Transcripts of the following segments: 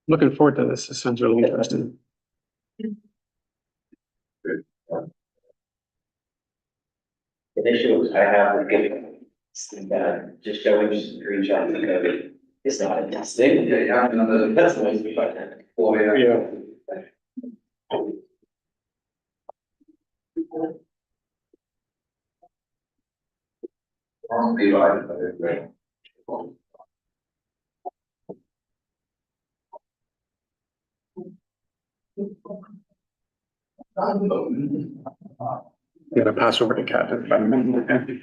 Looking forward to this. This sounds really interesting. The issue I have with giving just showing screenshots of code is not interesting. Yeah, that's the way we find it. Yeah. Gotta pass over to Catlett by a minute. Okay.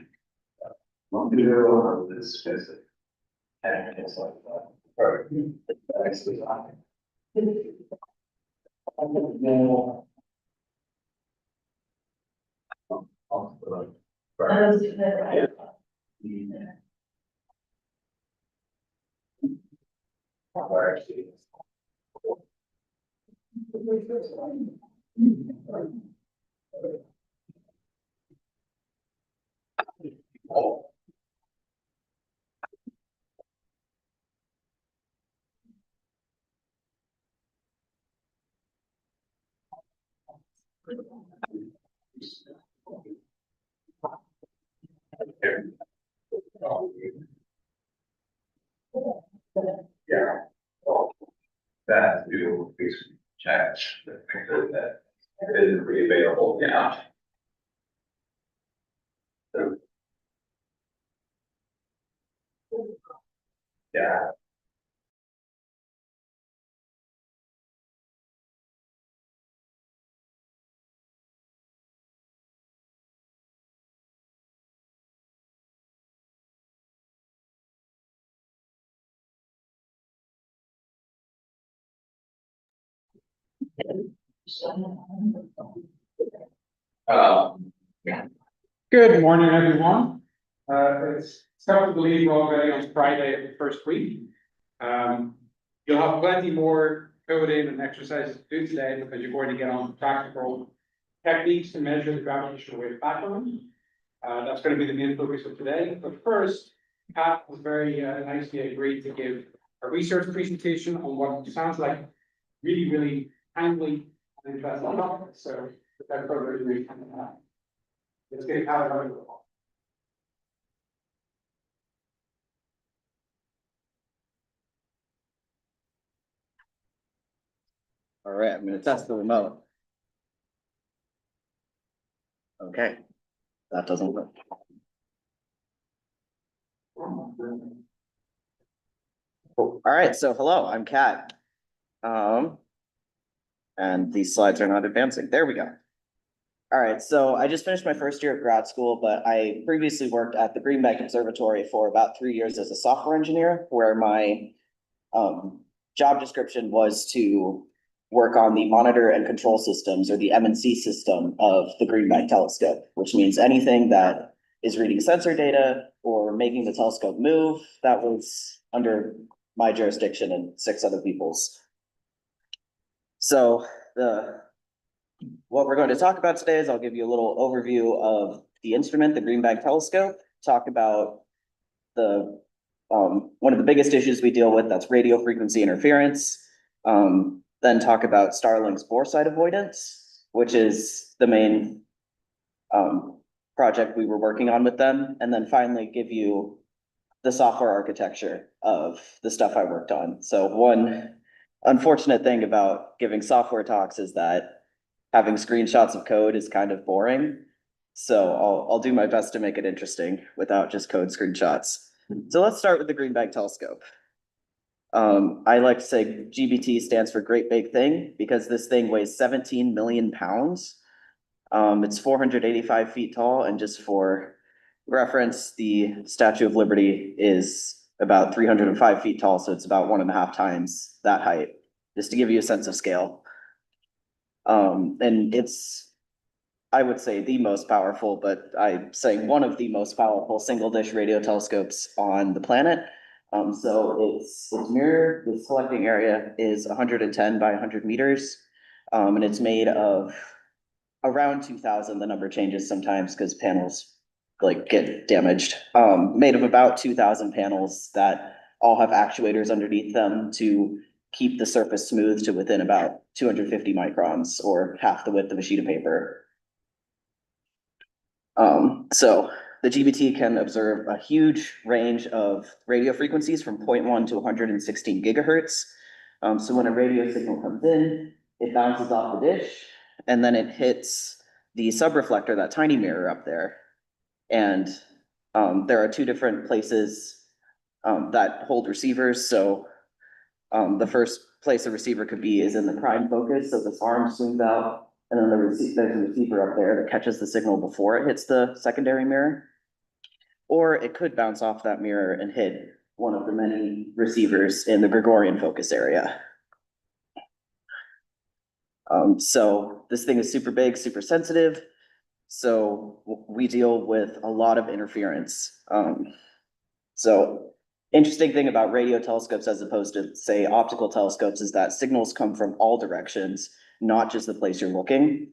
Yeah. That you basically change that isn't really available. Yeah. Yeah. Good morning, everyone. It's tough to believe we're already on Friday of the first week. You'll have plenty more coding and exercises to do today because you're going to get on practical techniques to measure the gravitational-wave pattern. That's going to be the main focus of today. But first, Pat was very nicely agreed to give a research presentation on what sounds like really timely and interesting topic. So without further ado, let's get Pat on the call. All right, I'm going to test the remote. Okay, that doesn't work. All right, so hello, I'm Kat. And these slides are not advancing. There we go. All right, so I just finished my first year of grad school, but I previously worked at the Greenbank Observatory for about 3 years as a software engineer, where my job description was to work on the monitor and control systems, or the M&C system of the Greenbank telescope, which means anything that is reading sensor data or making the telescope move, that was under my jurisdiction and 6 other people's. So what we're going to talk about today is I'll give you a little overview of the instrument, the Greenbank telescope, talk about the one of the biggest issues we deal with, that's radio frequency interference. Then talk about Starlink's boresight avoidance, which is the main project we were working on with them. And then finally give you the software architecture of the stuff I worked on. So one unfortunate thing about giving software talks is that having screenshots of code is kind of boring. So I'll do my best to make it interesting without just code screenshots. So let's start with the Greenbank telescope. I like to say GBT stands for Great Big Thing because this thing weighs 17 million pounds. It's 485 feet tall, and just for reference, the Statue of Liberty is about 305 feet tall, so it's about 1.5 times that height, just to give you a sense of scale. And it's, I would say, the most powerful, but I'm saying one of the most powerful single dish radio telescopes on the planet. So its mirror, the collecting area is 110 by 100 meters. And it's made of around 2,000, the number changes sometimes because panels like get damaged. Made of about 2,000 panels that all have actuators underneath them to keep the surface smooth to within about 250 microns or half the width of a sheet of paper. So the GBT can observe a huge range of radio frequencies from 0.1 to 116 gigahertz. So when a radio signal comes in, it bounces off the dish and then it hits the subreflector, that tiny mirror up there. And there are two different places that hold receivers. So the first place a receiver could be is in the prime focus, so this arm swings out, and then there's a receiver up there that catches the signal before it hits the secondary mirror. Or it could bounce off that mirror and hit one of the many receivers in the Gregorian focus area. So this thing is super big, super sensitive. So we deal with a lot of interference. So interesting thing about radio telescopes as opposed to, say, optical telescopes is that signals come from all directions, not just the place you're looking.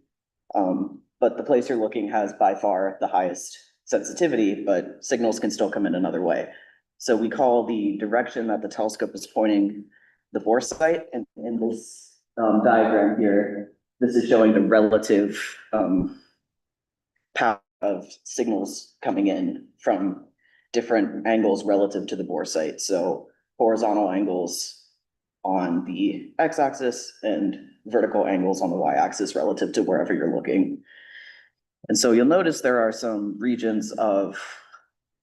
But the place you're looking has by far the highest sensitivity, but signals can still come in another way. So we call the direction that the telescope is pointing the bore site, and in this diagram here, this is showing the relative path of signals coming in from different angles relative to the bore site. So horizontal angles on the x-axis and vertical angles on the y-axis relative to wherever you're looking. And so you'll notice there are some regions of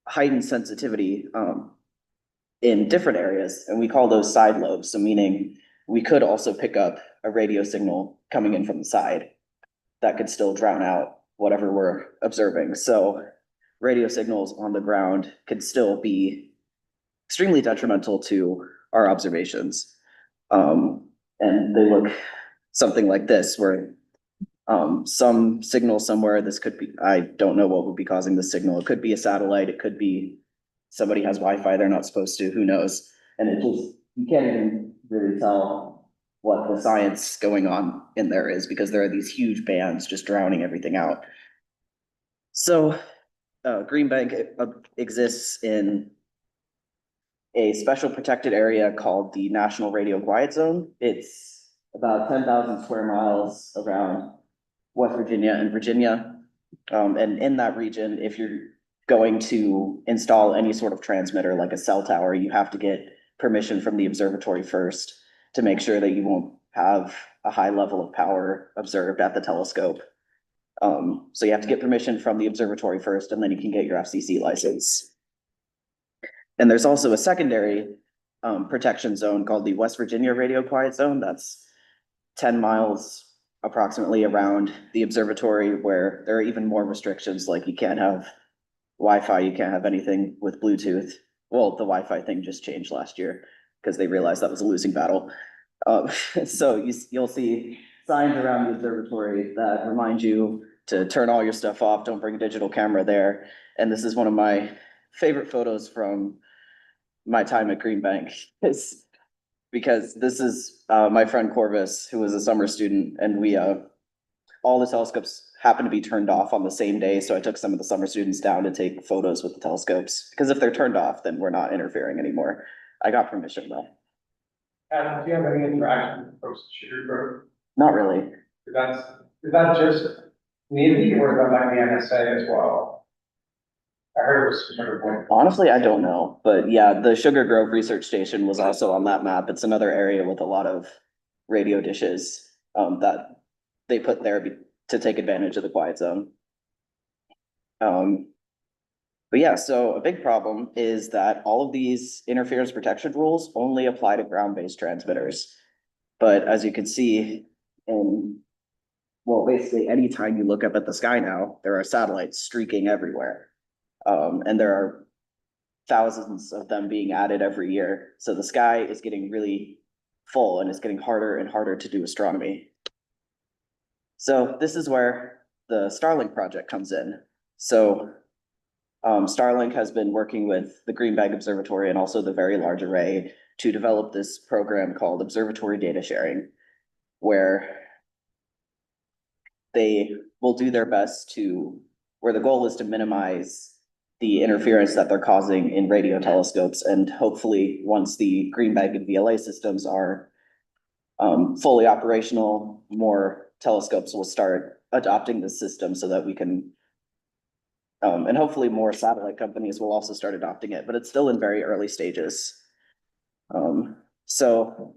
heightened sensitivity in different areas, and we call those side lobes. So meaning we could also pick up a radio signal coming in from the side that could still drown out whatever we're observing. So radio signals on the ground could still be extremely detrimental to our observations. And they look something like this, where some signal somewhere, this could be, I don't know what would be causing this signal. It could be a satellite, it could be somebody has Wi-Fi they're not supposed to, who knows? And it just, you can't even really tell what the science going on in there is, because there are these huge bands just drowning everything out. So Green Bank exists in a special protected area called the National Radio Quiet Zone. It's about 10,000 square miles around West Virginia and Virginia. And in that region, if you're going to install any sort of transmitter like a cell tower, you have to get permission from the observatory first to make sure that you won't have a high level of power observed at the telescope. So you have to get permission from the observatory first, and then you can get your FCC license. And there's also a secondary protection zone called the West Virginia Radio Quiet Zone. That's 10 miles approximately around the observatory, where there are even more restrictions, like you can't have Wi-Fi, you can't have anything with Bluetooth. Well, the Wi-Fi thing just changed last year because they realized that was a losing battle. So you'll see signs around the observatory that remind you to turn all your stuff off, don't bring a digital camera there. And this is one of my favorite photos from my time at Green Bank, because this is my friend Corvus, who was a summer student, and we all the telescopes happened to be turned off on the same day. So I took some of the summer students down to take photos with the telescopes, because if they're turned off, then we're not interfering anymore. I got permission though. Do you have any interaction with folks at Sugar Grove? Not really. Is that just Navy, or is that like the NSA as well? I heard it was Sugar Grove. Honestly, I don't know, but yeah, the Sugar Grove Research Station was also on that map. It's another area with a lot of radio dishes that they put there to take advantage of the quiet zone. But yeah, so a big problem is that all of these interference protection rules only apply to ground-based transmitters. But as you can see, well, basically anytime you look up at the sky now, there are satellites streaking everywhere. And there are thousands of them being added every year. So the sky is getting really full, and it's getting harder and harder to do astronomy. So this is where the Starlink project comes in. So Starlink has been working with the Green Bank Observatory and also the Very Large Array to develop this program called Observatory Data Sharing, where they will do their best where the goal is to minimize the interference that they're causing in radio telescopes. And hopefully, once the Green Bank and VLA systems are fully operational, more telescopes will start adopting this system so that we can, and hopefully more satellite companies will also start adopting it, but it's still in very early stages. So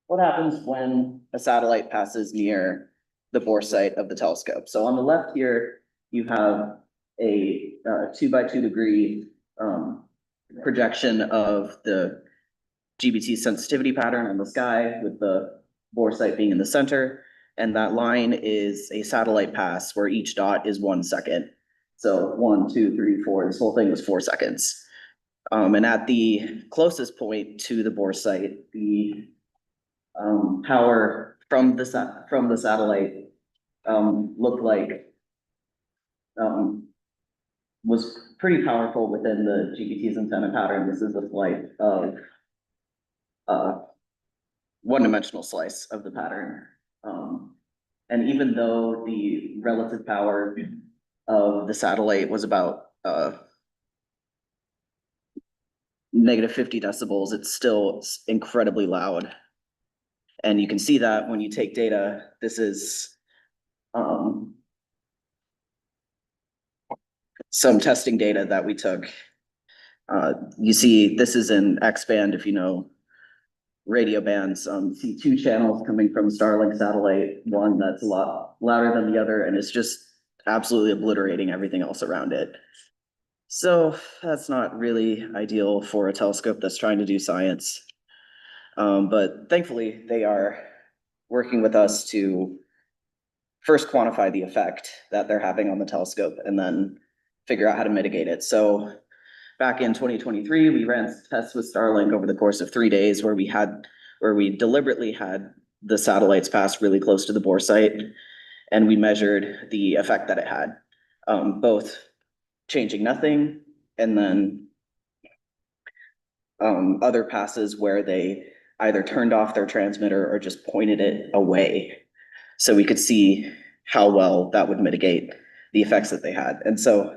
what happens when a satellite passes near the bore site of the telescope? So on the left here, you have a 2 by 2 degree projection of the GBT sensitivity pattern on the sky, with the bore site being in the center. And that line is a satellite pass where each dot is 1 second. So 1, 2, 3, 4, this whole thing was 4 seconds. And at the closest point to the bore site, the power from the satellite looked like was pretty powerful within the GBT's antenna pattern. This is a slice of one-dimensional slice of the pattern. And even though the relative power of the satellite was about -50 decibels, it's still incredibly loud. And you can see that when you take data. This is some testing data that we took. You see, this is in X band, if you know radio bands. See 2 channels coming from Starlink satellite, one that's a lot louder than the other, and it's just absolutely obliterating everything else around it. So that's not really ideal for a telescope that's trying to do science. But thankfully, they are working with us to first quantify the effect that they're having on the telescope and then figure out how to mitigate it. So back in 2023, we ran tests with Starlink over the course of 3 days where we deliberately had the satellites pass really close to the bore site, and we measured the effect that it had, both changing nothing and then other passes where they either turned off their transmitter or just pointed it away, so we could see how well that would mitigate the effects that they had. And so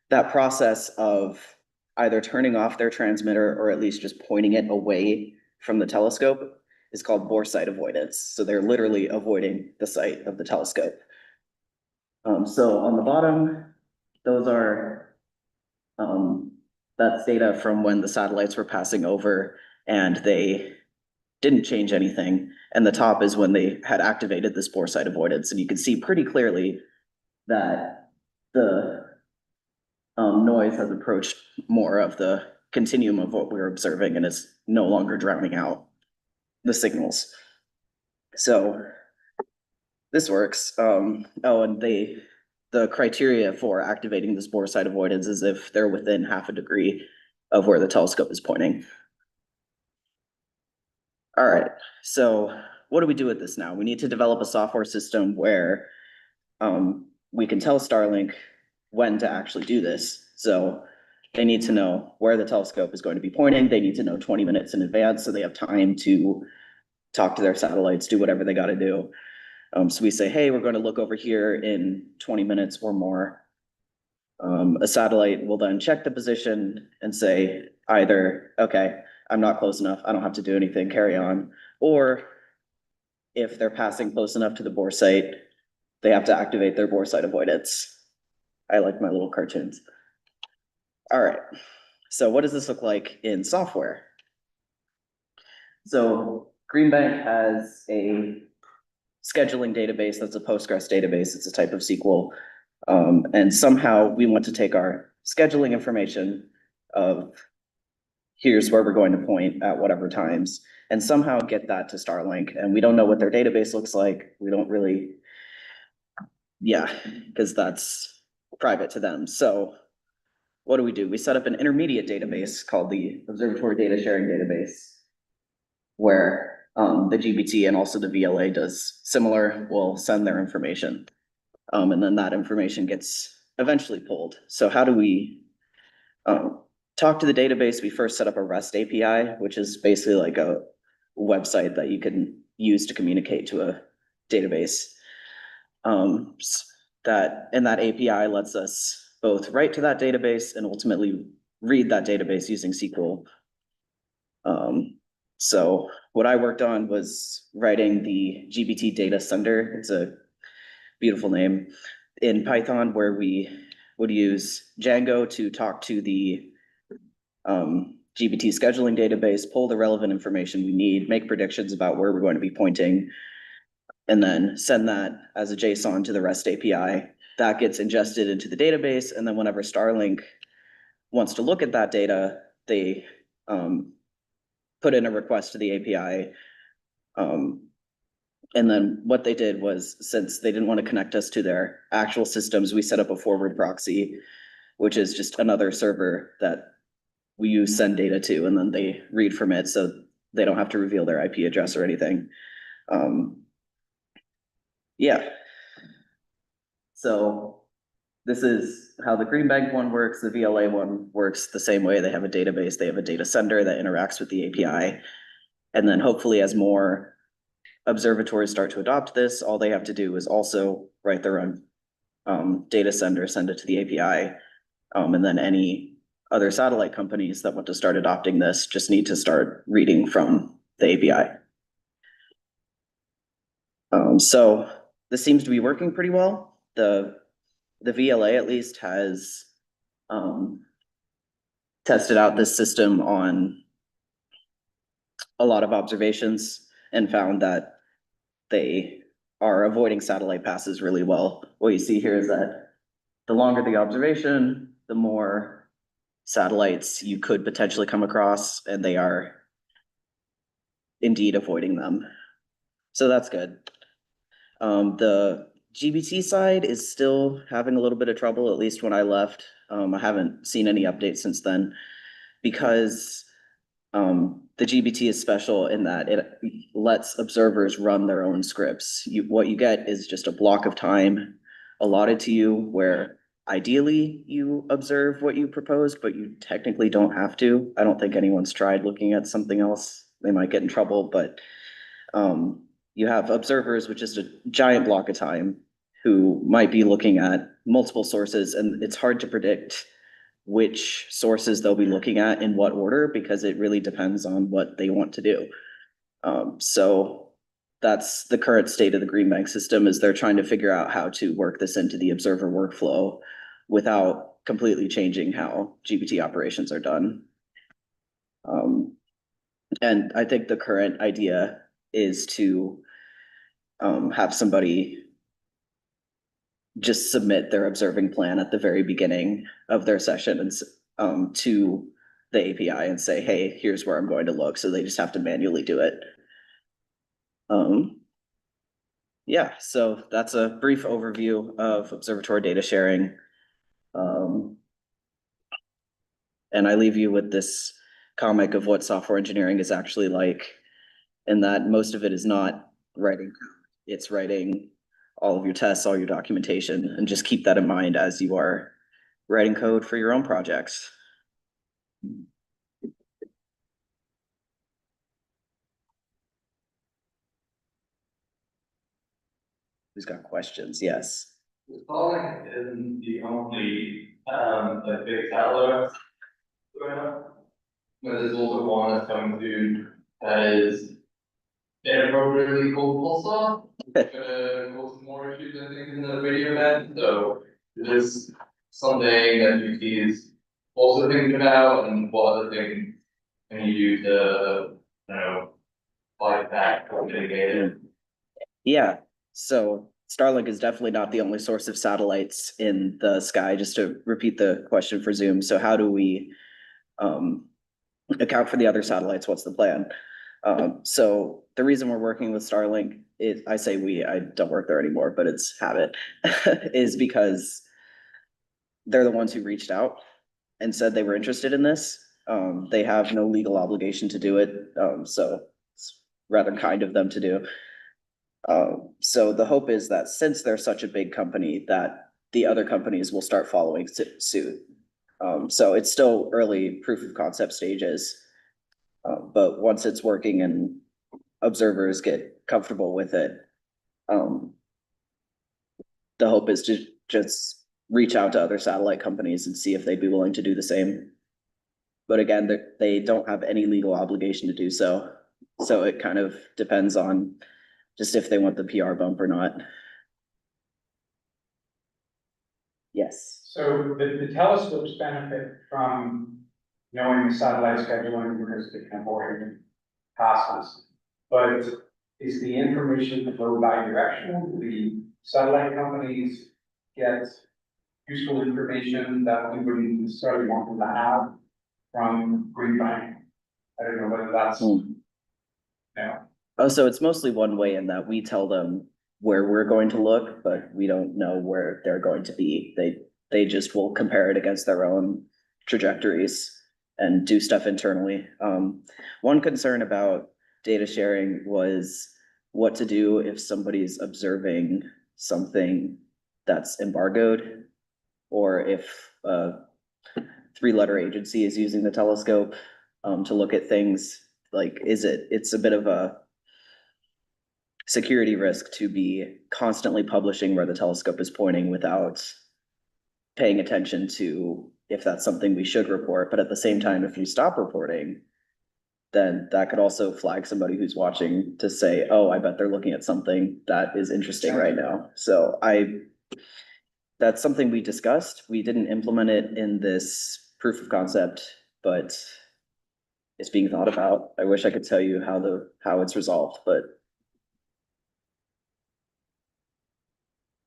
that process of either turning off their transmitter or at least just pointing it away from the telescope is called bore site avoidance. So they're literally avoiding the site of the telescope. So on the bottom, those are, that's data from when the satellites were passing over and they didn't change anything. And the top is when they had activated this bore site avoidance. And you can see pretty clearly that the noise has approached more of the continuum of what we're observing and is no longer drowning out the signals. So this works. And the criteria for activating this bore site avoidance is if they're within 1/2 degree of where the telescope is pointing. All right, so what do we do with this now? We need to develop a software system where we can tell Starlink when to actually do this. So they need to know where the telescope is going to be pointing. They need to know 20 minutes in advance so they have time to talk to their satellites, do whatever they got to do. So we say, hey, we're going to look over here in 20 minutes or more. A satellite will then check the position and say either, okay, I'm not close enough, I don't have to do anything, carry on. Or if they're passing close enough to the bore site, they have to activate their bore site avoidance. I like my little cartoons. All right, so what does this look like in software? So Greenbank has a scheduling database that's a Postgres database. It's a type of SQL. And somehow we want to take our scheduling information of here's where we're going to point at whatever times and somehow get that to Starlink. And we don't know what their database looks like. We don't really, because that's private to them. So what do? We set up an intermediate database called the Observatory Data Sharing Database, where the GBT and also the VLA does similar, will send their information. And then that information gets eventually pulled. So how do we talk to the database? We first set up a REST API, which is basically like a website that you can use to communicate to a database. That API lets us both write to that database and ultimately read that database using SQL. So what I worked on was writing the GBT data sender. It's a beautiful name in Python, where we would use Django to talk to the GBT scheduling database, pull the relevant information we need, make predictions about where we're going to be pointing, and then send that as a JSON to the REST API. That gets ingested into the database, and then whenever Starlink wants to look at that data, they put in a request to the API. And then what they did was, since they didn't want to connect us to their actual systems, we set up a forward proxy, which is just another server that we use send data to, and then they read from it, so they don't have to reveal their IP address or anything. Yeah. So this is how the Green Bank one works. The VLA one works the same way. They have a database, they have a data sender that interacts with the API. And then hopefully, as more observatories start to adopt this, all they have to do is also write their own data sender, send it to the API. And then any other satellite companies that want to start adopting this just need to start reading from the API. So this seems to be working pretty well. The VLA at least has tested out this system on a lot of observations and found that they are avoiding satellite passes really well. What you see here is that the longer the observation, the more satellites you could potentially come across, and they are indeed avoiding them. So that's good. The GBT side is still having a little bit of trouble, at least when I left. I haven't seen any updates since then, because the GBT is special in that it lets observers run their own scripts. What you get is just a block of time allotted to you, where ideally you observe what you proposed, but you technically don't have to. I don't think anyone's tried looking at something else. They might get in trouble, but you have observers with just a giant block of time who might be looking at multiple sources, and it's hard to predict which sources they'll be looking at in what order, because it really depends on what they want to do. So that's the current state of the Green Bank system, is they're trying to figure out how to work this into the observer workflow without completely changing how GBT operations are done. And I think the current idea is to have somebody just submit their observing plan at the very beginning of their session and to the API and say, hey, here's where I'm going to look. So they just have to manually do it. Yeah, so that's a brief overview of observatory data sharing. And I leave you with this comic of what software engineering is actually like, and that most of it is not writing code. It's writing all of your tests, all your documentation, and just keep that in mind as you are writing code for your own projects. Who's got questions? Yes. Starlink isn't the only, like big satellite going up. There's also one that's coming soon that is inappropriately called Pulsar. Gonna cause more issues, I think, in the video event. So is this something that you see is also thinking about, and what other things can you do to, you know, fight that or mitigate it? Yeah, so Starlink is definitely not the only source of satellites in the sky. Just to repeat the question for Zoom, so how do we account for the other satellites? What's the plan? So the reason we're working with Starlink is, I say we, I don't work there anymore, but it's habit, is because they're the ones who reached out and said they were interested in this. They have no legal obligation to do it, so it's rather kind of them to do. So the hope is that since they're such a big company, that the other companies will start following suit. So it's still early proof of concept stages. But once it's working and observers get comfortable with it, the hope is to just reach out to other satellite companies and see if they'd be willing to do the same. But again, they don't have any legal obligation to do so. So it kind of depends on just if they want the PR bump or not. Yes. So the telescopes benefit from knowing the satellite scheduling because they can avoid passes. But is the information flow bi-directional? Do the satellite companies get useful information that we wouldn't necessarily want them to have from Green Bank? I don't know whether that's, yeah. Oh, so it's mostly one way in that we tell them where we're going to look, but we don't know where they're going to be. They just will compare it against their own trajectories and do stuff internally. One concern about data sharing was what to do if somebody's observing something that's embargoed, or if a three-letter agency is using the telescope to look at things. Like, it's a bit of a security risk to be constantly publishing where the telescope is pointing without paying attention to if that's something we should report. But at the same time, if you stop reporting, then that could also flag somebody who's watching to say, oh, I bet they're looking at something that is interesting right now. So that's something we discussed. We didn't implement it in this proof of concept, but it's being thought about. I wish I could tell you how it's resolved, but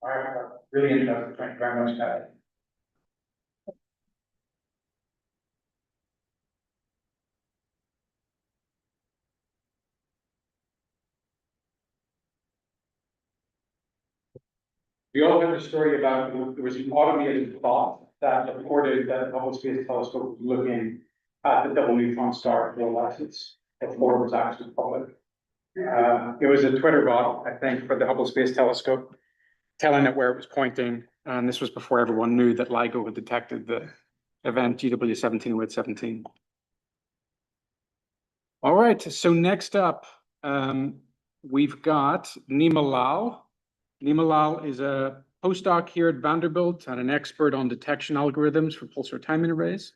All right, really interesting. Thank you very much, Patty. We all heard the story about there was an automated bot that reported that the Hubble Space Telescope was looking at the double neutron star for the license before it was actually public. It was a Twitter bot, I think, for the Hubble Space Telescope, telling it where it was pointing. And this was before everyone knew that LIGO had detected the event GW17 with 17. All right, so next up, we've got Nima Laal. Nima Laal is a postdoc here at Vanderbilt and an expert on detection algorithms for pulsar timing arrays.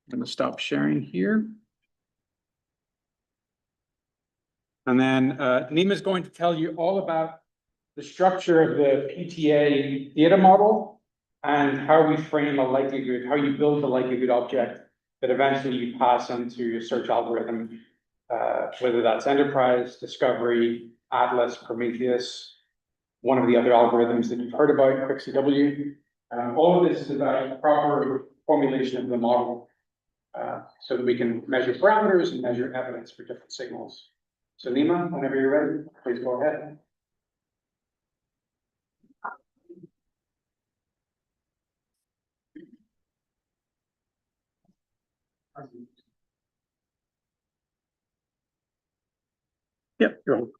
I'm going to stop sharing here. And then Nima is going to tell you all about the structure of the PTA data model and how we frame a likelihood, how you build the likelihood object that eventually you pass into your search algorithm, whether that's Enterprise, Discovery, Atlas, Prometheus, one of the other algorithms that you've heard about, QuickCW. All of this is about a proper formulation of the model so that we can measure parameters and measure evidence for different signals. So Nima, whenever you're ready, please go ahead. Yep, you're on.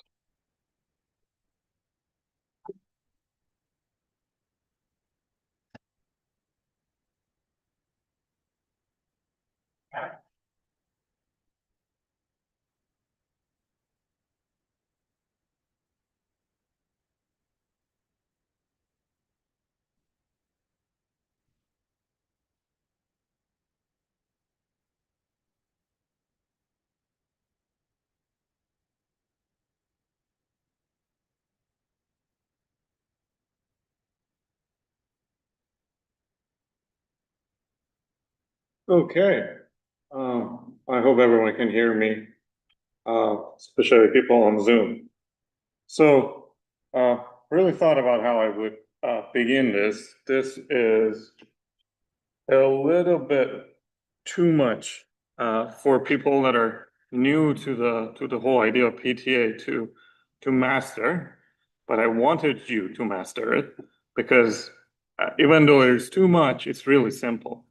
Okay, I hope everyone can hear me, especially people on Zoom. So, really thought about how I would begin this. This is a little bit too much for people that are new to the whole idea of PTA to master, but I wanted you to master it because even though there's too much, it's really simple.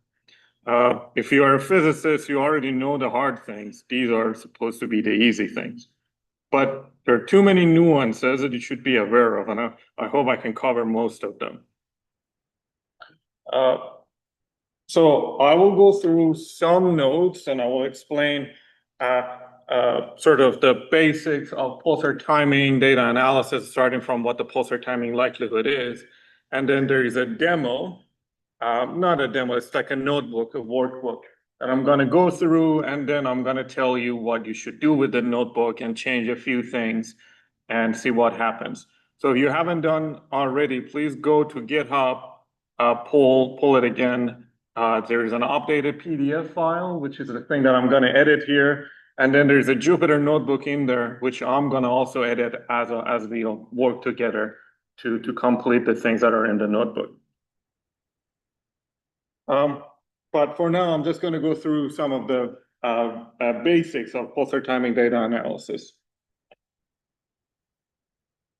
If you are a physicist, you already know the hard things. These are supposed to be the easy things. But there are too many nuances that you should be aware of, and I hope I can cover most of them. So I will go through some notes and I will explain sort of the basics of pulsar timing data analysis, starting from what the pulsar timing likelihood is. And then there is a demo. Not a demo, it's like a notebook, a workbook that I'm gonna go through, and then I'm gonna tell you what you should do with the notebook and change a few things and see what happens. So if you haven't done already, please go to GitHub, pull it again. There is an updated PDF file, which is the thing that I'm gonna edit here. And then there's a Jupyter notebook in there, which I'm gonna also edit as we work together to complete the things that are in the notebook. But for now, I'm just gonna go through some of the basics of pulsar timing data analysis.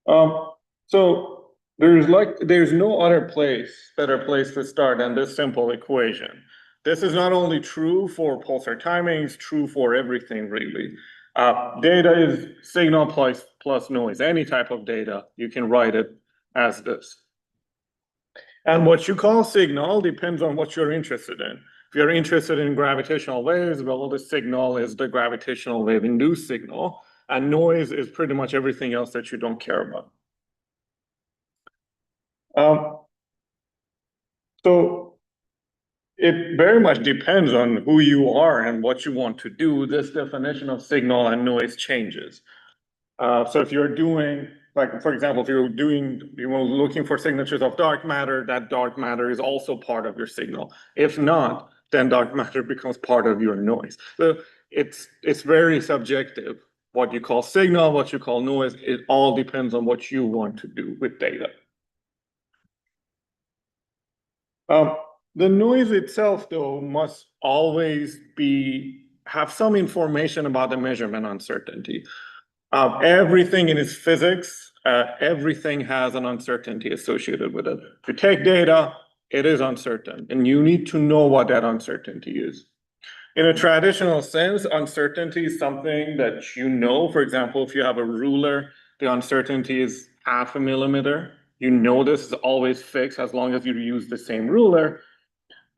So there's no other better place to start than this simple equation. This is not only true for pulsar timing, it's true for everything really. Data is signal plus noise. Any type of data, you can write it as this. And what you call signal depends on what you're interested in. If you're interested in gravitational waves, well, the signal is the gravitational wave induced signal, and noise is pretty much everything else that you don't care about. So it very much depends on who you are and what you want to do. This definition of signal and noise changes. So if you're doing, like, for example, if you're looking for signatures of dark matter, that dark matter is also part of your signal. If not, then dark matter becomes part of your noise. So it's very subjective. What you call signal, what you call noise, it all depends on what you want to do with data. The noise itself, though, must always have some information about the measurement uncertainty. Everything in its physics, everything has an uncertainty associated with it. If you take data, it is uncertain, and you need to know what that uncertainty is. In a traditional sense, uncertainty is something that you know. For example, if you have a ruler, the uncertainty is 0.5 millimeter. You know this is always fixed as long as you use the same ruler.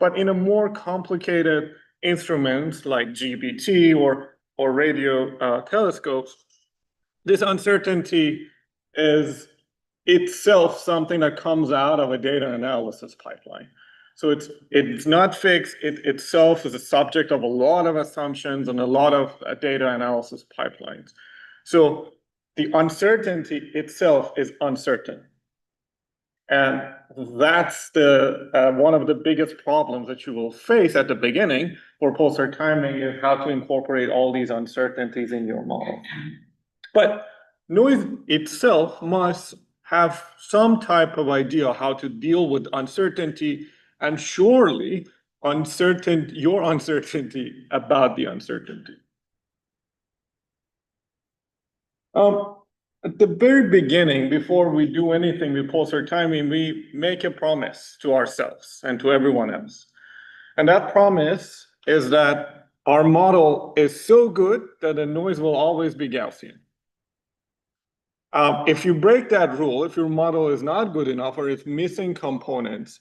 But in a more complicated instruments like GBT or radio telescopes, this uncertainty is itself something that comes out of a data analysis pipeline. So it's not fixed. It itself is a subject of a lot of assumptions and a lot of data analysis pipelines. So the uncertainty itself is uncertain. And that's one of the biggest problems that you will face at the beginning for pulsar timing, is how to incorporate all these uncertainties in your model. But noise itself must have some type of idea how to deal with uncertainty, and surely your uncertainty about the uncertainty. At the very beginning, before we do anything with pulsar timing, we make a promise to ourselves and to everyone else. And that promise is that our model is so good that the noise will always be Gaussian. If you break that rule, if your model is not good enough or it's missing components,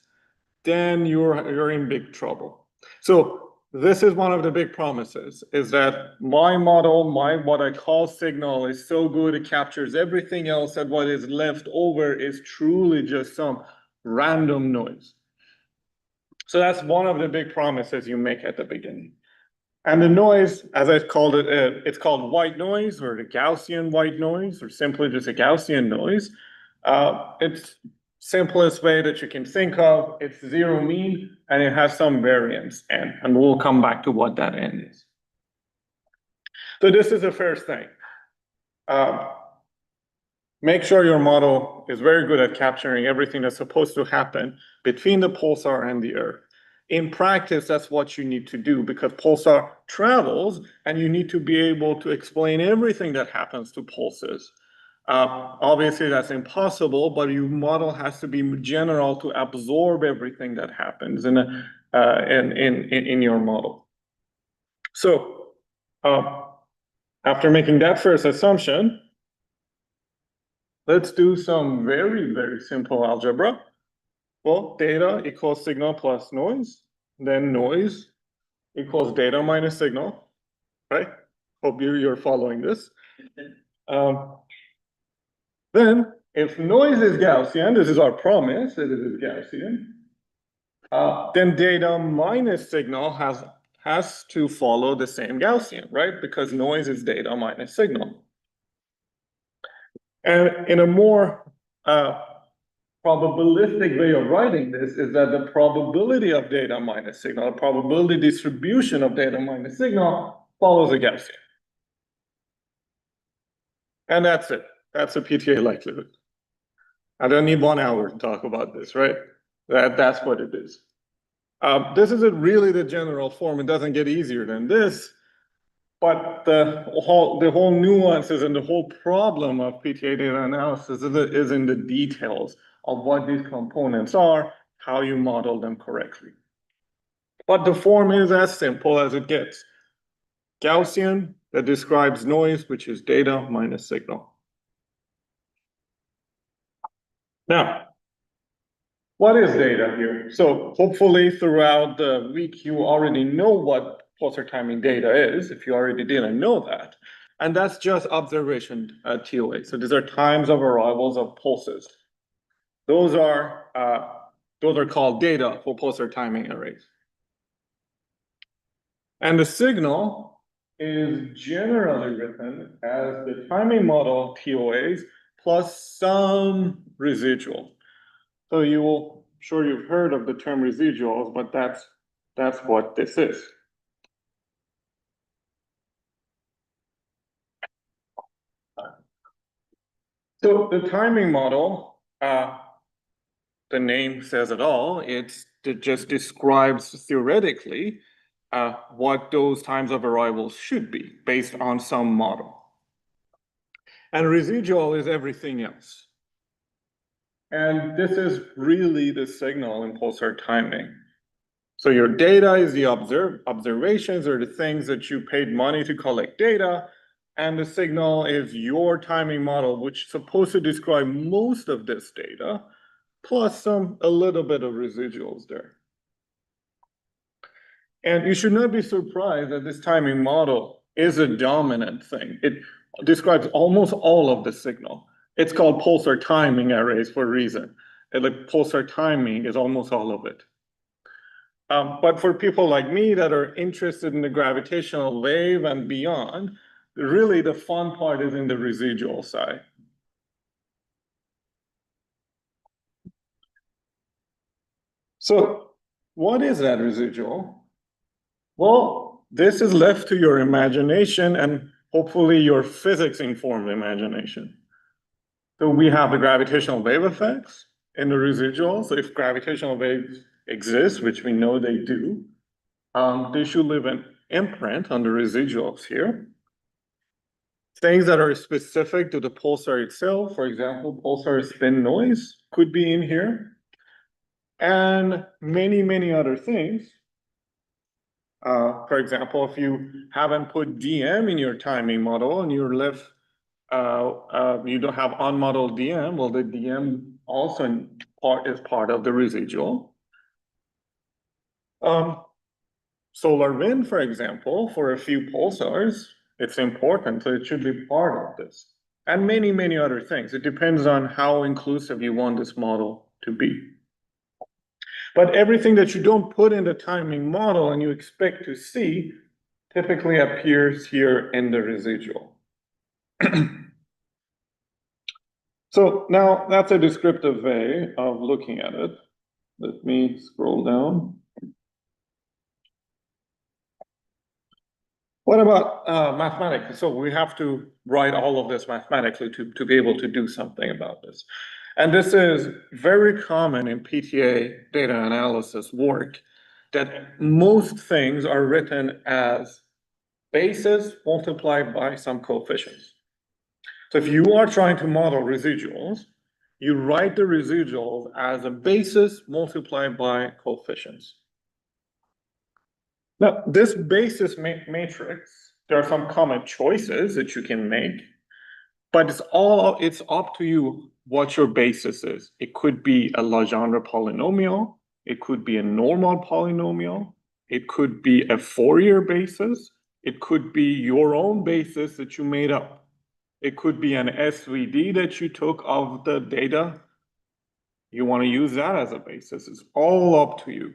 then you're in big trouble. So this is one of the big promises, is that my model, what I call signal, is so good it captures everything else, and what is left over is truly just some random noise. So that's one of the big promises you make at the beginning. And the noise, as I called it, it's called white noise, or the Gaussian white noise, or simply just a Gaussian noise. It's simplest way that you can think of. It's zero mean, and it has some variance, and we'll come back to what that n is. So this is the first thing. Make sure your model is very good at capturing everything that's supposed to happen between the pulsar and the Earth. In practice, that's what you need to do, because pulsar travels, and you need to be able to explain everything that happens to pulses. Obviously, that's impossible, but your model has to be general to absorb everything that happens in your model. So, after making that first assumption, let's do some very, very simple algebra. Well, data equals signal plus noise, then noise equals data minus signal, right? Hope you're following this. Then, if noise is Gaussian, this is our promise that it is Gaussian, then data minus signal has to follow the same Gaussian, right? Because noise is data minus signal. And in a more probabilistic way of writing this is that the probability of data minus signal, the probability distribution of data minus signal follows a Gaussian. And that's it. That's a PTA likelihood. I don't need 1 hour to talk about this, right? That's what it is. This isn't really the general form. It doesn't get easier than this. But the whole nuances and the whole problem of PTA data analysis is in the details of what these components are, how you model them correctly. But the form is as simple as it gets. Gaussian that describes noise, which is data minus signal. Now, what is data here? So hopefully throughout the week, you already know what pulsar timing data is, if you already didn't know that. And that's just observation TOA. So these are times of arrivals of pulses. Those are called data for pulsar timing arrays. And the signal is generally written as the timing model TOAs plus some residual. So sure you've heard of the term residuals, but that's what this is. So the timing model, the name says it all. It just describes theoretically what those times of arrivals should be based on some model. And residual is everything else. And this is really the signal in pulsar timing. So your data is the observations or the things that you paid money to collect data. And the signal is your timing model, which is supposed to describe most of this data, plus a little bit of residuals there. And you should not be surprised that this timing model is a dominant thing. It describes almost all of the signal. It's called pulsar timing arrays for a reason. Like pulsar timing is almost all of it. But for people like me that are interested in the gravitational wave and beyond, really the fun part is in the residual side. So what is that residual? Well, this is left to your imagination and hopefully your physics-informed imagination. So we have the gravitational wave effects in the residual. So if gravitational waves exist, which we know they do, they should leave an imprint on the residuals here. Things that are specific to the pulsar itself, for example, pulsar spin noise could be in here. And many, many other things. For example, if you haven't put DM in your timing model and you're left, you don't have unmodeled DM, well, the DM also is part of the residual. Solar wind, for example, for a few pulsars, it's important, so it should be part of this. And many, many other things. It depends on how inclusive you want this model to be. But everything that you don't put in the timing model and you expect to see typically appears here in the residual. So now that's a descriptive way of looking at it. Let me scroll down. What about mathematics? So we have to write all of this mathematically to be able to do something about this. And this is very common in PTA data analysis work, that most things are written as basis multiplied by some coefficients. So if you are trying to model residuals, you write the residuals as a basis multiplied by coefficients. Now, this basis matrix, there are some common choices that you can make, but it's up to you what your basis is. It could be a Legendre polynomial, it could be a normal polynomial, it could be a Fourier basis, it could be your own basis that you made up. It could be an SVD that you took of the data. You want to use that as a basis. It's all up to you.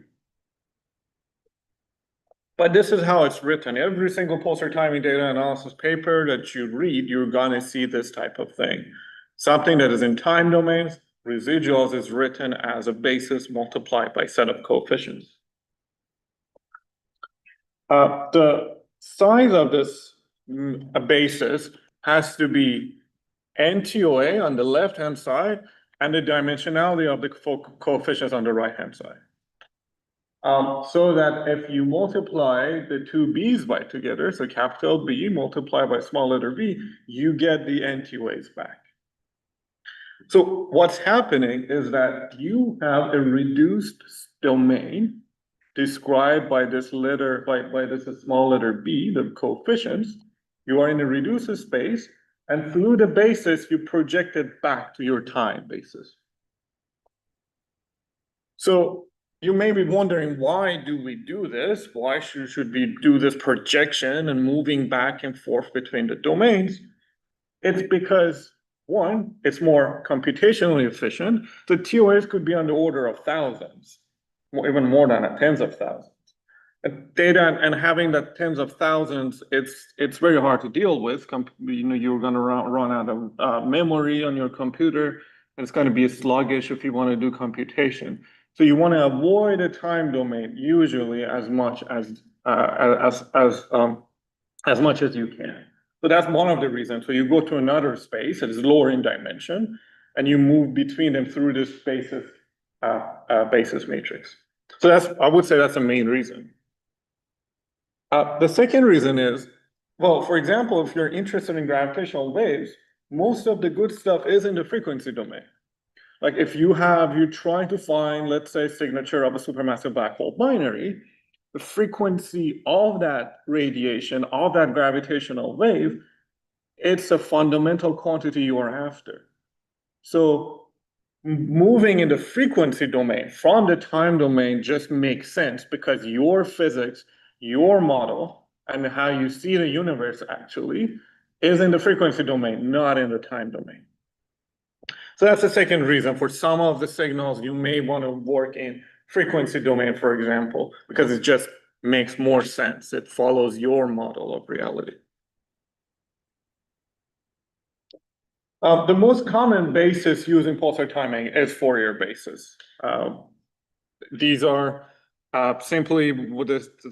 But this is how it's written. Every single pulsar timing data analysis paper that you read, you're gonna see this type of thing. Something that is in time domains, residuals is written as a basis multiplied by set of coefficients. The size of this basis has to be NTOA on the left-hand side and the dimensionality of the coefficients on the right-hand side. So that if you multiply the two B's by together, so capital B multiplied by small letter b, you get the NTOAs back. So what's happening is that you have a reduced domain described by this letter, by this small letter b, the coefficients. You are in a reduced space, and through the basis, you project it back to your time basis. So you may be wondering, why do we do this? Why should we do this projection and moving back and forth between the domains? It's because, one, it's more computationally efficient. The TOAs could be on the order of thousands, even more than tens of thousands. Data and having that tens of thousands, it's very hard to deal with. You're going to run out of memory on your computer, and it's going to be sluggish if you want to do computation. So you want to avoid a time domain usually as much as much as you can. So that's one of the reasons. So you go to another space that is lower in dimension, and you move between them through this basis matrix. So I would say that's the main reason. The second reason is, well, for example, if you're interested in gravitational waves, most of the good stuff is in the frequency domain. Like if you're trying to find, let's say, signature of a supermassive black hole binary, the frequency of that radiation, of that gravitational wave, it's a fundamental quantity you are after. So moving in the frequency domain from the time domain just makes sense because your physics, your model, and how you see the universe actually is in the frequency domain, not in the time domain. So that's the second reason. For some of the signals, you may want to work in frequency domain, for example, because it just makes more sense. It follows your model of reality. The most common basis used in pulsar timing is Fourier basis. These are simply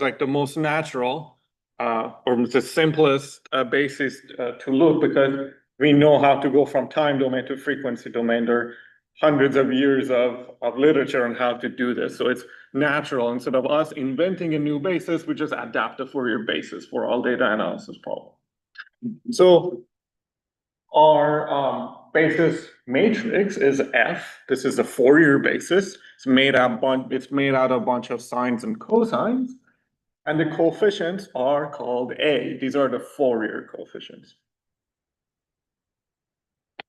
like the most natural or the simplest basis to look, because we know how to go from time domain to frequency domain. There are hundreds of years of literature on how to do this. So it's natural. Instead of us inventing a new basis, we just adapt the Fourier basis for all data analysis problem. So our basis matrix is F. This is the Fourier basis. It's made out of a bunch of sines and cosines. And the coefficients are called A. These are the Fourier coefficients.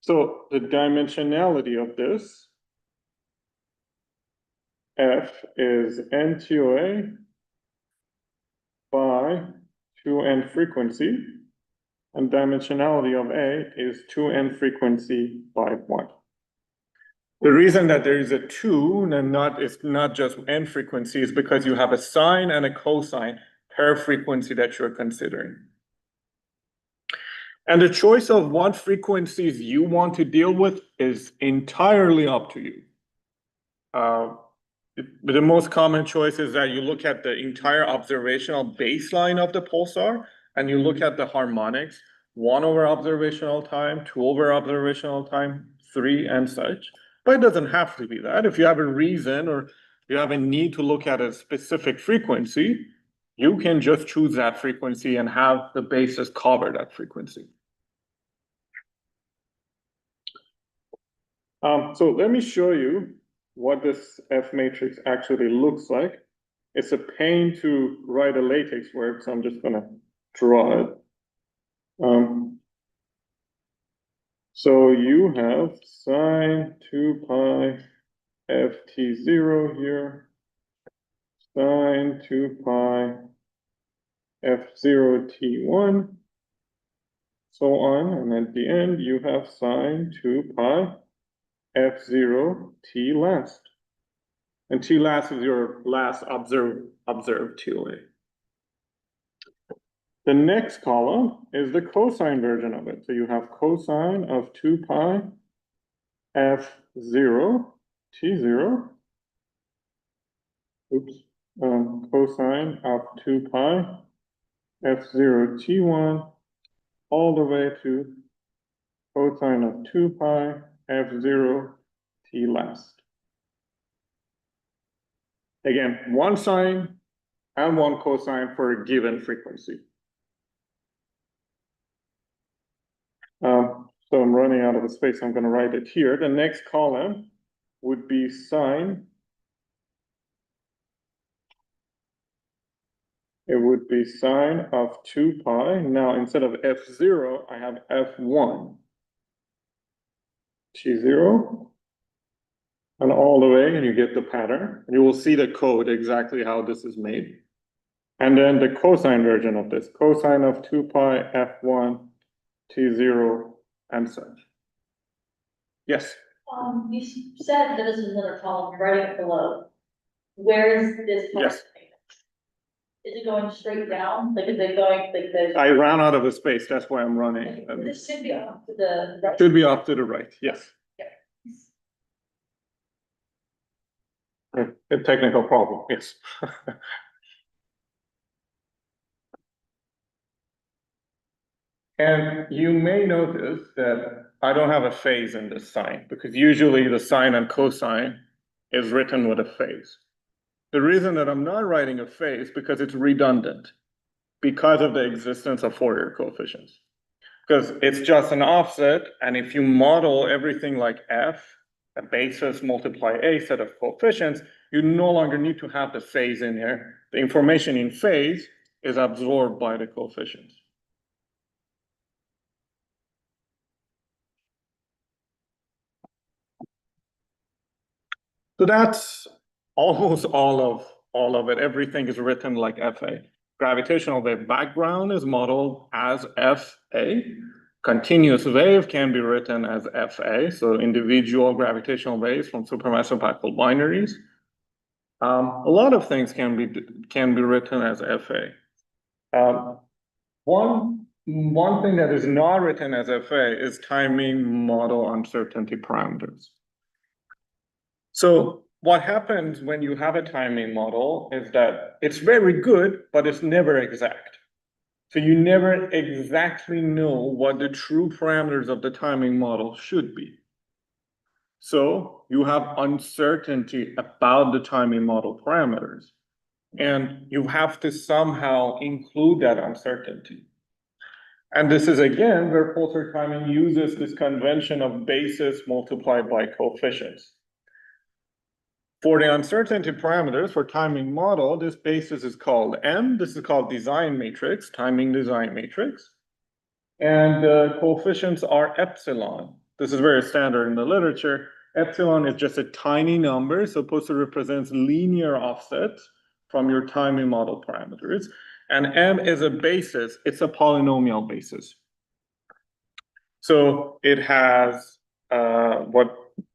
So the dimensionality of this F is NTOA by 2n frequency, and dimensionality of A is 2n frequency by 1. The reason that there is a 2 and it's not just n frequency is because you have a sine and a cosine per frequency that you're considering. And the choice of what frequencies you want to deal with is entirely up to you. The most common choice is that you look at the entire observational baseline of the pulsar, and you look at the harmonics, 1 over observational time, 2 over observational time, 3, and such. But it doesn't have to be that. If you have a reason or you have a need to look at a specific frequency, you can just choose that frequency and have the basis cover that frequency. So let me show you what this F matrix actually looks like. It's a pain to write a LaTeX word, so I'm just gonna draw it. So you have sine 2 pi ft0 here, sine 2 pi f0 t1, so on, and at the end you have sine 2 pi f0 t last. And t last is your last observed TOA. The next column is the cosine version of it. So you have cosine of 2 pi f0 t0. Oops, cosine of 2 pi f0 t1 all the way to cosine of 2 pi f0 t last. Again, one sine and one cosine for a given frequency. So I'm running out of space. I'm going to write it here. The next column would be sine. It would be sine of 2 pi. Now, instead of f0, I have f1 t0. And all the way, and you get the pattern. And you will see the code exactly how this is made. And then the cosine version of this, cosine of 2 pi f1 t0 and such. Yes. You said that this is another column, you're writing it below. Where is this? column? Yes. Is it going straight down? Like, is it going like this? I ran out of a space. That's why I'm running. This should be up to the right. Should be off to the right. Yes. A technical problem. Yes. And you may notice that I don't have a phase in this sign because usually the sine and cosine is written with a phase. The reason that I'm not writing a phase because it's redundant because of the existence of Fourier coefficients. Because it's just an offset, and if you model everything like f, a basis multiply a set of coefficients, you no longer need to have the phase in here. The information in phase is absorbed by the coefficients. So that's almost all of it. Everything is written like FA. Gravitational wave background is modeled as FA. Continuous wave can be written as FA, so individual gravitational waves from supermassive black hole binaries. A lot of things can be written as FA. One thing that is not written as FA is timing model uncertainty parameters. So what happens when you have a timing model is that it's very good, but it's never exact. So you never exactly know what the true parameters of the timing model should be. So you have uncertainty about the timing model parameters, and you have to somehow include that uncertainty. And this is again where Poulter timing uses this convention of basis multiplied by coefficients. For the uncertainty parameters for timing model, this basis is called M. This is called design matrix, timing design matrix. And the coefficients are epsilon. This is very standard in the literature. Epsilon is just a tiny number supposed to represent linear offsets from your timing model parameters. And M is a basis. It's a polynomial basis. So it has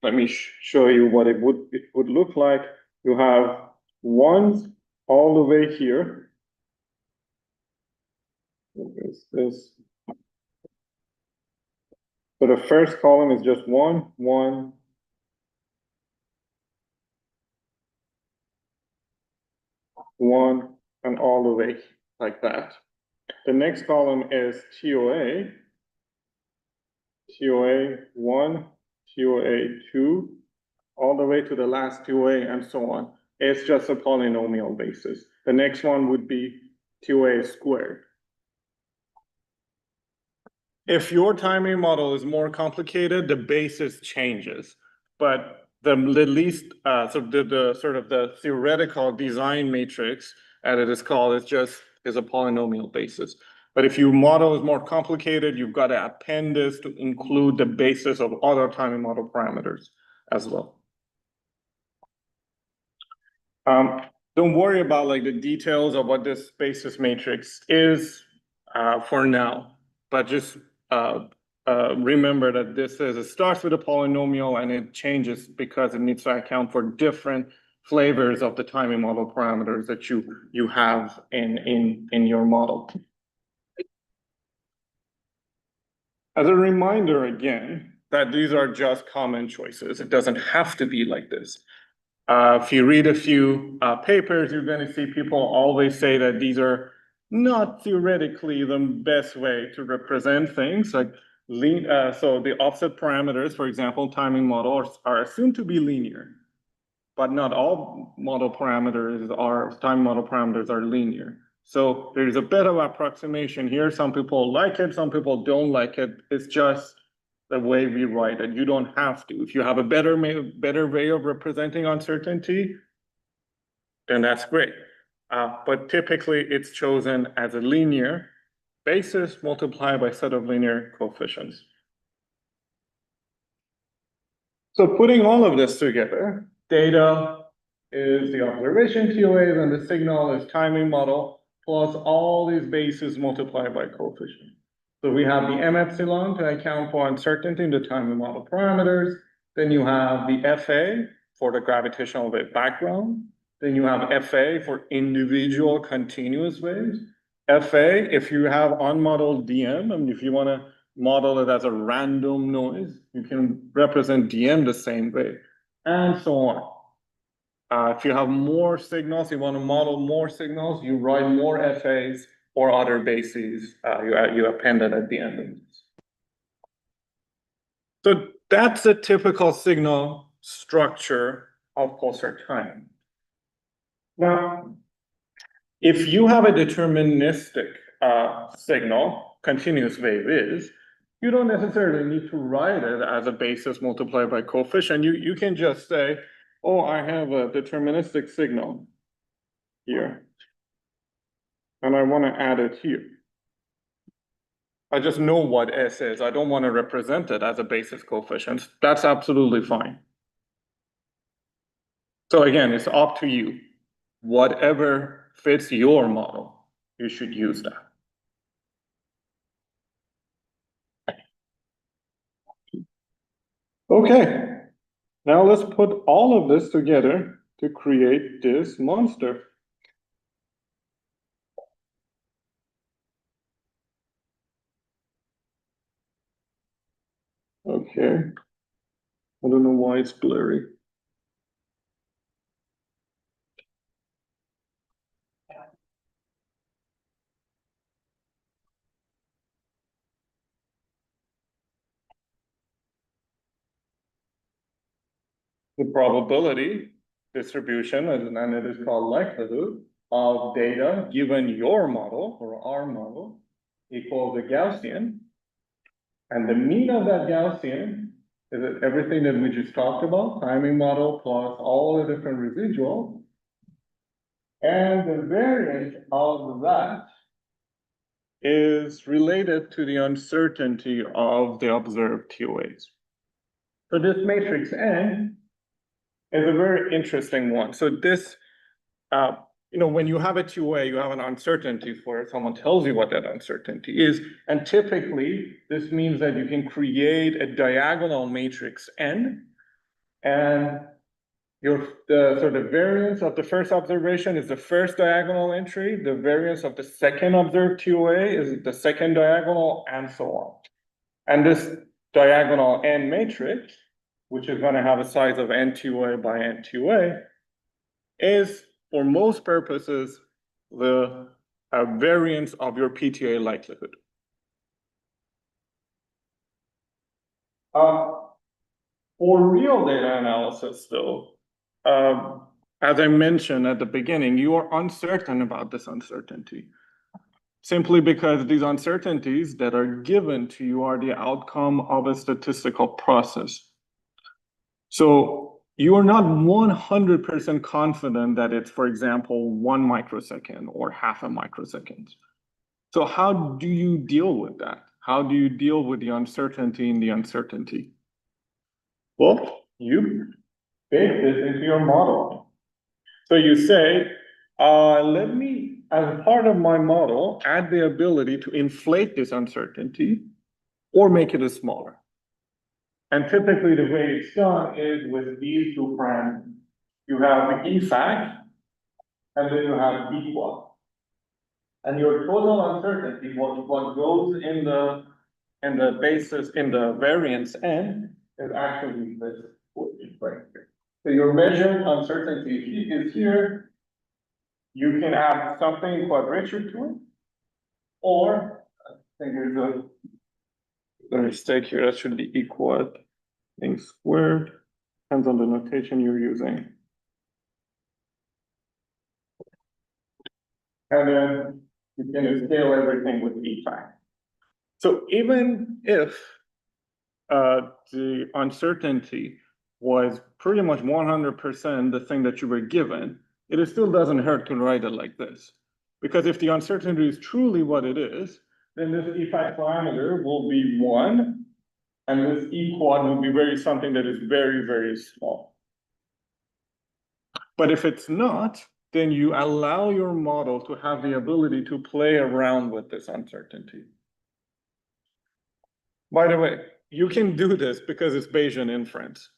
let me show you what it would look like. You have ones all the way here. What is this? So the first column is just 1, 1, 1, and all the way like that. The next column is TOA. TOA 1, TOA 2, all the way to the last TOA and so on. It's just a polynomial basis. The next one would be TOA squared. If your timing model is more complicated, the basis changes. But the least, the sort of the theoretical design matrix, as it is called, is a polynomial basis. But if your model is more complicated, you've got to append this to include the basis of other timing model parameters as well. Don't worry about like the details of what this basis matrix is for now, but just remember that it starts with a polynomial and it changes because it needs to account for different flavors of the timing model parameters that you have in your model. As a reminder again, that these are just common choices. It doesn't have to be like this. If you read a few papers, you're going to see people always say that these are not theoretically the best way to represent things. Like so the offset parameters, for example, timing models are assumed to be linear, but not all model parameters time model parameters are linear. So there's a bit of approximation here. Some people like it, some people don't like it. It's just the way we write it. You don't have to. If you have a better way of representing uncertainty, then that's great. But typically it's chosen as a linear basis multiplied by set of linear coefficients. So putting all of this together, data is the observation TOAs and the signal is timing model plus all these bases multiplied by coefficient. So we have the M epsilon to account for uncertainty in the timing model parameters. Then you have the FA for the gravitational wave background. Then you have FA for individual continuous waves. FA, if you have unmodeled DM, I mean, if you want to model it as a random noise, you can represent DM the same way, and so on. If you have more signals, you want to model more signals, you write more FAs or other bases, you append it at the end of this. So that's a typical signal structure of pulsar timing. Now, if you have a deterministic signal, continuous wave is, you don't necessarily need to write it as a basis multiplied by coefficient. You can just say, oh, I have a deterministic signal here, and I want to add it here. I just know what S is. I don't want to represent it as a basis coefficient. That's absolutely fine. So again, it's up to you. Whatever fits your model, you should use that. Okay, now let's put all of this together to create this monster. Okay, I don't know why it's blurry. The probability distribution, and it is called likelihood of data given your model or our model equals the Gaussian. And the mean of that Gaussian is everything that we just talked about, timing model plus all the different residuals. And the variance of that is related to the uncertainty of the observed TOAs. So this matrix N is a very interesting one. So this, when you have a TOA, you have an uncertainty for it. Someone tells you what that uncertainty is. And typically, this means that you can create a diagonal matrix N. And the variance of the first observation is the first diagonal entry. The variance of the second observed TOA is the second diagonal, and so on. And this diagonal N matrix, which is going to have a size of N2A by N2A, is, for most purposes, the variance of your PTA likelihood. For real data analysis, though, as I mentioned at the beginning, you are uncertain about this uncertainty. Simply because these uncertainties that are given to you are the outcome of a statistical process. So you are not 100% confident that it's, for example, 1 microsecond or half a microsecond. So how do you deal with that? How do you deal with the uncertainty in the uncertainty? Well, you bake this into your model. So you say, let me, as part of my model, add the ability to inflate this uncertainty or make it smaller. And typically the way it's done is with these two parameters. You have the EFAC, and then you have equal. And your total uncertainty, what goes in the and the basis in the variance n is actually this right here. So your measured uncertainty is here. You can add something quadrature to it. Or, I think there's a mistake here, that should be equal thing squared, depends on the notation you're using. And then you can scale everything with e fact. So even if the uncertainty was pretty much 100% the thing that you were given, it still doesn't hurt to write it like this. Because if the uncertainty is truly what it is, then this e fact parameter will be 1, and this e quad will be something that is very, very small. But if it's not, then you allow your model to have the ability to play around with this uncertainty. By the way, you can do this because it's Bayesian inference.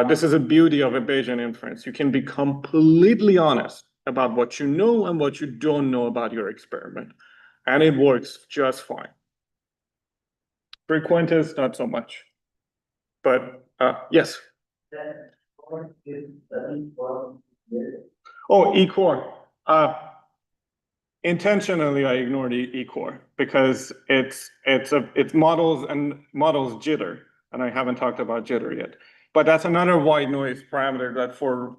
This is a beauty of a Bayesian inference. You can be completely honest about what you know and what you don't know about your experiment. And it works just fine. Frequentist, not so much. But yes. Oh, E-core. Intentionally, I ignored E-core because it's models jitter, and I haven't talked about jitter yet. But that's another white noise parameter that for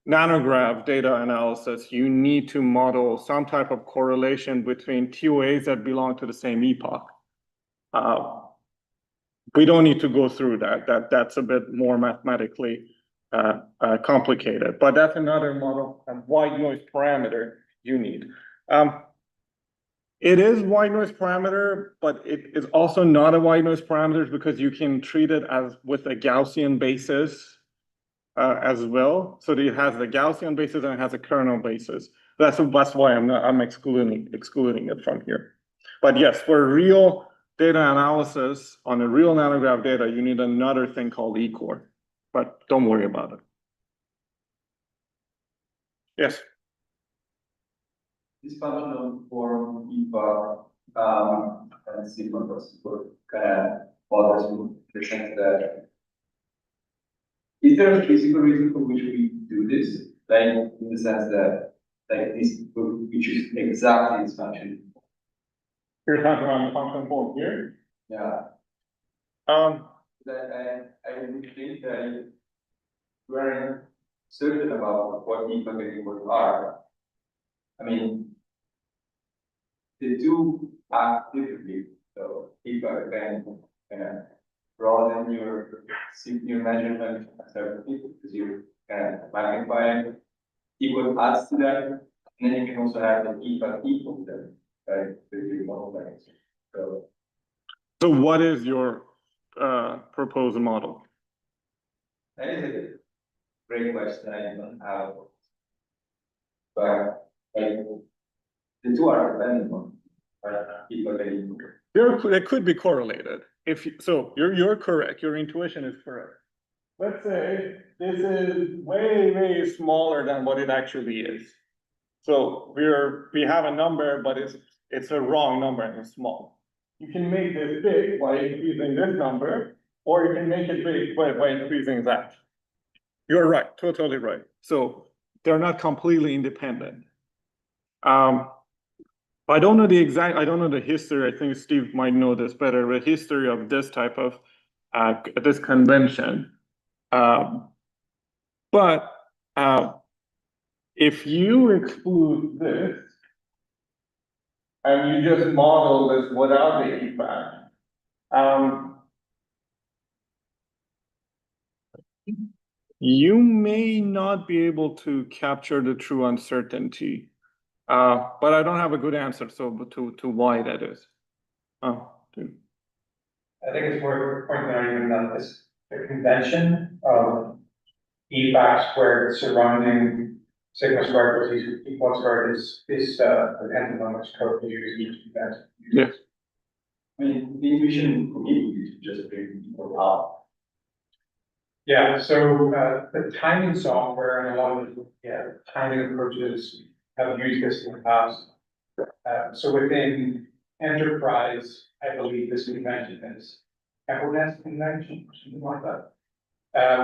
nanograph data analysis, you need to model some type of correlation between TOAs that belong to the same epoch. We don't need to go through that. That's a bit more mathematically complicated, but that's another model, a white noise parameter you need. It is white noise parameter, but it is also not a white noise parameter because you can treat it as with a Gaussian basis as well. So it has the Gaussian basis and it has a kernel basis. That's why I'm excluding it from here. But yes, for real data analysis on a real nanograph data, you need another thing called E-core, but don't worry about it. Yes. This functional form epoch and sequence kind of bothers me in the sense that is there a physical reason for which we do this? Like in the sense that like this we choose exactly this function. You're talking about the function form here? Yeah. That I would think that we're certain about what epoch and epoch are. I mean, they do act differently. So epoch can broaden your measurement uncertainty because you can magnify it. Epoch adds to that, and then you can also have the epoch equal to them, right? So what is your proposed model? That is a great question. I don't have, but like, the two are dependent on epoch and epoch. They could be correlated. So you're correct. Your intuition is correct. Let's say this is way, way smaller than what it actually is. So we have a number, but it's a wrong number and it's small. You can make this big by increasing this number, or you can make it big by increasing that. You're right, totally right. So they're not completely independent. I don't know the history. I think Steve might know this better, the history of this type of this convention. But if you exclude this and you just model this without the effect, you may not be able to capture the true uncertainty. But I don't have a good answer to why that is. I think it's worth pointing out even that the convention of EFAC squared surrounding sigma squared equals E1 squared is dependent on which code you use each event. Yes. I mean, the intuition would be to just bring equal out. Yeah, so the timing software and a lot of timing approaches have used this in the past. So within enterprise, I believe this convention is Catlett convention, or something like that.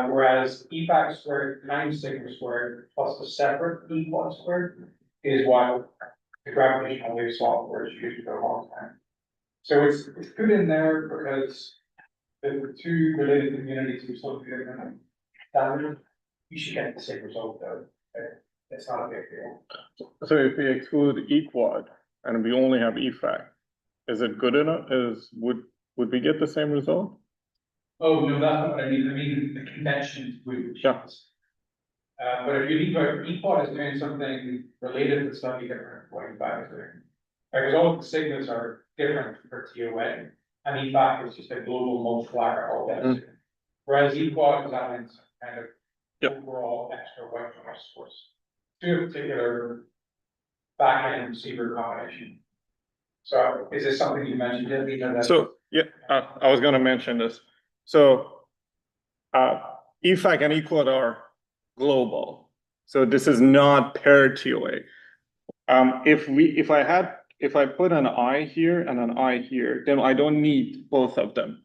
Whereas EFAC squared times sigma squared plus a separate E quad squared is what the gravitational wave software is used for a long time. So it's good in there because the two related communities are so different. Standard, you should get the same result though. It's not a big deal. So if we exclude E quad and we only have EFAC, is it good enough? Would we get the same result? Oh, no, that's not what I mean. I mean, the conventions would. Yeah. But if you leave out, equal is doing something related to slightly different, what EFAC is doing. Because all of the sigmas are different for TOA, and EFAC is just a global multiplier of all that. Whereas equal is adding some kind of Yep. overall extra white noise source to a particular back-end receiver combination. So is this something you mentioned, didn't you know that? So, yeah, I was gonna mention this. So, EFAC and EQUAD are global. So this is not per TOA. If I put an I here and an I here, then I don't need both of them.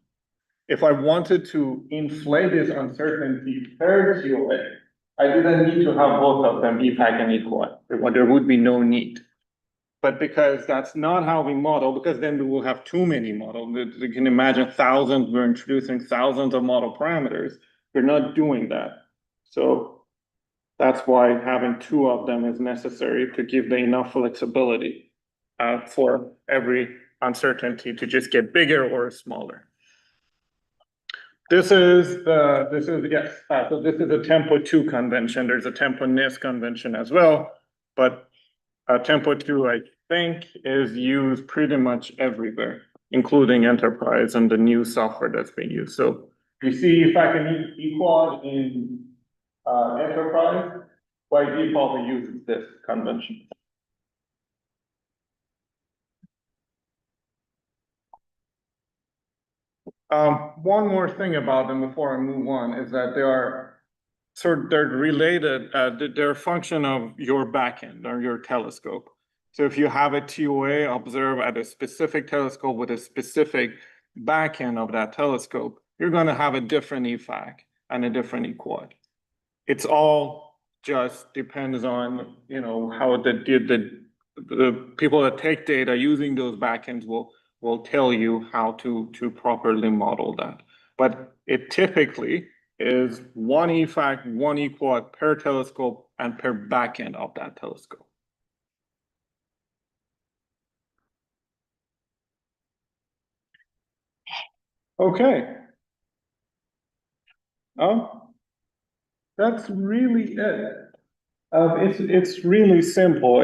If I wanted to inflate this uncertainty per TOA, I didn't need to have both of them, EFAC and EQUAD. There would be no need. But because that's not how we model, because then we will have too many models. You can imagine thousands, we're introducing thousands of model parameters. We're not doing that. So that's why having two of them is necessary to give them enough flexibility for every uncertainty to just get bigger or smaller. This is a tempo 2 convention. There's a tempo NIST convention as well, but tempo 2, I think, is used pretty much everywhere, including enterprise and the new software that's being used. So you see if I can equal in enterprise, by default it uses this convention. One more thing about them before I move on is that they're related, they're a function of your backend or your telescope. So if you have a TOA observe at a specific telescope with a specific backend of that telescope, you're going to have a different EFAC and a different EQUAD. It's all just depends on, you know, how the people that take data using those backends will tell you how to properly model that. But it typically is one EFAC, one EQUAD per telescope and per backend of that telescope. Okay. That's really it. It's really simple.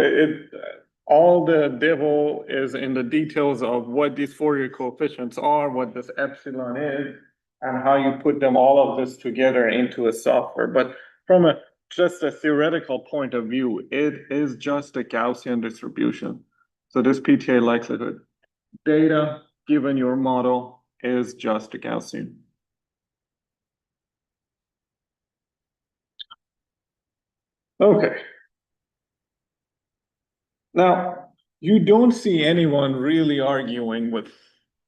All the devil is in the details of what these Fourier coefficients are, what this epsilon is, and how you put them all of this together into a software. But from just a theoretical point of view, it is just a Gaussian distribution. So this PTA likelihood data given your model is just a Gaussian. Okay. Now, you don't see anyone really arguing with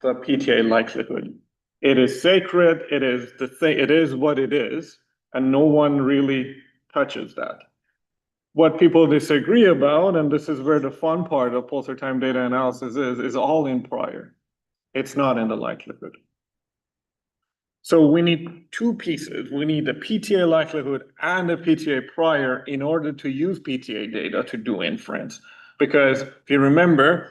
the PTA likelihood. It is sacred, it is the thing, it is what it is, and no one really touches that. What people disagree about, and this is where the fun part of pulsar time data analysis is all in prior. It's not in the likelihood. So we need two pieces. We need the PTA likelihood and the PTA prior in order to use PTA data to do inference. Because if you remember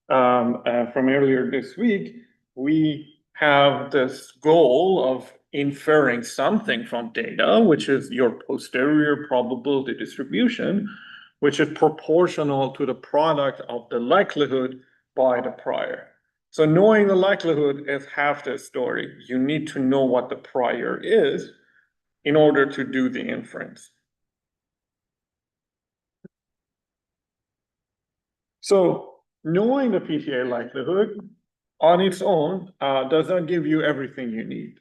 from earlier this week, we have this goal of inferring something from data, which is your posterior probability distribution, which is proportional to the product of the likelihood by the prior. So knowing the likelihood is half the story. You need to know what the prior is in order to do the inference. So knowing the PTA likelihood on its own does not give you everything you need.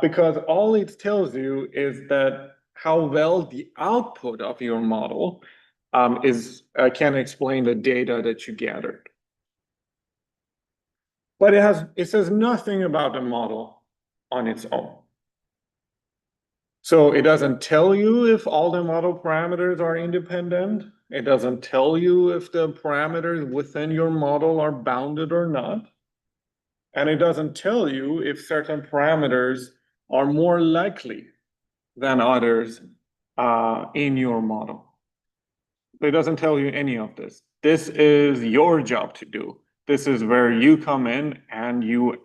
Because all it tells you is that how well the output of your model can explain the data that you gathered. But it says nothing about the model on its own. So it doesn't tell you if all the model parameters are independent. It doesn't tell you if the parameters within your model are bounded or not. And it doesn't tell you if certain parameters are more likely than others in your model. So it doesn't tell you any of this. This is your job to do. This is where you come in and you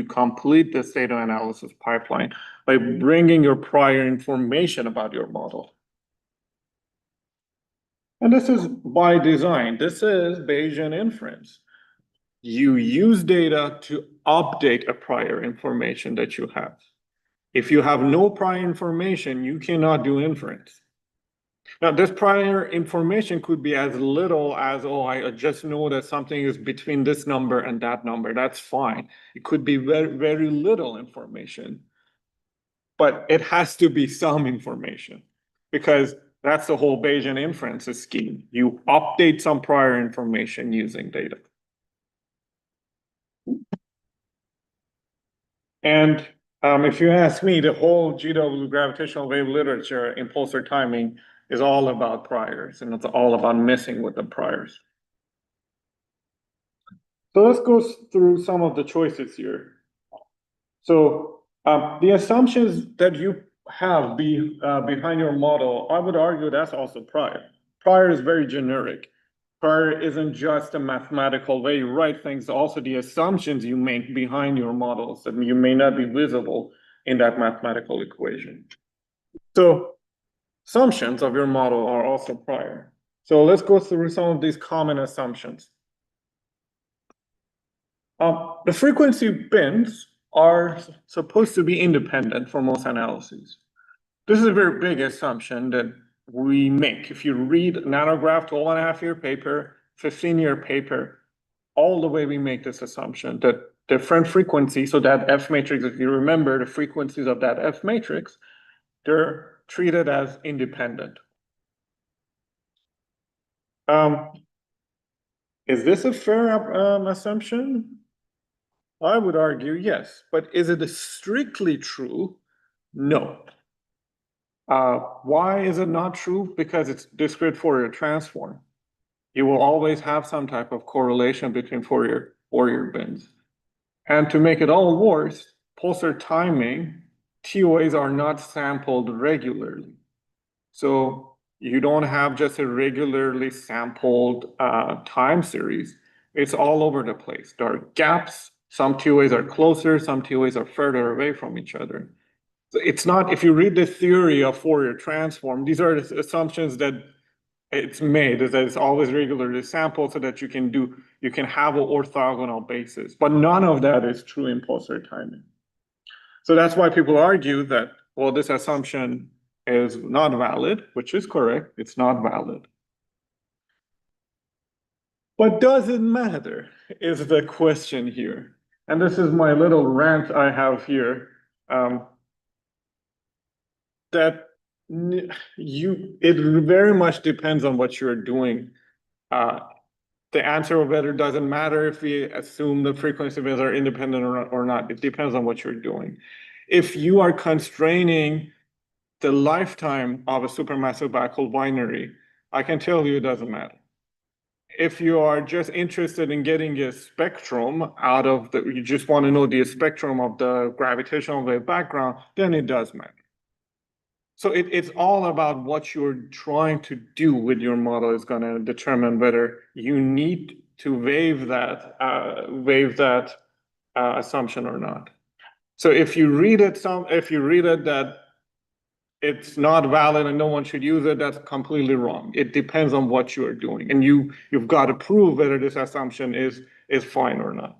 complete this data analysis pipeline by bringing your prior information about your model. And this is by design. This is Bayesian inference. You use data to update a prior information that you have. If you have no prior information, you cannot do inference. Now, this prior information could be as little as, oh, I just know that something is between this number and that number. That's fine. It could be very, very little information. But it has to be some information because that's the whole Bayesian inference scheme. You update some prior information using data. And if you ask me, the whole GWB gravitational wave literature in pulsar timing is all about priors, and it's all about messing with the priors. So let's go through some of the choices here. So the assumptions that you have behind your model, I would argue that's also prior. Prior is very generic. Prior isn't just a mathematical way you write things, also the assumptions you make behind your models that you may not be visible in that mathematical equation. So assumptions of your model are also prior. So let's go through some of these common assumptions. The frequency bins are supposed to be independent for most analyses. This is a very big assumption that we make. If you read nanograph 12.5-year paper, 15-year paper, all the way we make this assumption that different frequencies, so that F matrix, if you remember the frequencies of that F matrix, they're treated as independent. Is this a fair assumption? I would argue yes, but is it strictly true? No. Why is it not true? Because it's discrete Fourier transform. You will always have some type of correlation between Fourier bins. And to make it all worse, pulsar timing, TOAs are not sampled regularly. So you don't have just a regularly sampled time series. It's all over the place. There are gaps. Some TOAs are closer, some TOAs are further away from each other. So it's not, if you read the theory of Fourier transform, these are the assumptions that it's made, is that it's always regularly sampled so that you can have an orthogonal basis. But none of that is true in pulsar timing. So that's why people argue that, well, this assumption is not valid, which is correct, it's not valid. But does it matter, is the question here. And this is my little rant I have here. That it very much depends on what you're doing. The answer of whether it doesn't matter if we assume the frequency bins are independent or not. It depends on what you're doing. If you are constraining the lifetime of a supermassive black hole binary, I can tell you it doesn't matter. If you are just interested in getting a spectrum out of you just want to know the spectrum of the gravitational wave background, then it does matter. So it's all about what you're trying to do with your model is going to determine whether you need to waive that assumption or not. So if you read it that it's not valid and no one should use it, that's completely wrong. It depends on what you are doing, and you've got to prove whether this assumption is fine or not.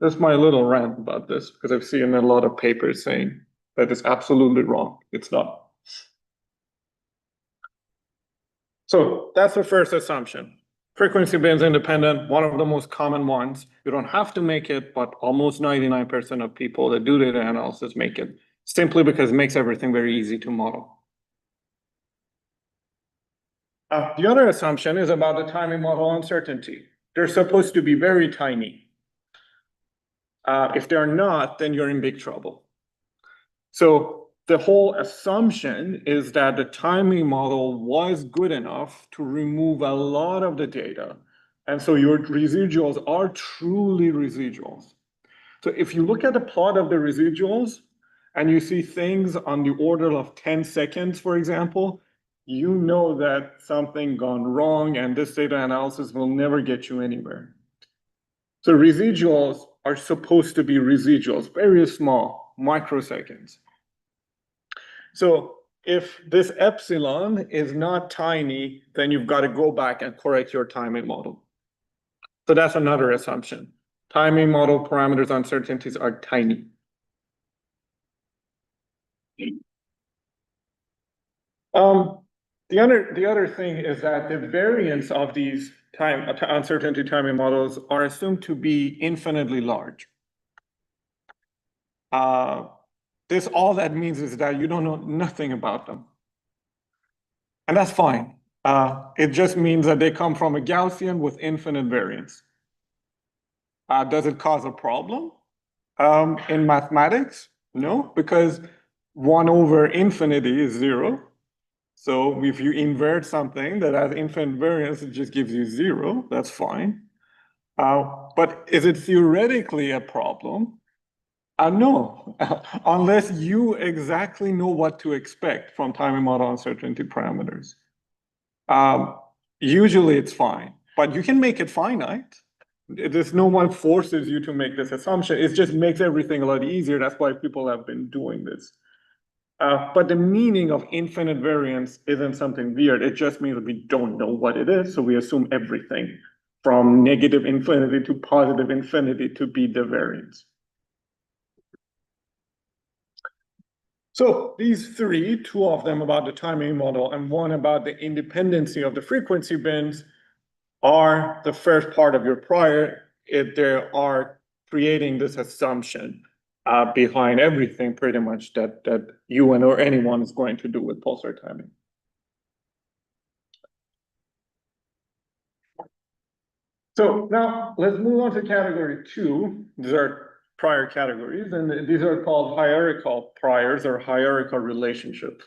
That's my little rant about this, because I've seen a lot of papers saying that it's absolutely wrong. It's not. So that's the first assumption. Frequency bins independent, one of the most common ones. You don't have to make it, but almost 99% of people that do data analysis make it, simply because it makes everything very easy to model. The other assumption is about the timing model uncertainty. They're supposed to be very tiny. If they're not, then you're in big trouble. So the whole assumption is that the timing model was good enough to remove a lot of the data. And so your residuals are truly residuals. So if you look at the plot of the residuals and you see things on the order of 10 seconds, for example, you know that something gone wrong and this data analysis will never get you anywhere. So residuals are supposed to be residuals, very small, microseconds. So if this epsilon is not tiny, then you've got to go back and correct your timing model. So that's another assumption. Timing model parameters uncertainties are tiny. The other thing is that the variance of these uncertainty timing models are assumed to be infinitely large. This all that means is that you don't know nothing about them. And that's fine. It just means that they come from a Gaussian with infinite variance. Does it cause a problem in mathematics? No, because 1 over infinity is 0. So if you invert something that has infinite variance, it just gives you 0. That's fine. But is it theoretically a problem? No, unless you exactly know what to expect from timing model uncertainty parameters. Usually it's fine, but you can make it finite. There's no one forces you to make this assumption. It just makes everything a lot easier. That's why people have been doing this. But the meaning of infinite variance isn't something weird. It just means that we don't know what it is. So we assume everything from negative infinity to positive infinity to be the variance. So these three, 2 of them about the timing model and 1 about the independency of the frequency bins, are the first part of your prior. They are creating this assumption behind everything pretty much that you or anyone is going to do with pulsar timing. So now let's move on to category 2. These are prior categories, and these are called hierarchical priors or hierarchical relationships.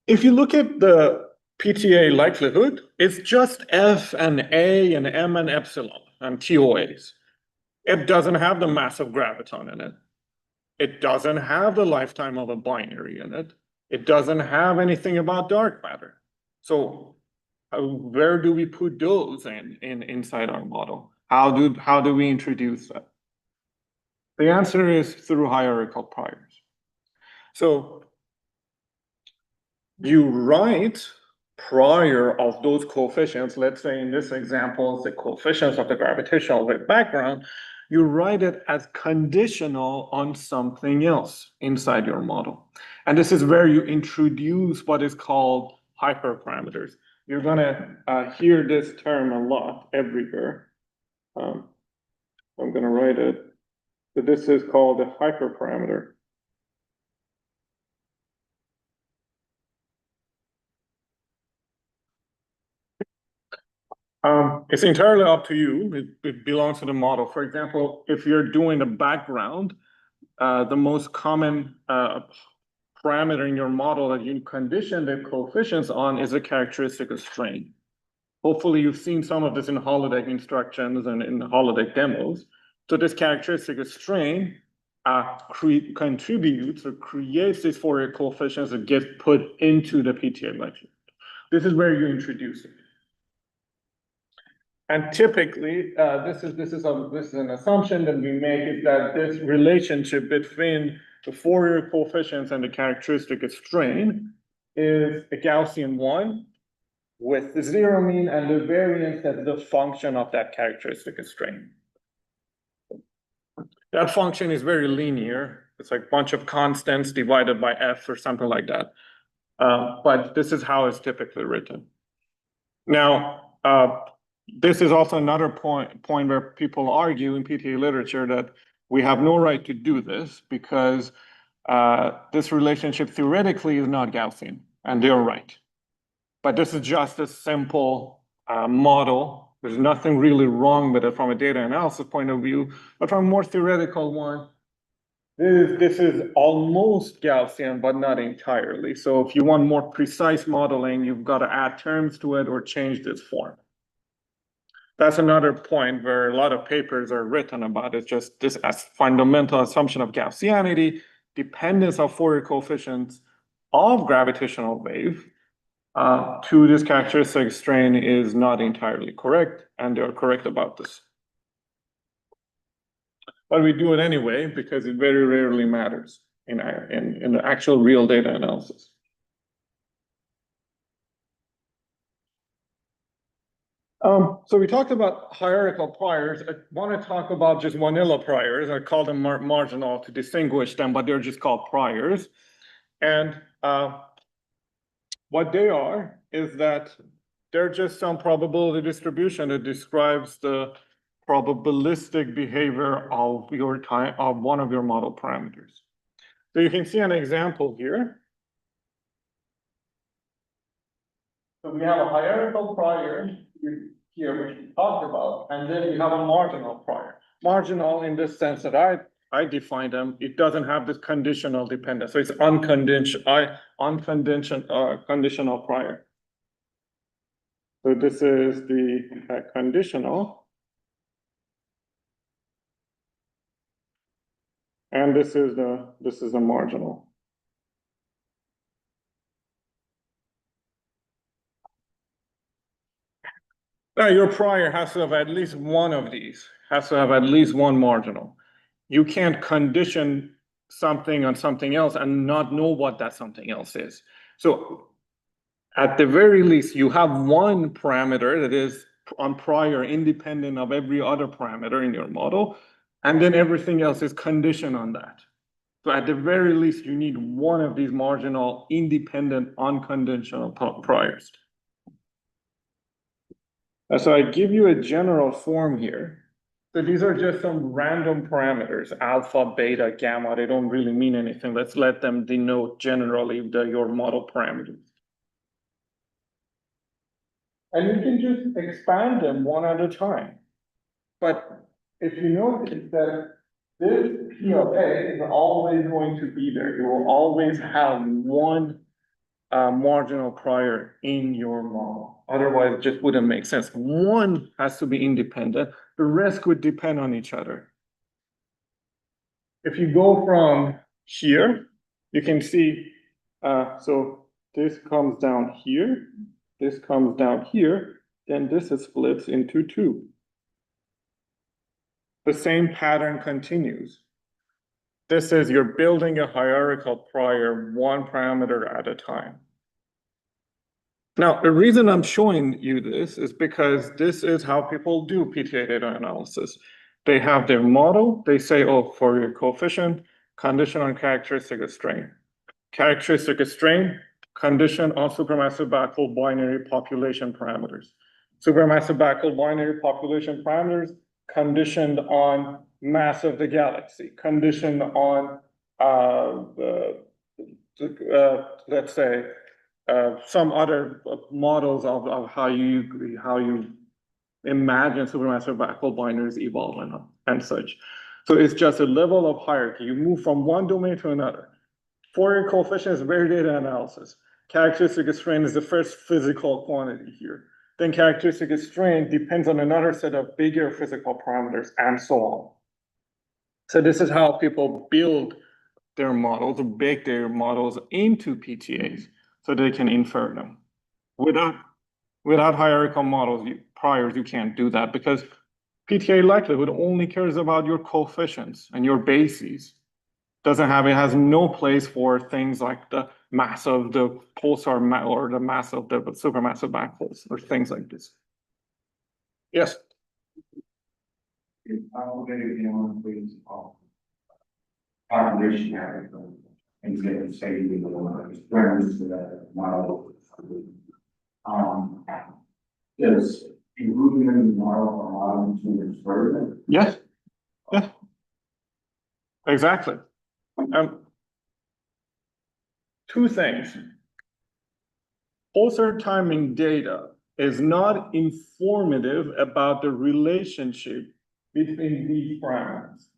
If you look at the PTA likelihood, it's just F and A and M and epsilon and TOAs. It doesn't have the mass of graviton in it. It doesn't have the lifetime of a binary in it. It doesn't have anything about dark matter. So where do we put those inside our model? How do we introduce that? The answer is through hierarchical priors. So you write prior of those coefficients, let's say in this example, the coefficients of the gravitational wave background, you write it as conditional on something else inside your model. And this is where you introduce what is called hyperparameters. You're gonna hear this term a lot everywhere. I'm gonna write it. So this is called a hyperparameter. It's entirely up to you. It belongs to the model. For example, if you're doing the background, the most common parameter in your model that you condition the coefficients on is a characteristic of strain. Hopefully you've seen some of this in holodeck instructions and in holodeck demos. So this characteristic of strain contributes or creates these Fourier coefficients that get put into the PTA lecture. This is where you introduce it. And typically, this is an assumption that we make, is that this relationship between the Fourier coefficients and the characteristic of strain is a Gaussian 1 with the 0 mean and the variance as the function of that characteristic of strain. That function is very linear. It's like a bunch of constants divided by f or something like that. But this is how it's typically written. Now, this is also another point where people argue in PTA literature that we have no right to do this because this relationship theoretically is not Gaussian, and they're right. But this is just a simple model There's nothing really wrong with it from a data analysis point of view, but from a more theoretical one, this is almost Gaussian, but not entirely. So if you want more precise modeling, you've got to add terms to it or change this form. That's another point where a lot of papers are written about. It's just this as fundamental assumption of Gaussianity, dependence of Fourier coefficients of gravitational wave to this characteristic strain is not entirely correct, and they're correct about this. But we do it anyway because it very rarely matters in the actual real data analysis. So we talked about hierarchical priors. I want to talk about just vanilla priors. I call them marginal to distinguish them, but they're just called priors. And what they are is that they're just some probability distribution that describes the probabilistic behavior of one of your model parameters. So you can see an example here. So we have a hierarchical prior here, which we talked about, and then we have a marginal prior. Marginal in the sense that I define them, it doesn't have this conditional dependence. So it's conditional prior. So this is the conditional. And this is the marginal. Now your prior has to have at least one of these, has to have at least one marginal. You can't condition something on something else and not know what that something else is. So at the very least, you have one parameter that is on prior independent of every other parameter in your model, and then everything else is conditioned on that. So at the very least, you need one of these marginal, independent, unconditional priors. So I give you a general form here. So these are just some random parameters, alpha, beta, gamma. They don't really mean anything. Let's let them denote generally your model parameters. And you can just expand them one at a time. But if you notice that this P of A is always going to be there. You will always have one marginal prior in your model. Otherwise, it just wouldn't make sense. One has to be independent. The rest would depend on each other. If you go from here, you can see, so this comes down here, this comes down here, then this is splits into two. The same pattern continues. This is you're building a hierarchical prior one parameter at a time. Now, the reason I'm showing you this is because this is how people do PTA data analysis. They have their model, they say, oh, for your coefficient, condition on characteristic of strain. Characteristic of strain, condition on supermassive black hole binary population parameters. Supermassive black hole binary population parameters conditioned on mass of the galaxy, conditioned on, let's say, some other models of how you imagine supermassive black hole binaries evolve and such. So it's just a level of hierarchy. You move from one domain to another. Fourier coefficient is very data analysis. Characteristic of strain is the first physical quantity here. Then characteristic of strain depends on another set of bigger physical parameters and so on. So this is how people build their models or bake their models into PTAs so they can infer them. Without hierarchical models, priors, you can't do that because PTA likelihood only cares about your coefficients and your bases. It has no place for things like the mass of the pulsar or the mass of the supermassive black holes or things like this. Yes. Population and get say the parameters for that model. Does including in the model allow you to infer it? Yes. Yeah. Exactly. Two things. Pulsar timing data is not informative about the relationship between these parameters.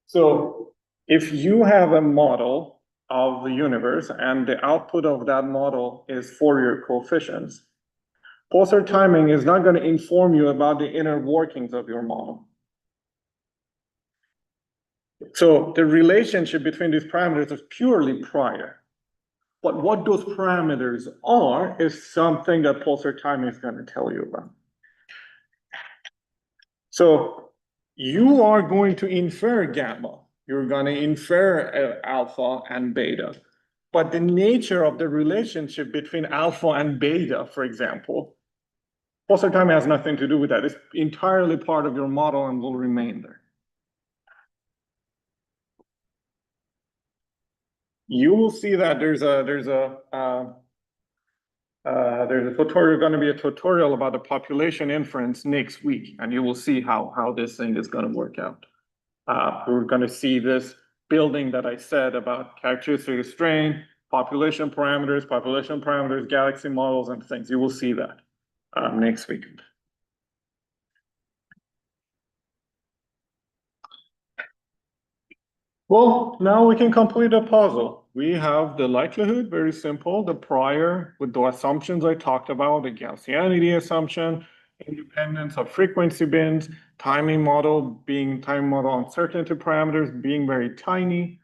So if you have a model of the universe and the output of that model is Fourier coefficients, pulsar timing is not going to inform you about the inner workings of your model. So the relationship between these parameters is purely prior. But what those parameters are is something that pulsar timing is going to tell you about. So you are going to infer gamma. You're going to infer alpha and beta. But the nature of the relationship between alpha and beta, for example, pulsar timing has nothing to do with that. It's entirely part of your model and will remain there. You will see that there's a tutorial, going to be a tutorial about the population inference next week, and you will see how this thing is going to work out. We're going to see this building that I said about characteristic strain, population parameters, galaxy models, and things. You will see that next week. Well, now we can complete a puzzle. We have the likelihood, very simple, the prior with the assumptions I talked about, the Gaussianity assumption, independence of frequency bins, timing model uncertainty parameters being very tiny.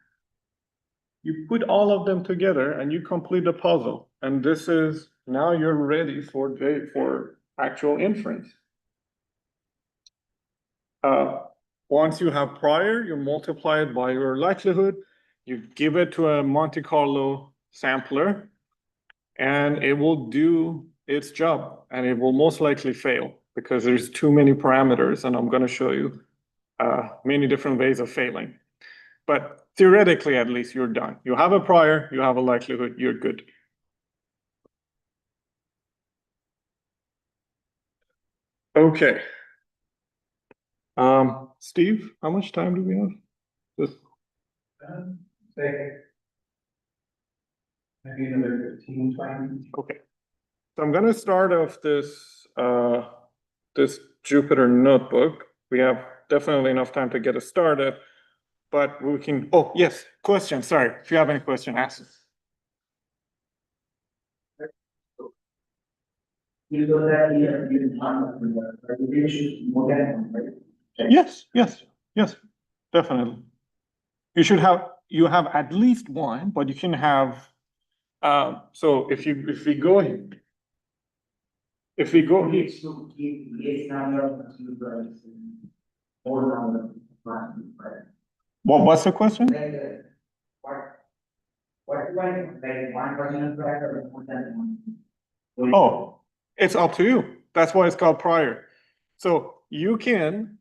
You put all of them together and you complete the puzzle. And this is, now you're ready for actual inference. Once you have prior, you multiply it by your likelihood, you give it to a Monte Carlo sampler, and it will do its job, and it will most likely fail because there's too many parameters, and I'm going to show you many different ways of failing. But theoretically, at least, you're done. You have a prior, you have a likelihood, you're good. Okay. Steve, how much time do we have? Just Maybe another 15, 20. okay. So I'm going to start off this this Jupyter notebook. We have definitely enough time to get it started, but we can. Oh yes, question. Sorry, if you have any question, ask us. You know that you the regulation model, right? Yes, definitely. You have at least one, but you can have. So if we go here. If we go here. What's the question? Oh, it's up to you. That's why it's called prior. So you can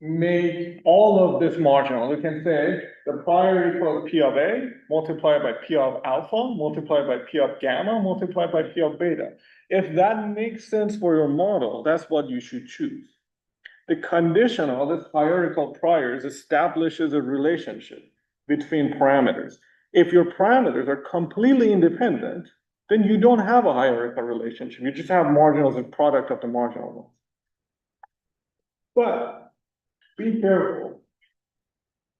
make all of this marginal. You can say the prior equals P of A multiplied by P of alpha multiplied by P of gamma multiplied by P of beta. If that makes sense for your model, that's what you should choose. The conditional, this hierarchical priors, establishes a relationship between parameters. If your parameters are completely independent, then you don't have a hierarchical relationship. You just have marginals as product of the marginal ones. But be careful.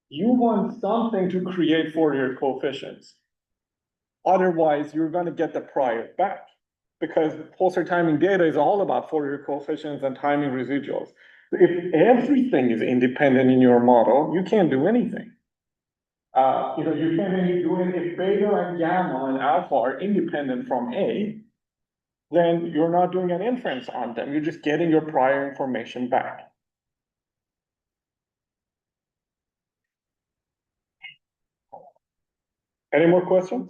You want something to create Fourier coefficients. Otherwise, you're going to get the prior back, because pulsar timing data is all about Fourier coefficients and timing residuals. If everything is independent in your model, you can't do anything. You can't really do it if beta and gamma and alpha are independent from A, then you're not doing an inference on them. You're just getting your prior information back. Any more questions?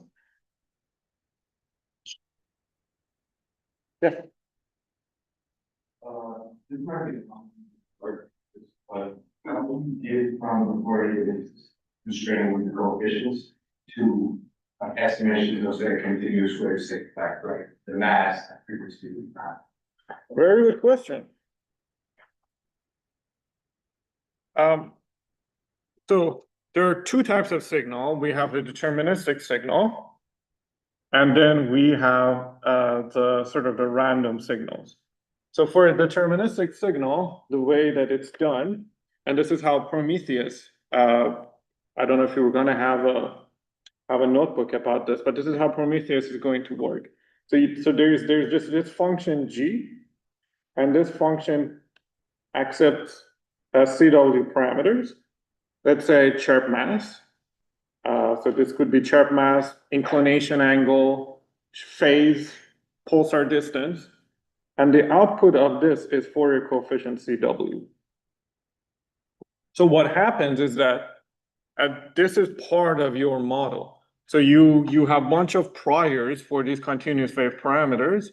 Yes. This might be how do you get from the Fourier constraint with the coefficients to an estimation of say continuous wave sick back, right? The mass frequency is not. Very good question. So there are two types of signal. We have the deterministic signal, And then we have the sort of the random signals. So for a deterministic signal, the way that it's done, and this is how Prometheus, I don't know if you were gonna have a notebook about this, but this is how Prometheus is going to work. So there's just this function G, and this function accepts CW parameters. Let's say chirp mass. So this could be chirp mass, inclination angle, phase, pulsar distance, and the output of this is Fourier coefficient CW. So what happens is that this is part of your model. So you have a bunch of priors for these continuous wave parameters.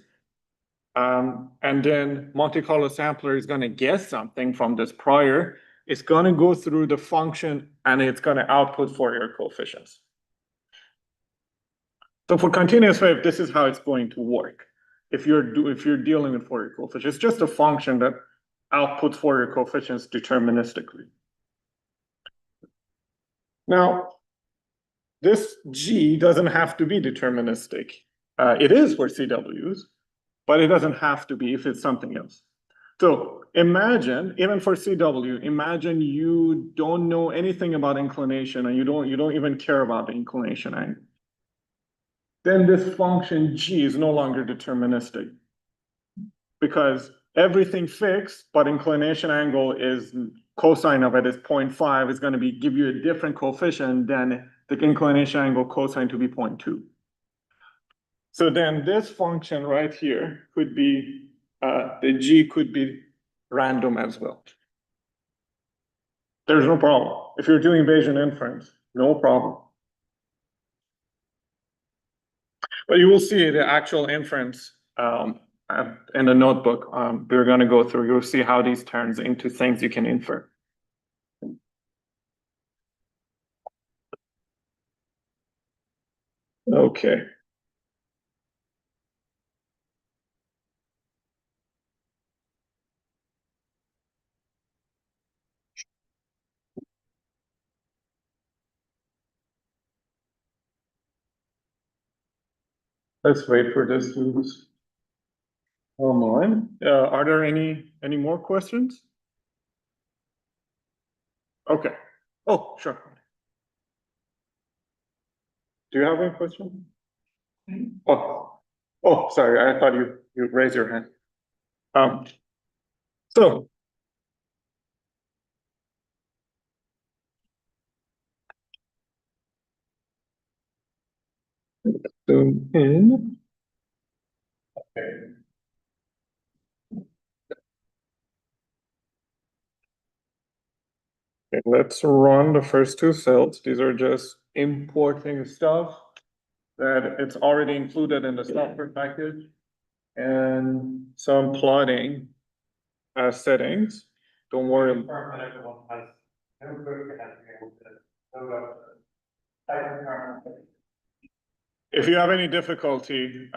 And then Monte Carlo sampler is going to guess something from this prior. It's going to go through the function and it's going to output Fourier coefficients. So for continuous wave, this is how it's going to work. If you're dealing with Fourier coefficients, it's just a function that outputs Fourier coefficients deterministically. Now, this G doesn't have to be deterministic. It is for CWs, but it doesn't have to be if it's something else. So imagine, even for CW, imagine you don't know anything about inclination and you don't even care about the inclination angle. Then this function G is no longer deterministic because everything fixed, but inclination angle is cosine of it is 0.5 is going to give you a different coefficient than the inclination angle cosine to be 0.2. So then this function right here could be, the G could be random as well. There's no problem. If you're doing Bayesian inference, no problem. But you will see the actual inference in the notebook. We're going to go through. You'll see how these turns into things you can infer. Okay. Let's wait for this to come on. Are there any more questions? Okay. Oh, sure. Do you have any questions? Oh, sorry. I thought you raised your hand. So zoom in. Okay. Okay, let's run the first two cells. These are just importing stuff that it's already included in the software package and some plotting settings. Don't worry. If you have any difficulty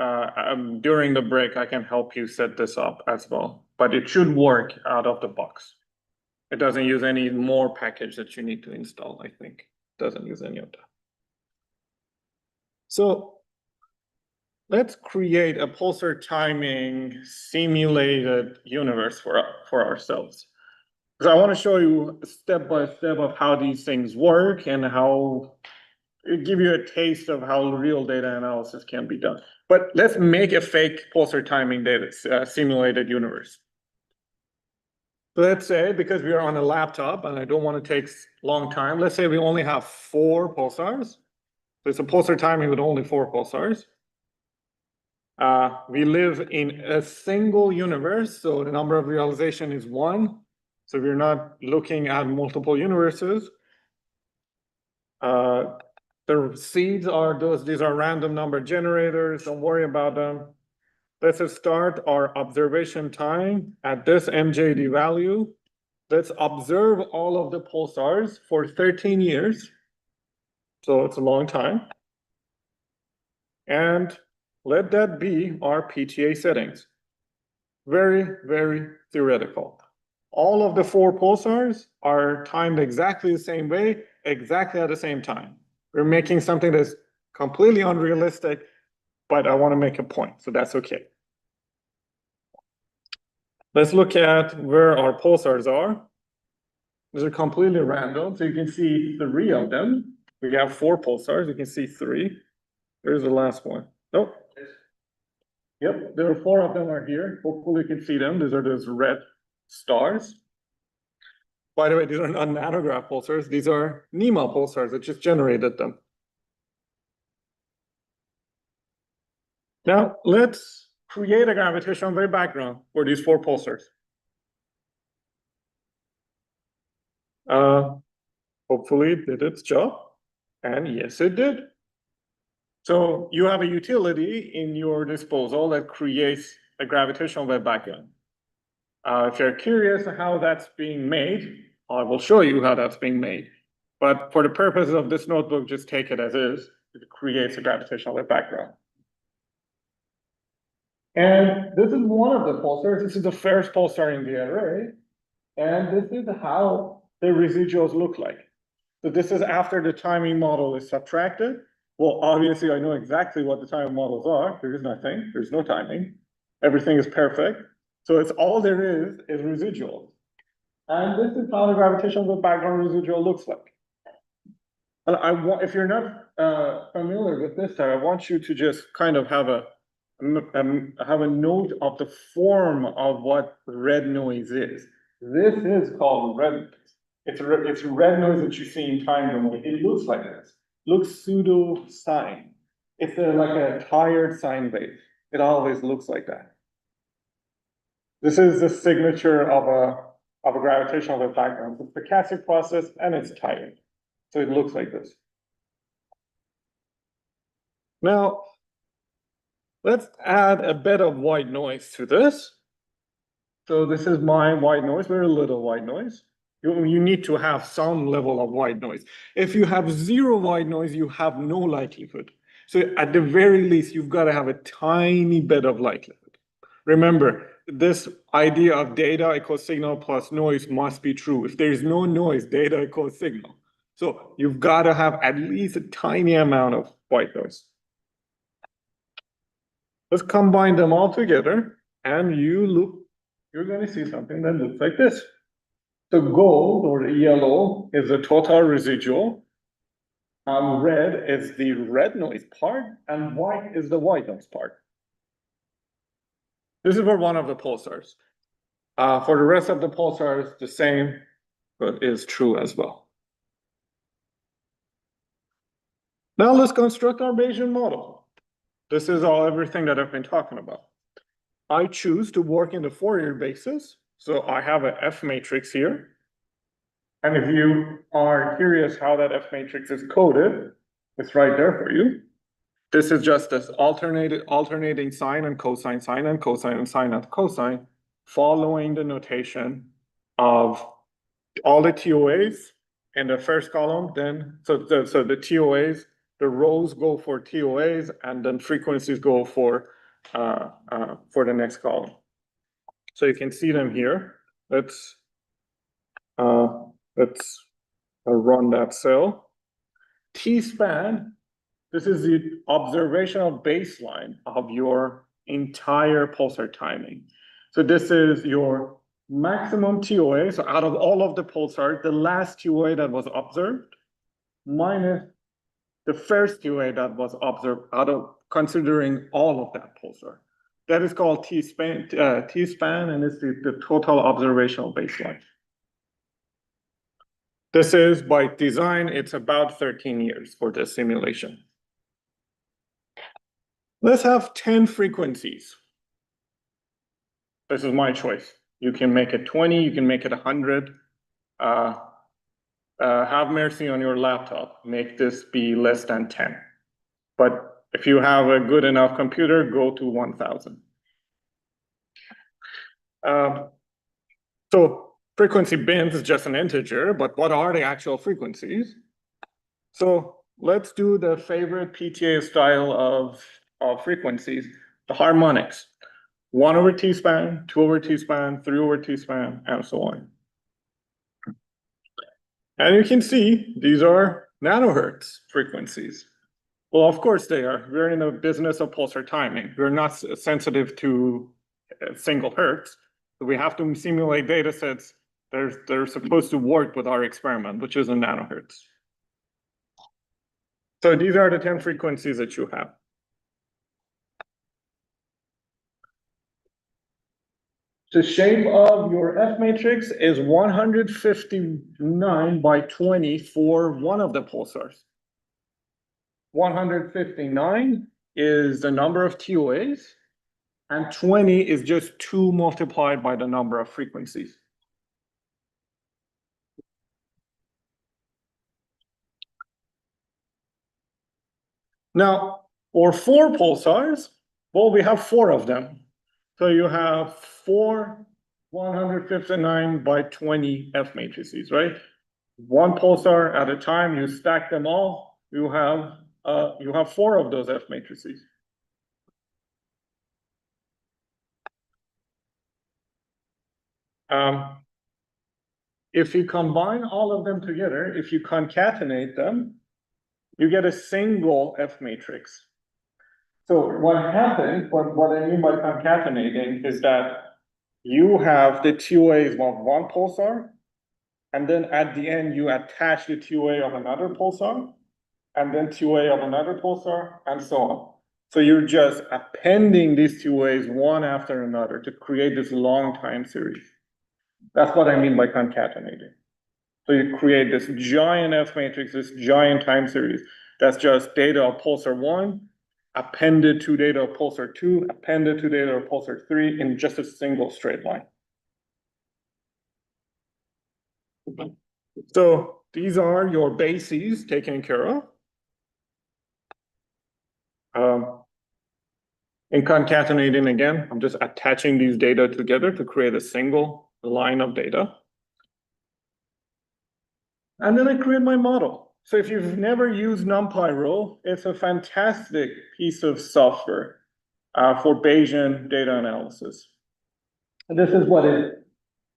during the break, I can help you set this up as well, but it should work out of the box. It doesn't use any more package that you need to install, I think. It doesn't use any of that. So let's create a pulsar timing simulated universe for ourselves. Because I want to show you step by step of how these things work and how it give you a taste of how real data analysis can be done. But let's make a fake pulsar timing data simulated universe. So let's say, because we are on a laptop and I don't want to take long time, let's say we only have 4 pulsars. So it's a pulsar timing with only 4 pulsars. We live in a single universe, so the number of realization is 1. So we're not looking at multiple universes. The seeds are these are random number generators, don't worry about them. Let's just start our observation time at this MJD value. Let's observe all of the pulsars for 13 years. So it's a long time. And let that be our PTA settings. Very, very theoretical. All of the 4 pulsars are timed exactly the same way, exactly at the same time. We're making something that's completely unrealistic, but I want to make a point, so that's okay. Let's look at where our pulsars are. These are completely random, so you can see 3 of them. We have 4 pulsars, you can see 3. There's the last one. Nope. Yep, there are 4 of them are here. Hopefully you can see them. These are those red stars. By the way, these are not nanograph pulsars. These are NEMA pulsars that just generated them. Now, let's create a gravitational wave background for these 4 pulsars. Hopefully it did its job. And yes, it did. So you have a utility in your disposal that creates a gravitational wave background. If you're curious how that's being made, I will show you how that's being made. But for the purposes of this notebook, just take it as is. It creates a gravitational wave background. And this is one of the pulsars. This is the first pulsar in the array. And this is how the residuals look like. So this is after the timing model is subtracted. Well, obviously, I know exactly what the timing models are. There is nothing. There's no timing. Everything is perfect. So it's all there is residuals. And this is how the gravitational wave background residual looks like. And if you're not familiar with this, I want you to just kind of have a note of the form of what red noise is. This is called red noise. It's red noise that you see in time domain. It looks like this. Looks pseudo sine. It's like a tired sine wave. It always looks like that. This is the signature of a gravitational wave background. It's a stochastic process and it's tired. So it looks like this. Now, let's add a bit of white noise to this. So this is my white noise, very little white noise. You need to have some level of white noise. If you have 0 white noise, you have no likelihood. So at the very least, you've got to have a tiny bit of likelihood. Remember, this idea of data equals signal plus noise must be true. If there's no noise, data equals signal. So you've got to have at least a tiny amount of white noise. Let's combine them all together, and you're going to see something that looks like this. The gold, or the yellow, is the total residual. Red is the red noise part, and white is the white noise part. This is for one of the pulsars. For the rest of the pulsars, the same is true as well. Now let's construct our Bayesian model. This is everything that I've been talking about. I choose to work in the Fourier basis. So I have an F matrix here. And if you are curious how that F matrix is coded, it's right there for you. This is just this alternating sine and cosine, sine and cosine, and sine and cosine, following the notation of all the TOAs in the first column. Then, so the TOAs, the rows go for TOAs, and then frequencies go for the next column. So you can see them here. Let's run that cell. T-span, this is the observational baseline of your entire pulsar timing. So this is your maximum TOA. So out of all of the pulsars, the last TOA that was observed minus the first TOA that was observed out of considering all of that pulsar. That is called T-span, and it's the total observational baseline. This is, by design, it's about 13 years for the simulation. Let's have 10 frequencies. This is my choice. You can make it 20, you can make it 100. Have mercy on your laptop. Make this be less than 10. But if you have a good enough computer, go to 1,000. So frequency bins is just an integer, but what are the actual frequencies? So let's do the favorite PTA style of frequencies, the harmonics. 1 over T-span, 2 over T-span, 3 over T-span, and so on. And you can see these are nanohertz frequencies. Well, of course they are. We're in the business of pulsar timing. We're not sensitive to single hertz. So we have to simulate data sets. They're supposed to work with our experiment, which is in nanohertz. So these are the 10 frequencies that you have. The shape of your F matrix is 159 by 20 for one of the pulsars. 159 is the number of TOAs, and 20 is just 2 multiplied by the number of frequencies. Now, for 4 pulsars, well, we have 4 of them. So you have 4 159 by 20 F matrices, right? One pulsar at a time, you stack them all, you have 4 of those F matrices. If you combine all of them together, if you concatenate them, you get a single F matrix. So what happens, what I mean by concatenating is that you have the TOAs of one pulsar, and then at the end you attach the TOA of another pulsar, and then TOA of another pulsar, and so on. So you're just appending these TOAs one after another to create this long time series. That's what I mean by concatenating. So you create this giant F matrix, this giant time series. That's just data of pulsar 1, appended to data of pulsar 2, appended to data of pulsar 3 in just a single straight line. So these are your bases taken care of. In concatenating again, I'm just attaching these data together to create a single line of data. And then I create my model. So if you've never used NumPy, it's a fantastic piece of software for Bayesian data analysis. And this is what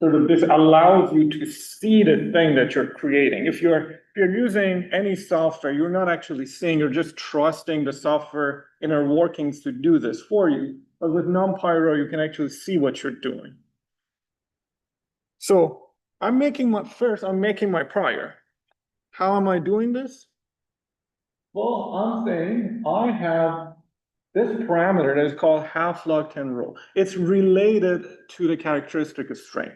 this allows you to see the thing that you're creating. If you're using any software, you're not actually seeing, you're just trusting the software inner workings to do this for you. But with NumPy, you can actually see what you're doing. So I'm making my prior. How am I doing this? Well, I'm saying I have this parameter that is called half log 10 rho. It's related to the characteristic of strain.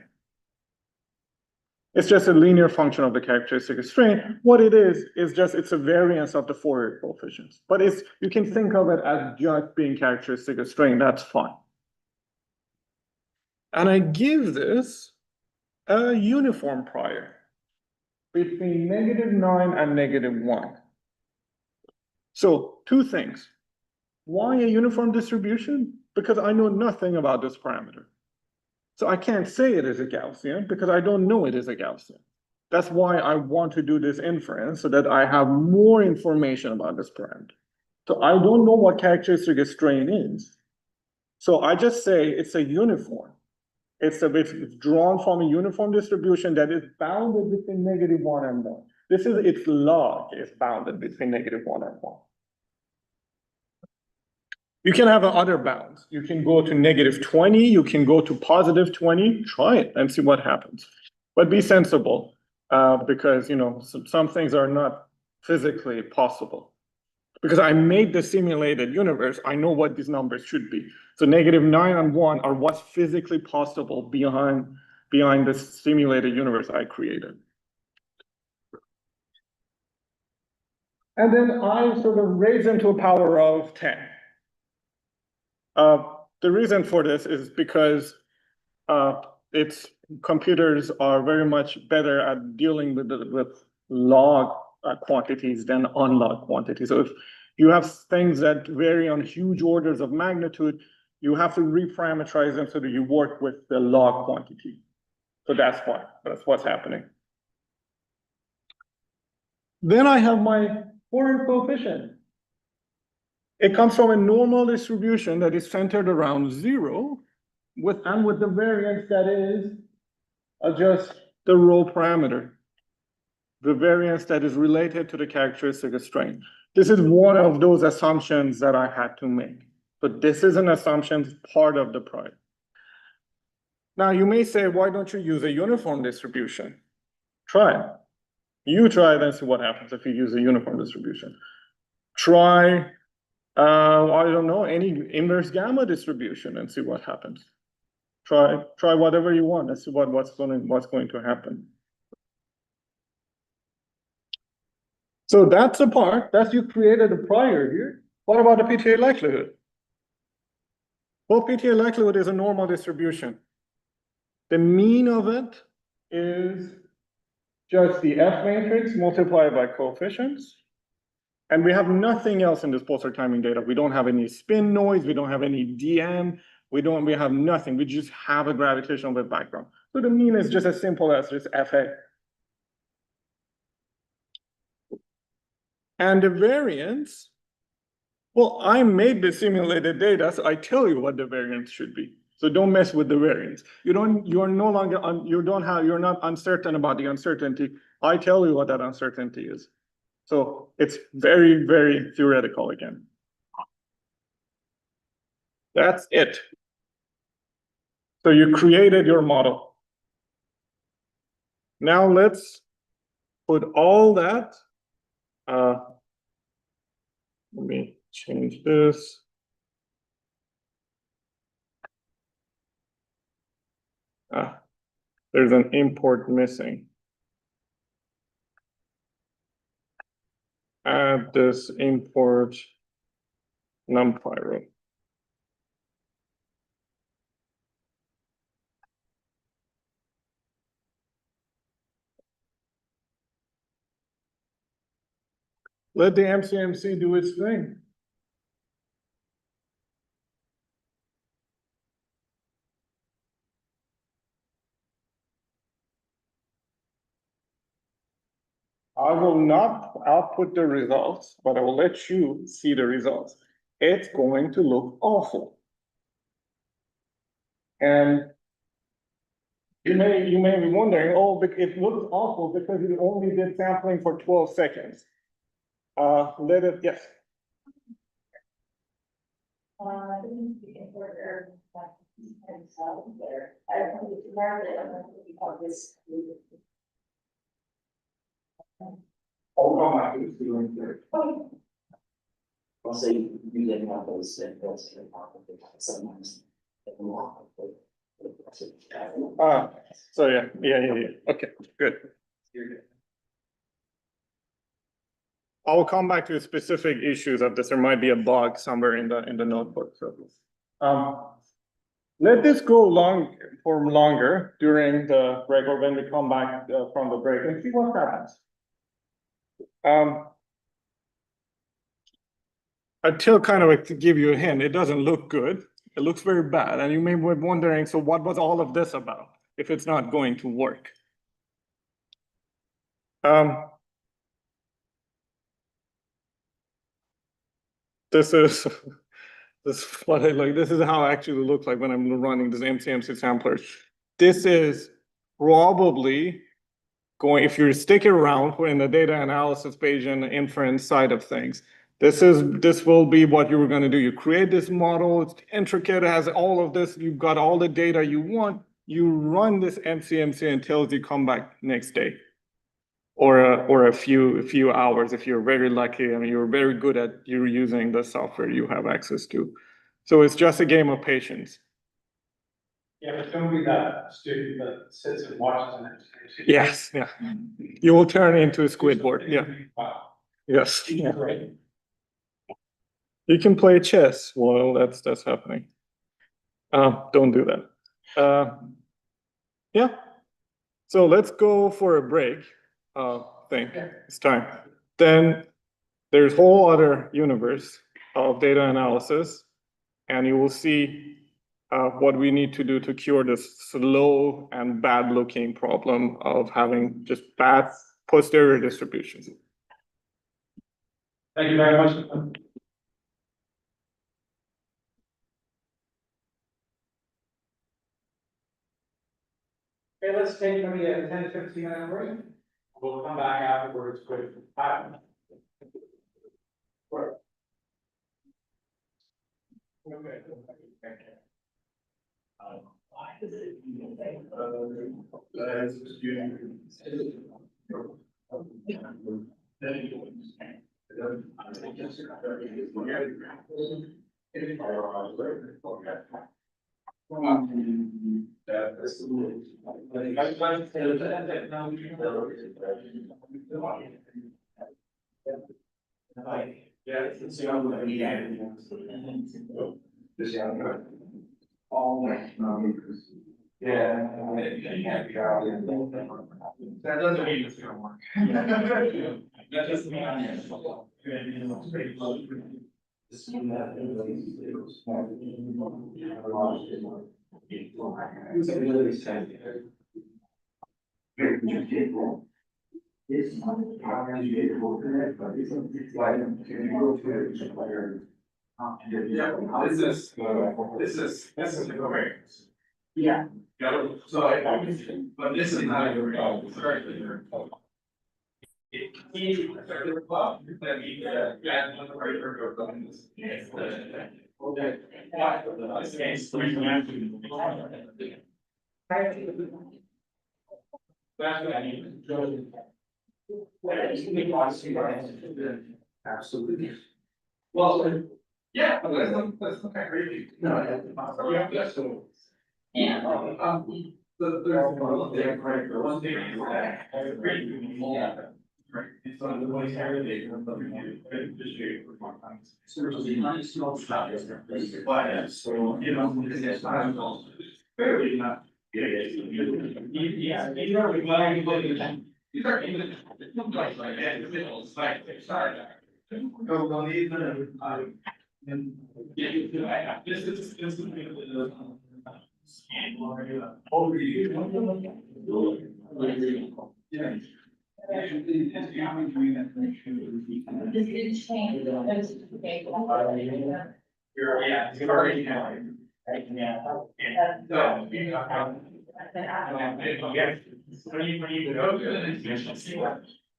It's just a linear function of the characteristic of strain. What it is just it's a variance of the Fourier coefficients. But you can think of it as just being characteristic of strain. That's fine. And I give this a uniform prior between -9 and -1. So 2 things. Why a uniform distribution? Because I know nothing about this parameter. So I can't say it is a Gaussian because I don't know it is a Gaussian. That's why I want to do this inference so that I have more information about this parameter. So I don't know what characteristic of strain is. So I just say it's a uniform. It's drawn from a uniform distribution that is bounded between -1 and 1. This is its log is bounded between -1 and 1. You can have other bounds. You can go to -20, you can go to +20, try it and see what happens. But be sensible, because some things are not physically possible. Because I made the simulated universe, I know what these numbers should be. So -9 and 1 are what's physically possible behind this simulated universe I created. And then I sort of raise them to a power of 10. The reason for this is because computers are very much better at dealing with log quantities than unlog quantities. So if you have things that vary on huge orders of magnitude, you have to reparameterize them so that you work with the log quantity. So that's why, that's what's happening. Then I have my Fourier coefficient. It comes from a normal distribution that is centered around 0 with the variance that is just the rho parameter. the variance that is related to the characteristic of strain. This is one of those assumptions that I had to make. But this is an assumption part of the project. Now you may say, why don't you use a uniform distribution? Try it. You try it and see what happens if you use a uniform distribution. Try, I don't know, any inverse gamma distribution and see what happens. Try whatever you want and see what's going to happen. So that's a part, that's you created a prior here. What about the PTA likelihood? Well, PTA likelihood is a normal distribution. The mean of it is just the F matrix multiplied by coefficients. And we have nothing else in this pulsar timing data. We don't have any spin noise, we don't have any DM, we have nothing. We just have a gravitational wave background. So the mean is just as simple as just FA. And the variance, well, I made the simulated data, so I tell you what the variance should be. So don't mess with the variance. You're not uncertain about the uncertainty. I tell you what that uncertainty is. So it's very, very theoretical again. That's it. So you created your model. Now let's put all that. Let me change this. There's an import missing. Add this import numpy row. Let the MCMC do its thing. I will not output the results, but I will let you see the results. It's going to look awful. And you may be wondering, oh, but it looks awful because you only did sampling for 12 seconds. Yes. Also, you didn't have those sometimes. So yeah. Okay, good. I will come back to specific issues of this. There might be a bug somewhere in the notebook. So, let this go longer during the break or when we come back from the break and see what happens. Until kind of like to give you a hint, it doesn't look good. It looks very bad. And you may be wondering, so what was all of this about if it's not going to work? This is what I like. This is how it actually looks like when I'm running this MCMC sampler. This is probably going, if you stick it around in the data analysis page and the inference side of things, this will be what you were going to do. You create this model, it's intricate, it has all of this, you've got all the data you want, you run this MCMC until you come back next day. Or a few hours if you're very lucky and you're very good at using the software you have access to. So it's just a game of patience. Yeah, but don't be that student that sits and watches and Yes, yeah. You will turn into a Squidward, yeah. Wow. Yes. Yeah. Great. You can play chess while that's happening. Don't do that. Yeah. So let's go for a break. Thing. It's time. Then there's whole other universe of data analysis, and you will see what we need to do to cure this slow and bad looking problem of having just bad posterior distributions. Thank you very much. Okay, let's take maybe a 10-15 minute break. We'll come back afterwards with. Okay. Why does it? Yeah, it's all yeah. That doesn't mean it's gonna work. That doesn't This is awareness. Yeah. Yeah, so but this is not your problem. Absolutely. Well, yeah, that's okay. No, that's so. Yeah. One thing is that I agree. Right. It's on the voice heritage of the so there's a nice small stuff. But so, you know, it's not fairly not. Yeah, you know, well, you look at them. These are even, it looks like in the middle, it's like they started. Go even, and yeah, this is yeah. Yeah, it's already happening. No, you know,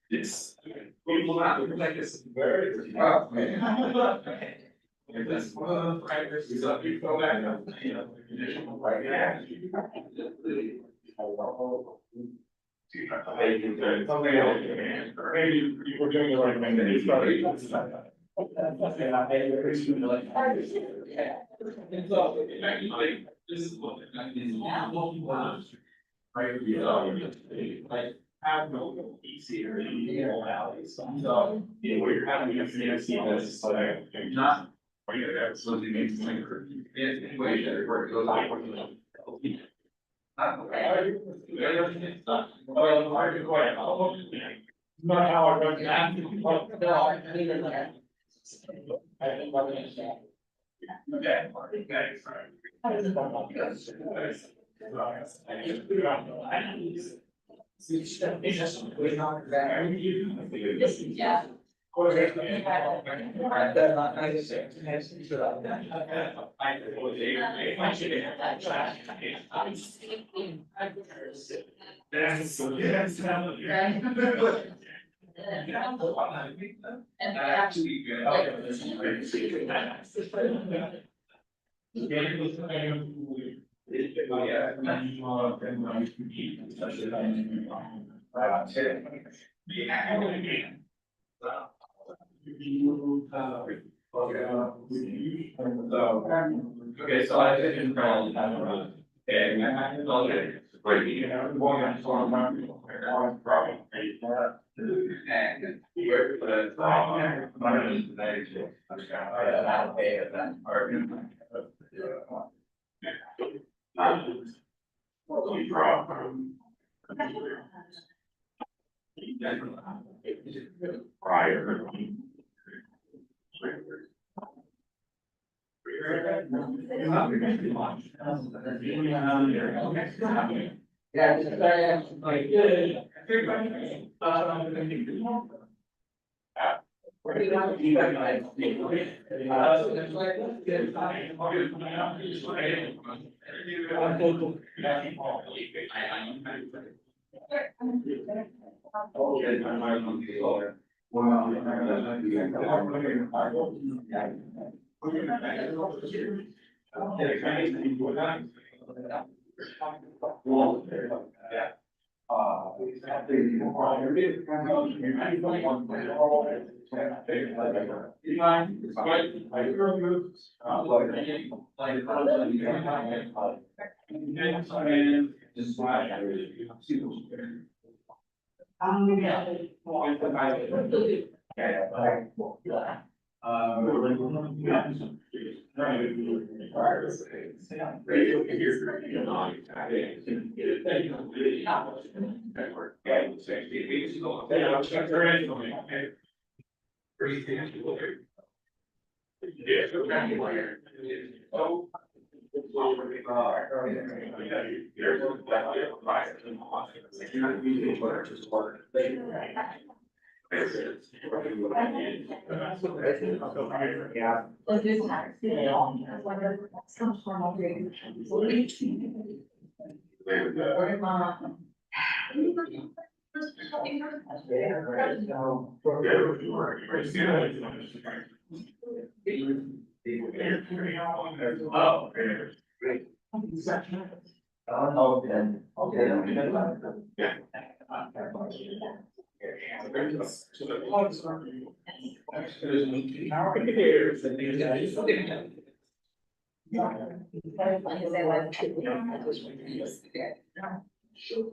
this will not look like this very well. If this one of the writers is up, you go back up, you know, right now. Something else, or maybe you were doing the right thing, then you started. And so, like, this is what, like, have no easy or valleys. So, you know, you're having to see this, like, not. Absolutely makes sense. Anyway, that work goes on. Not how I run that. Yeah. And actually, okay, so I didn't probably have a and I know that it's great, you know, going on so long, probably. And where the money today, I'm just gonna pay that argument. We draw from. Prior.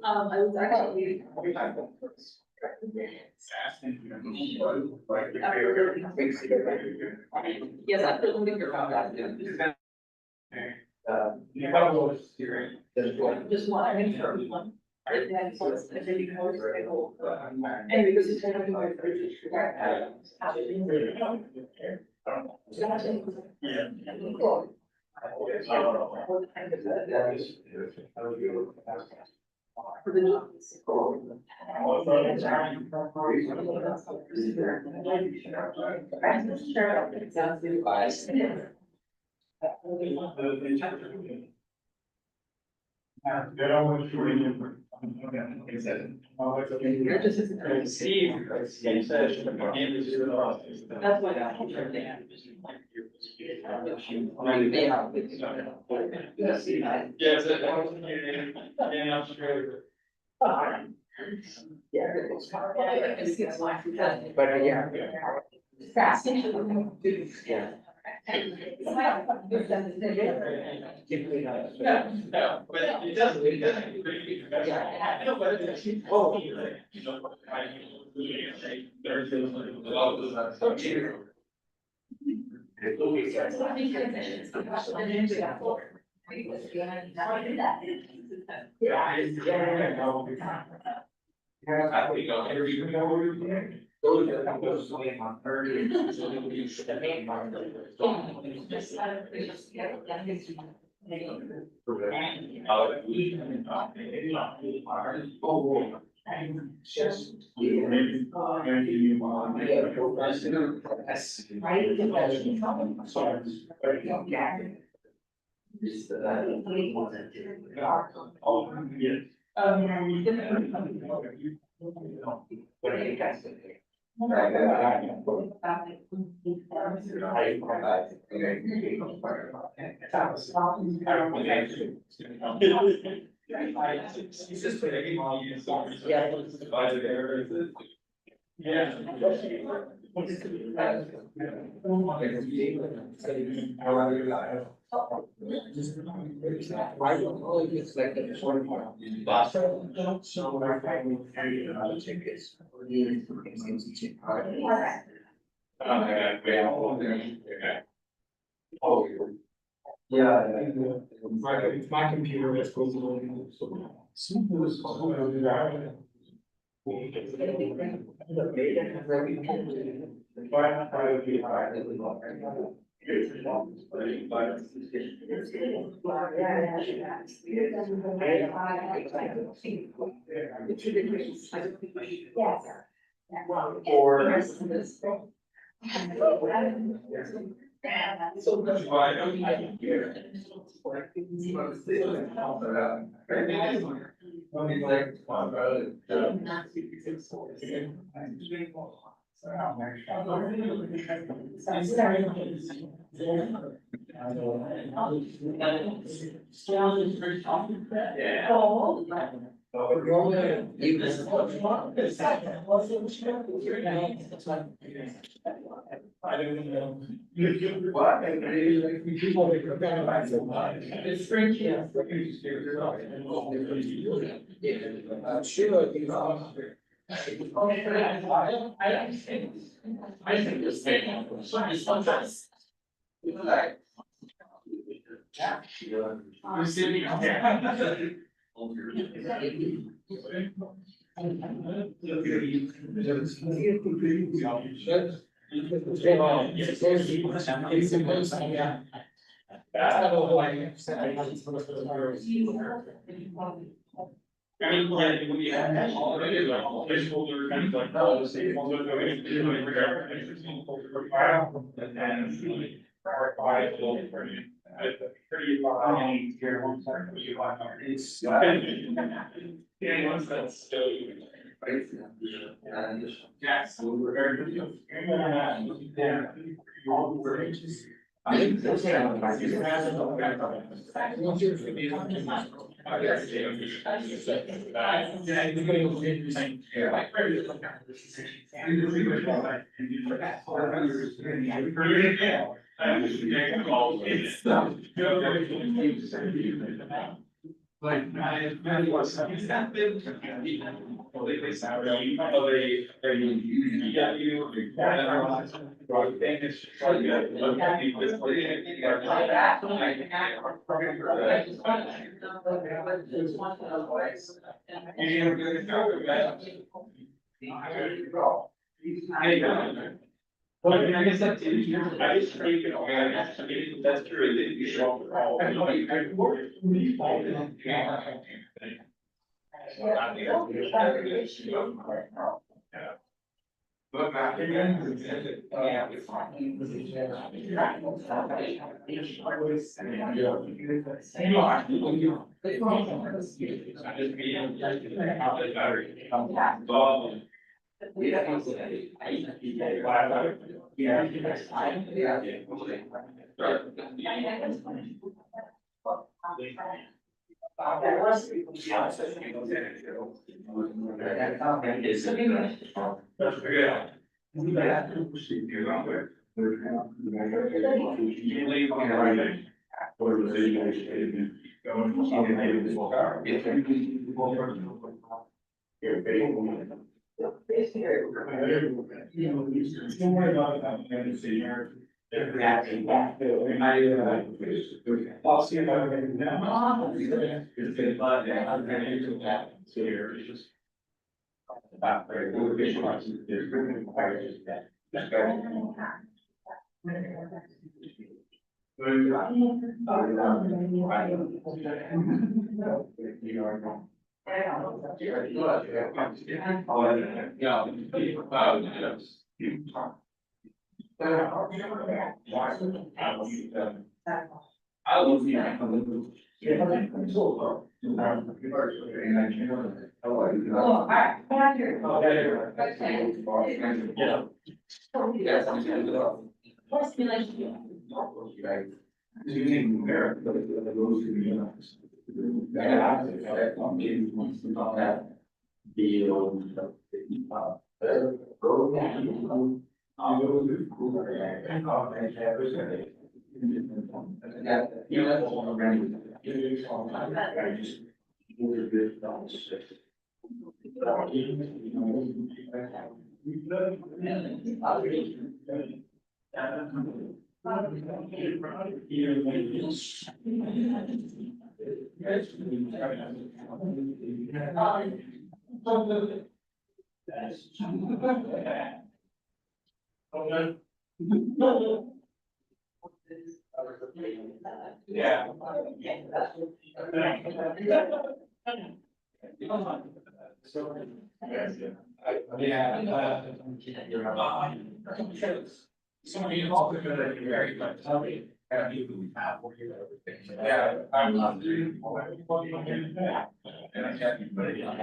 I was actually. Yes, I feel like you're about that. Just one, I think for one. Anyway, this is. That's why. Fast. Yeah. No, but it doesn't. I know, but it's. Oh. My computer was So that's why I don't like it. I don't know. What? It's French. Sure, you know. I think this thing. Sometimes. Like. You're sitting there. I mean, yeah, we have already like all placeholder kind of like, oh, the same ones are going to be doing whatever. And required a little pretty. Pretty here one time. It's. Yeah, once that's still. Yes. We're very good. Yeah. I think that's. Like, I was. Well, I mean, I guess that's, I just think, you know, that's true, that you show up for all. But back again. I'll see if I can. I will be. Yeah. Somebody also good at very much, tell me. Yeah, I'm not doing. And I can't be putting it on.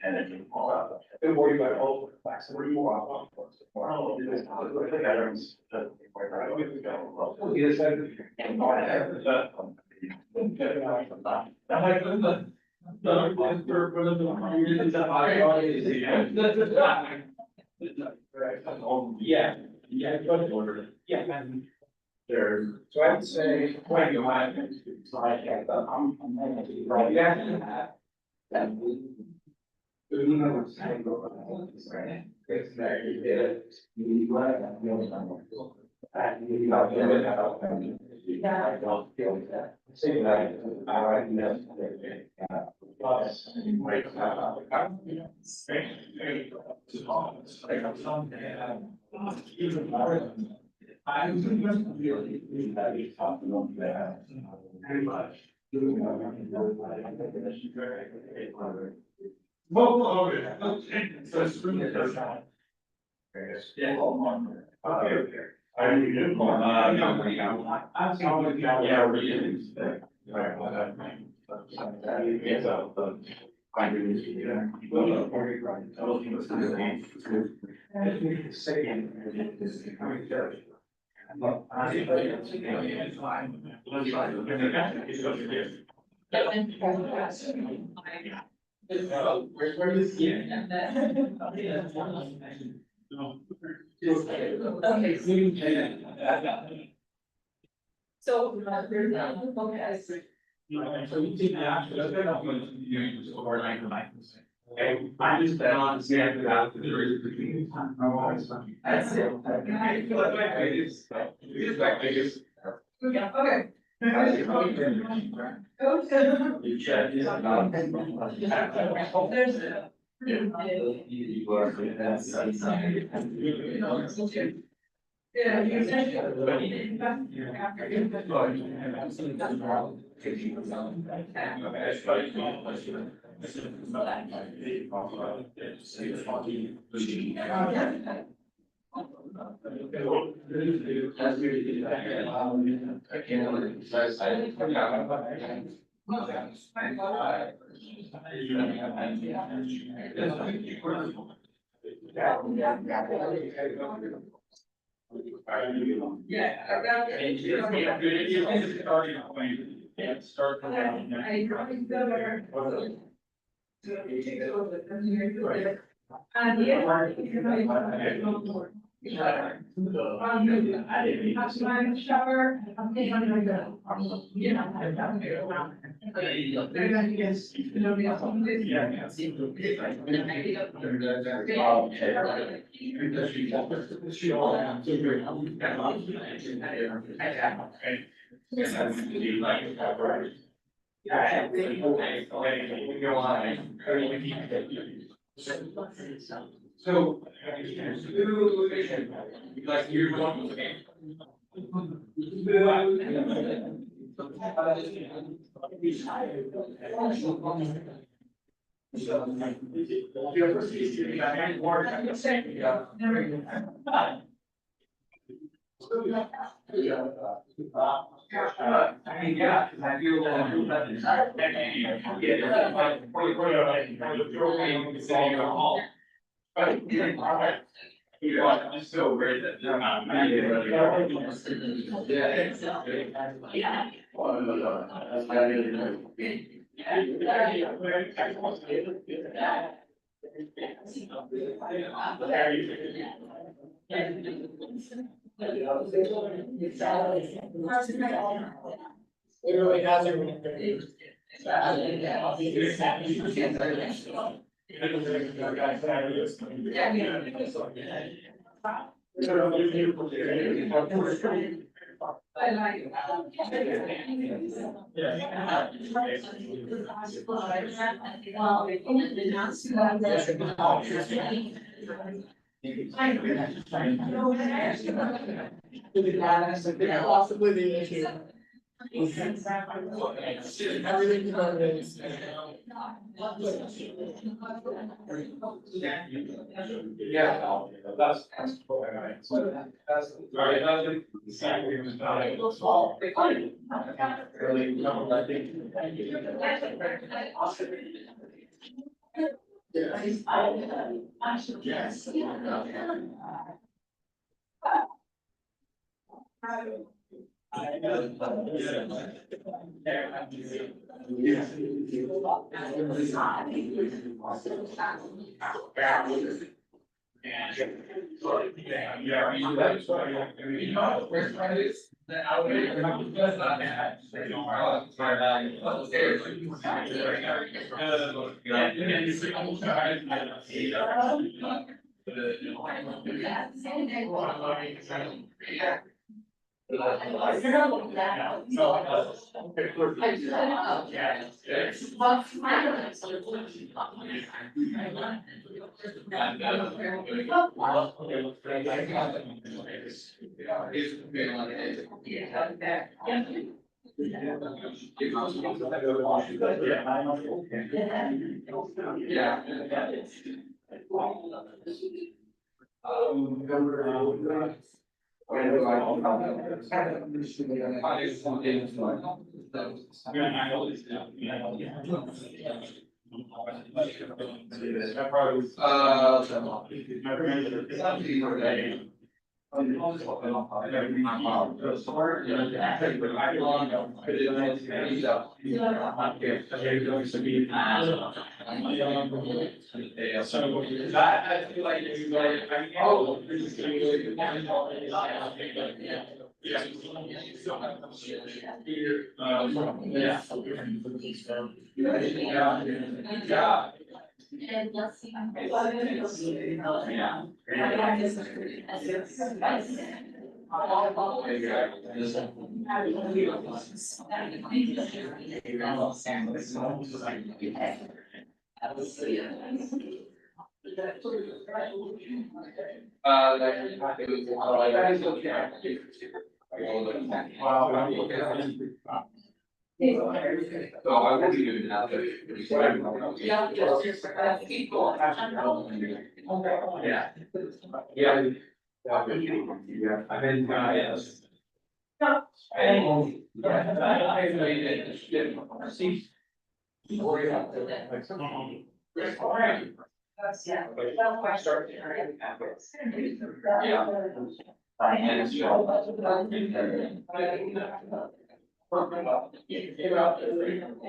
And then you pull out. Don't worry about all the facts, where you are. Yeah, yeah, yeah, and there's, so I would say, when you have, it's like, I'm right, yeah. And we don't know what's saying, right? It's that you did it. You let that feel something. And you got to it out. I don't feel that. Say that, I like that. Plus, wait, even more. I'm really that he's talking about that. Pretty much. Well, over. So it's really the first time. Yeah. Okay. I need to go. I'm sorry. Yeah, we're getting. It's a. I really. Yeah. So, there's okay. So you take the action, they're not going to be doing this overnight. Okay, I just bet on standard out there is between time. That's it. I feel like it is like Vegas. Yeah, okay. You check this out. There's a. Yeah, you said. Yeah, I got it. Start. I probably better. So you take it over, and you're doing it. And yeah. I didn't have my shower. I'm gonna go. You know, I'm down there. They're gonna guess, you know, be on this. Yeah. So, like you're going to. Yeah, I feel it's so great that they're not. Literally hasn't. Possibly the issue.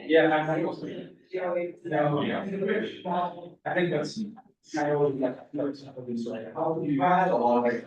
Yeah, that's. Yeah, I think that's. I always like. You had a lot of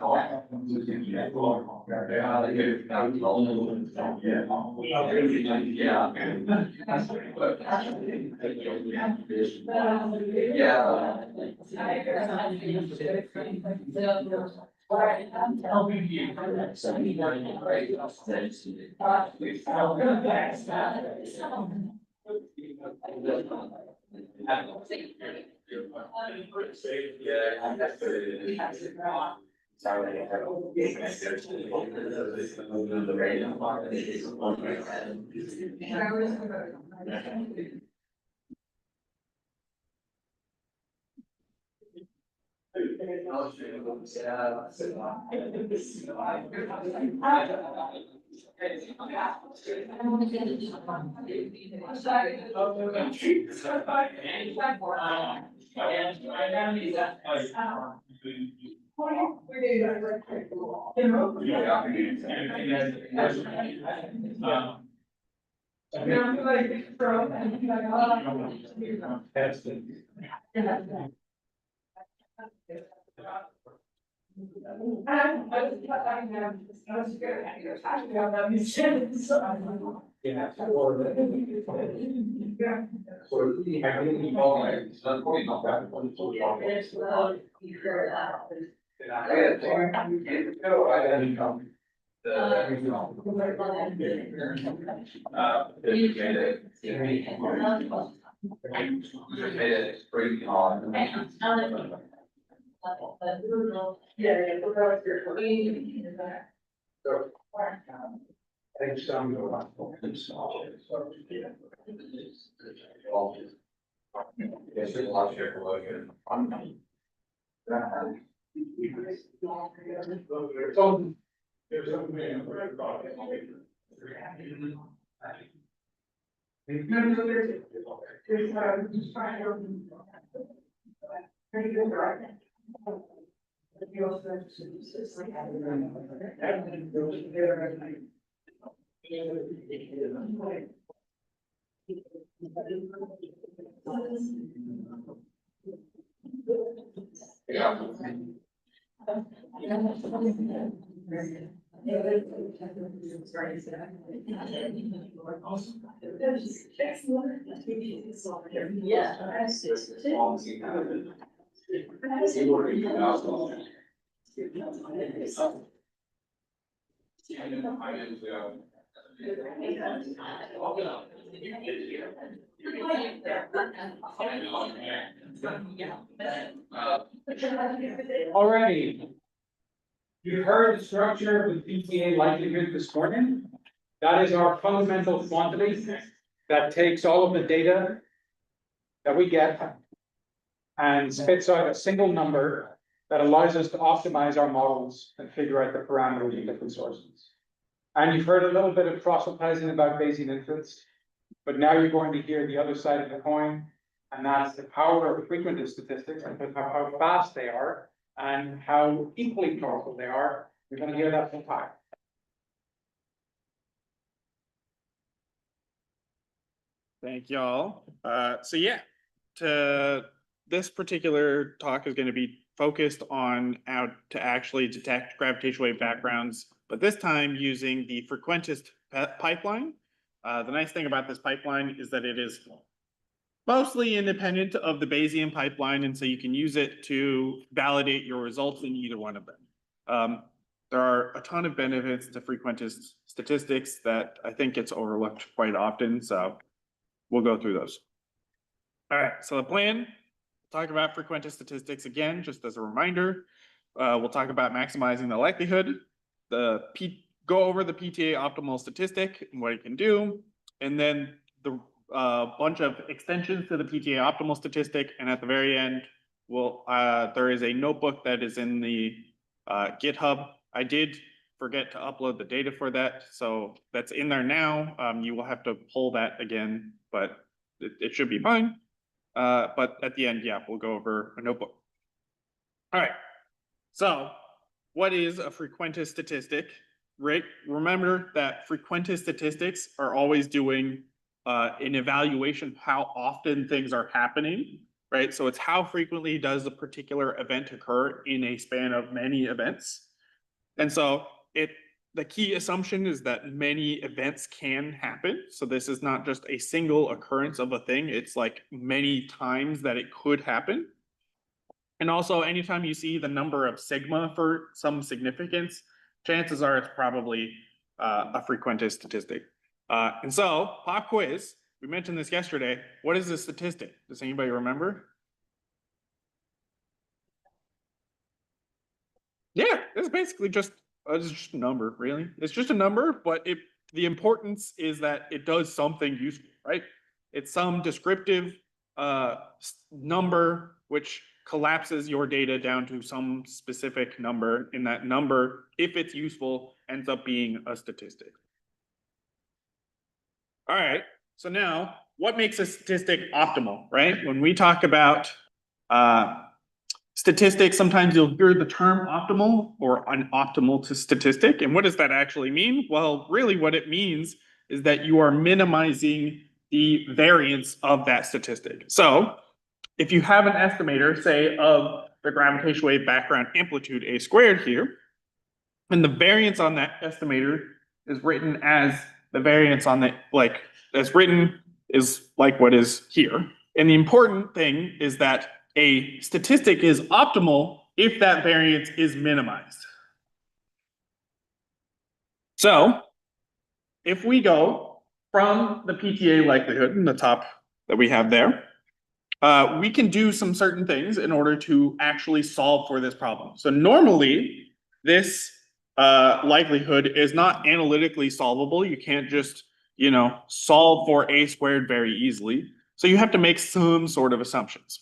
Alrighty. You've heard the structure of the PTA likelihood this morning. That is our fundamental quantity that takes all of the data that we get and spits out a single number that allows us to optimize our models and figure out the parameters of different sources. And you've heard a little bit of proselytizing about Bayesian inference, but now you're going to hear the other side of the coin, and that's the power of frequentist statistics and how fast they are and how equally powerful they are. You're going to hear that from time. Thank y'all. So yeah, this particular talk is going to be focused on how to actually detect gravitational wave backgrounds, but this time using the Frequentist pipeline. The nice thing about this pipeline is that it is mostly independent of the Bayesian pipeline, and so you can use it to validate your results in either one of them. There are a ton of benefits to Frequentist statistics that I think gets overlooked quite often, so we'll go through those. All right, so the plan, talk about Frequentist statistics again, just as a reminder. We'll talk about maximizing the likelihood, go over the PTA optimal statistic and what it can do, and then the bunch of extensions to the PTA optimal statistic, and at the very end, there is a notebook that is in the GitHub. I did forget to upload the data for that, so that's in there now. You will have to pull that again, but it should be fine. But at the end, yeah, we'll go over a notebook. All right, so what is a Frequentist statistic? Right, remember that Frequentist statistics are always doing an evaluation of how often things are happening, right? So it's how frequently does a particular event occur in a span of many events. And so the key assumption is that many events can happen. So this is not just a single occurrence of a thing, it's like many times that it could happen. And also anytime you see the number of sigma for some significance, chances are it's probably a Frequentist statistic. And so, pop quiz, we mentioned this yesterday. What is a statistic? Does anybody remember? Yeah, it's basically just a number, really. It's just a number, but the importance is that it does something useful, right? It's some descriptive number which collapses your data down to some specific number, and that number, if it's useful, ends up being a statistic. All right, so now, what makes a statistic optimal, right? When we talk about statistics, sometimes you'll hear the term optimal or an optimal statistic. And what does that actually mean? Well, really what it means is that you are minimizing the variance of that statistic. So if you have an estimator, say, of the gravitational wave background amplitude a squared here, and the variance on that estimator is written as the variance on the, as written is like what is here. And the important thing is that a statistic is optimal if that variance is minimized. So if we go from the PTA likelihood in the top that we have there, we can do some certain things in order to actually solve for this problem. So normally, this likelihood is not analytically solvable. You can't just, solve for a squared very easily. So you have to make some sort of assumptions.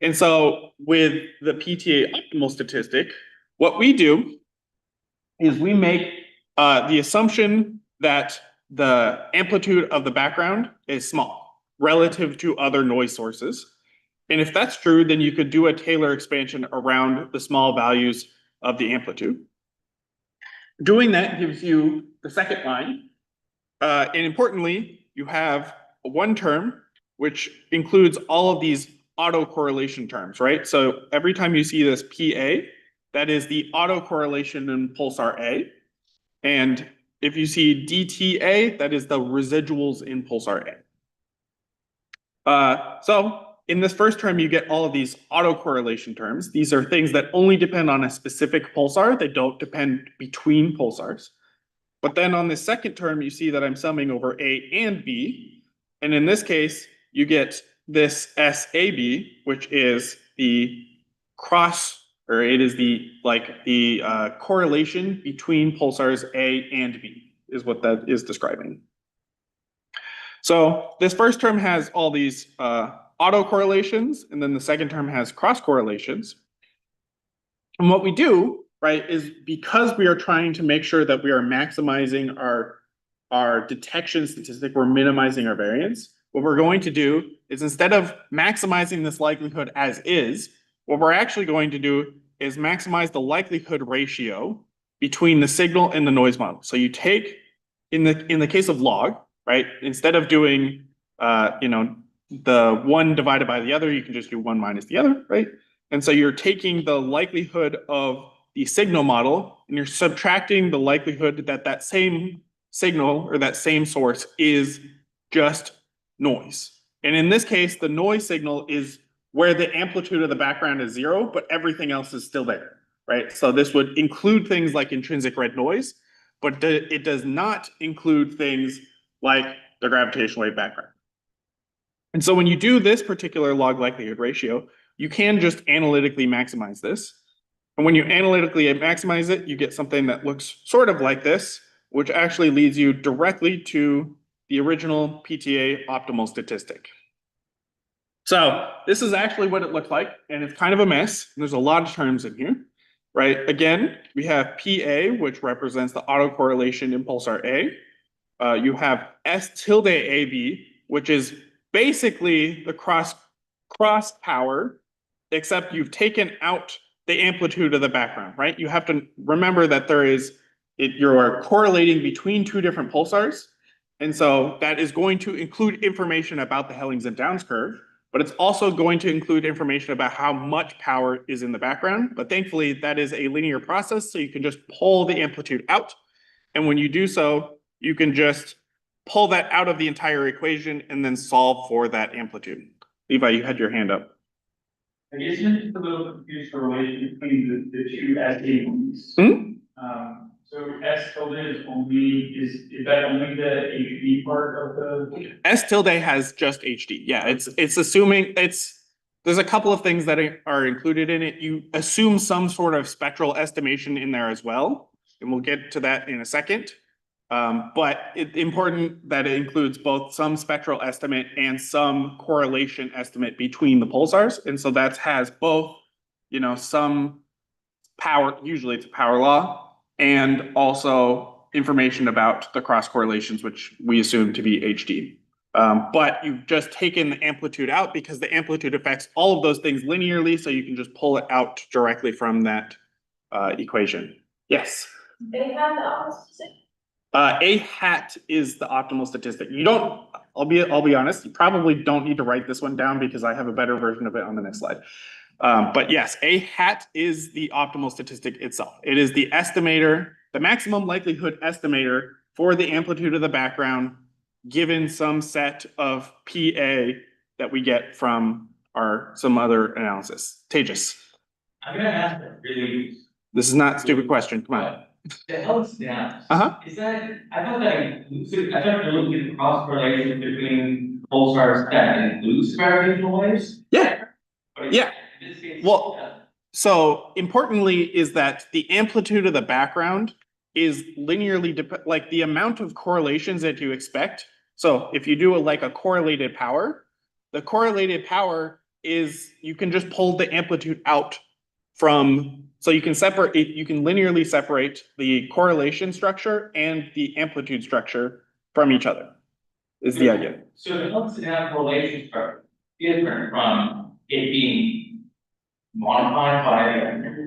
And so with the PTA optimal statistic, what we do is we make the assumption that the amplitude of the background is small relative to other noise sources. And if that's true, then you could do a Taylor expansion around the small values of the amplitude. Doing that gives you the second line. And importantly, you have one term which includes all of these autocorrelation terms, right? So every time you see this PA, that is the autocorrelation in pulsar A. And if you see DTA, that is the residuals in pulsar A. So in this first term, you get all of these autocorrelation terms. These are things that only depend on a specific pulsar. They don't depend between pulsars. But then on the second term, you see that I'm summing over A and B. And in this case, you get this SAB, which is the it is the correlation between pulsars A and B, is what that is describing. So this first term has all these autocorrelations, and then the second term has cross correlations. And what we do, right, is because we are trying to make sure that we are maximizing our detection statistic, we're minimizing our variance. What we're going to do is, instead of maximizing this likelihood as is, what we're actually going to do is maximize the likelihood ratio between the signal and the noise model. So you take, in the case of log, right, instead of doing the one divided by the other, you can just do one minus the other, right? And so you're taking the likelihood of the signal model and you're subtracting the likelihood that that same signal or that same source is just noise. And in this case, the noise signal is where the amplitude of the background is 0, but everything else is still there, right? So this would include things like intrinsic red noise, but it does not include things like the gravitational wave background. And so when you do this particular log likelihood ratio, you can just analytically maximize this. And when you analytically maximize it, you get something that looks sort of like this, which actually leads you directly to the original PTA optimal statistic. So this is actually what it looked like, and it's kind of a mess. There's a lot of terms in here, right? Again, we have PA, which represents the autocorrelation in pulsar A. You have S tilde AB, which is basically the cross power, except you've taken out the amplitude of the background, right? You have to remember that you're correlating between two different pulsars. And so that is going to include information about the Hellings and Downs curve, but it's also going to include information about how much power is in the background. But thankfully, that is a linear process, so you can just pull the amplitude out. And when you do so, you can just pull that out of the entire equation and then solve for that amplitude. Levi, you had your hand up. I guess I'm just a little confused the relation between the two SABs. So S tilde is that only the HD part of the? S tilde has just HD. Yeah, it's assuming there's a couple of things that are included in it. You assume some sort of spectral estimation in there as well, and we'll get to that in a second. But it's important that it includes both some spectral estimate and some correlation estimate between the pulsars. And so that has both, some power, usually it's a power law, and also information about the cross correlations, which we assume to be HD. But you've just taken the amplitude out because the amplitude affects all of those things linearly, so you can just pull it out directly from that equation. Yes? They have the opposite. A hat is the optimal statistic. I'll be honest, you probably don't need to write this one down because I have a better version of it on the next slide. But yes, A hat is the optimal statistic itself. It is the estimator, the maximum likelihood estimator for the amplitude of the background, given some set of PA that we get from some other analysis. Tejas. I'm gonna ask a really. This is not a stupid question, come on. The L's down. Uh-huh. Is that, I thought that, I thought you're looking at the cross correlation between pulsars that includes gravitational waves? Yeah. But Yeah. in this case, Well, so importantly is that the amplitude of the background is linearly like the amount of correlations that you expect. So if you do a correlated power, the correlated power is, you can just pull the amplitude out from, so you can separate, you can linearly separate the correlation structure and the amplitude structure from each other, is the idea. So the upside down correlation structure different from it being modified by,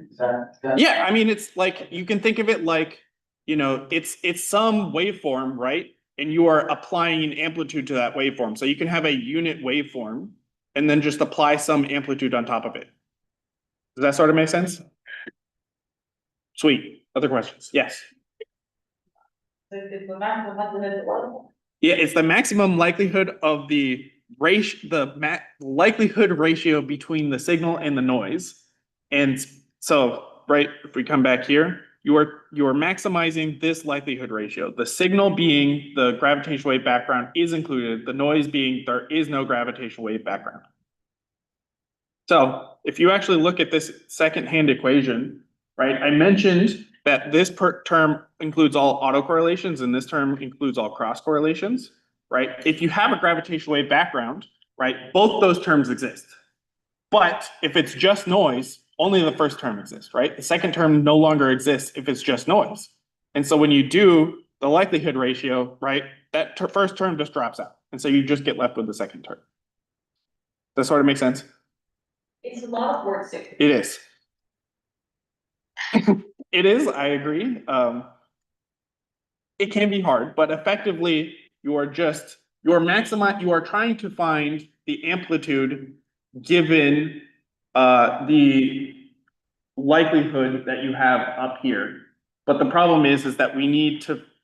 is that? Yeah, I mean, it's like, you can think of it like, it's some waveform, right? And you are applying an amplitude to that waveform. So you can have a unit waveform and then just apply some amplitude on top of it. Does that sort of make sense? Sweet. Other questions? Yes. Yeah, it's the maximum likelihood of the likelihood ratio between the signal and the noise. And so, right, if we come back here, you are maximizing this likelihood ratio. The signal being the gravitational wave background is included, the noise being there is no gravitational wave background. So if you actually look at this second-hand equation, right, I mentioned that this term includes all autocorrelations and this term includes all cross correlations, right? If you have a gravitational wave background, right, both those terms exist. But if it's just noise, only the first term exists, right? The second term no longer exists if it's just noise. And so when you do the likelihood ratio, right, that first term just drops out. And so you just get left with the second term. Does that sort of make sense? It's a lot of work. It is. It is, I agree. It can be hard, but effectively you are trying to find the amplitude given the likelihood that you have up here. But the problem is that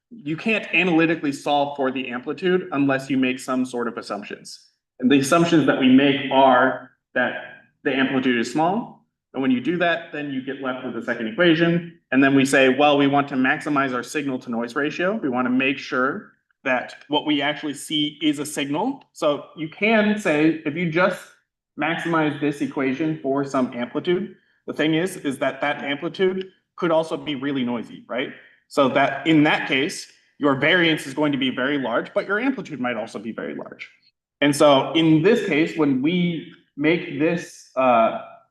you can't analytically solve for the amplitude unless you make some sort of assumptions. And the assumptions that we make are that the amplitude is small. And when you do that, then you get left with the second equation. And then we say, well, we want to maximize our signal to noise ratio. We want to make sure that what we actually see is a signal. So you can say, if you just maximize this equation for some amplitude, the thing is that amplitude could also be really noisy, right? So that in that case, your variance is going to be very large, but your amplitude might also be very large. And so in this case, when we make this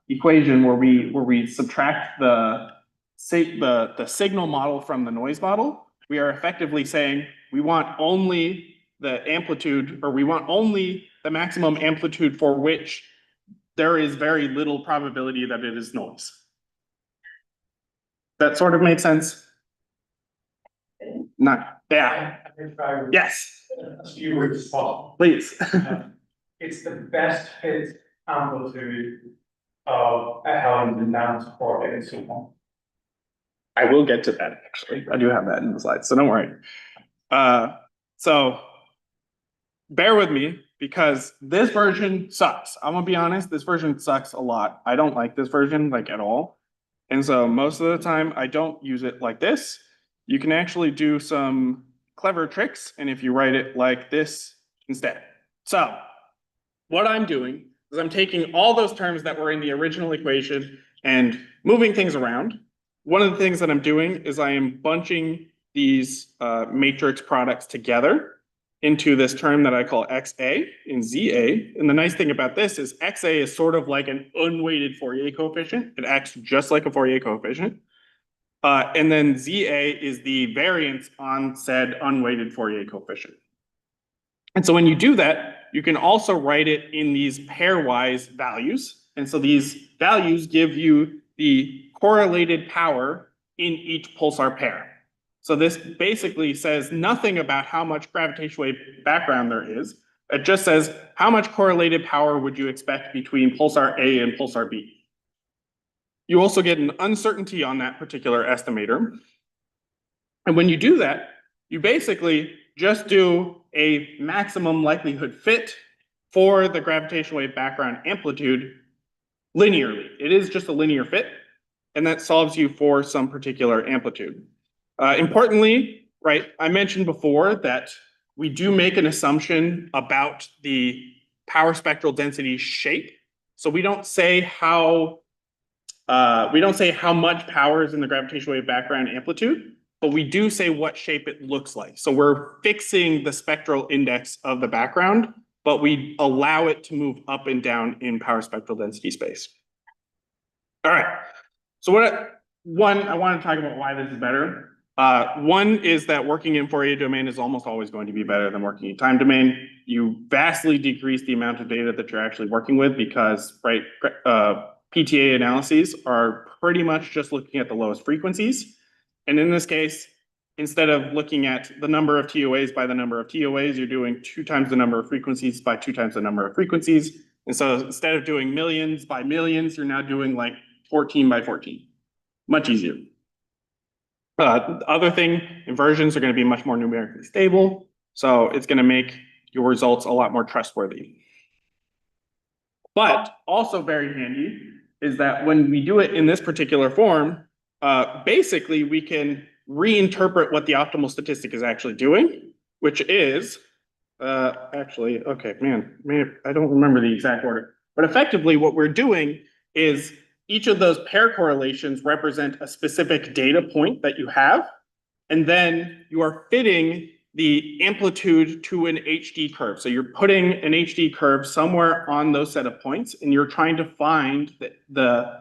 equation where we subtract the signal model from the noise model, we are effectively saying we want only the amplitude, or we want only the maximum amplitude for which there is very little probability that it is noise. That sort of makes sense? Not, yeah. Yes. A few words possible. Please. It's the best fit amplitude of a Helmholtz down correlated signal. I will get to that, actually. I do have that in the slides, so don't worry. So bear with me, because this version sucks. I'm gonna be honest, this version sucks a lot. I don't like this version, like, at all. And so most of the time, I don't use it like this. You can actually do some clever tricks, and if you write it like this instead. So what I'm doing is I'm taking all those terms that were in the original equation and moving things around. One of the things that I'm doing is I am bunching these matrix products together into this term that I call XA and ZA. And the nice thing about this is XA is sort of like an unweighted Fourier coefficient. It acts just like a Fourier coefficient. And then ZA is the variance on said unweighted Fourier coefficient. And so when you do that, you can also write it in these pairwise values. And so these values give you the correlated power in each pulsar pair. So this basically says nothing about how much gravitational wave background there is. It just says how much correlated power would you expect between pulsar A and pulsar B. You also get an uncertainty on that particular estimator. And when you do that, you basically just do a maximum likelihood fit for the gravitational wave background amplitude linearly. It is just a linear fit, and that solves you for some particular amplitude. Importantly, right, I mentioned before that we do make an assumption about the power spectral density shape. So we don't say how much power is in the gravitational wave background amplitude, but we do say what shape it looks like. So we're fixing the spectral index of the background, but we allow it to move up and down in power spectral density space. All right. So I want to talk about why this is better. One is that working in Fourier domain is almost always going to be better than working in time domain. You vastly decrease the amount of data that you're actually working with because, right, PTA analyses are pretty much just looking at the lowest frequencies. And in this case, instead of looking at the number of TOAs by the number of TOAs, you're doing 2 times the number of frequencies by 2 times the number of frequencies. And so instead of doing millions by millions, you're now doing like 14 by 14. Much easier. The other thing, inversions are going to be much more numerically stable. So it's going to make your results a lot more trustworthy. But also very handy is that when we do it in this particular form, basically we can reinterpret what the optimal statistic is actually doing, which is, okay, man, I don't remember the exact order. But effectively what we're doing is each of those pair correlations represent a specific data point that you have, and then you are fitting the amplitude to an HD curve. So you're putting an HD curve somewhere on those set of points, and you're trying to find the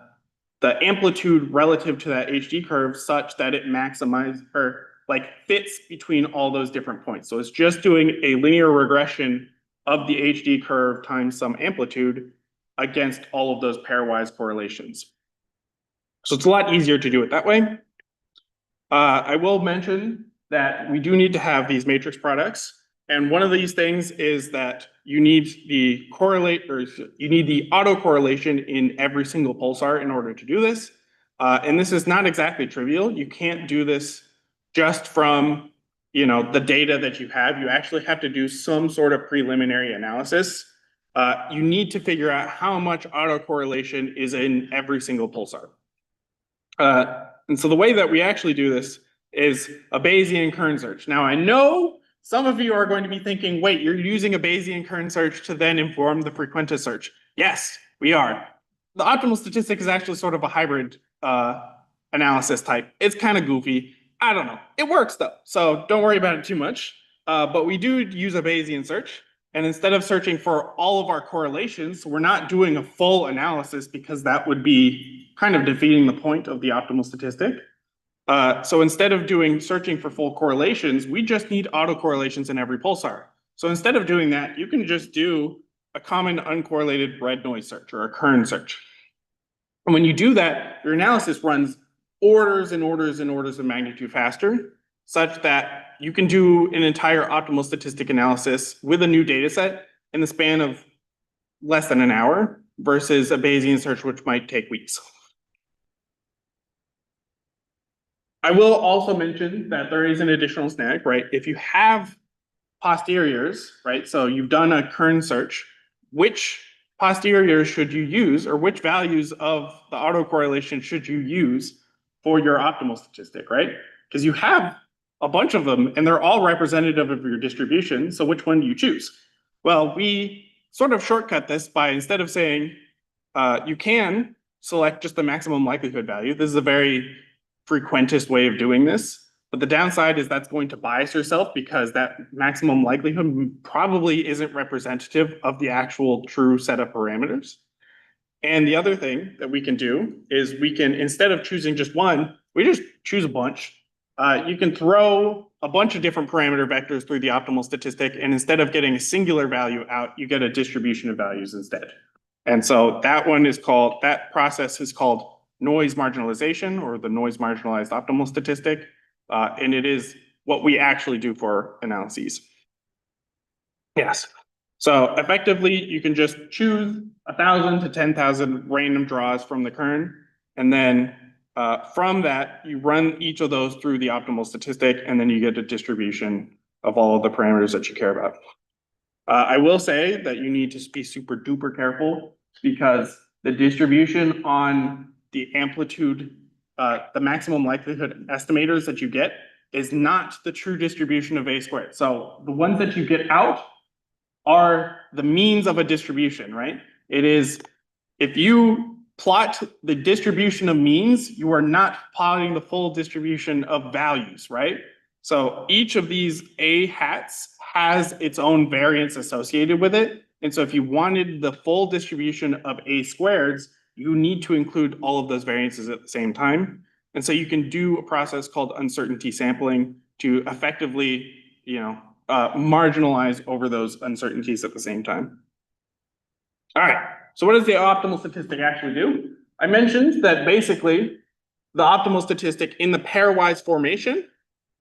amplitude relative to that HD curve such that it maximizes or like fits between all those different points. So it's just doing a linear regression of the HD curve times some amplitude against all of those pairwise correlations. So it's a lot easier to do it that way. I will mention that we do need to have these matrix products. And one of these things is that you need the autocorrelation in every single pulsar in order to do this. And this is not exactly trivial. You can't do this just from the data that you have. You actually have to do some sort of preliminary analysis. You need to figure out how much autocorrelation is in every single pulsar. And so the way that we actually do this is a Bayesian kern search. Now I know some of you are going to be thinking, wait, you're using a Bayesian kern search to then inform the Frequentist search. Yes, we are. The optimal statistic is actually sort of a hybrid analysis type. It's kind of goofy. I don't know. It works though, so don't worry about it too much. But we do use a Bayesian search. And instead of searching for all of our correlations, we're not doing a full analysis because that would be kind of defeating the point of the optimal statistic. So instead of searching for full correlations, we just need autocorrelations in every pulsar. So instead of doing that, you can just do a common uncorrelated red noise search or a kern search. And when you do that, your analysis runs orders and orders and orders of magnitude faster, such that you can do an entire optimal statistic analysis with a new data set in the span of less than an hour versus a Bayesian search, which might take weeks. I will also mention that there is an additional snag, right? If you have posteriors, right? So you've done a kern search, which posteriors should you use, or which values of the autocorrelation should you use for your optimal statistic, right? Because you have a bunch of them and they're all representative of your distribution. So which one do you choose? Well, we sort of shortcut this by, instead of saying you can select just the maximum likelihood value. This is a very Frequentist way of doing this. But the downside is that's going to bias yourself because that maximum likelihood probably isn't representative of the actual true set of parameters. And the other thing that we can do is we can, instead of choosing just one, we just choose a bunch. You can throw a bunch of different parameter vectors through the optimal statistic, and instead of getting a singular value out, you get a distribution of values instead. And so that process is called noise marginalization, or the noise marginalized optimal statistic. And it is what we actually do for analyses. Yes. So effectively, you can just choose 1,000 to 10,000 random draws from the kern. And then from that, you run each of those through the optimal statistic, and then you get a distribution of all of the parameters that you care about. I will say that you need to be super duper careful because the distribution on the amplitude, the maximum likelihood estimators that you get is not the true distribution of A squared. So the ones that you get out are the means of a distribution, right? It is, if you plot the distribution of means, you are not plotting the full distribution of values, right? So each of these A hats has its own variance associated with it. And so if you wanted the full distribution of A squareds, you need to include all of those variances at the same time. And so you can do a process called uncertainty sampling to effectively, marginalize over those uncertainties at the same time. All right, so what does the optimal statistic actually do? I mentioned that basically the optimal statistic in the pairwise formation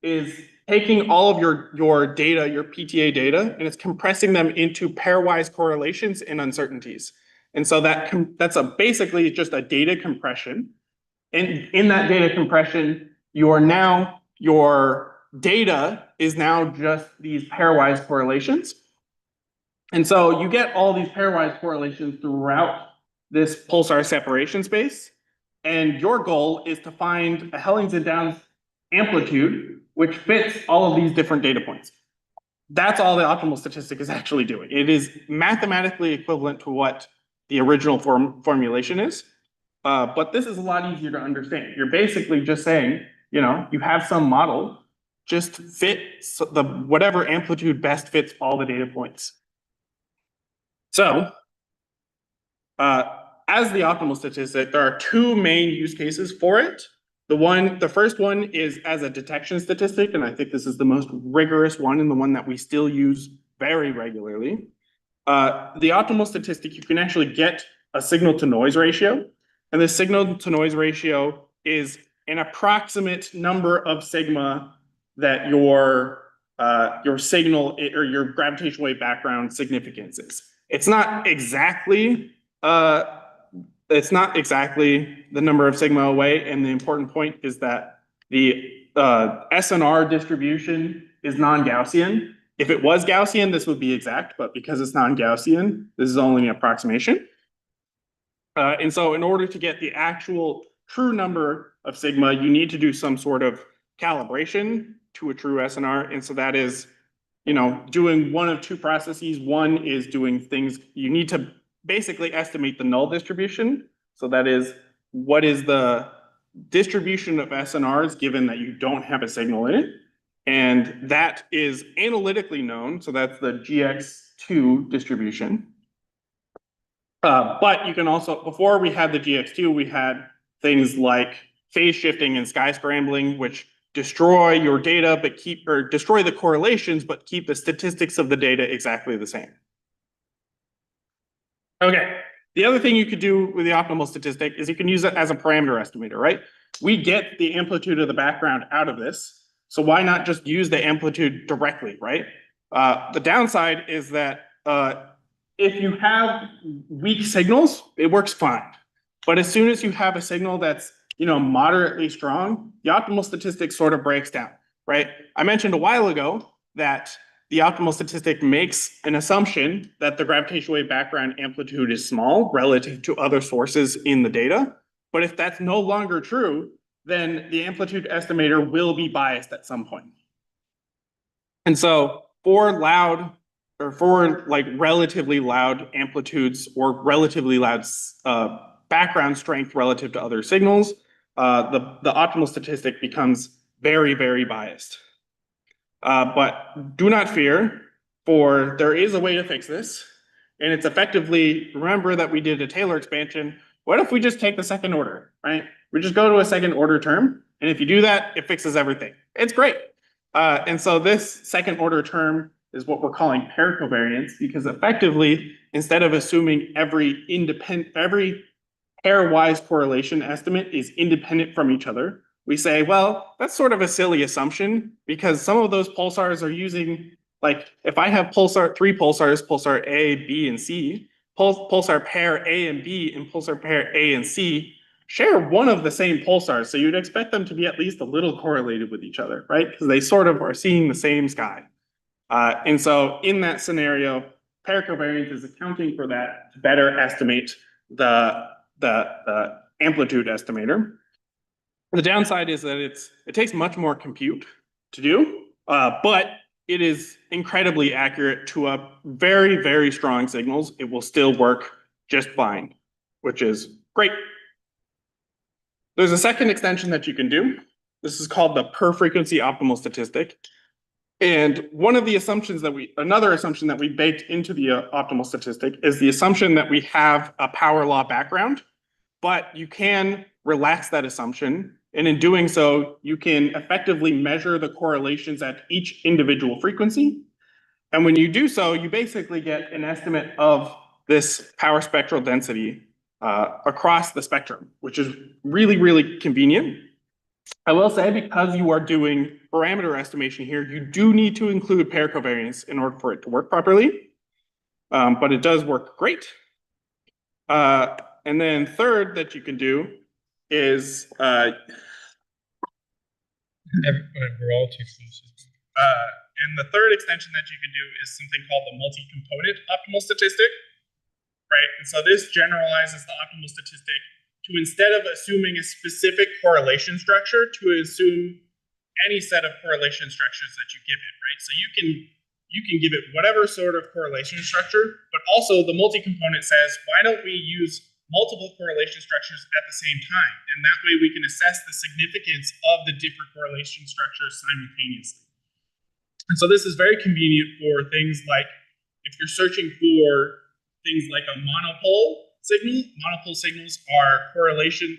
is taking all of your data, your PTA data, and it's compressing them into pairwise correlations and uncertainties. And so that's basically just a data compression. And in that data compression, your data is now just these pairwise correlations. And so you get all these pairwise correlations throughout this pulsar separation space. And your goal is to find a Hellings-and-Downs amplitude which fits all of these different data points. That's all the optimal statistic is actually doing. It is mathematically equivalent to what the original formulation is. But this is a lot easier to understand. You're basically just saying, you have some model, just fit the whatever amplitude best fits all the data points. So, as the optimal statistic, there are two main use cases for it. The first one is as a detection statistic, and I think this is the most rigorous one and the one that we still use very regularly. The optimal statistic, you can actually get a signal to noise ratio, and the signal to noise ratio is an approximate number of sigma that your signal or your gravitational wave background significance is. It's not exactly the number of sigma away, and the important point is that the SNR distribution is non-Gaussian. If it was Gaussian, this would be exact, but because it's non-Gaussian, this is only an approximation. And so in order to get the actual true number of sigma, you need to do some sort of calibration to a true SNR. And so that is, doing one of two processes. One is doing things, you need to basically estimate the null distribution. So that is, what is the distribution of SNRs given that you don't have a signal in it? And that is analytically known. So that's the GX2 distribution. But you can also, before we had the GX2, we had things like phase shifting and sky scrambling, which destroy your data, but destroy the correlations, but keep the statistics of the data exactly the same. Okay, the other thing you could do with the optimal statistic is you can use it as a parameter estimator, right? We get the amplitude of the background out of this, so why not just use the amplitude directly, right? The downside is that if you have weak signals, it works fine. But as soon as you have a signal that's moderately strong, the optimal statistic sort of breaks down, right? I mentioned a while ago that the optimal statistic makes an assumption that the gravitational wave background amplitude is small relative to other sources in the data. But if that's no longer true, then the amplitude estimator will be biased at some point. And so for loud, or for like relatively loud amplitudes or relatively loud background strength relative to other signals, the optimal statistic becomes very, very biased. But do not fear, for there is a way to fix this. And it's effectively, remember that we did a Taylor expansion. What if we just take the second order, right? We just go to a second order term. And if you do that, it fixes everything. It's great. And so this second order term is what we're calling pair covariance, because effectively, instead of assuming every pairwise correlation estimate is independent from each other, we say, well, that's sort of a silly assumption because some of those pulsars are using, like, if I have three pulsars, pulsar A, B, and C, pulsar pair A and B and pulsar pair A and C share one of the same pulsars. So you'd expect them to be at least a little correlated with each other, right? Because they sort of are seeing the same sky. And so in that scenario, pair covariance is accounting for that to better estimate the amplitude estimator. The downside is that it takes much more compute. to do, but it is incredibly accurate to a very, very strong signals. It will still work just fine, which is great. There's a second extension that you can do. This is called the per frequency optimal statistic. And one of the assumptions that another assumption that we baked into the optimal statistic is the assumption that we have a power law background, but you can relax that assumption. And in doing so, you can effectively measure the correlations at each individual frequency. And when you do so, you basically get an estimate of this power spectral density across the spectrum, which is really, really convenient. I will say, because you are doing parameter estimation here, you do need to include pair covariance in order for it to work properly. But it does work great. And then third that you can do is We're all too close. and the third extension that you can do is something called the multi-component optimal statistic, right? And so this generalizes the optimal statistic to, instead of assuming a specific correlation structure, to assume any set of correlation structures that you give it, right? So you can give it whatever sort of correlation structure, but also the multi-component says, why don't we use multiple correlation structures at the same time? And that way we can assess the significance of the different correlation structures simultaneously. And so this is very convenient for things like, if you're searching for things like a monopole signal. Monopole signals are correlation,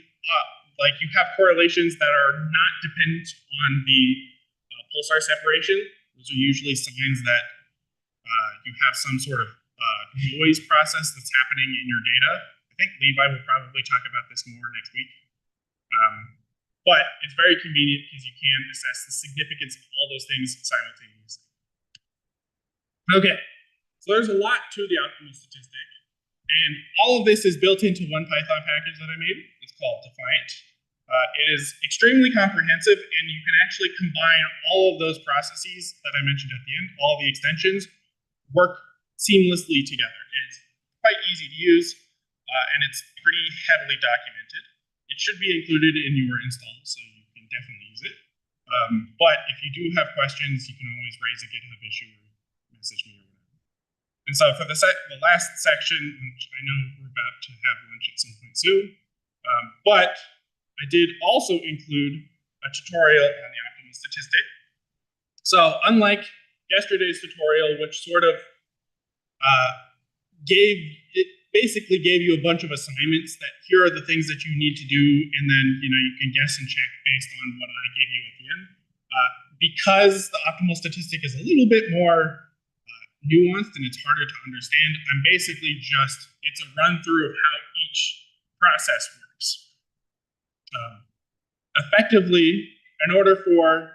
like you have correlations that are not dependent on the pulsar separation. Those are usually signs that you have some sort of noise process that's happening in your data. I think Levi will probably talk about this more next week. But it's very convenient because you can assess the significance of all those things simultaneously. Okay, so there's a lot to the optimal statistic. And all of this is built into one Python package that I made. It's called Defiant. It is extremely comprehensive, and you can actually combine all of those processes that I mentioned at the end, all of the extensions, work seamlessly together. It's quite easy to use, and it's pretty heavily documented. It should be included in your install, so you can definitely use it. But if you do have questions, you can always raise a GitHub issue or message me or whatever. And so for the last section, which I know we're about to have lunch at some point soon, but I did also include a tutorial on the optimal statistic. So unlike yesterday's tutorial, which sort of basically gave you a bunch of assignments that here are the things that you need to do, and then you can guess and check based on what I gave you at the end. Because the optimal statistic is a little bit more nuanced and it's harder to understand, I'm basically it's a run through of how each process works. Effectively, in order for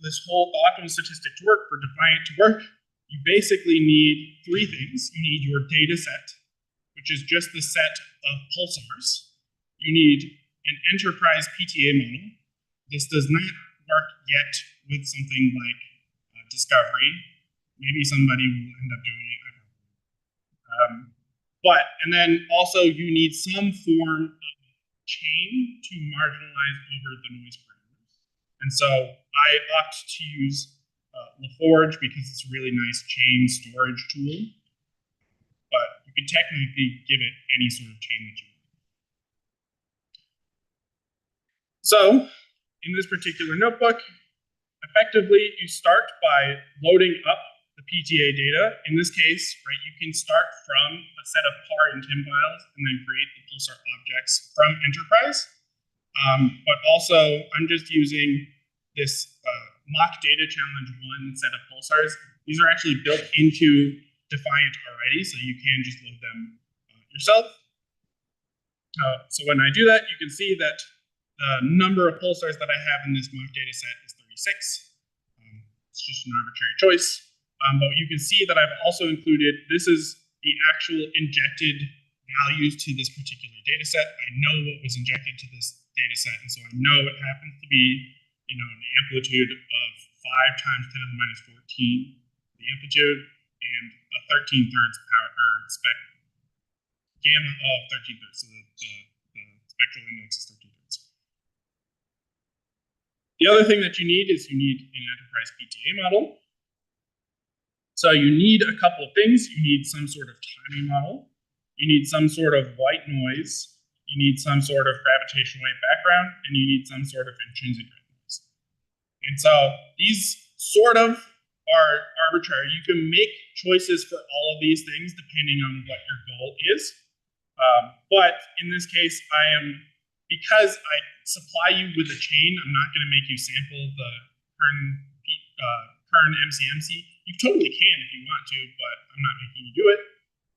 this whole optimal statistic to work, for Defiant to work, you basically need three things. You need your data set, which is just the set of pulsars. You need an enterprise PTA model. This does not work yet with something like Discovery. Maybe somebody will end up doing it, I don't know. And then also you need some form of chain to marginalize over the noise parameters. And so I opt to use LaForge because it's a really nice chain storage tool. But you can technically give it any sort of chain that you want. So in this particular notebook, effectively you start by loading up the PTA data. In this case, right, you can start from a set of par and TIM files and then create the pulsar objects from enterprise. But also, I'm just using this mock data challenge 1 set of pulsars. These are actually built into Defiant already, so you can just load them yourself. So when I do that, you can see that the number of pulsars that I have in this mock data set is 36. It's just an arbitrary choice. But you can see that I've also included, this is the actual injected values to this particular data set. I know what was injected to this data set, and so I know it happens to be, an amplitude of 5 times 10 to the minus 14, the amplitude, and a 13/3 power, or gamma of 13/3, so the spectral index is 13/3. The other thing that you need is you need an enterprise PTA model. So you need a couple of things. You need some sort of timing model. You need some sort of white noise. You need some sort of gravitational wave background, and you need some sort of intrinsic red noise. And so these sort of are arbitrary. You can make choices for all of these things depending on what your goal is. But in this case, because I supply you with a chain, I'm not going to make you sample the Kern MCMC. You totally can if you want to, but I'm not making you do it.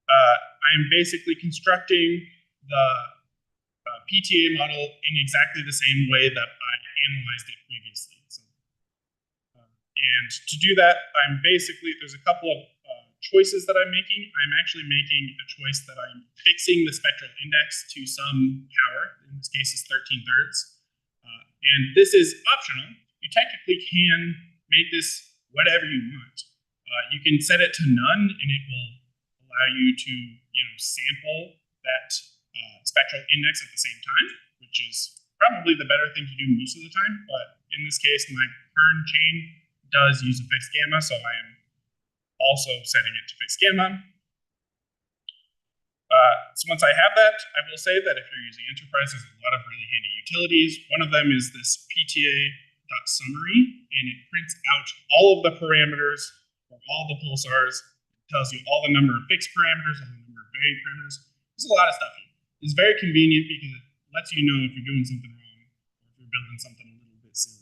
I am basically constructing the PTA model in exactly the same way that I analyzed it previously. So, and to do that, there's a couple of choices that I'm making. I'm actually making a choice that I'm fixing the spectral index to some power. In this case, is 13/3. And this is optional. You technically can make this whatever you want. You can set it to none, and it will allow you to, sample that spectral index at the same time, which is probably the better thing to do most of the time. But in this case, my Kern chain does use a fixed gamma, so I am also setting it to fixed gamma. So once I have that, I will say that if you're using enterprise, there's a lot of really handy utilities. One of them is this PTA.summary, and it prints out all of the parameters for all the pulsars. It tells you all the number of fixed parameters, all the number of varied parameters. There's a lot of stuff here. It's very convenient because it lets you know if you're doing something wrong or if you're building something a little bit silly.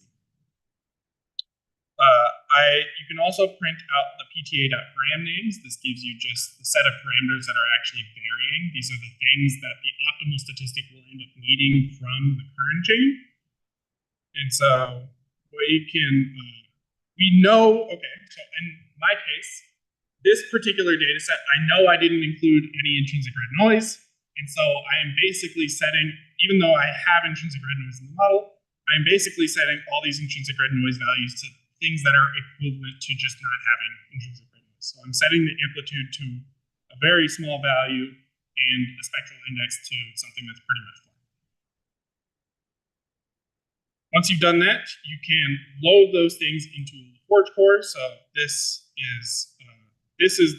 You can also print out the PTA.param names. This gives you just the set of parameters that are actually varying. These are the things that the optimal statistic will end up needing from the Kern chain. And so we know, okay, so in my case, this particular data set, I know I didn't include any intrinsic red noise. And so I am basically setting, even though I have intrinsic red noise in the model, I'm basically setting all these intrinsic red noise values to things that are equivalent to just not having intrinsic red noise. So I'm setting the amplitude to a very small value and a spectral index to something that's pretty much flat. Once you've done that, you can load those things into a Forge core. So this is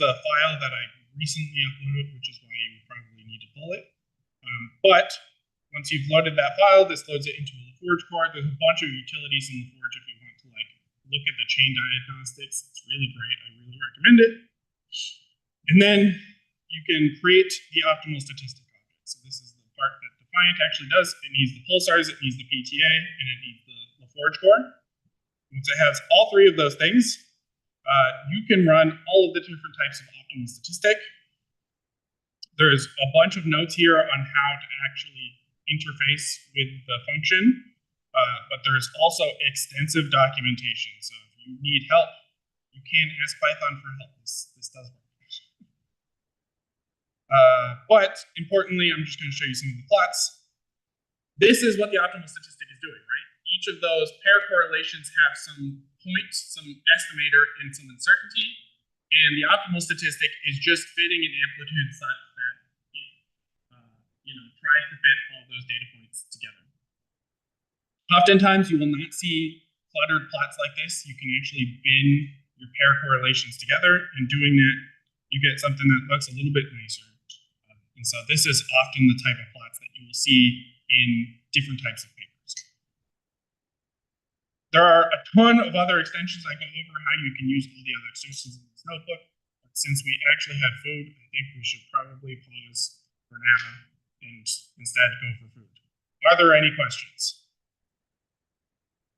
the file that I recently uploaded, which is why you probably need to pull it. But once you've loaded that file, this loads it into a Forge core. There's a bunch of utilities in the Forge if you want to look at the chain diagnostics. It's really great. I really recommend it. And then you can create the optimal statistic object. So this is the part that Defiant actually does. It needs the pulsars, it needs the PTA, and it needs the Forge core. Once it has all three of those things, you can run all of the different types of optimal statistic. There's a bunch of notes here on how to actually interface with the function. But there's also extensive documentation. So if you need help, you can ask Python for help. This does work. But importantly, I'm just going to show you some of the plots. This is what the optimal statistic is doing, right? Each of those pair correlations have some point, some estimator, and some uncertainty. And the optimal statistic is just fitting an amplitude such that it tries to fit all those data points together. Oftentimes, you will not see cluttered plots like this. You can actually bin your pair correlations together, and doing that, you get something that looks a little bit nicer. And so this is often the type of plots that you will see in different types of papers. There are a ton of other extensions I go over how you can use all the other extensions in this notebook. But since we actually have food, I think we should probably pause for now and instead go for food. Are there any questions?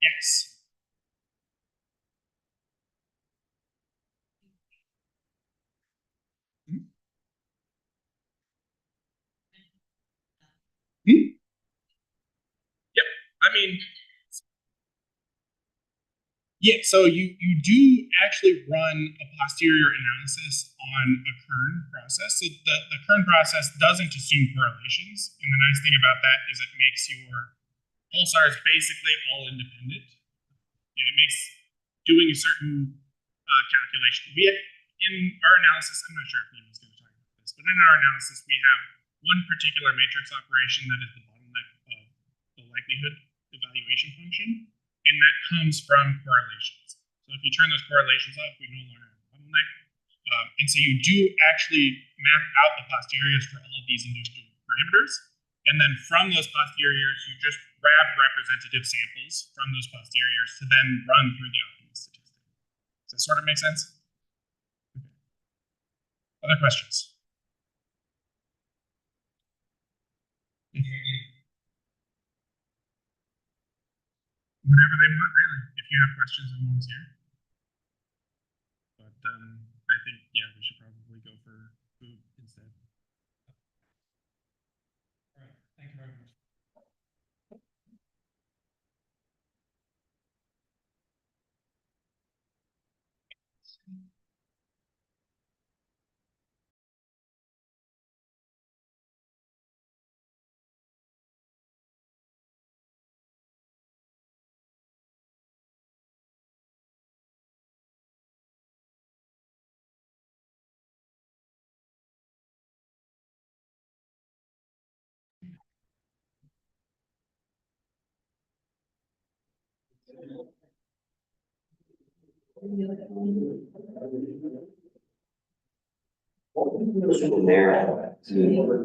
Yes. Yep. I mean, yeah, so you do actually run a posterior analysis on a Kern process. So the Kern process doesn't assume correlations. And the nice thing about that is it makes your pulsars basically all independent. And it makes doing a certain calculation. In our analysis, I'm not sure if Neil's going to talk about this, but in our analysis, we have one particular matrix operation that is the bottleneck of the likelihood evaluation function. and that comes from correlations. So if you turn those correlations off, we no longer have a bottleneck. And so you do actually map out the posteriors for all of these individual parameters. And then from those posteriors, you just grab representative samples from those posteriors to then run through the optimal statistic. Does that sort of make sense? Okay. Other questions? Whatever they want, really. If you have questions, I'm always here. But I think, yeah, we should probably go for food instead. All right, thank you very much. From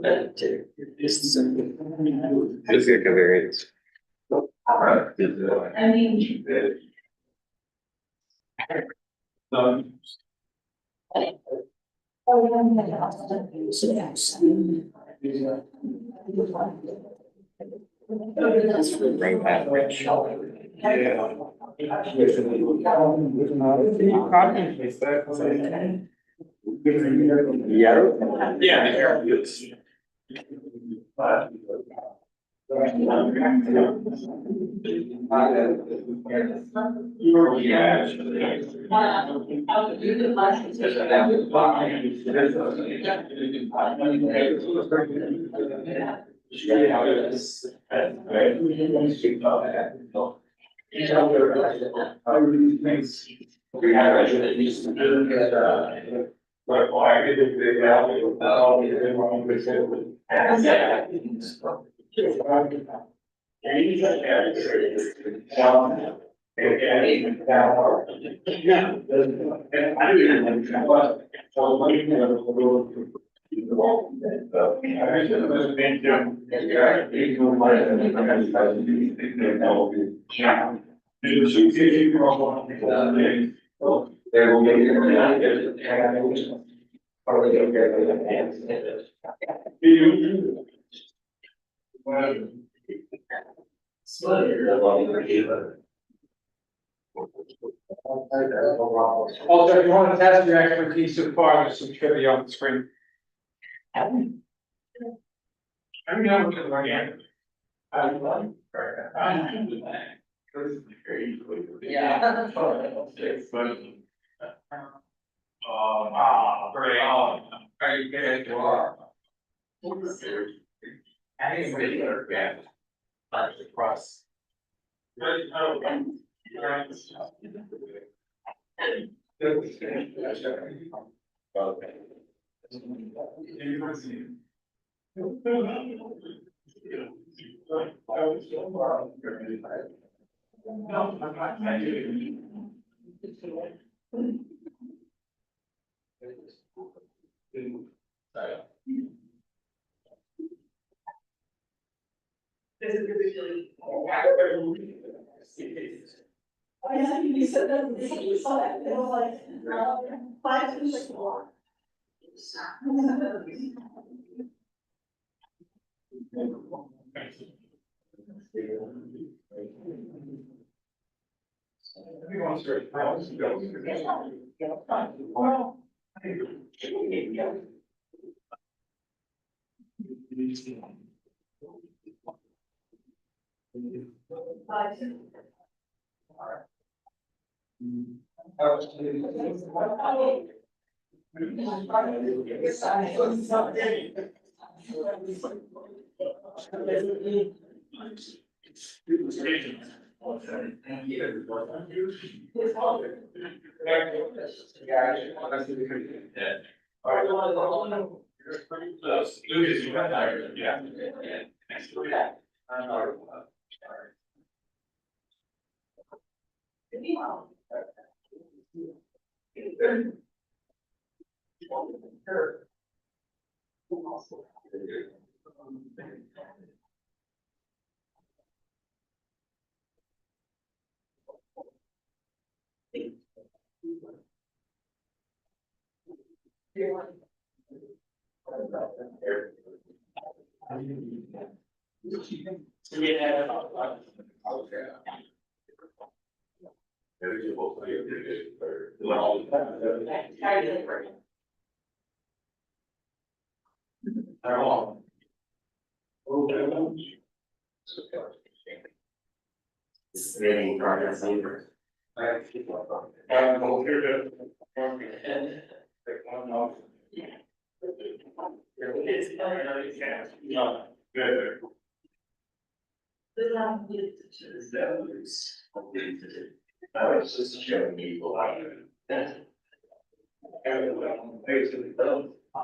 there to this is a covariance. I mean. Also, if you want to test your expertise so far, there's some trivia on the screen. I don't know what to learn yet. Really progress over. I was just showing people how to.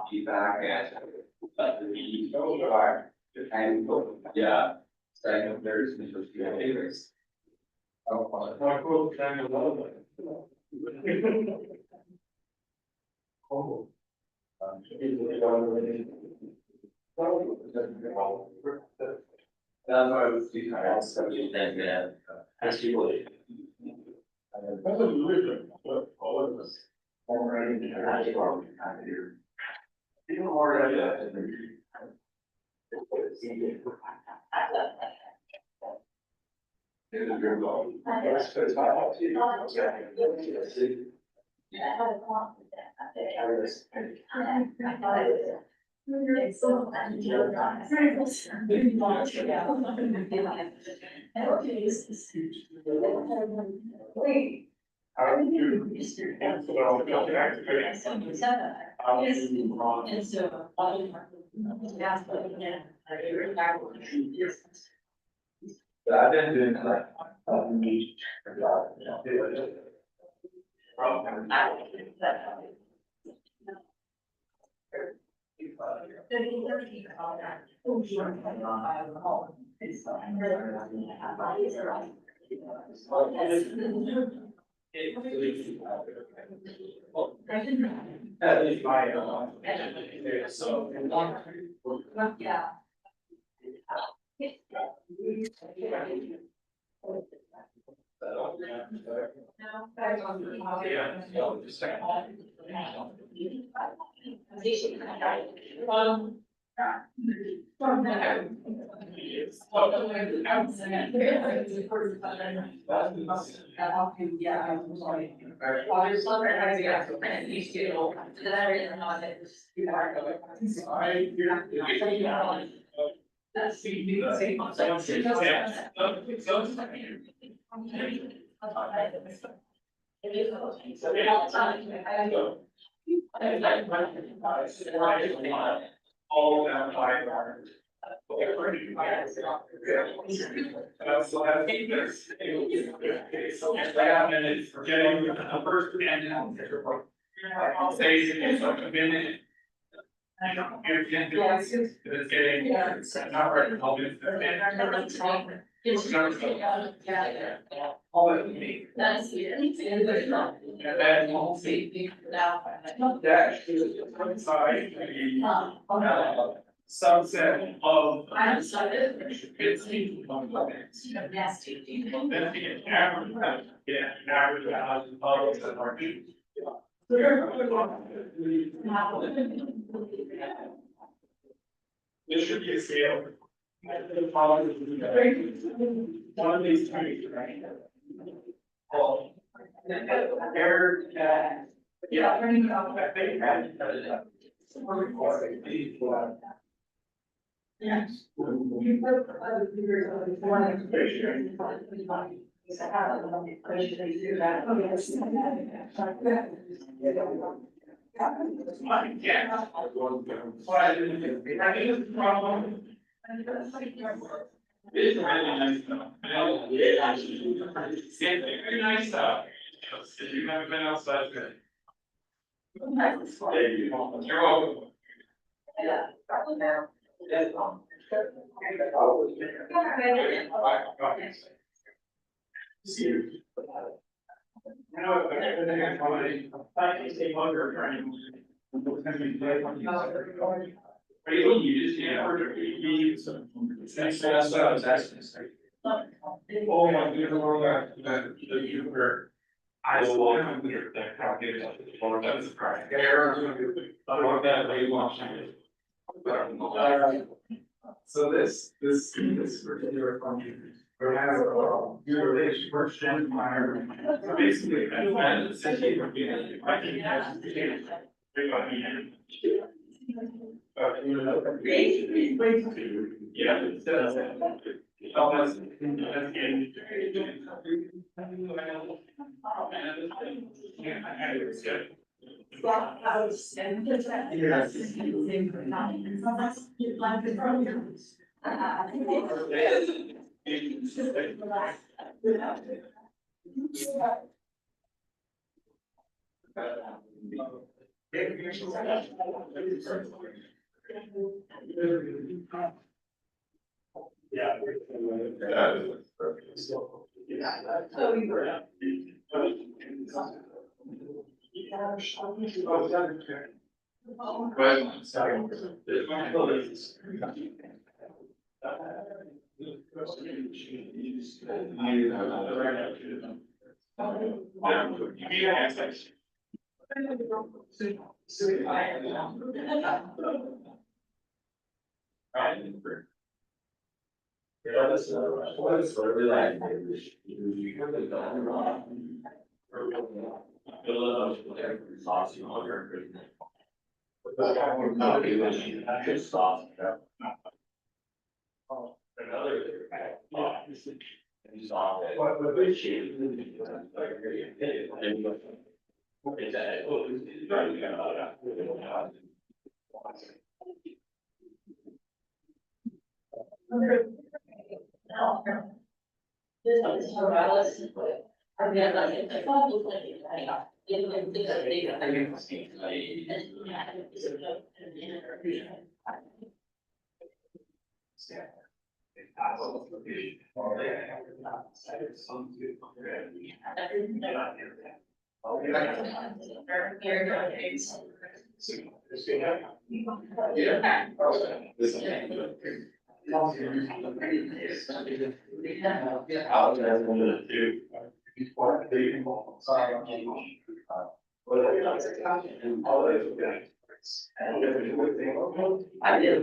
Keep back at. And, yeah. Second, there's the first few favorites. That's why I was too tired, so you think that, as people. All of us. Already, even more than that. I've been doing that. That is my, so. Yeah. All of them by. So I think there's. So minutes for getting the first and. Say it's like a minute. I don't know, if it's getting. Not right, I'll do it. All of me. That's it. And then we'll see. Dash is the front side, the subset of. I'm excited. It's. Nasty. Then the average, average value of the market. This should be a scale. One of these two, right? Oh. Yeah. I think. Yes. It's really nice though. It's very nice stuff. If you've never been outside, good. You're welcome. See you. Oh my goodness. I will that calculator. That's correct. So this particular function. We have a relation version. So basically, and essentially, I can have. Yeah, it does. Yeah. I did.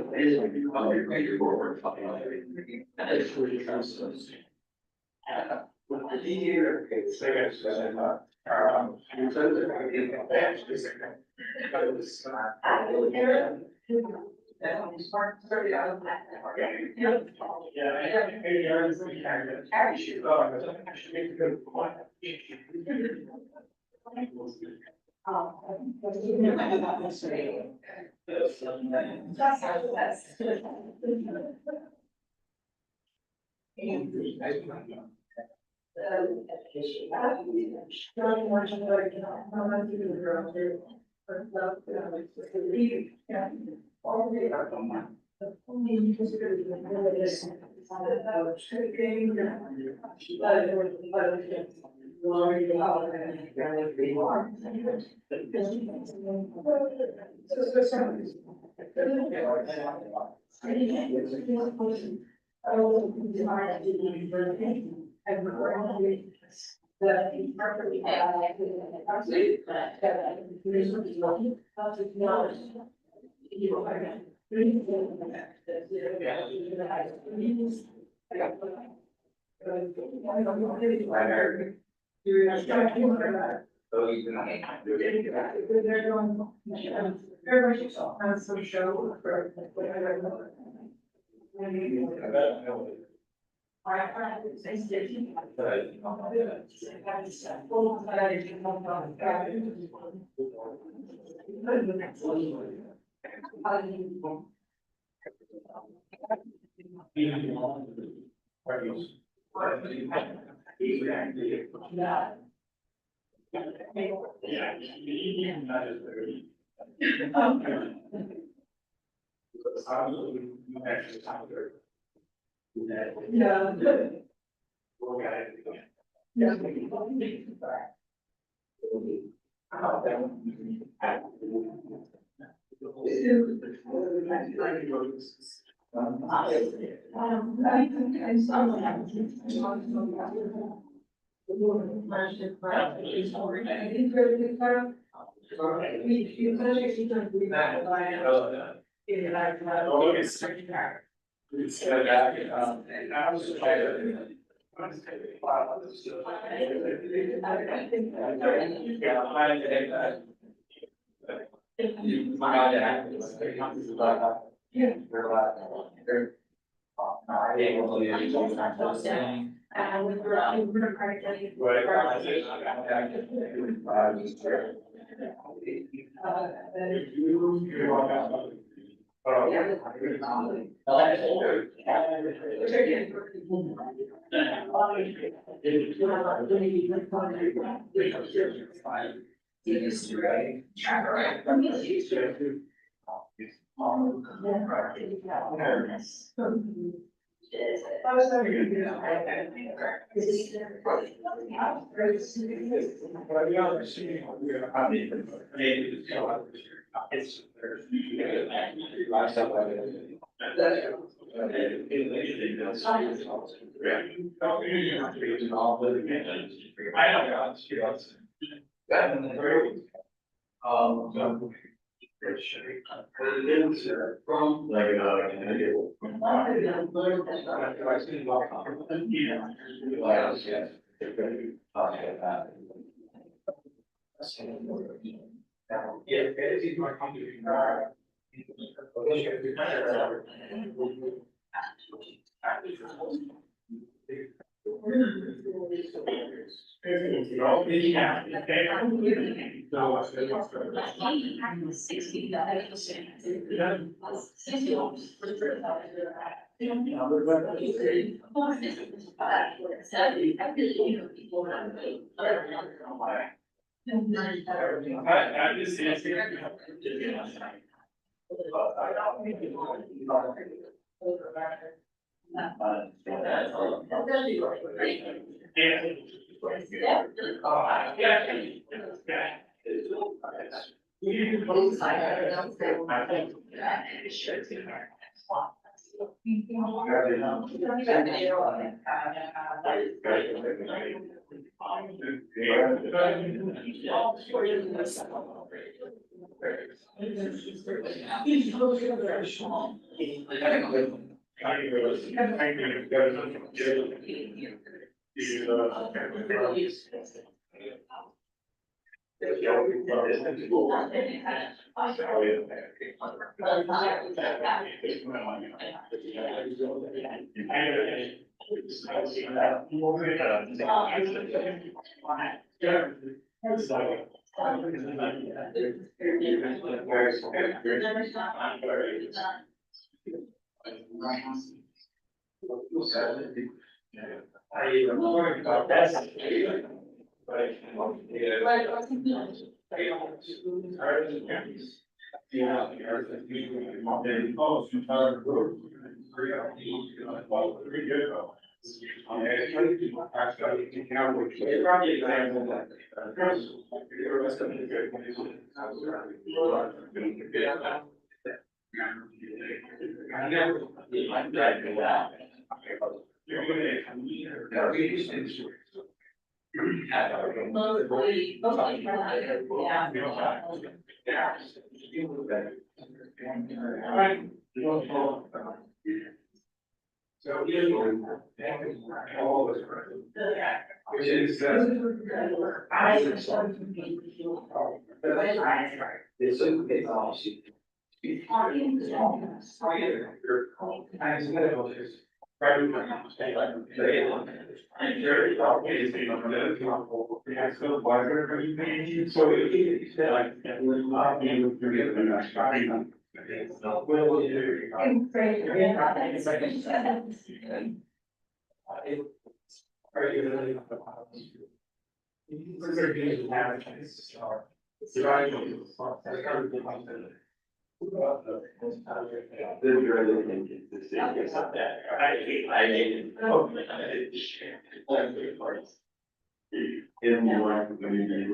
In the life of community.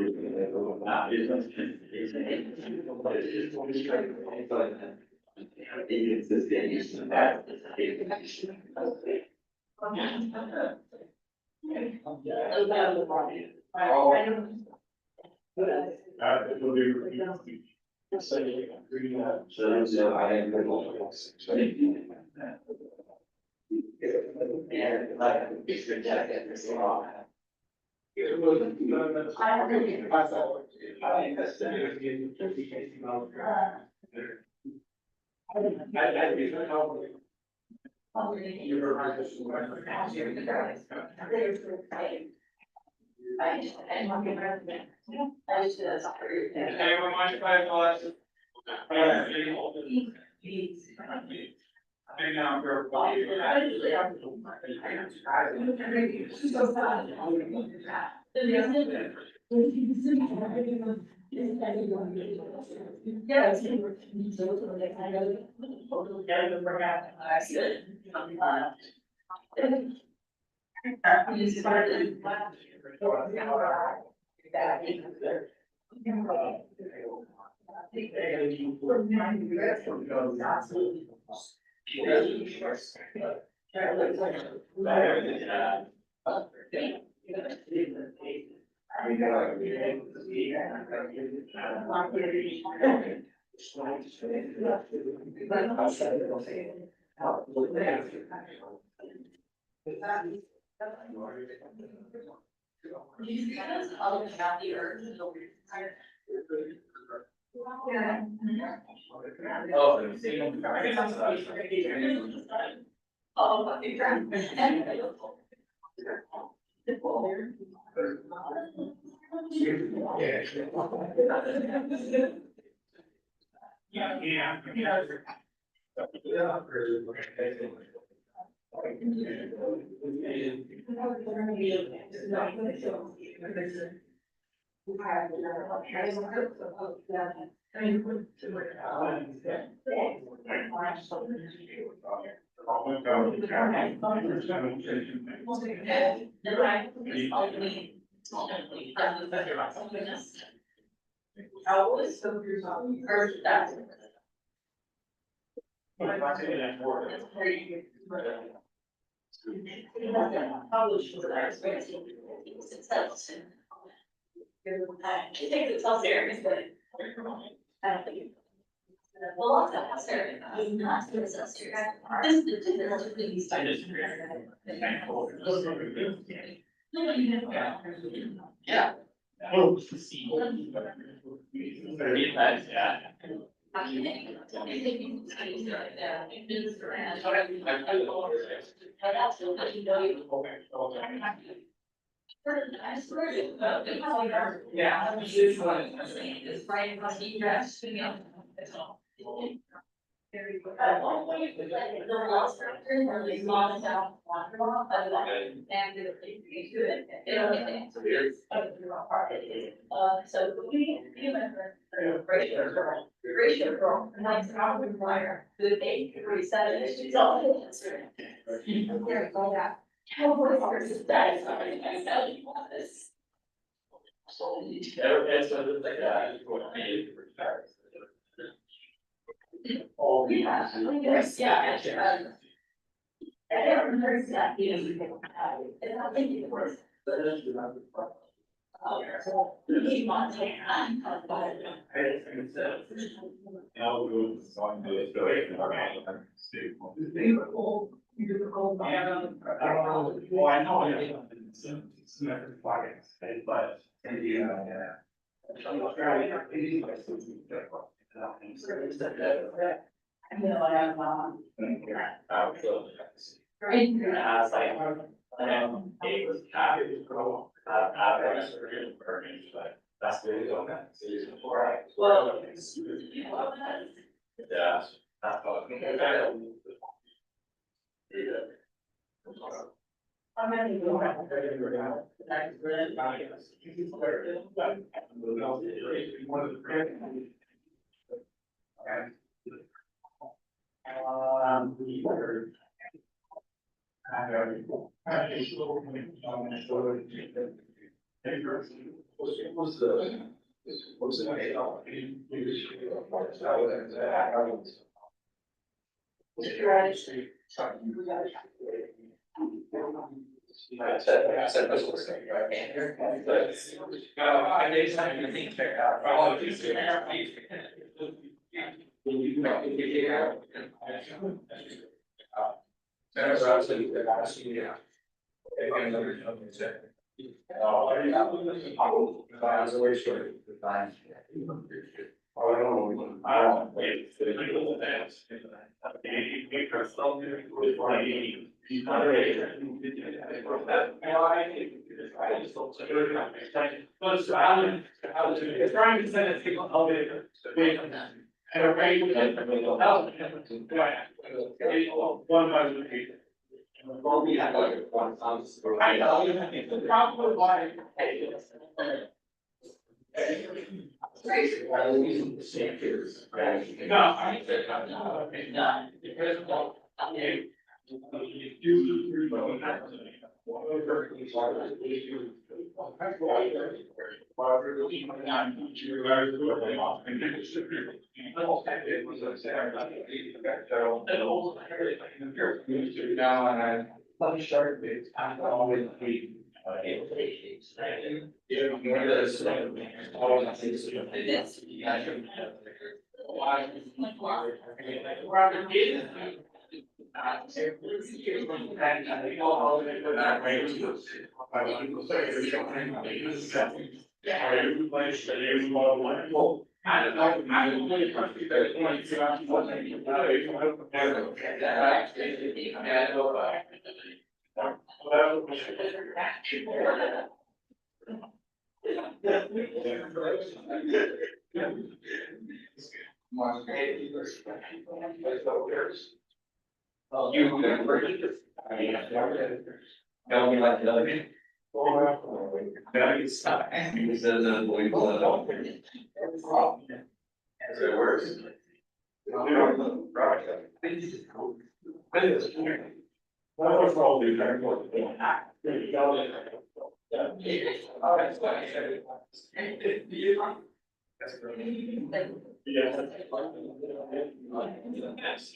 So I am. Anyone mind if I pause? Hang out for. Yeah.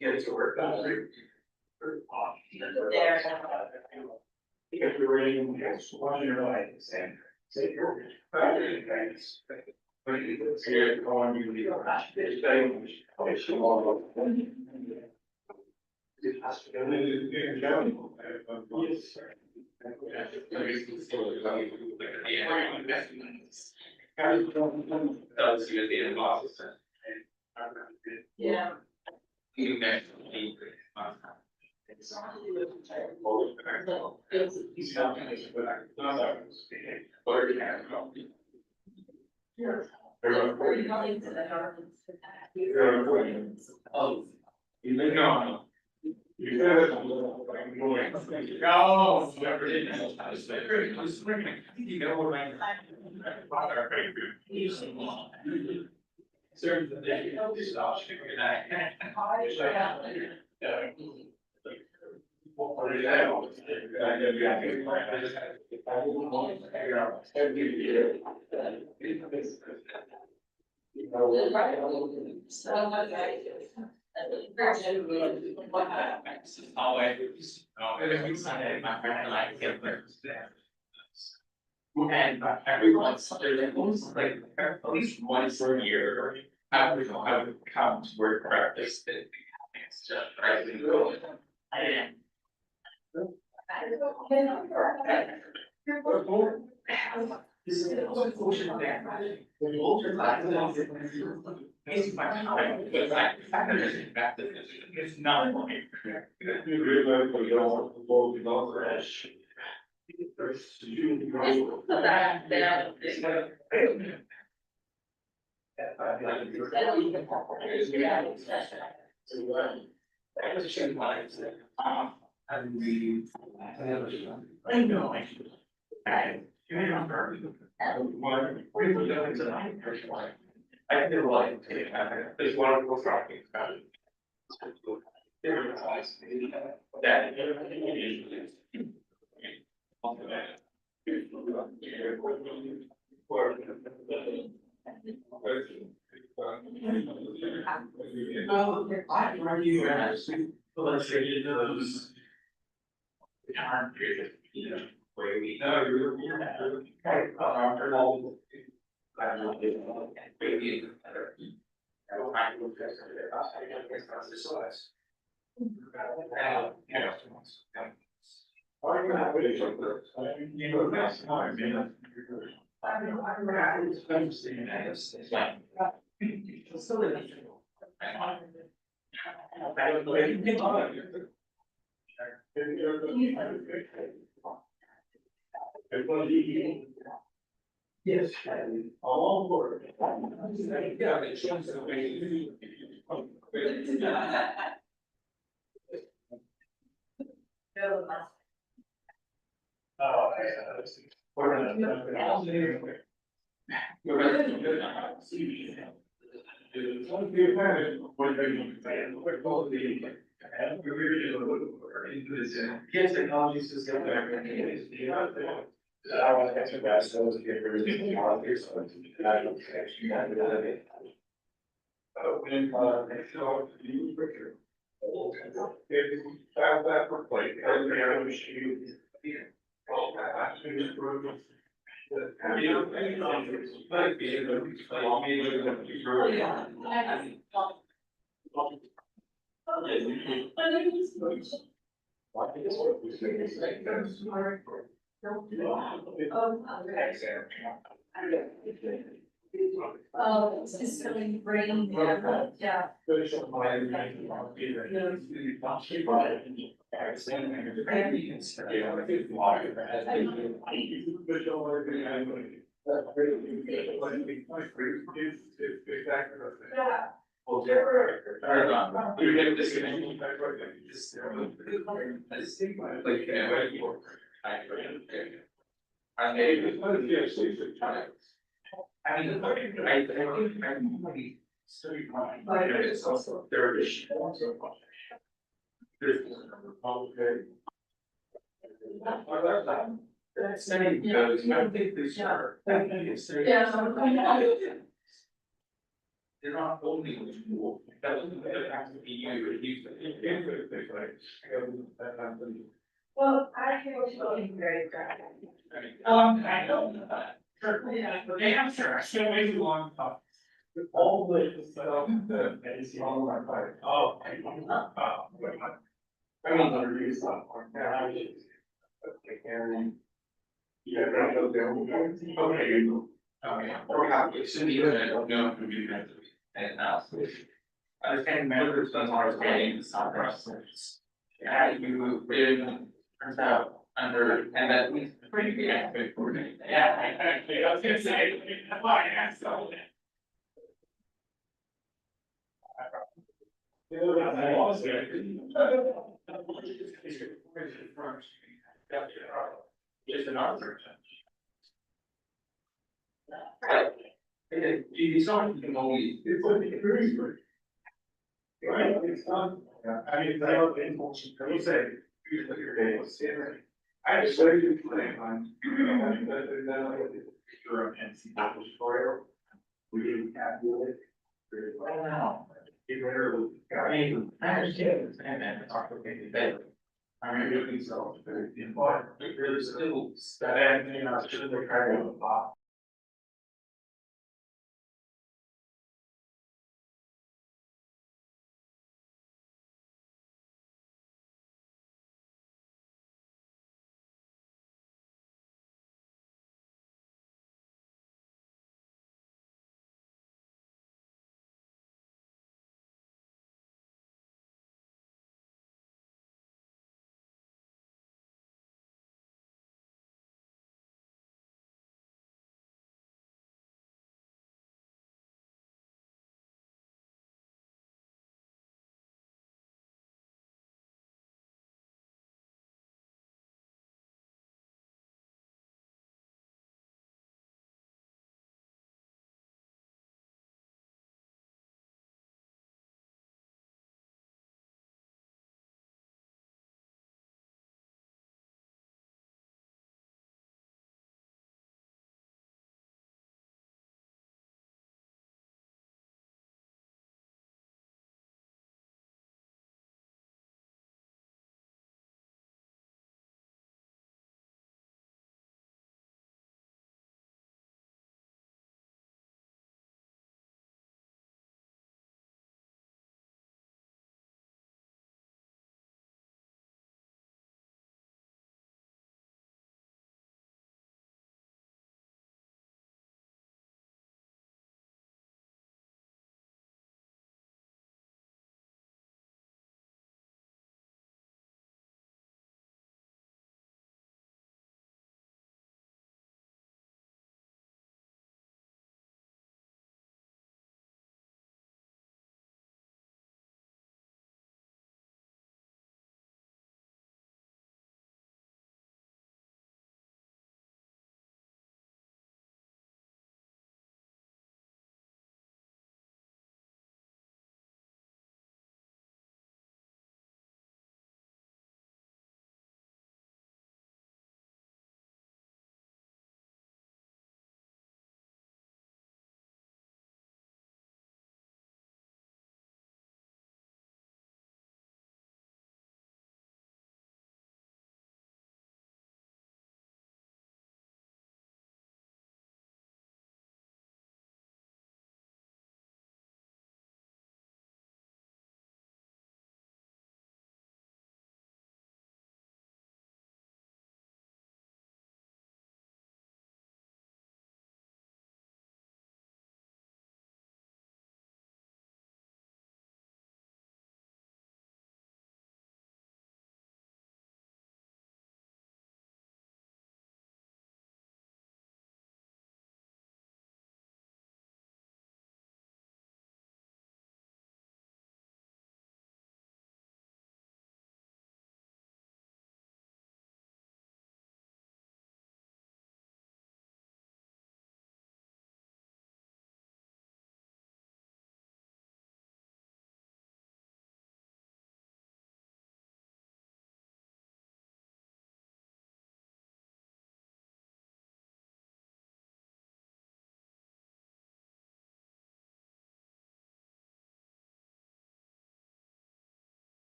Get to work. Because we were in, one year like, same. Yeah. No. And every once, like, at least once a year, I would come to work practice. It's just right. I didn't. This is also fortunate that the older classes is my time, but I factor back that it's not my. I know. I feel like there's one of those talking about it. Well, I argue let's say those. Time period, you know, where we know you're right, after all. I don't know, maybe. I will find you. Yes. All for it. Yeah, it shows the way. Oh, Yes, technology system. I want to answer that, so to get rid of the politics, so I don't actually have it. When, so, you quicker. If you have that for plate, I wish you. Well, I just wrote. You know, like, Oh, it's really brain, yeah. Well, you get this. Like, I mean, I study mine, but it's also there is. Study goes, I don't think they start. They're not only in school, that doesn't have to be you. Well, I feel feeling very proud. I know that. Certainly, I'm sure, I can't wait too long to talk. All the stuff that is on my part. Oh. I don't know, review stuff. Yeah, okay. Okay, or how, it's in the event, I don't know if you can. And now. I think members of our getting some process. Yeah, you really turns out under, and that means pretty good aspect for me. Yeah, actually, I was gonna say, that's why I asked all that. Just an answer. It's not, you can only. It's like a very good. Right, it's not. I mean, they are impulsion, you say, you look at your days. I just say you play on. Sure, and see that was for. We didn't have to. Well, now. I mean, I understand, and then it's not okay to bed. I mean, it is so, but there's still that, you know, shouldn't they try to.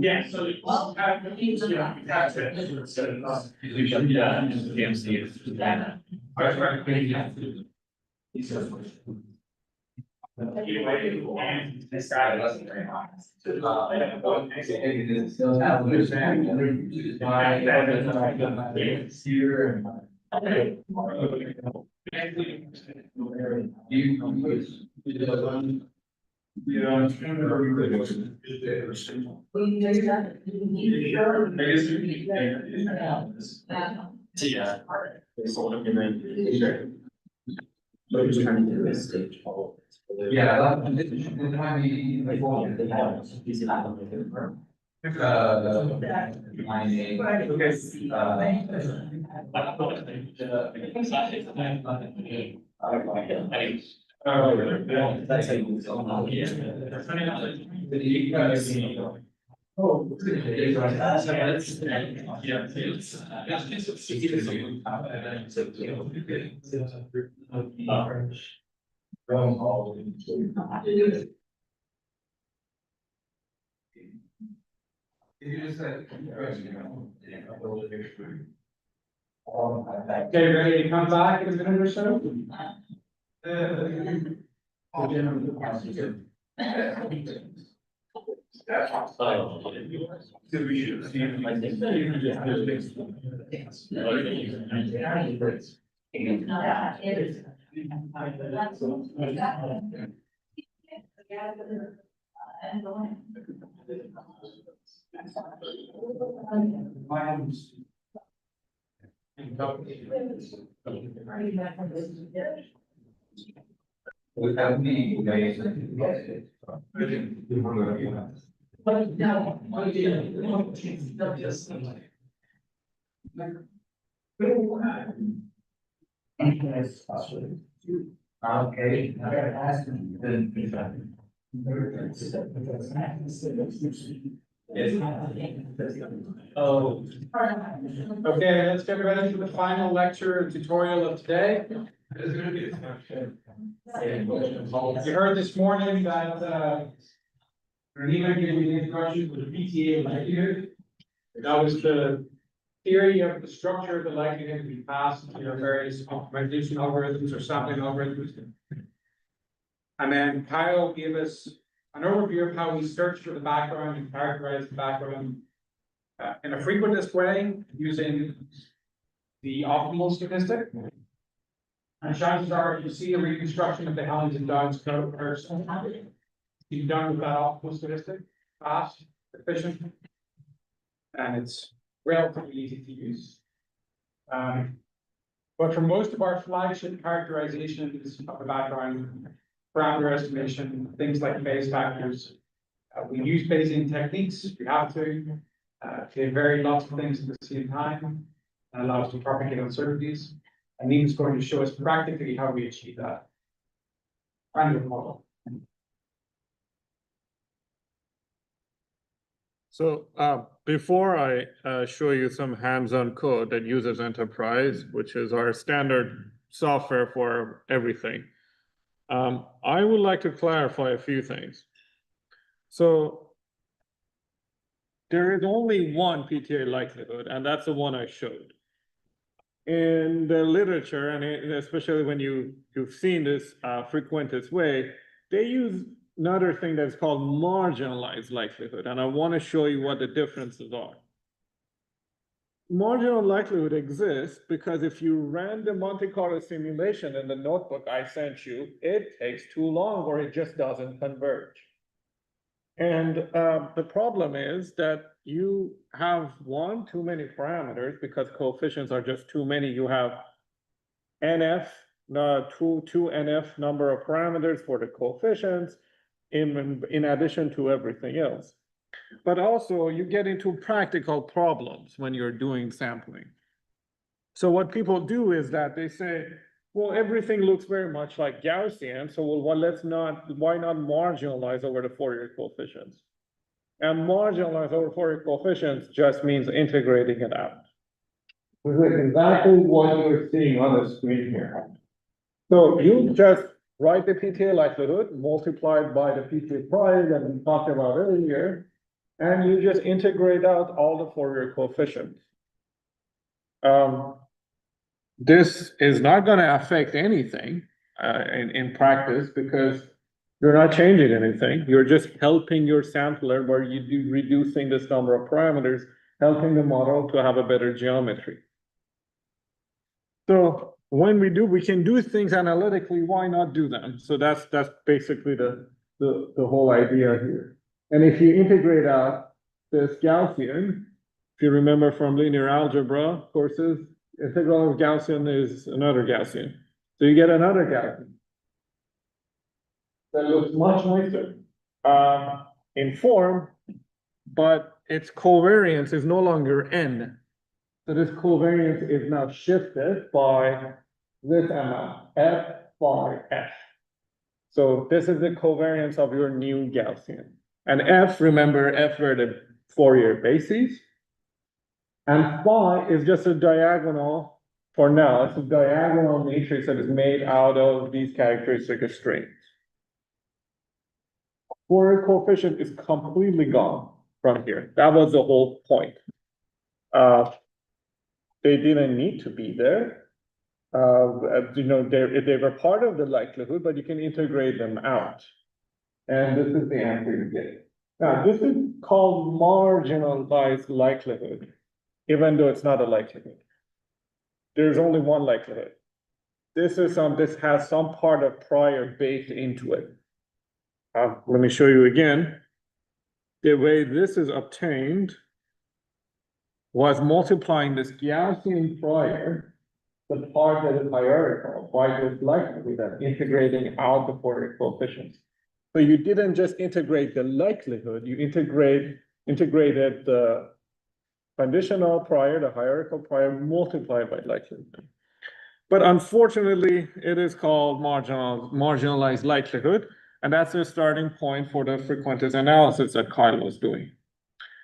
Yeah, so. Well, this guy wasn't very honest. Yeah. My name. Okay, ready to come back in a minute or so? Without me, okay, I gotta ask him. Oh. Okay, let's get ready for the final lecture and tutorial of today. You heard this morning that, Renee gave you the introduction to the PTA likelihood. That was the theory of the structure of the likelihood we passed, various optimization algorithms or sampling algorithms. And then Kyle gave us an overview of how we search for the background and characterize the background in a frequentist way using the optimal statistic. And chances are you see a reconstruction of the Helms and Downs curve. You've done with that optimal statistic, fast, efficient, and it's relatively easy to use. But for most of our flagship characterizations of the background, parameter estimation, things like phase factors, we use Bayesian techniques. We have to. They vary lots of things at the same time and allow us to propagate uncertainties. And Neil's going to show us practically how we achieve that. Random model. So before I show you some hands-on code that uses Enterprise, which is our standard software for everything, I would like to clarify a few things. So there is only one PTA likelihood, and that's the one I showed. In the literature, and especially when you've seen this frequentist way, they use another thing that's called marginalized likelihood, and I want to show you what the differences are. Marginal likelihood exists because if you ran the Monte Carlo simulation in the notebook I sent you, it takes too long or it just doesn't converge. And the problem is that you have too many parameters because coefficients are just too many. You have NF, two NF number of parameters for the coefficients in addition to everything else. But also you get into practical problems when you're doing sampling. So what people do is that they say, well, everything looks very much like Gaussian, so why not marginalize over the Fourier coefficients? And marginalize over Fourier coefficients just means integrating it out. Which is exactly what you're seeing on the screen here. So you just write the PTA likelihood, multiply it by the PTA prior that we talked about earlier, and you just integrate out all the Fourier coefficients. This is not gonna affect anything in practice because you're not changing anything. You're just helping your sampler where you do reducing this number of parameters, helping the model to have a better geometry. So when we can do things analytically, why not do them? So that's basically the whole idea here. And if you integrate out this Gaussian, if you remember from linear algebra courses, integral of Gaussian is another Gaussian. So you get another Gaussian that looks much nicer in form, but its covariance is no longer n. So this covariance is now shifted by this amount, f by f. So this is the covariance of your new Gaussian. And f, remember, f were the Fourier bases. And phi is just a diagonal for now. It's a diagonal matrix that is made out of these characteristic strings. Fourier coefficient is completely gone from here. That was the whole point. They didn't need to be there. You know, they were part of the likelihood, but you can integrate them out. And this is the answer you get. Now, this is called marginalized likelihood, even though it's not a likelihood. There's only one likelihood. This has some part of prior baked into it. Let me show you again. The way this is obtained was multiplying this Gaussian prior, the part that is hierarchical, by this likelihood and integrating out the Fourier coefficients. So you didn't just integrate the likelihood, you integrated the conditional prior, the hierarchical prior, multiplied by likelihood. But unfortunately, it is called marginalized likelihood, and that's the starting point for the frequentist analysis that Kyle was doing.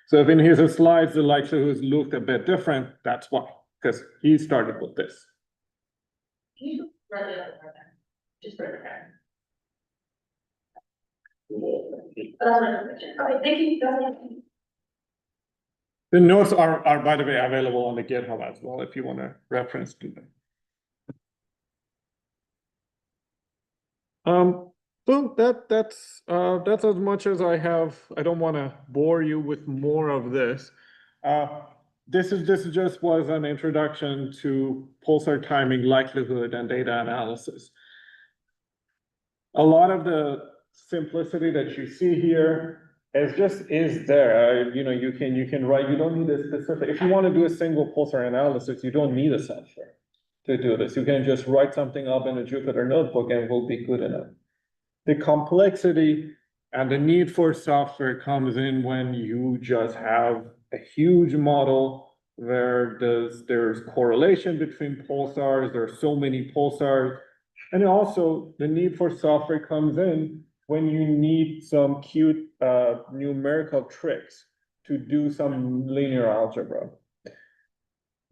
So if in his slides, the likelihoods looked a bit different, that's why, because he started with this. Can you run it over then? Just for the record. Okay, thank you. The notes are, by the way, available on the GitHub as well, if you want to reference to them. So that's as much as I have. I don't want to bore you with more of this. This just was an introduction to pulsar timing, likelihood, and data analysis. A lot of the simplicity that you see here is there. You know, you can write. You don't need a specific. If you want to do a single pulsar analysis, you don't need a software to do this. You can just write something up in a Jupyter notebook and it will be good enough. The complexity and the need for software comes in when you just have a huge model where there's correlation between pulsars, there are so many pulsars, and also the need for software comes in when you need some cute numerical tricks to do some linear algebra.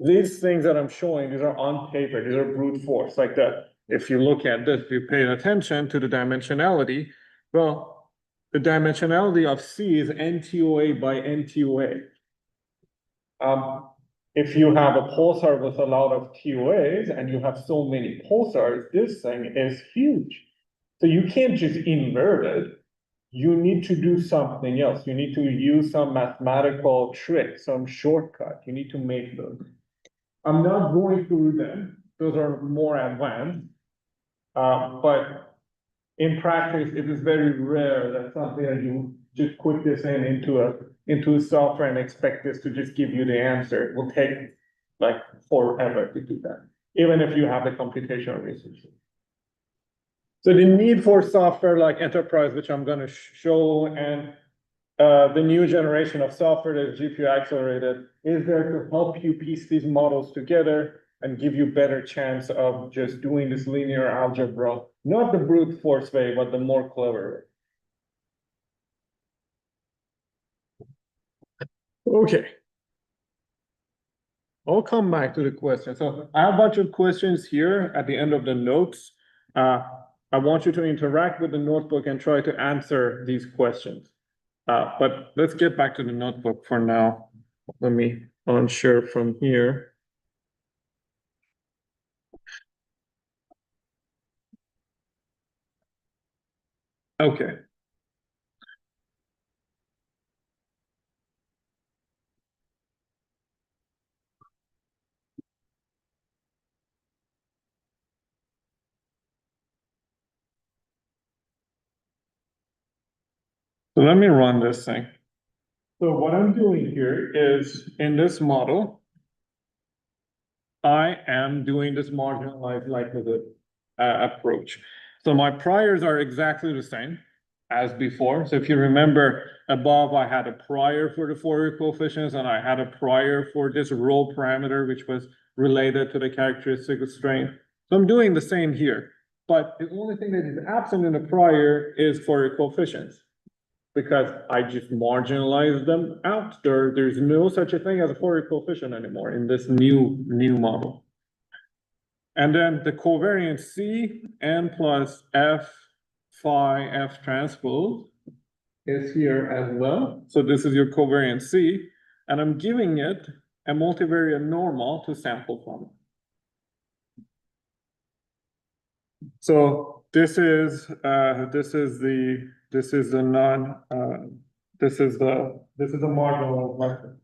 These things that I'm showing, these are on paper, these are brute force, like that. If you look at this, if you pay attention to the dimensionality, well, the dimensionality of C is NTOA by NTOA. If you have a pulsar with a lot of TOAs and you have so many pulsars, this thing is huge. So you can't just invert it. You need to do something else. You need to use some mathematical trick, some shortcut. You need to make those. I'm not going through them. Those are more advanced. But in practice, it is very rare that something that you just put this into a software and expect this to just give you the answer. It will take like forever to do that, even if you have the computational research. So the need for software like Enterprise, which I'm going to show, and the new generation of software that is GPU accelerated, is there to help you piece these models together and give you better chance of just doing this linear algebra, not the brute force way, but the more clever way. Okay. I'll come back to the question. So I have a bunch of questions here at the end of the notes. I want you to interact with the notebook and try to answer these questions. But let's get back to the notebook for now. Let me unshare from here. Okay. So let me run this thing. So what I'm doing here is in this model, I am doing this marginalized likelihood approach. So my priors are exactly the same as before. So if you remember above, I had a prior for the Fourier coefficients and I had a prior for this rho parameter, which was related to the characteristic of strength. So I'm doing the same here, but the only thing that is absent in the prior is Fourier coefficients, because I just marginalized them out. There's no such a thing as a Fourier coefficient anymore in this new model. And then the covariance C n plus F phi F transpose is here as well. So this is your covariance C, and I'm giving it a multivariate normal to sample from it. So this is the marginal likelihood.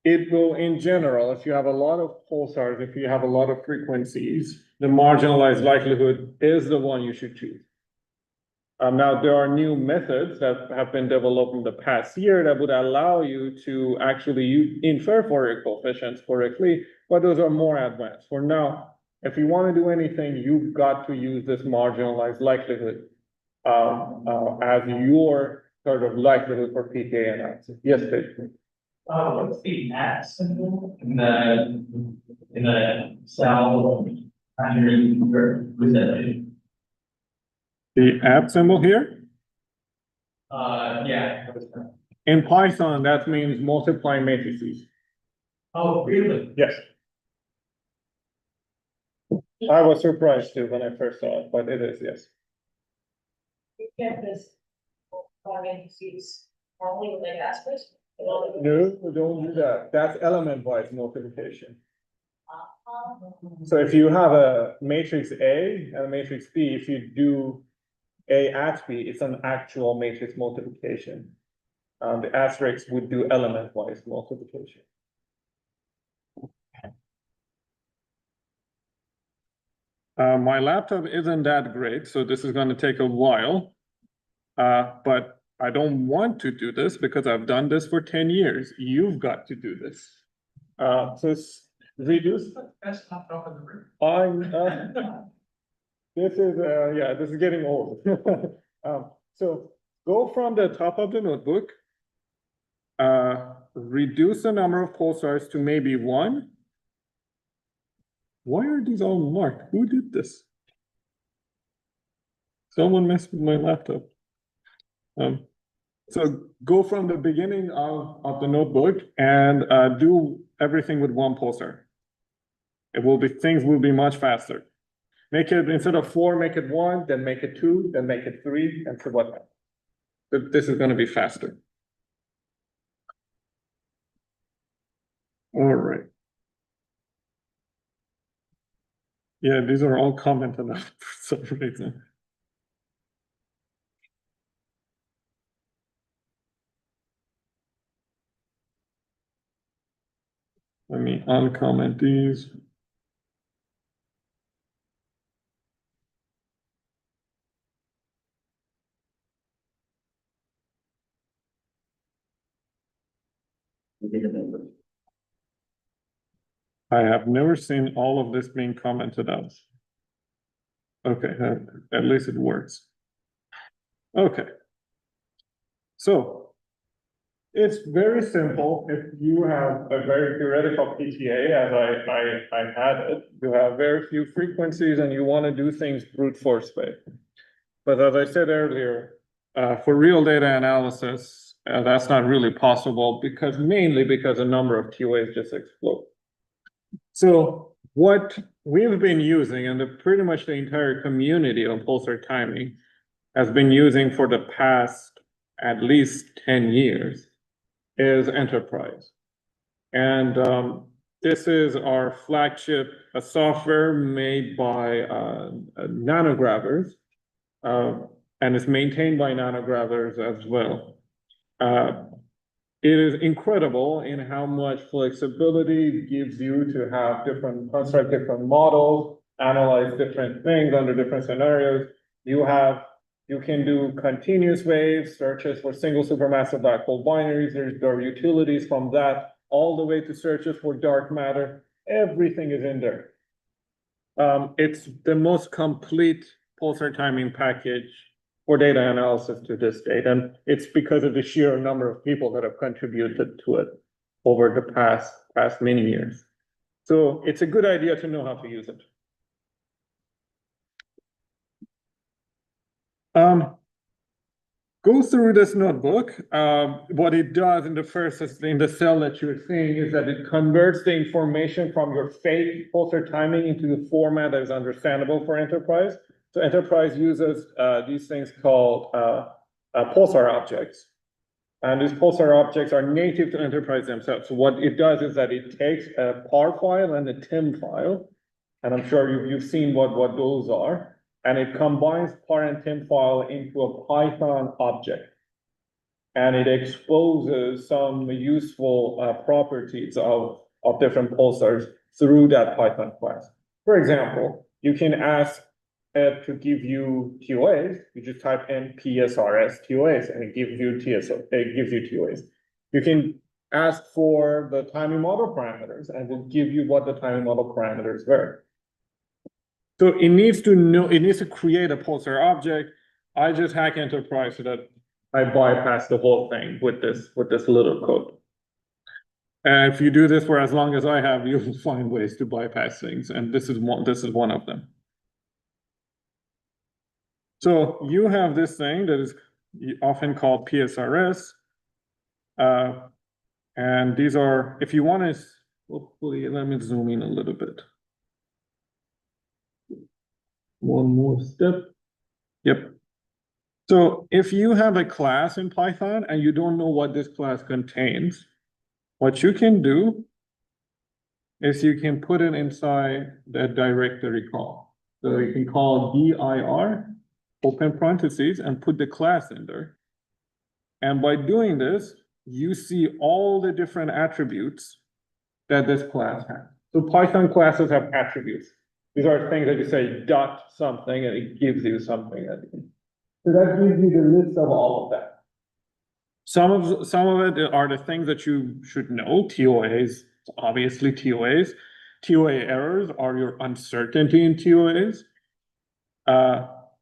It will, in general, if you have a lot of pulsars, if you have a lot of frequencies, the marginalized likelihood is the one you should choose. Now, there are new methods that have been developed in the past year that would allow you to actually infer Fourier coefficients correctly, but those are more advanced. For now, if you want to do anything, you've got to use this marginalized likelihood as your sort of likelihood for PTA analysis. Yes, Dave? What's the at symbol in the cell? The at symbol here? Yeah. In Python, that means multiply matrices. Oh, really? Yes. I was surprised too when I first saw it, but it is, yes. You get this. Normally with like aspects. No, don't do that. That's element-wise multiplication. So if you have a matrix A and a matrix B, if you do A at B, it's an actual matrix multiplication. The asterisk would do element-wise multiplication. My laptop isn't that great, so this is going to take a while. But I don't want to do this because I've done this for 10 years. You've got to do this. So it's reduce. That's not off of the room. This is getting old. So go from the top of the notebook, reduce the number of pulsars to maybe 1. Why are these all marked? Who did this? Someone messed with my laptop. So go from the beginning of the notebook and do everything with 1 pulsar. Things will be much faster. Make it, instead of 4, make it 1, then make it 2, then make it 3, and so whatnot. But this is going to be faster. All right. Yeah, these are all commented on for some reason. Let me uncomment these. I have never seen all of this being commented on. Okay, at least it works. Okay. So it's very simple. If you have a very theoretical PTA, as I had it, you have very few frequencies and you want to do things brute force way. But as I said earlier, for real data analysis, that's not really possible mainly because the number of TOAs just explode. So what we've been using, and pretty much the entire community of pulsar timing has been using for the past at least 10 years, is Enterprise. And this is our flagship, a software made by nanogravers, and it's maintained by nanogravers as well. It is incredible in how much flexibility it gives you to have construct different models, analyze different things under different scenarios. You can do continuous waves, searches for single supermassive black hole binaries. There are utilities from that all the way to searches for dark matter. Everything is in there. It's the most complete pulsar timing package for data analysis to this date. And it's because of the sheer number of people that have contributed to it over the past many years. So it's a good idea to know how to use it. Go through this notebook. What it does in the cell that you're seeing is that it converts the information from your fake pulsar timing into the format that is understandable for Enterprise. So Enterprise uses these things called pulsar objects. And these pulsar objects are native to Enterprise themselves. So what it does is that it takes a PAR file and a TIM file, and I'm sure you've seen what those are, and it combines PAR and TIM file into a Python object. And it exposes some useful properties of different pulsars through that Python class. For example, you can ask it to give you TOAs. You just type in PSRS TOAs and it gives you TOAs. You can ask for the timing model parameters and it will give you what the timing model parameters were. So it needs to create a pulsar object. I just hack Enterprise so that I bypass the whole thing with this little code. And if you do this for as long as I have, you'll find ways to bypass things, and this is one of them. So you have this thing that is often called PSRS. And these are, if you want to, hopefully, let me zoom in a little bit. One more step. Yep. So if you have a class in Python and you don't know what this class contains, what you can do is you can put it inside the directory call. So you can call dir, open parentheses, and put the class in there. And by doing this, you see all the different attributes that this class has. So Python classes have attributes. These are things that you say dot something and it gives you something at the end. So that gives you the list of all of that. Some of it are the things that you should know. TOAs, obviously TOAs. TOA errors are your uncertainty in TOAs.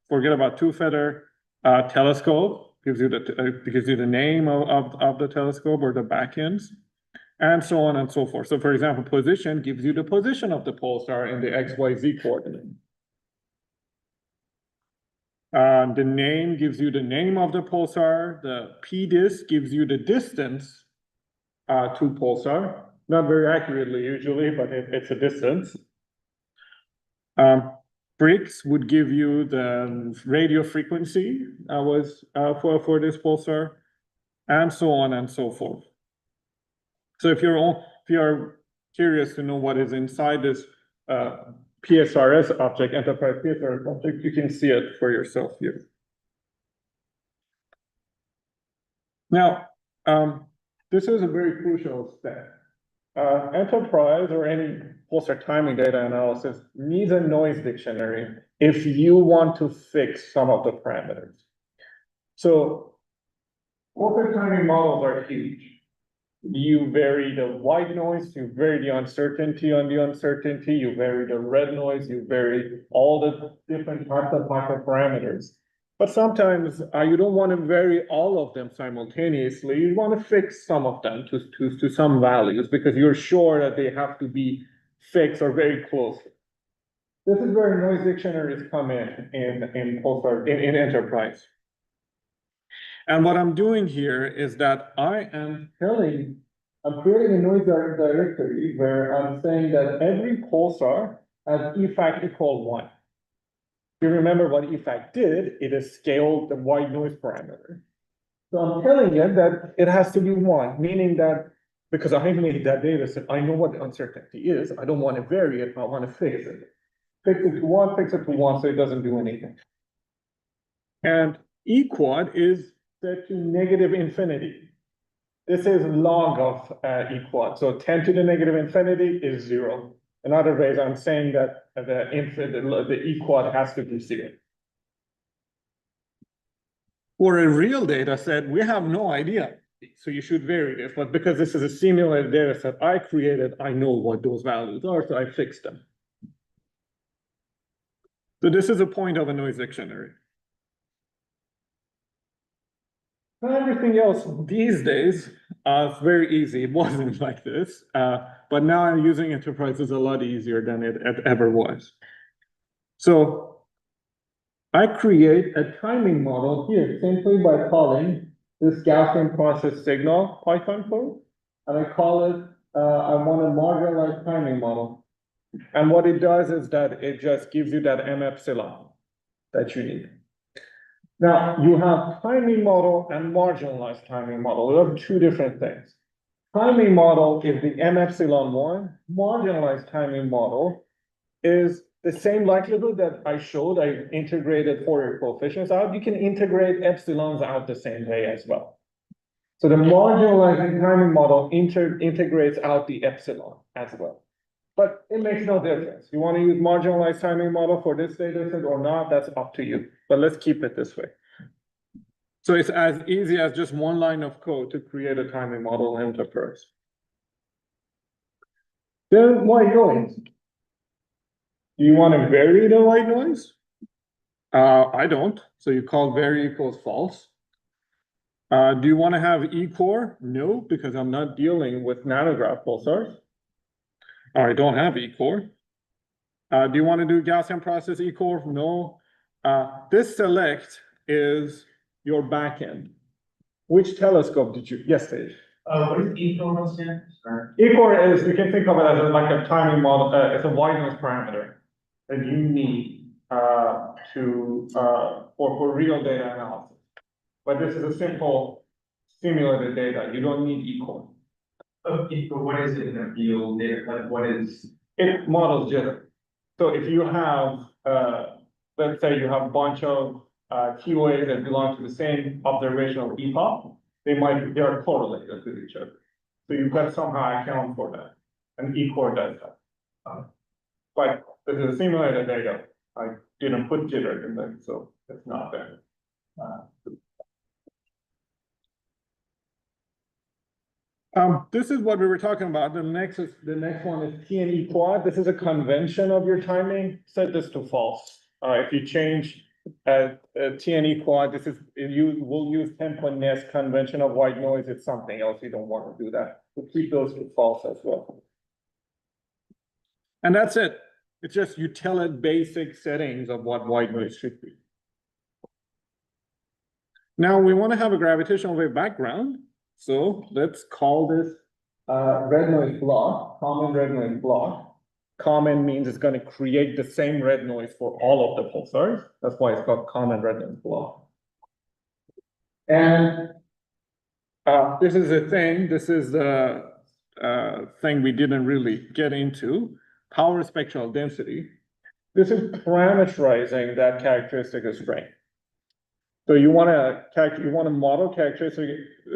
Forget about two-feather. Telescope gives you the name of the telescope or the backends, and so on and so forth. So for example, position gives you the position of the pulsar in the XYZ coordinate. The name gives you the name of the pulsar. The PDIS gives you the distance to pulsar. Not very accurately usually, but it's a distance. Bricks would give you the radio frequency for this pulsar, and so on and so forth. So if you're curious to know what is inside this PSRS object, Enterprise PSRS object, you can see it for yourself here. Now, this is a very crucial step. Enterprise or any pulsar timing data analysis needs a noise dictionary if you want to fix some of the parameters. So pulsar timing models are huge. You vary the white noise, you vary the uncertainty on the uncertainty, you vary the red noise, you vary all the different types of hyperparameters. But sometimes you don't want to vary all of them simultaneously. You want to fix some of them to some values because you're sure that they have to be fixed or very close. This is where noise dictionaries come in Enterprise. And what I'm doing here is that I am telling I'm creating a noise directory where I'm saying that every pulsar has effect equal 1. If you remember what effect did, it is scaled the white noise parameter. So I'm telling it that it has to be 1, meaning that because I made that data set, I know what the uncertainty is. I don't want to vary it, I want to fix it. Fix it to 1, fix it to 1, so it doesn't do anything. And E quad is set to negative infinity. This is log of E quad, so 10 to the negative infinity is 0. In other words, I'm saying that the E quad has to be 0. For a real data set, we have no idea. So you should vary this, but because this is a simulated data set I created, I know what those values are, so I fixed them. So this is a point of a noise dictionary. Everything else these days is very easy. It wasn't like this, but now I'm using enterprise is a lot easier than it ever was. So I create a timing model here simply by calling this Gaussian process signal Python code, and I call it, I want a marginalized timing model. And what it does is that it just gives you that M epsilon that you need. Now, you have timing model and marginalized timing model. Those are two different things. Timing model is the M epsilon 1. Marginalized timing model is the same likelihood that I showed. I integrated Fourier coefficients out. You can integrate epsilons out the same way as well. So the marginalized timing model integrates out the epsilon as well. But it makes no difference. You want to use marginalized timing model for this data set or not, that's up to you. But let's keep it this way. So it's as easy as just one line of code to create a timing model in enterprise. Then white noise. Do you want to vary the white noise? I don't. So you call vary equals false. Do you want to have E-core? No, because I'm not dealing with nanograph pulsars. I don't have E-core. Do you want to do Gaussian process E-core? No. This select is your backend. Which telescope did you? Yes, Dave. What is E-core stand? E-core is, you can think of it as like a timing model. It's a white noise parameter that you need for real data analysis. But this is a simple simulated data. You don't need E-core. Okay, but what is it in the field data? Like what is? It models jitter. So if you have, let's say you have a bunch of QAs that belong to the same observational epoch, they are correlated with each other. So you've got to somehow account for that. And E-core does that. But this is a simulated data. I didn't put jitter in there, so it's not there. This is what we were talking about. The next one is T and E quad. This is a convention of your timing. Set this to false. If you change T and E quad, we'll use 10.NES convention of white noise. It's something else. You don't want to do that. We'll keep those to false as well. And that's it. It's just you tell it basic settings of what white noise should be. Now we want to have a gravitational wave background. So let's call this red noise block, common red noise block. Common means it's going to create the same red noise for all of the pulsars. That's why it's called common red noise block. And this is a thing. This is the thing we didn't really get into. Power spectral density. This is parameterizing that characteristic of strain. So you want to model characteristic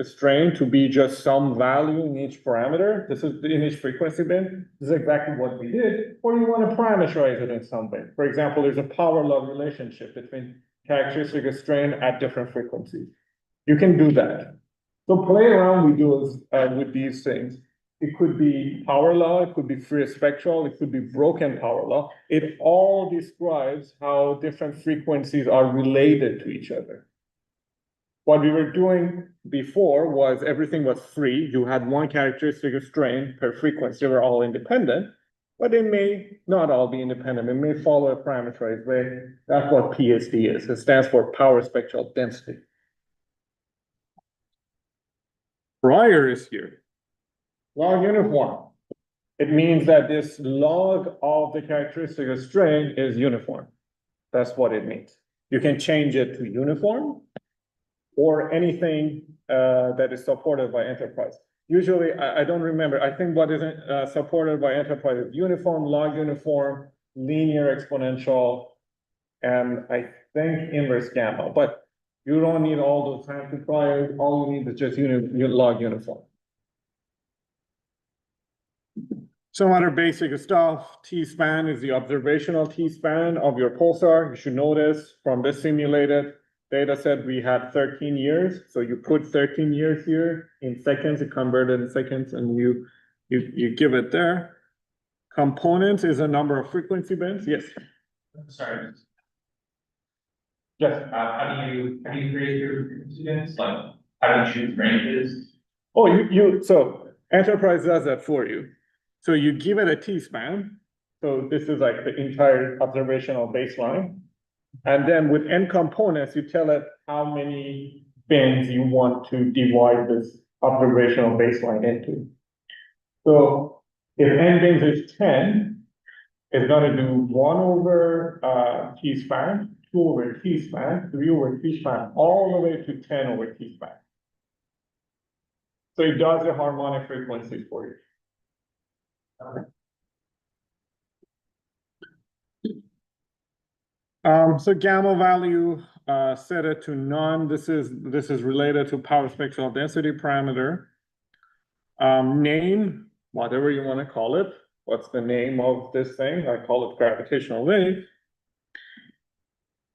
strain to be just some value in each parameter. This is in each frequency band. This is exactly what we did. Or you want to parameterize it in some way. For example, there's a power law relationship between characteristic of strain at different frequencies. You can do that. So play around with these things. It could be power law, it could be free spectral, it could be broken power law. It all describes how different frequencies are related to each other. What we were doing before was everything was free. You had one characteristic of strain per frequency. They were all independent, but they may not all be independent. It may follow a parameterized way. That's what PSD is. It stands for power spectral density. Prior is here. Log uniform. It means that this log of the characteristic of string is uniform. That's what it means. You can change it to uniform or anything that is supported by enterprise. Usually, I don't remember. I think what isn't supported by enterprise is uniform, log uniform, linear exponential, and I think inverse gamma. But you don't need all those amplifiers. All you need is just log uniform. Some other basic stuff. T-span is the observational T-span of your pulsar. You should notice from this simulated data set, we had 13 years. So you put 13 years here in seconds, you convert it in seconds, and you give it there. Components is a number of frequency bands. Yes. Sorry, Yes. how do you create your students? Like, how do you choose ranges? Oh, so enterprise does that for you. So you give it a T-span. So this is like the entire observational baseline. And then with n components, you tell it how many bins you want to divide this observational baseline into. So if n bins is 10, it's going to do 1 over T-span, 2 over T-span, 3 over T-span, all the way to 10 over T-span. So it does the harmonic frequencies for you. So gamma value, set it to none. This is related to power spectral density parameter. Name, whatever you want to call it. What's the name of this thing? I call it gravitational wave.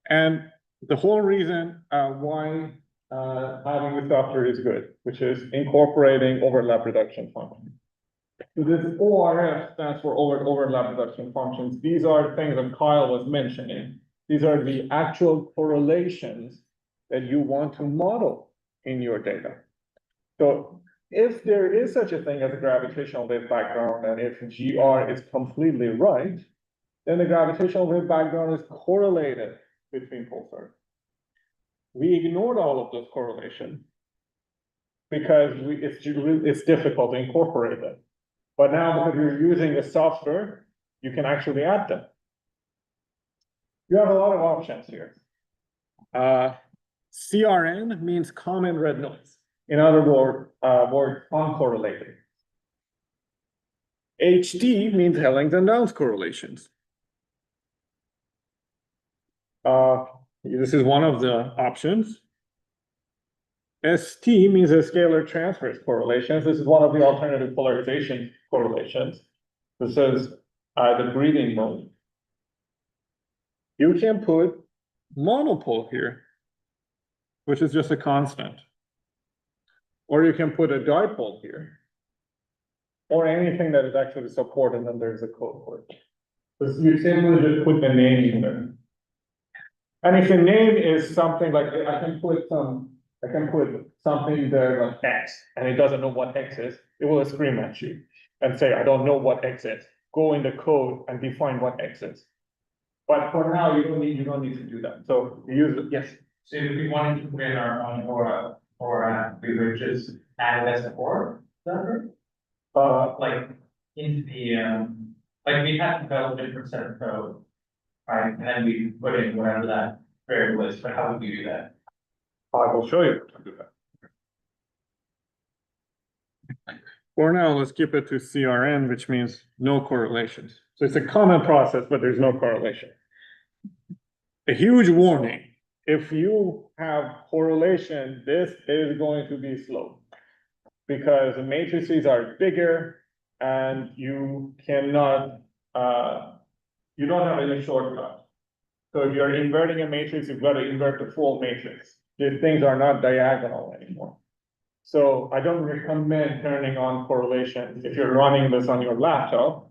And the whole reason why having this software is good, which is incorporating overlap reduction functions. So this ORF stands for overlap reduction functions. These are things that Kyle was mentioning. These are the actual correlations that you want to model in your data. So if there is such a thing as a gravitational wave background, and if GR is completely right, then the gravitational wave background is correlated between pulsars. We ignored all of those correlations because it's difficult to incorporate them. But now because you're using a software, you can actually add them. You have a lot of options here. CRN means common red noise. In other words, uncorrelated. HT means Hellings and Downs correlations. This is one of the options. ST means a scalar transverse correlations. This is one of the alternative polarization correlations. This is the breathing mode. You can put monopole here, which is just a constant. Or you can put a dipole here. Or anything that is actually supported, and there's a code for it. So you simply just put the name in there. And if the name is something like, I can put something there like X, and it doesn't know what X is, it will scream at you and say, I don't know what X is. Go in the code and define what X is. But for now, you don't need to do that. So you use it, yes. So if we wanted to create our own or we would just add it as a core number? Like into the like we have to develop a different set of code, right? And then we put in whatever that variable is, but how would we do that? I will show you how to do that. For now, let's keep it to CRN, which means no correlations. So it's a common process, but there's no correlation. A huge warning. If you have correlation, this is going to be slow because the matrices are bigger and you cannot, you don't have any shortcut. So if you're inverting a matrix, you've got to invert the full matrix. These things are not diagonal anymore. So I don't recommend turning on correlation if you're running this on your laptop,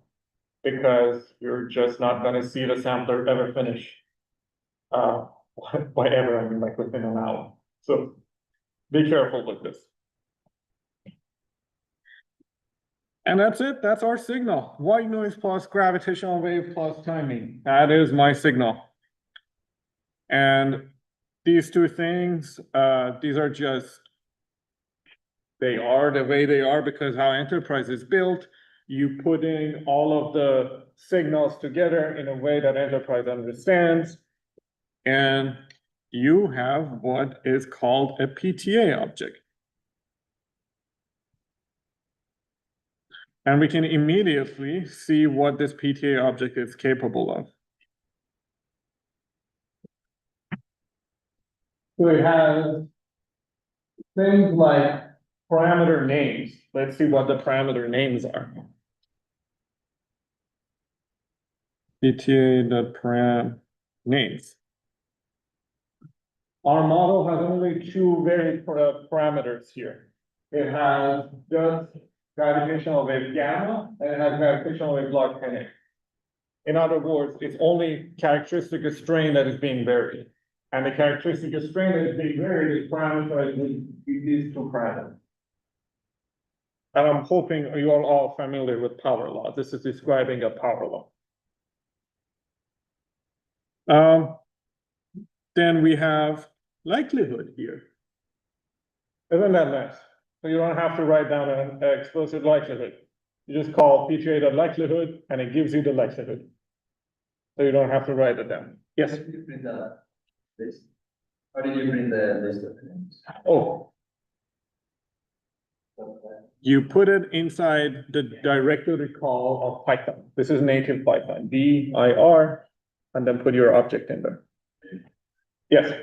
because you're just not going to see the sampler ever finish. By ever, I mean like within an hour. So be careful with this. And that's it. That's our signal. White noise plus gravitational wave plus timing. That is my signal. And these two things, these are just they are the way they are because how enterprise is built. You put in all of the signals together in a way that enterprise understands. And you have what is called a PTA object. And we can immediately see what this PTA object is capable of. So it has things like parameter names. Let's see what the parameter names are. PTA.param names. Our model has only two varied parameters here. It has just gravitational wave gamma, and it has gravitational wave log 10A. In other words, it's only characteristic strain that is being varied. And the characteristic strain that is being varied is parameterized with these two parameters. And I'm hoping you are all familiar with power law. This is describing a power law. Then we have likelihood here. Isn't that nice? So you don't have to write down an explicit likelihood. You just call PTA.likelihood and it gives you the likelihood. So you don't have to write it down. Yes? How did you print the list? How did you print the list of the names? Oh, you put it inside the directory call of Python. This is native Python, dir, and then put your object in there. Yes.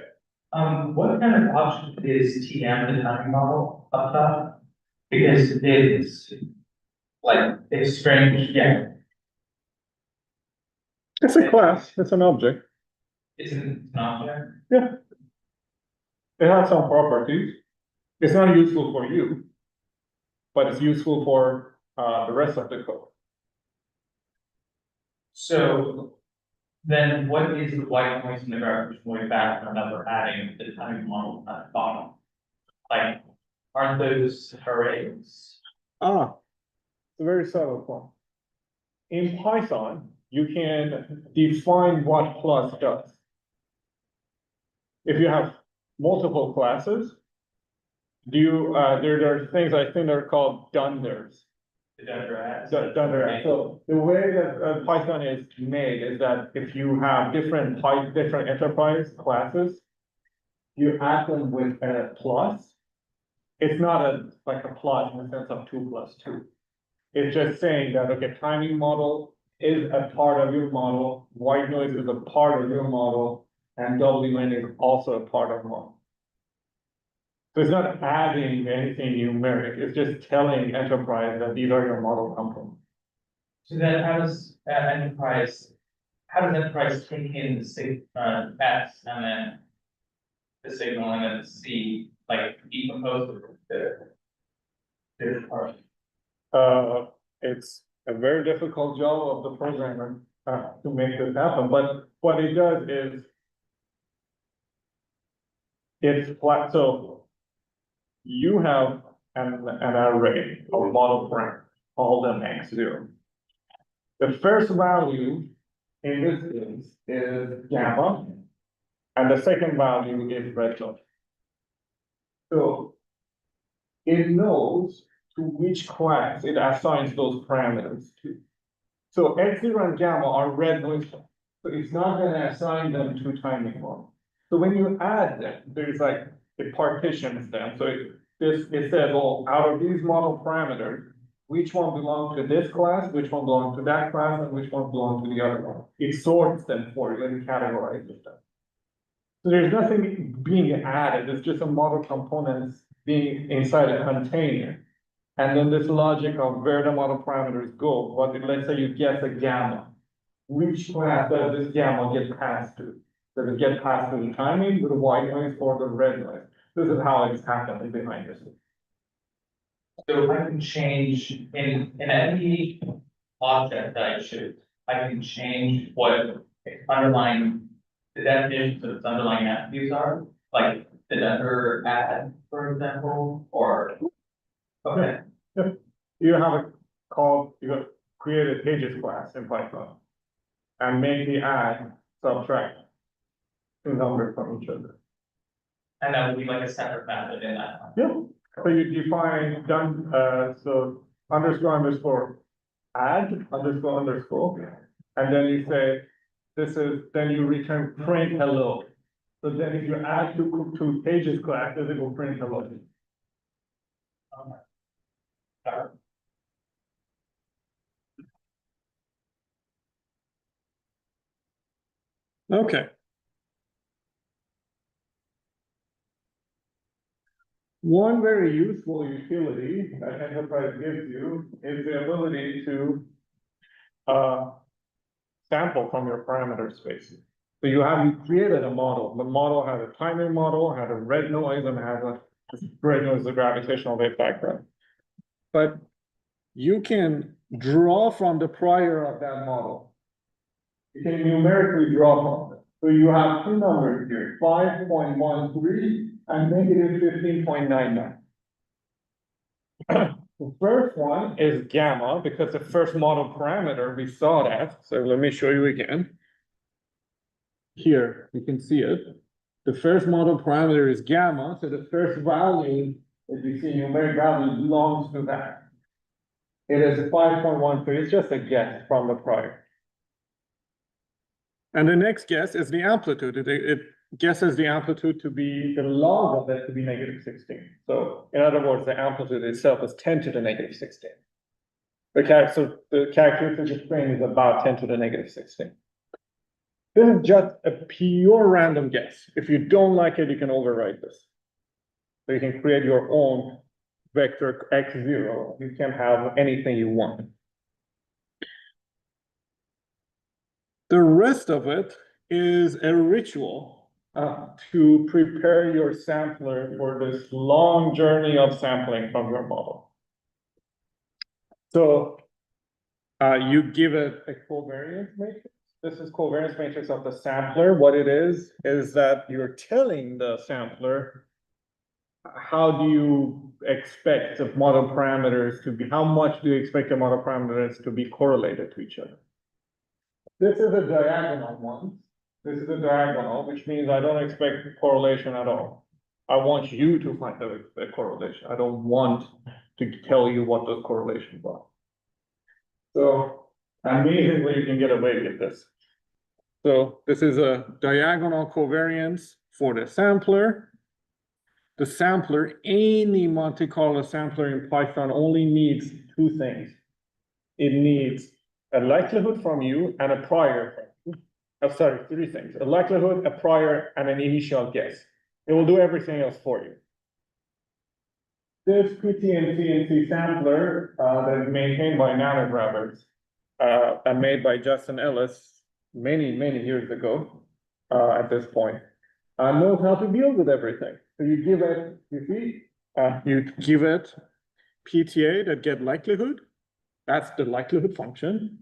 What kind of object is TM, the timing model, up top? Because it's like, it's strange, yeah. It's a class, it's an object. It's an object. Yeah. It has some properties. It's not useful for you, but it's useful for the rest of the code. So then what is the white noise in the gravitational-wave background that we're adding to the timing model at the bottom? Like, aren't those arrays? Ah, it's a very subtle point. In Python, you can define what plus does. If you have multiple classes, there are things I think are called dunders. The Dunder adds? Dunder. So the way that Python is made is that if you have different enterprise classes, you add them with a plus. It's not like a plus in the sense of 2 plus 2. It's just saying that, okay, timing model is a part of your model, white noise is a part of your model, and WN is also a part of model. So it's not adding anything numeric, it's just telling enterprise that these are your model components. So then how does enterprise take in the S and then the signal and then the C, like decompose the part? It's a very difficult job of the programmer to make this happen, but what it does is it's flat. So you have an array of model parameters, call them x0. The first value in this case is gamma, and the second value is red dot. So it knows to which class it assigns those parameters to. So x0 and gamma are red noise, so it's not going to assign them to timing model. So when you add them, there's like it partitions them. So it says, oh, out of these model parameters, which one belongs to this class, which one belongs to that class, and which one belongs to the other one. It sorts them for you and categorizes them. So there's nothing being added, it's just a model components being inside a container. And then this logic of where the model parameters go, let's say you guess a gamma. Which class does this gamma get passed to? Does it get passed to the timing, to the white noise, or the red noise? This is how it's happening behind this. So I can change in any object that I choose, I can change what underlying the definitions of its underlying attributes are, like the Dunder add, for example, or okay. Yep. You have you create a pages class in Python and make the add subtract two numbers from each other. And that would be like a separate method in that. Yeah, So you define done, so underscore add underscore, and then you say, then you return print hello. So then if you add two pages classes, it will print hello. Okay. One very useful utility that Enterprise gives you is the ability to sample from your parameter space. So you created a model. The model has a timing model, has a red noise, and has a red noise, the gravitational wave background. But you can draw from the prior of that model. You can numerically draw from it. So you have two numbers here, 5.13 and negative 15.99. The first one is gamma, because the first model parameter, we saw that. So let me show you again. Here, you can see it. The first model parameter is gamma, so the first value, as you see, numeric value belongs to that. It is 5.13, it's just a guess from the prior. And the next guess is the amplitude. It guesses the amplitude to be the log of that to be negative 16. So in other words, the amplitude itself is 10 to the negative 16. So the characteristic of strain is about 10 to the negative 16. This is just a pure random guess. If you don't like it, you can overwrite this. So you can create your own vector x0. You can have anything you want. The rest of it is a ritual to prepare your sampler for this long journey of sampling from your model. So you give it a covariance matrix. This is covariance matrix of the sampler. What it is that you're telling the sampler how do you expect the model parameters to be, how much do you expect the model parameters to be correlated to each other? This is a diagonal one. This is a diagonal, which means I don't expect correlation at all. I want you to find the correlation. I don't want to tell you what those correlations are. So amazingly, you can get away with this. So this is a diagonal covariance for the sampler. The sampler, any Monte Carlo sampler in Python only needs two things. It needs a likelihood from you and a prior. Three things. A likelihood, a prior, and an initial guess. It will do everything else for you. This PTA and CNC sampler that is maintained by Nanograbbers and made by Justin Ellis many years ago at this point, knows how to deal with everything. So you give it, you give it PTA that get likelihood. That's the likelihood function.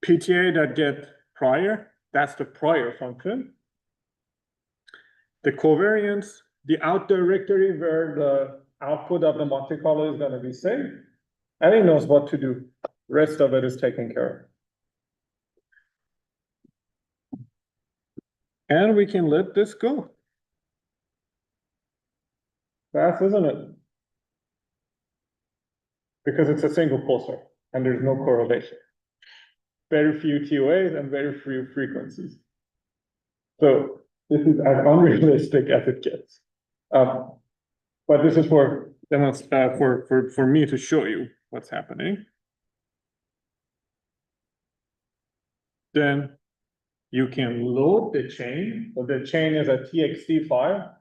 PTA that get prior, that's the prior function. The covariance, the out directory where the output of the Monte Carlo is going to be saved, and it knows what to do. Rest of it is taken care of. And we can let this go. Fast, isn't it? Because it's a single pulsar and there's no correlation. Very few TOAs and very few frequencies. So this is as unrealistic as it gets. But this is for me to show you what's happening. Then you can load the chain. So the chain is a TXT file.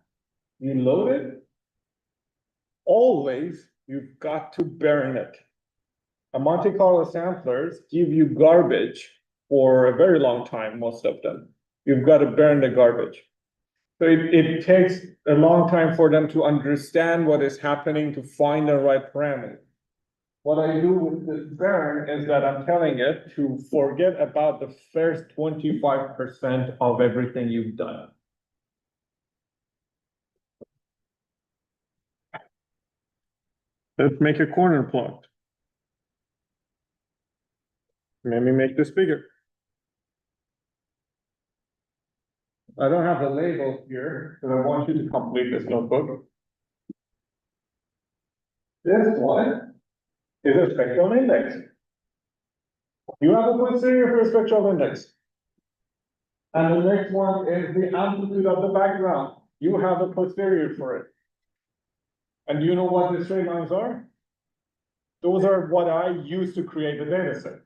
You load it. Always, you've got to burn it. A Monte Carlo samplers give you garbage for a very long time, most of them. You've got to burn the garbage. So it takes a long time for them to understand what is happening to find the right parameter. What I do with this burn is that I'm telling it to forget about the first 25% of everything you've done. Let's make a corner plot. Let me make this bigger. I don't have the labels here, but I want you to complete this notebook. This one is a spectral index. You have a posterior for a spectral index. And the next one is the amplitude of the background. You have a posterior for it. And do you know what the straight lines are? Those are what I used to create the data set.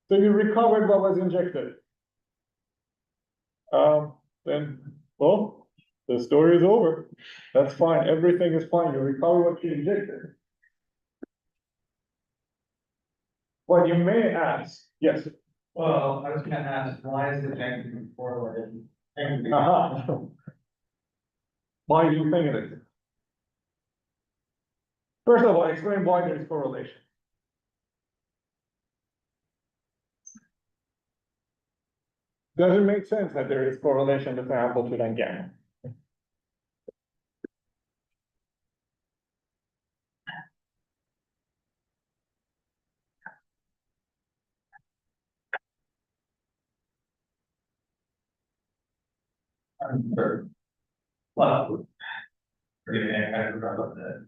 So you recovered what was injected. Then, well, the story is over. That's fine. Everything is fine. You recover what you injected. What you may ask, yes. Well, I was gonna ask, why is the negative correlated? Aha. Why do you think it is? First of all, explain why there is correlation. Does it make sense that there is correlation between amplitude and gamma? Well. I forgot about that.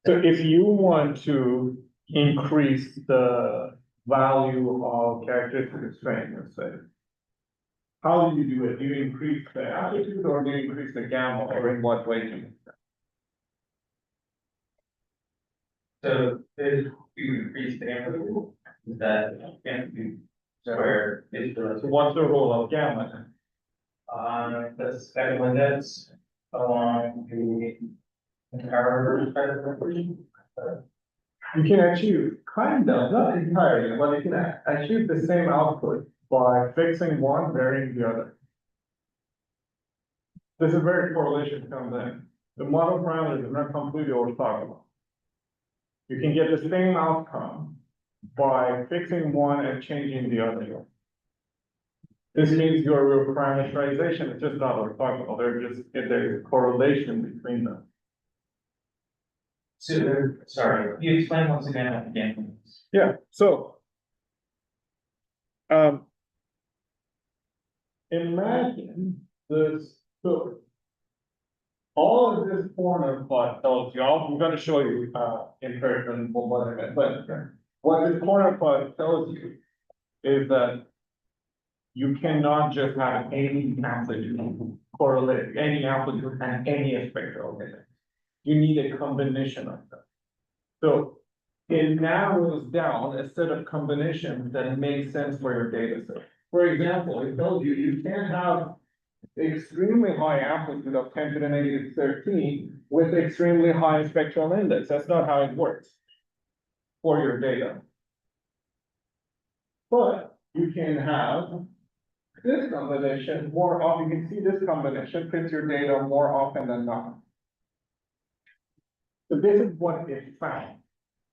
So if you want to increase the value of characteristic strain, let's say, how do you do it? Do you increase the amplitude or do you increase the gamma, or in what way do you? So if you increase the amplitude, that amplitude square is the. So what's the role of gamma then? The second one that's along the power spectrum. You can achieve kind of, not entirely, but you can achieve the same output by fixing one, varying the other. This is where correlation comes in. The model parameters are not completely orthogonal. You can get the same outcome by fixing one and changing the other. This means your parameterization is just not orthogonal. There's correlation between them. So, sorry, you explain once again. Yeah, so. Imagine this, so. All of this corner plot tells you, I'm gonna show you, in person what I meant, but what this corner plot tells you is that you cannot just have any amplitude correlate, any amplitude and any spectral index. You need a combination of them. So it narrows down a set of combinations that make sense for your data set. For example, it tells you you can't have extremely high amplitude of 10 to the negative 13 with extremely high spectral index. That's not how it works for your data. But you can have this combination more often. You can see this combination fits your data more often than not. So this is what it found.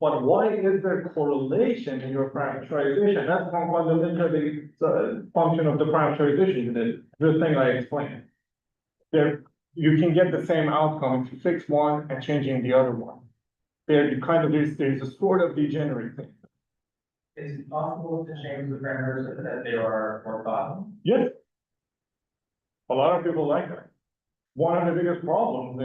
But why is there correlation in your parameterization? That's one fundamentally function of the parameterization, the thing I explained. There, you can get the same outcome if you fix one and changing the other one. There's a sort of degeneracy. Is it possible to change the parameters so that they are orthogonal? Yes. A lot of people like that. One of the biggest problems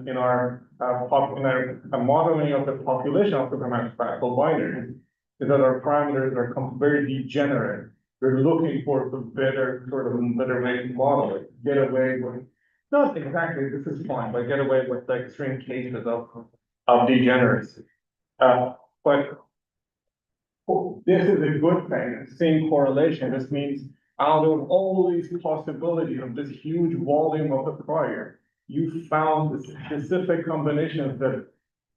in our modeling of the population of supermathematical binaries is that our parameters are very degenerate. We're looking for the better way to model it, get away with, not exactly, this is fine, but get away with the extreme cases of degeneracy. But this is a good thing, seeing correlation. This means out of all these possibilities of this huge volume of the prior, you found the specific combinations that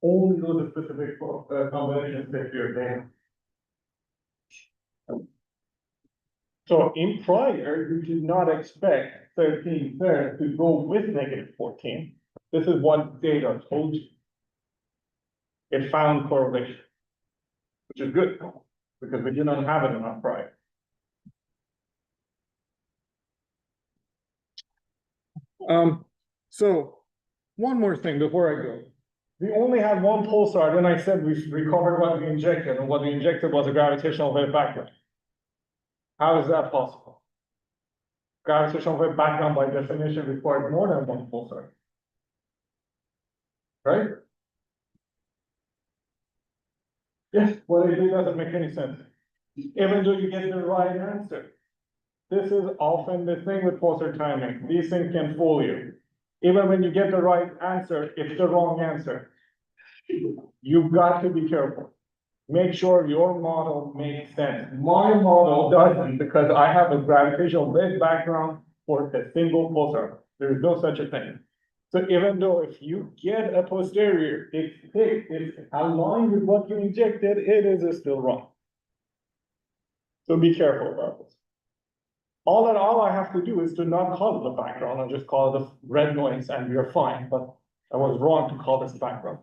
only those specific combinations fit your data. So in prior, you did not expect 13 there to go with negative 14. This is what data told you. It found correlation, which is good because we did not have it in our prior. So one more thing before I go. We only had one pulsar, then I said we recovered what we injected, and what we injected was a gravitational wave background. How is that possible? Gravitational wave background by definition requires more than one pulsar. Right? Yes, what I do doesn't make any sense. Even though you get the right answer. This is often the thing with pulsar timing. These things can fool you. Even when you get the right answer, it's the wrong answer. You've got to be careful. Make sure your model makes sense. My model doesn't because I have a gravitational-wave background for a single pulsar. There is no such a thing. So even though if you get a posterior, it's aligned with what you injected, it is still wrong. So be careful about this. All I have to do is to not call it the background and just call it the red noise and we are fine, but I was wrong to call this background.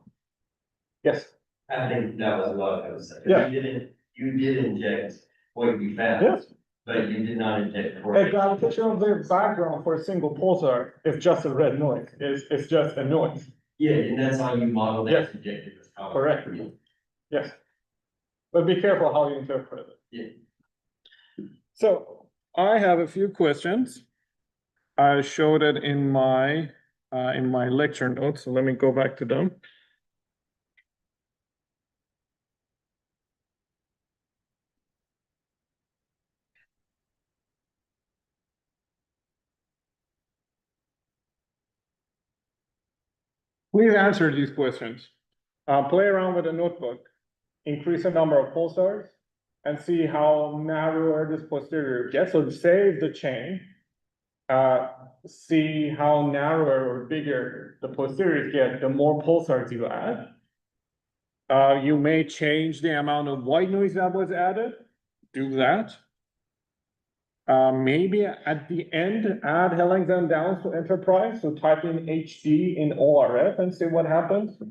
Yes, I think that was what I was saying. Yeah. You did inject what we found. yes. But you did not inject. A gravitational-wave background for a single pulsar is just a red noise, it's just a noise. Yeah, and that's how you model that Yes. injected. Correct. Yes. But be careful how you interpret it. Yeah. So I have a few questions. I showed it in my lecture notes, so let me go back to them. Please answer these questions. Play around with a notebook, increase the number of pulsars, and see how narrower this posterior gets. So save the chain. See how narrower or bigger the posteriors get, the more pulsars you add. You may change the amount of white noise that was added. Do that. Maybe at the end, add Hellings and Downs to Enterprise. So type in HD in ORF and see what happens.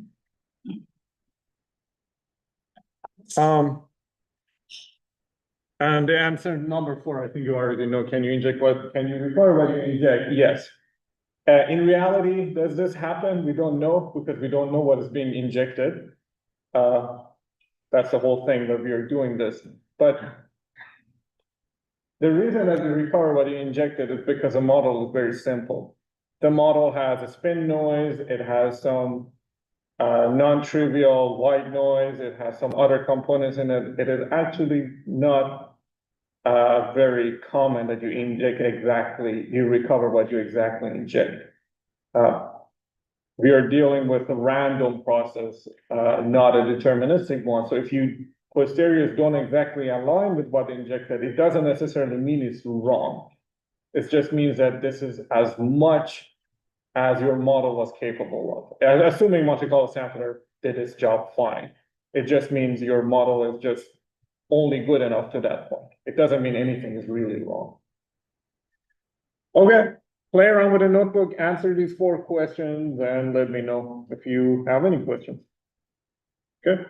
And the answer number 4, I think you already know. Can you record what you inject? Yes. In reality, does this happen? We don't know because we don't know what is being injected. That's the whole thing that we are doing this. But the reason that you recover what you injected is because the model is very simple. The model has a spin noise, it has some non-trivial white noise, it has some other components in it. It is actually not very common that you inject you recover what you exactly inject. We are dealing with a random process, not a deterministic one. So if you posteriors don't exactly align with what injected, it doesn't necessarily mean it's wrong. It just means that this is as much as your model was capable of. Assuming Monte Carlo sampler did its job fine. It just means your model is just only good enough to that point. It doesn't mean anything is really wrong. Okay, play around with a notebook, answer these 4 questions, and let me know if you have any questions. Okay.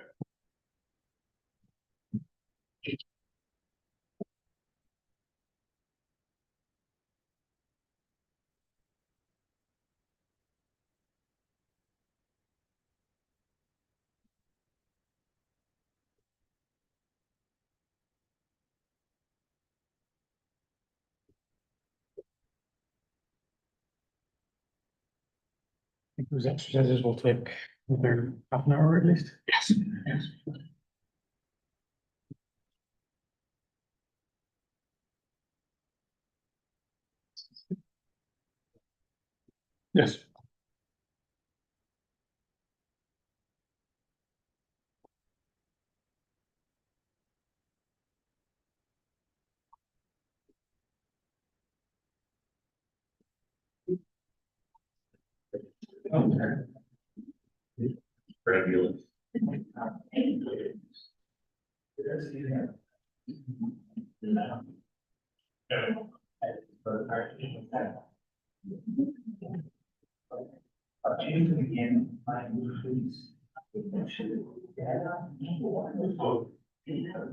Those exercises will take either half an hour at least. Yes. Yes. Yes. Fabulous.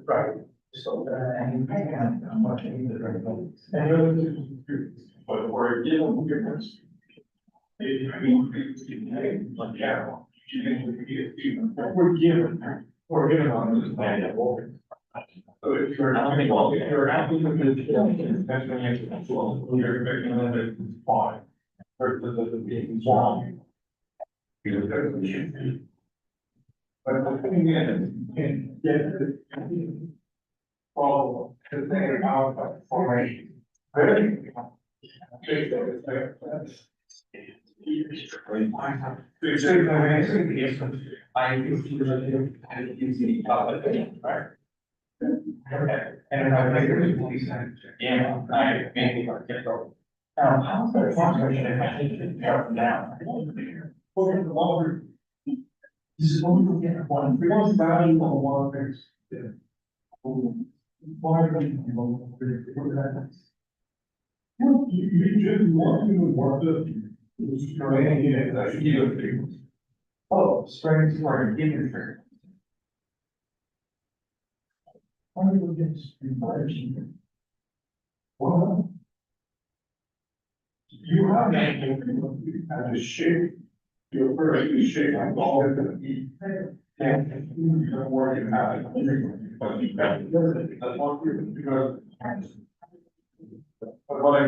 Right. So, I'm watching the right now. But we're dealing with this. We're given on this planet. So if you're not, if you're happy with this, that's when you have to, you're expecting that it's fine. Versus it being wrong. But the thing is, you get the problem, the thing about formation. Very. And I think it makes sense. Yeah, I maybe I'll get over. Now, how's that formation? I think it's down. Well, the longer. This is what we get one, we want value on one things. Why don't you? You just want to work the. Oh, strength for an infantry. Why do we get invitation? Well. You have that as a shape. Your first is shape, I'm always gonna be. And you're working about it. But you got to, that's what you're because. But what I.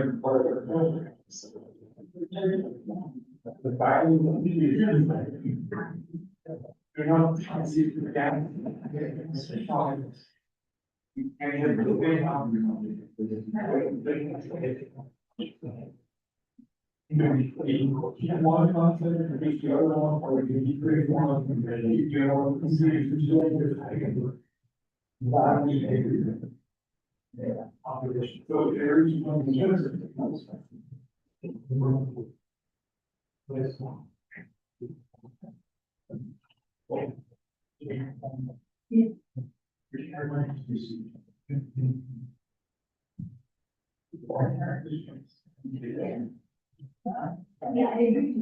The value of the. You're not trying to see the gap. And you have to wait out. You have one concept, and the other one, or you create one, and you know, population. So there is one. Yeah, I agree.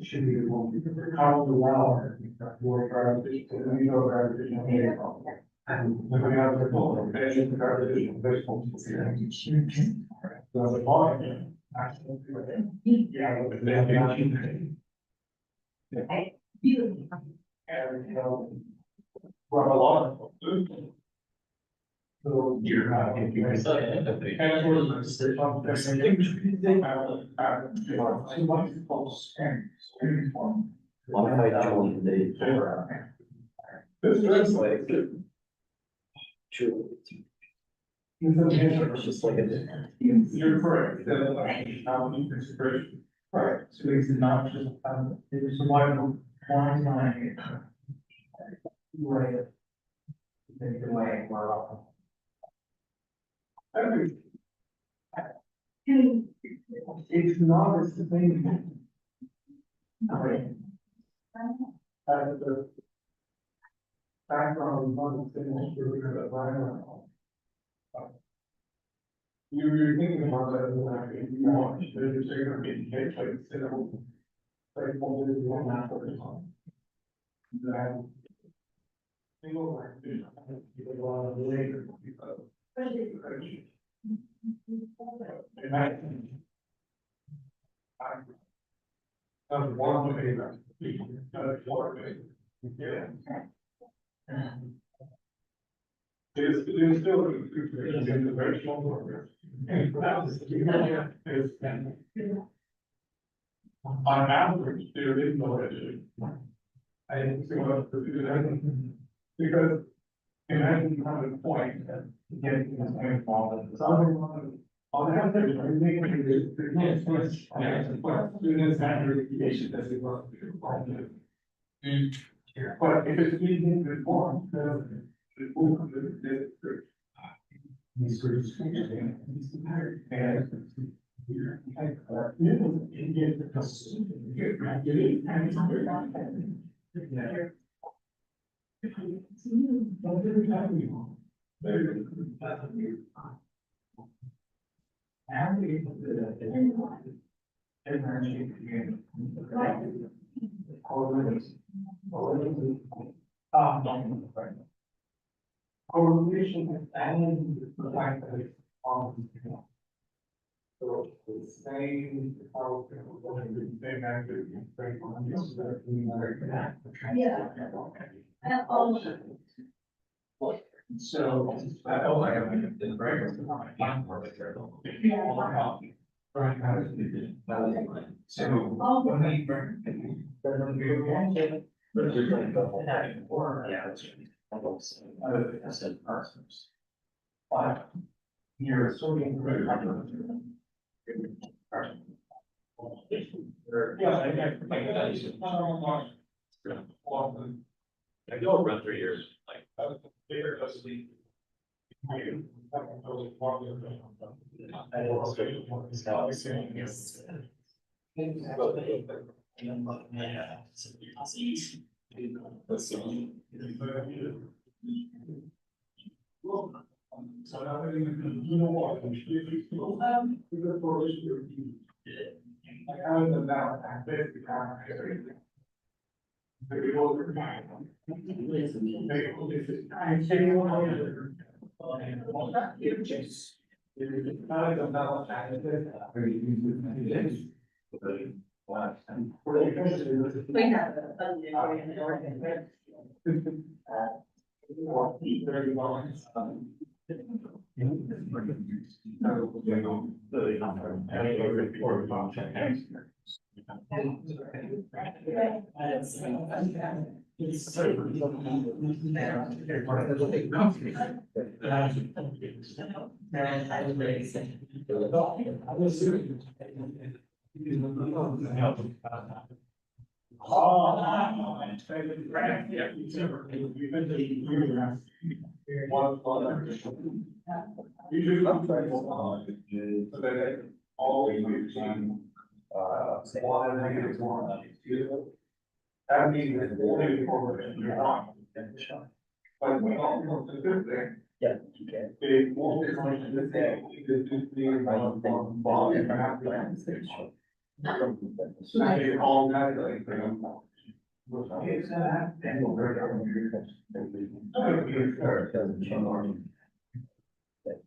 Should be the one, how the Laal, more gravitational, and you know gravitational wave. And when we have the full, the gravitational wave. So the volume, actually, yeah, but then. And, well, a lot of. So you're not. Modified joint, they. This translates. True. It's just like a. You're correct. Right, so it's not just, it is one line. Way. Take the way we're up. It's not as the thing. The background one thing you're gonna line. You're thinking about that, if you want, you're gonna be case like simple. Like, what is one after the time? That. Single line, people a lot of later. And I. One way, four way. Yeah. It is still in the very small order. On average, there is no issue. I didn't see what to do because imagine you have a point that getting this point fall. On average, I'm making this. Students have radiation as it was. But if it's being reformed, then. These groups. correlation and the fact that it's on. So the same, how the same actor, so, oh, I have the breakfast. So, when they bring. Yeah, that's But you're assuming. I go run 3 years, like. So now you know what? I haven't done that. I bet the camera. Usually I'm trying to so that always one negative one. That means that only for you're not. But we all know the good thing. Yeah, you can. They won't be going to the thing, because this thing from volume and half the so they all that like.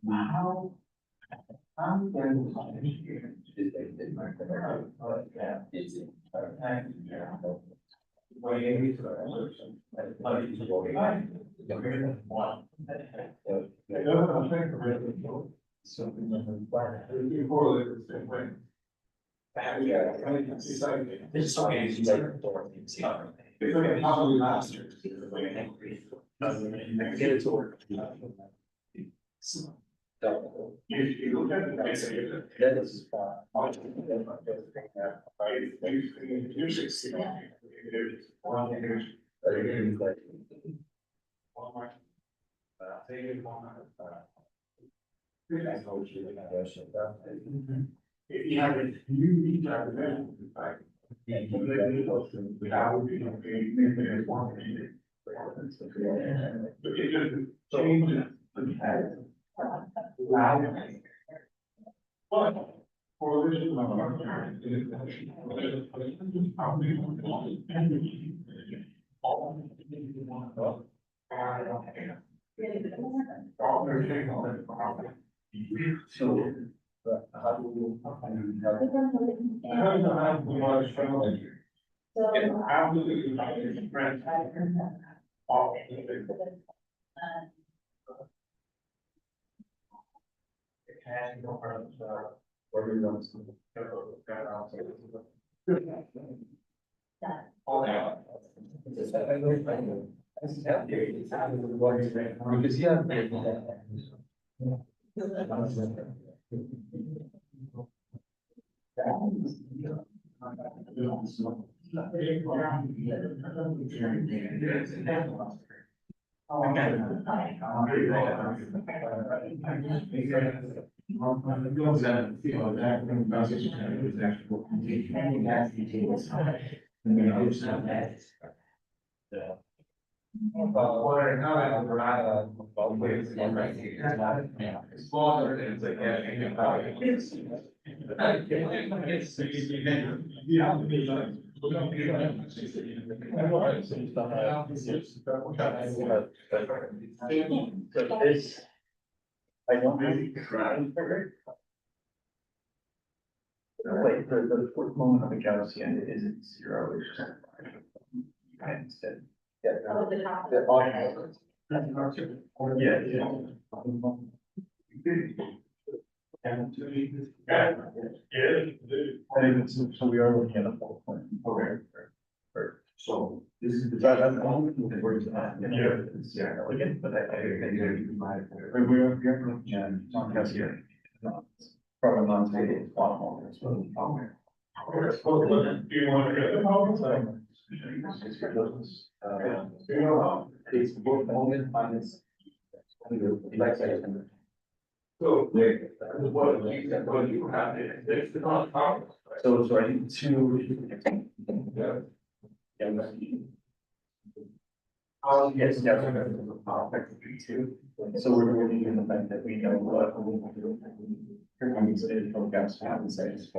How? I'm going Get it to work. That is if you have a huge document, like. That would be one. But it just changes the head. But correlation of so. How do you? I don't know how to watch film. How do you like your friends? Because yeah. I don't really. Wait, the fourth moment of the galaxy and it isn't zero, it's just. Instead. Yeah. So we are looking at a full point. Okay. So this is the. Yeah. Again, but we're looking at non-gas here. From a non-stated plot model as well. Do you want to get the problem? It's both moment minus. So, what you have is, it's the non-power. So I think two. Yeah. Yes, effectively too. So we're really in the fact that we know what. Here comes a from gas and say it's.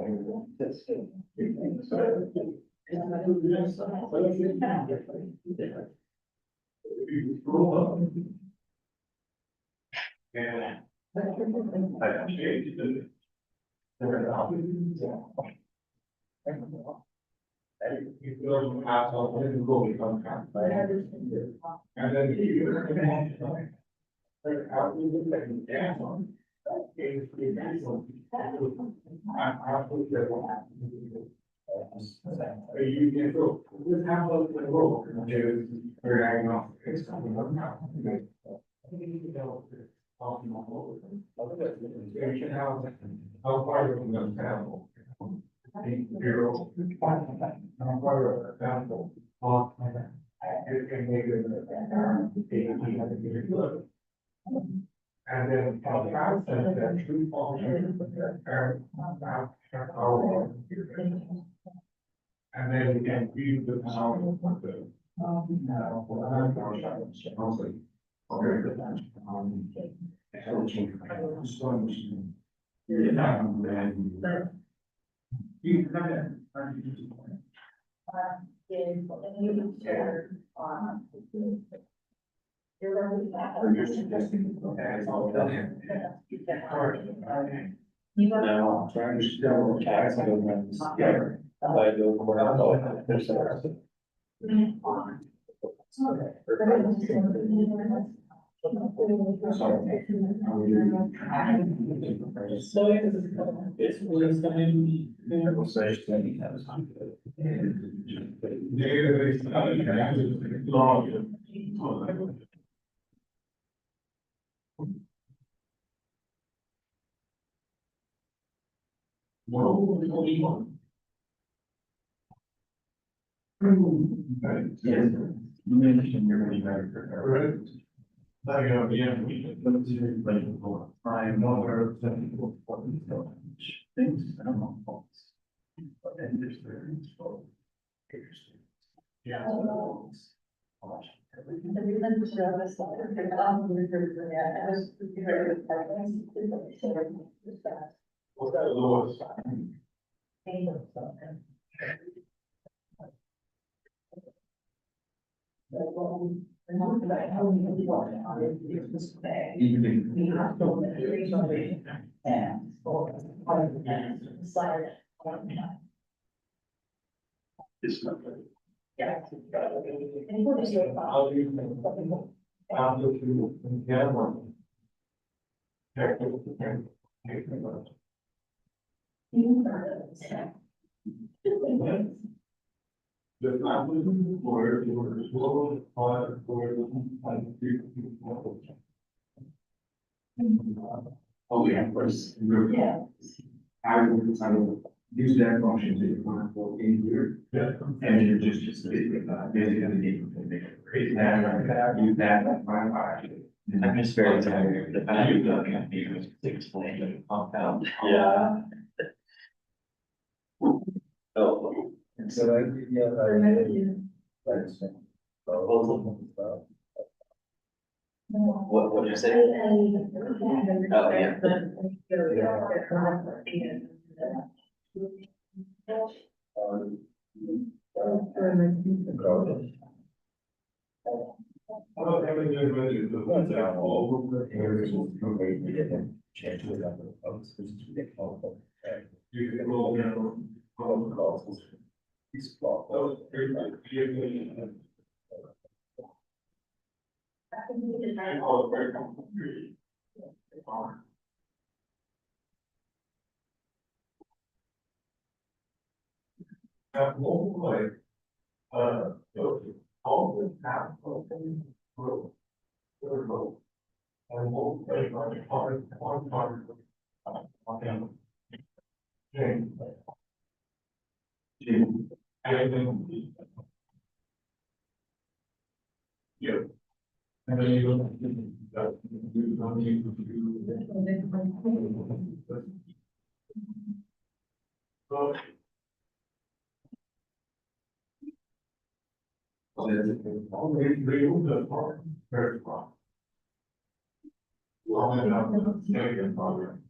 And then you. You can go, just have a little, we're hanging off. It's coming up now. You can have, how far you can go down. Zero. How far down. You can make it. And then that true function. And then we can view the power of the. No, trying to still tax governments. I do. Yes. You mentioned you're really very prepared. I know, yeah. I'm not aware of things. I don't know. But then there's the. Yeah. What's that lowest? It's not. How do you think? How do you camera? The family were slow, hard, oh, yeah, of course. Yeah. I would use that function to for in here. And you're just basically create that, use that, I'm just very tired. The value of the company was to explain the compound. Yeah. Oh. And so what did you say? Oh, yeah. You can roll down. Yep. And then you don't need to do. So. Always remove the part, very far. Long enough, negative problem.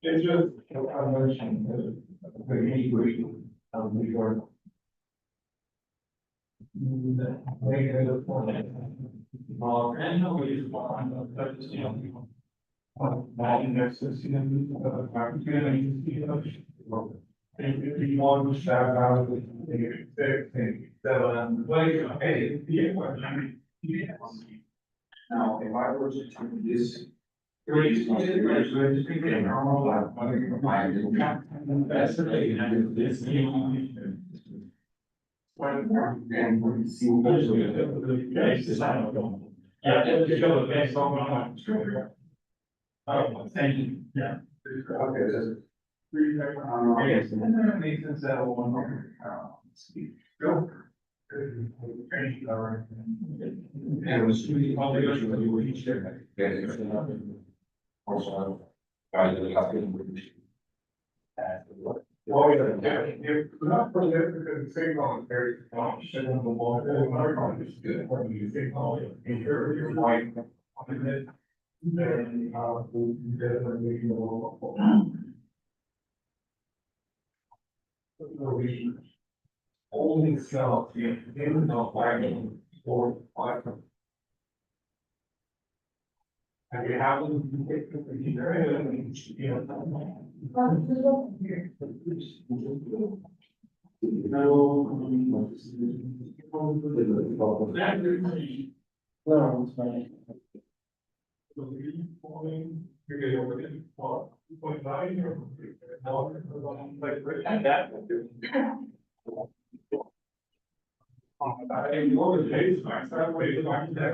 It's just a combination of the equation of New York. Negative point. And nobody is one, but it's, you know. That indexes, you know, if you want to shout out with six, seven, like, hey, now, if I were to do this. Normal life, that's the thing, and this. And we see. Yeah, to show the face on. Oh, thank you, yeah. Okay, that's. Yes, and then it makes sense that one more. Go. And it was really all the others really were each there. Also, by the oh, yeah, if not for that, because the signal is very much in the wall, it's good for you, signal, and you're white. Then, definitely will. We only sell in the wagon for 5. And you have them take the heater and, you know. No, it's fine. You're getting over it, what, 2.9 or? Like, that. I know the days, I started waiting on that.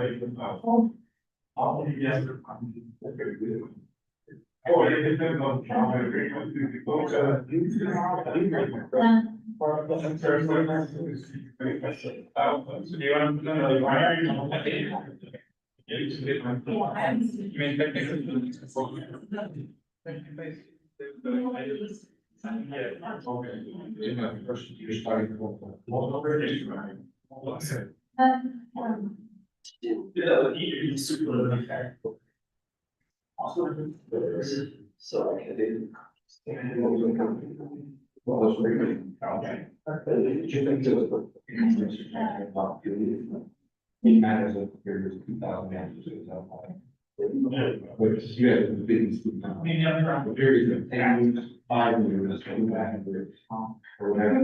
Oh, yes. Oh, it depends on how I agree with the folks. So do you want to know why are you? So I can. It matters if there's 2,000 answers to that. Which you have the business. There is a 10 years, 5 years, or whatever.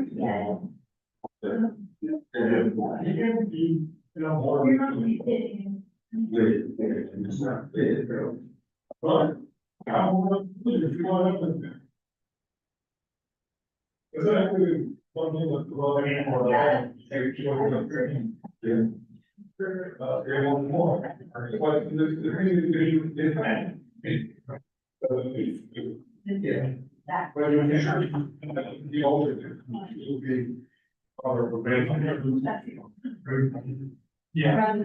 Yeah. But you can, the older, will be. Yeah.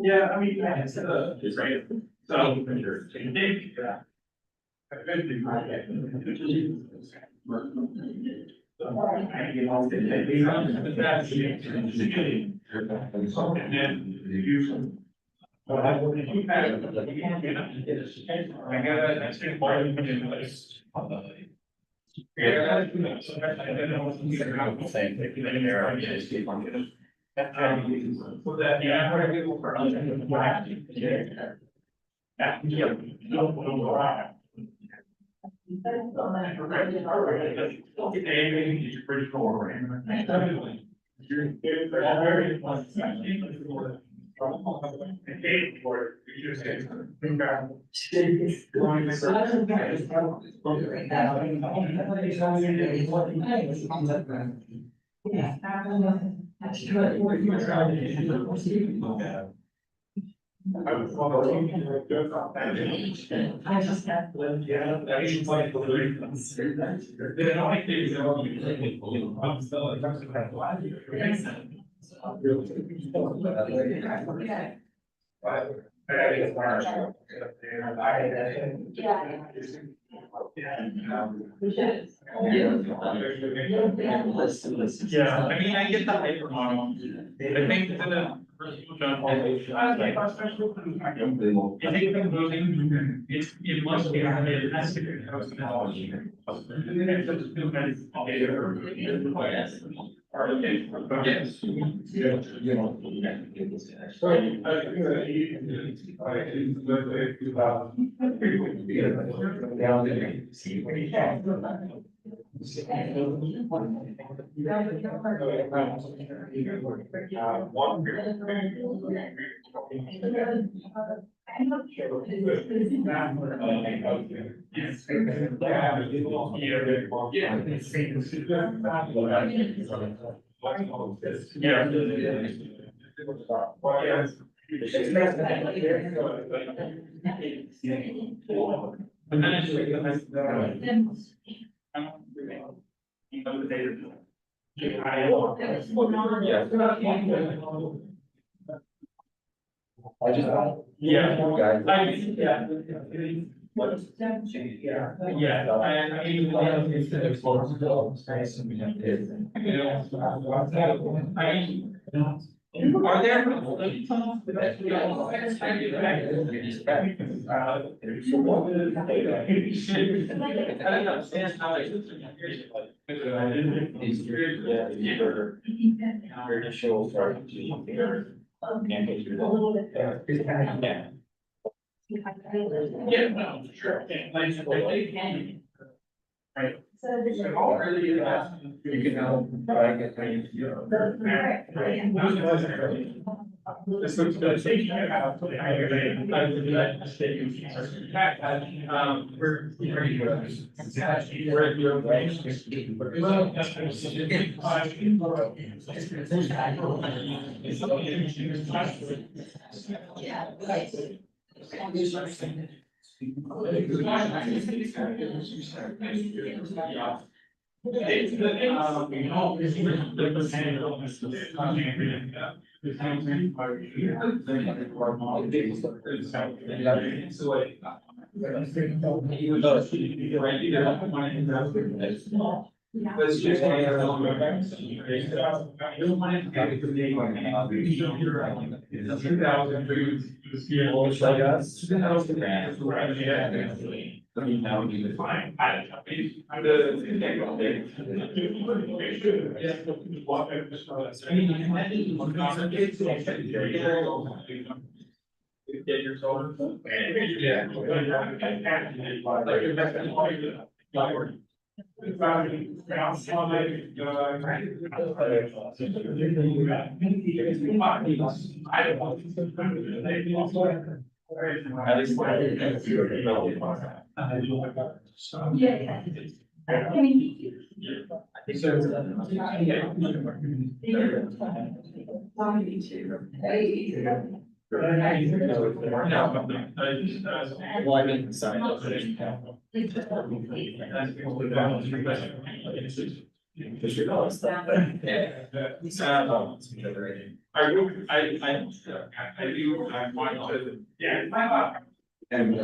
Yeah, I mean, it's right. So, I think, yeah, I mean, I get the hyper model. I think the personal judgment. It must be, it has to be. Yes. Are there? Yeah, no, sure. Right. So really, you can help. This looks good. Well, I mean, sorry. I do, I want to, yeah. And,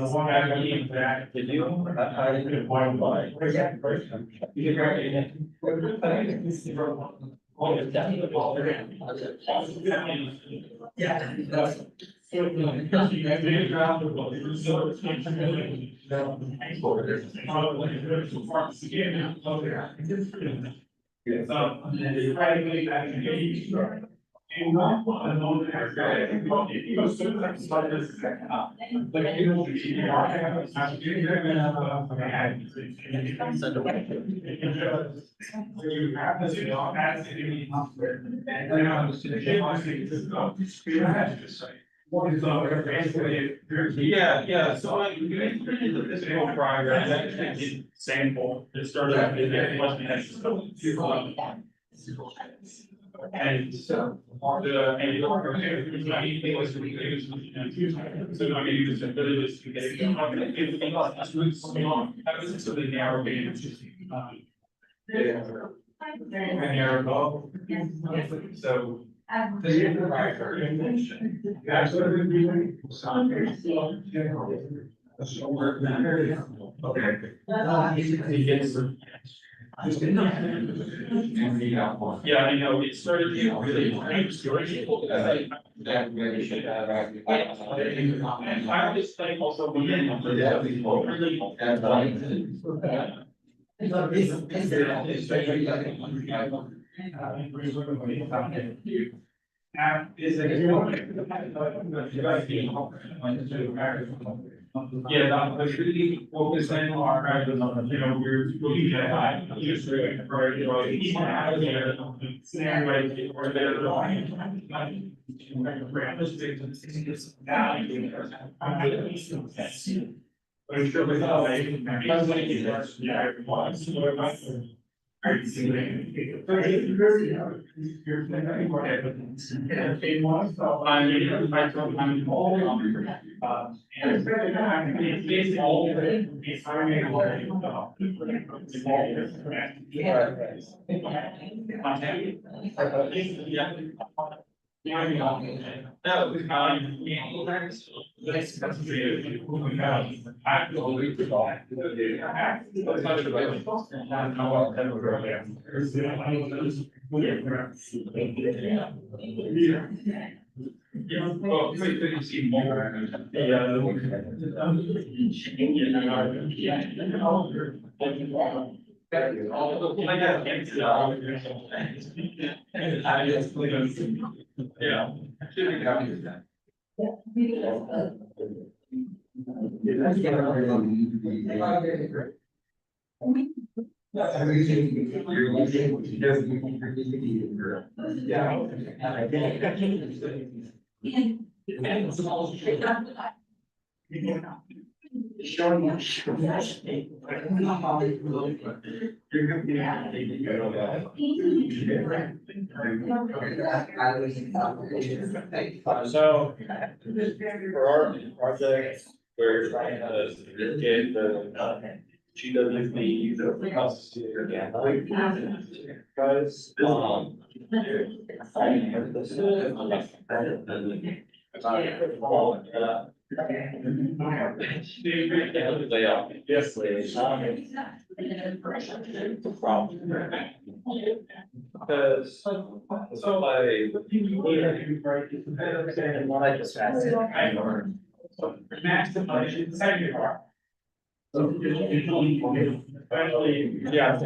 The one I believe that the deal, I didn't point by. Yeah, so like, the physical progress, actually, sample, it started out, it wasn't and so, and it was, so I mean, it was really just to get it. That was just really narrow band. Narrow. So. Yeah, I know, it started to really. I always think also. Yeah, that was really focusing on, you know, we're looking at, just really, I'm sure without Yeah, well, you see more. So, for our project, we're trying to get the GWB, the process again. Because, yes, please. Because, so like. What I just asked. I learned. Maximization, the second part. Especially, yeah.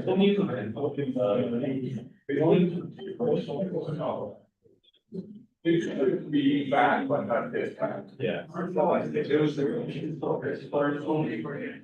It should be back, but not this time. Yeah. It was the focus, first only for it.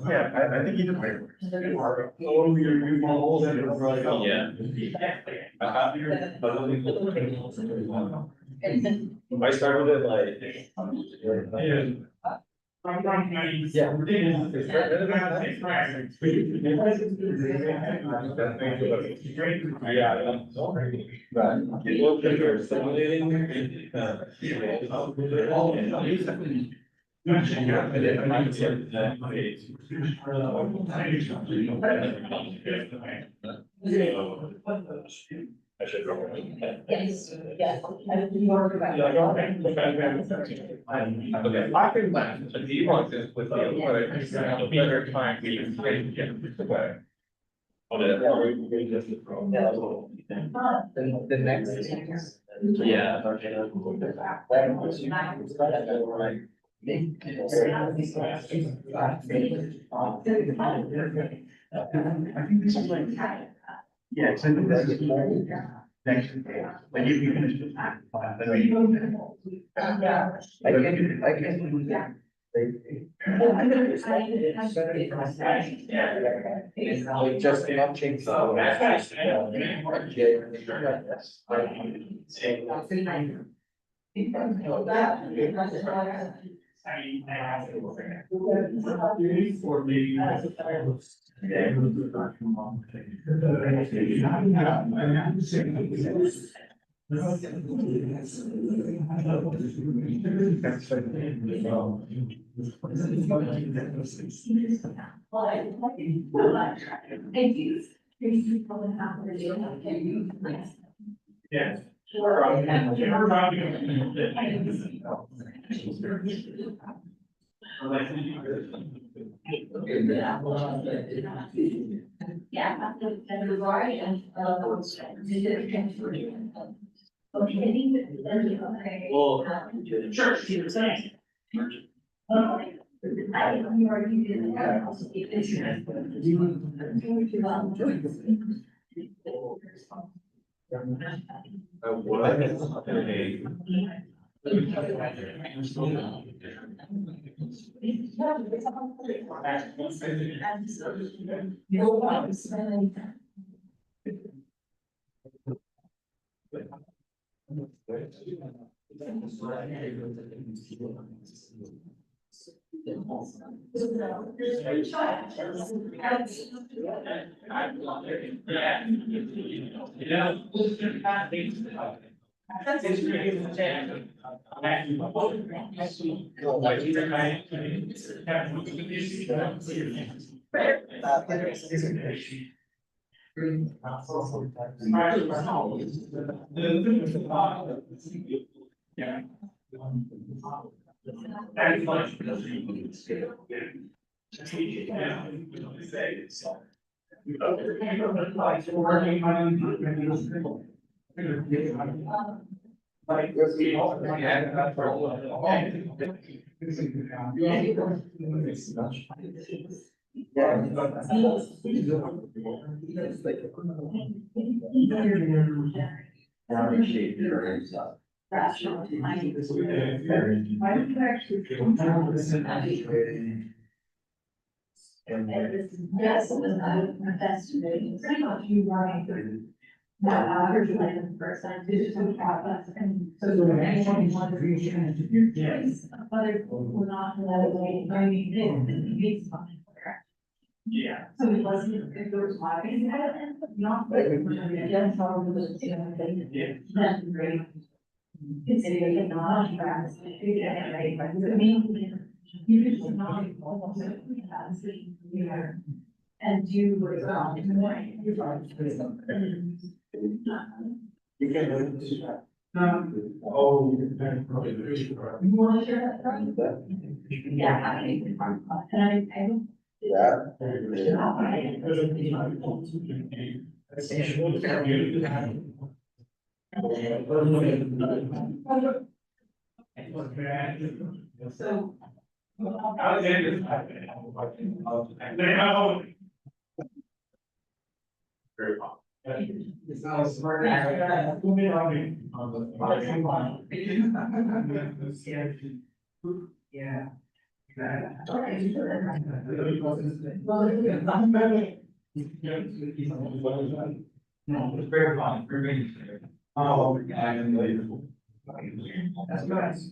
Yeah, I think you did great work. I started at like. I should. Yes, yes. You are correct. Okay, I can laugh, but do you want this with you, but I think I have a better time being trained again. Okay. Oh, yeah. The next. Yeah. I think this is like. Yeah, so I think this is more next, like if you finish this. Just not change. Or maybe. Yes. Yeah, and regard and. Well, Rational mind. Yes, that's pretty much you are. Now, here's the first time, this is some process, and so the next one you want to reach your choice, but if we're not that way, I mean, it's fine. Yeah. So it wasn't, if there was my, not, but just how that's great. It's a technology practice, right, but the main, you just not almost and do what it's on. You can. Oh. You want to share that from? Yeah, I don't. So. Very fun. It's not a smart. Yeah. No, it's very fun, very. Oh, yeah, unbelievable. That's nice.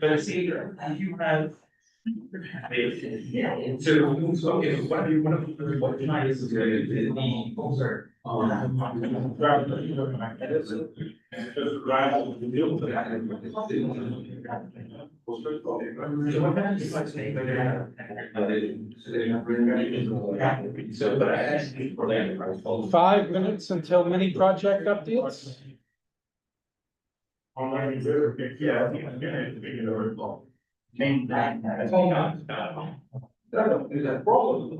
But see, you have. Yeah, so, okay, what tonight is the concert. So, 5 minutes until mini project updates. Yeah, I think I'm gonna have to figure it out. Main thing. That's all not. Is that problem?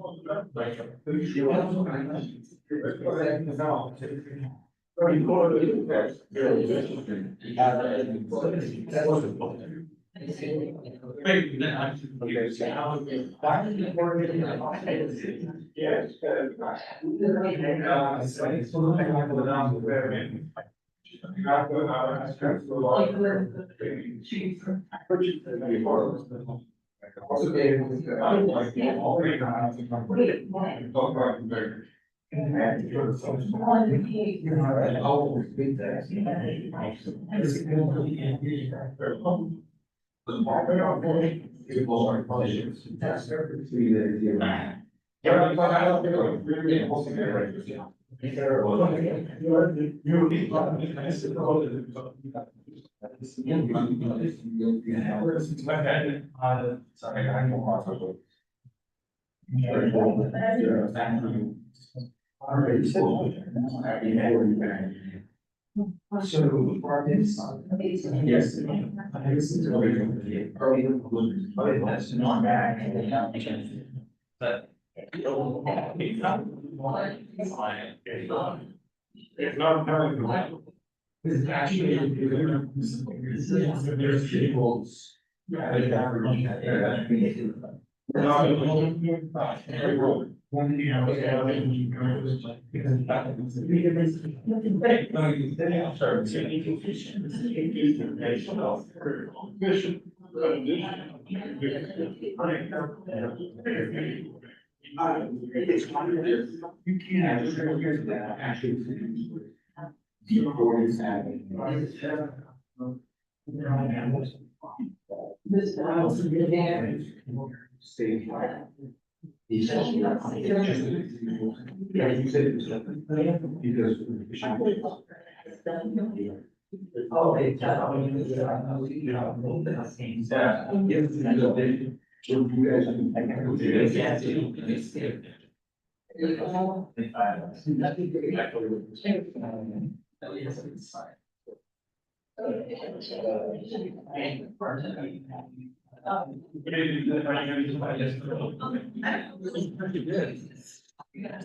Yes. But. It's not. This is actually. There's tables. You can't actually.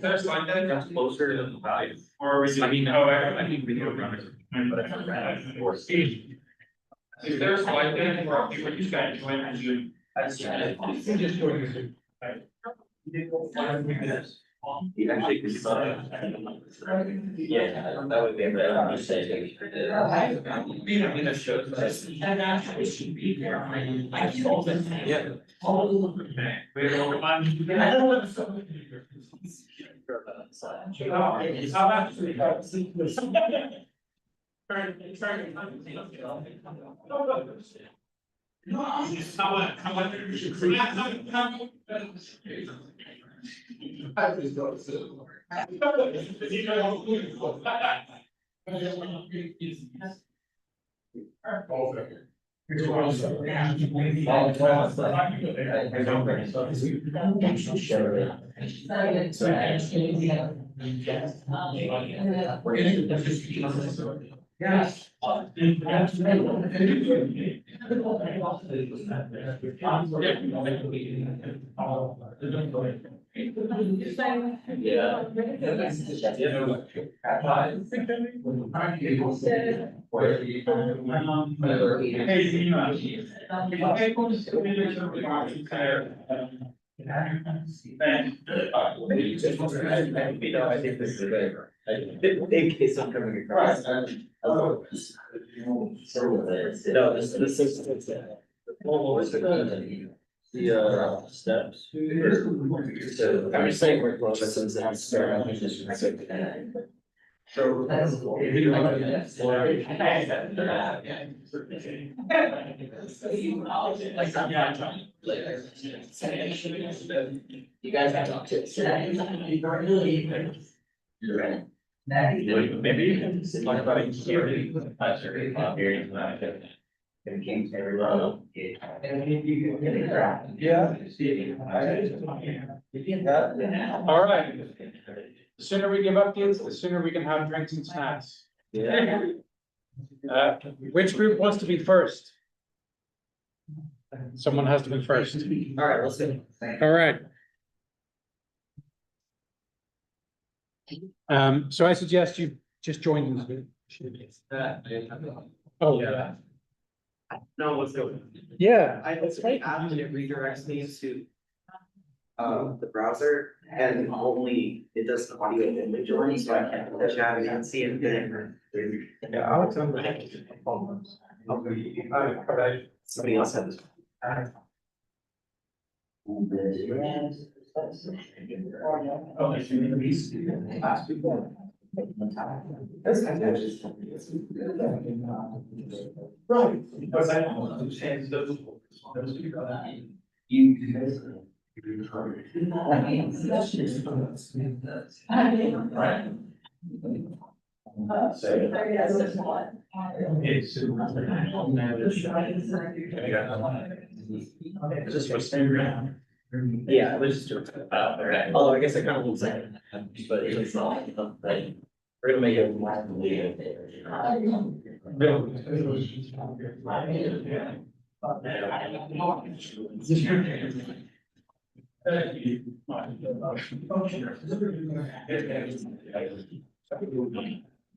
There's like that that's closer to the value. Or we, I mean, I think we do run it. Or stage. Is there a slide deck where you guys join and do? Just doing it. He actually could yeah, that would be a better mistake. In a show. And actually should be here. I told them. Yeah. Yes. In case I'm coming across. No, this is. Well, what's the steps? So I'm just saying we're close to the start. So. You guys have to talk to us. Maybe you can talk about it here. And King's every row. All right. The sooner we give updates, the sooner we can have drinks and snacks. Yeah. Which group wants to be first? Someone has to be first. All right, let's go. All right. So I suggest you just join them. Oh, yeah. No, let's go. Yeah. It's right after it redirects me to the browser and only it does the audio and image join, so I can't push out and see anything. Yeah, Alex, I'm. Somebody else had this. Right. Yeah, it was just although I guess it kind of looks like it, but it's not, right? We're gonna make it.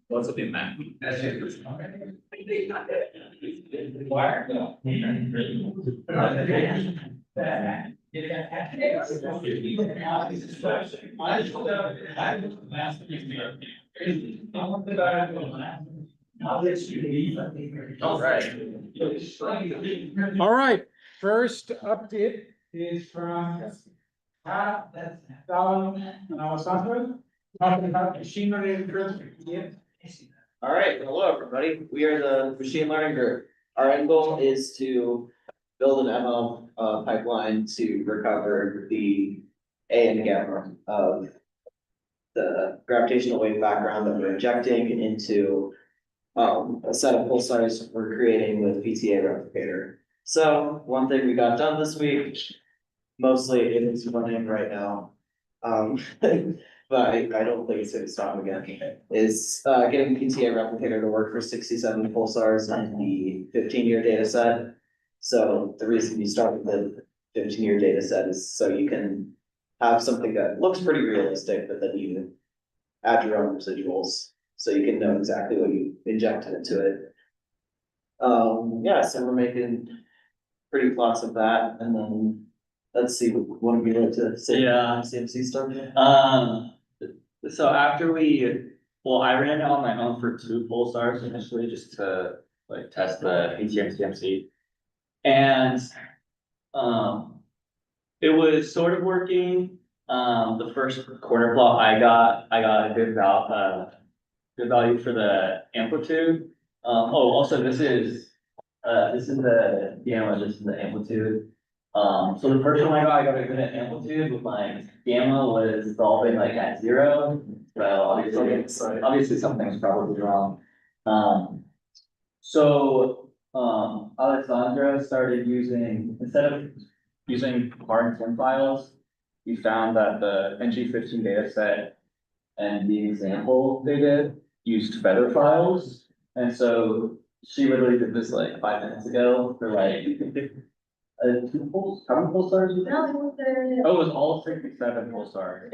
What's up in that? All right, first update is from Catlett, Laal, and Alessandro, talking about machine learning algorithms. Yeah. All right, hello, everybody. We are the machine learning group. Our end goal is to build an ML pipeline to recover the A and gamma of the gravitational wave background that we're injecting into a set of pulsars we're creating with PTA replicator. So one thing we got done this week, mostly it is running right now. But I don't think it's gonna stop again, is getting PTA replicator to work for 67 pulsars in the 15-year data set. So the reason you start with the 15-year data set is so you can have something that looks pretty realistic, but then you add your own residuals, so you can know exactly what you injected into it. Yeah, so we're making pretty plots of that, and then let's see, what would we like to say? Yeah. CMC stuff? So after I ran it on my own for 2 pulsars initially, just to like test the PTM CMC. And, it was sort of working. The first corner plot I got a good value for the amplitude. Also this is the gamma, this is the amplitude. So the first one I got a good amplitude, but my gamma was solving like at 0. So obviously something's probably wrong. So Alexandra started using, instead of using hard twin files, we found that the NG15 data set and the example they did used feather files. And so she literally did this like 5 minutes ago for like, how many pulsars? No, Oh, it was all 67 pulsars,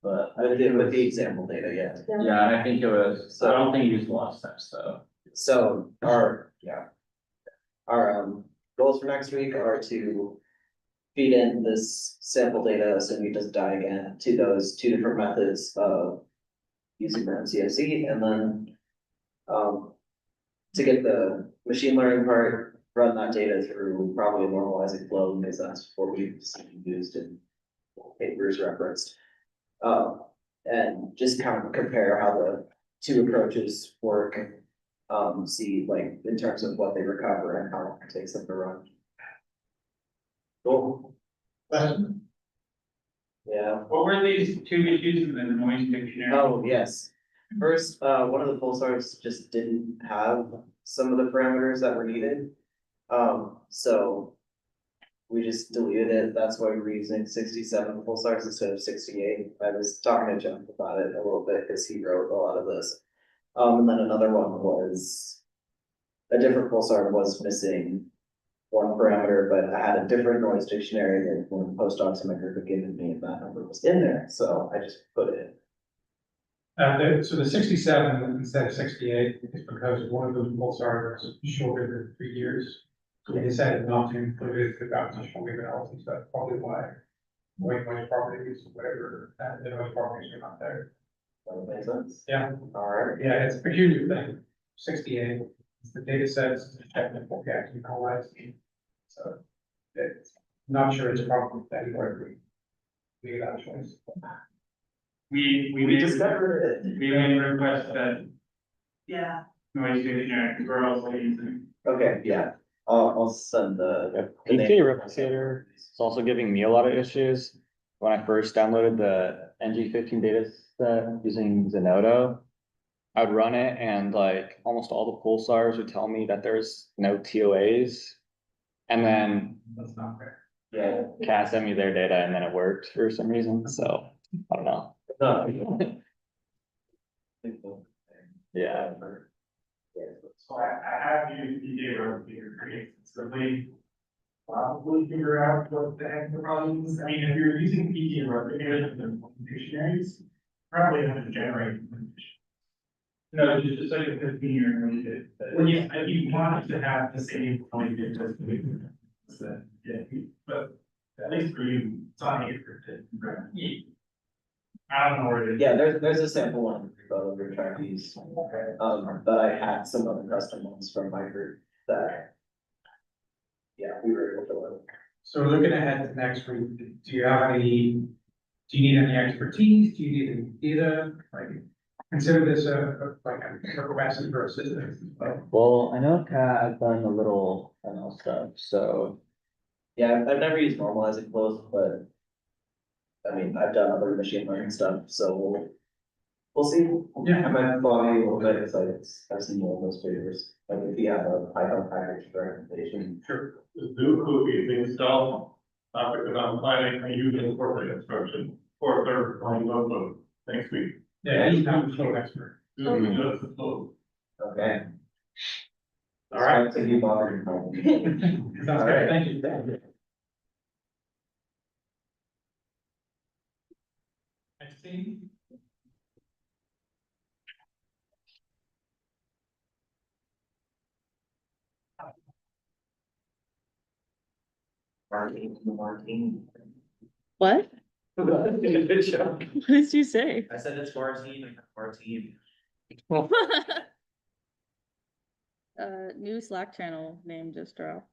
but I think it With was, the example data, yeah. yeah, and I think it was, I don't think it used a lot of steps though. So our goals for next week are to feed in this sample data, assuming it doesn't die again, to those 2 different methods of using the MCMC, and then to get the machine learning part, run that data through probably a normalizing flow, because that's what we've seen used in papers referenced. And just kind of compare how the 2 approaches work, see like in terms of what they recover and how long it takes them to run. Cool. Yeah. What were these 2 issues in the noise dictionary? Oh, yes. First, one of the pulsars just didn't have some of the parameters that were needed. So we just deleted it. That's why we're using 67 pulsars instead of 68. I was talking to Jeff about it a little bit because he wrote a lot of this. And then another one was a different pulsar was missing one parameter, but I had a different noise dictionary than one of the postdocs in my group had given me, and that number was in there, so I just put it in. So the 67 instead of 68 is because one of those pulsars was shorter than 3 years. So we decided not to include it for gravitational-wave analysis. That's probably why noise properties, whatever, the noise properties are not there. That makes sense. Yeah. All right. Yeah, it's a peculiar thing. 68 is the data sets, the technical gap you call it. So it's not sure it's a problem that anywhere we made that choice. We We made, discovered it. we made a request that Yeah. noise dictionary, we're also using. Okay, yeah, I'll send the. the name. PTA replicator is also giving me a lot of issues. When I first downloaded the NG15 data set using Zenodo, I would run it and like almost all the pulsars would tell me that there's no TOAs. And then That's not fair. Yeah. Cat sent me their data and then it worked for some reason, so I don't know. No. Yeah. So I have used PTA replicator pretty extensively. Probably figure out what the heck the problem is. I mean, if you're using PTA replicators and dictionaries, probably have to generate. No, just like a 15-year. Well, yeah, I mean, you want it to have the same point as the, yeah, but at least for you, it's on here. I don't know where it is. Yeah, there's a sample one that we're trying to use. But I had some other custom ones from my group that. Yeah, we were able to learn. So we're looking ahead to next week. Do you have any, do you need any expertise? Do you need any data? Like, consider this like a capacity for a system. Well, I know Cat has done a little ML stuff, so Yeah, I've never used normalizing flows, but. I mean, I've done other machine learning stuff, so we'll see. Yeah. I might follow you a little bit, because I've seen more of those papers, like if you have a Python package for implementation. Sure. The new cookie is installed, because I'm planning on using corporate instruction for third party upload next week. Yeah, he's not a flow expert. This is just the flow. Okay. All right. So you bothered. Sounds good. Thank you. Next thing. Martine. What? Good job. What did you say? I said it's Martine. New Slack channel name just dropped.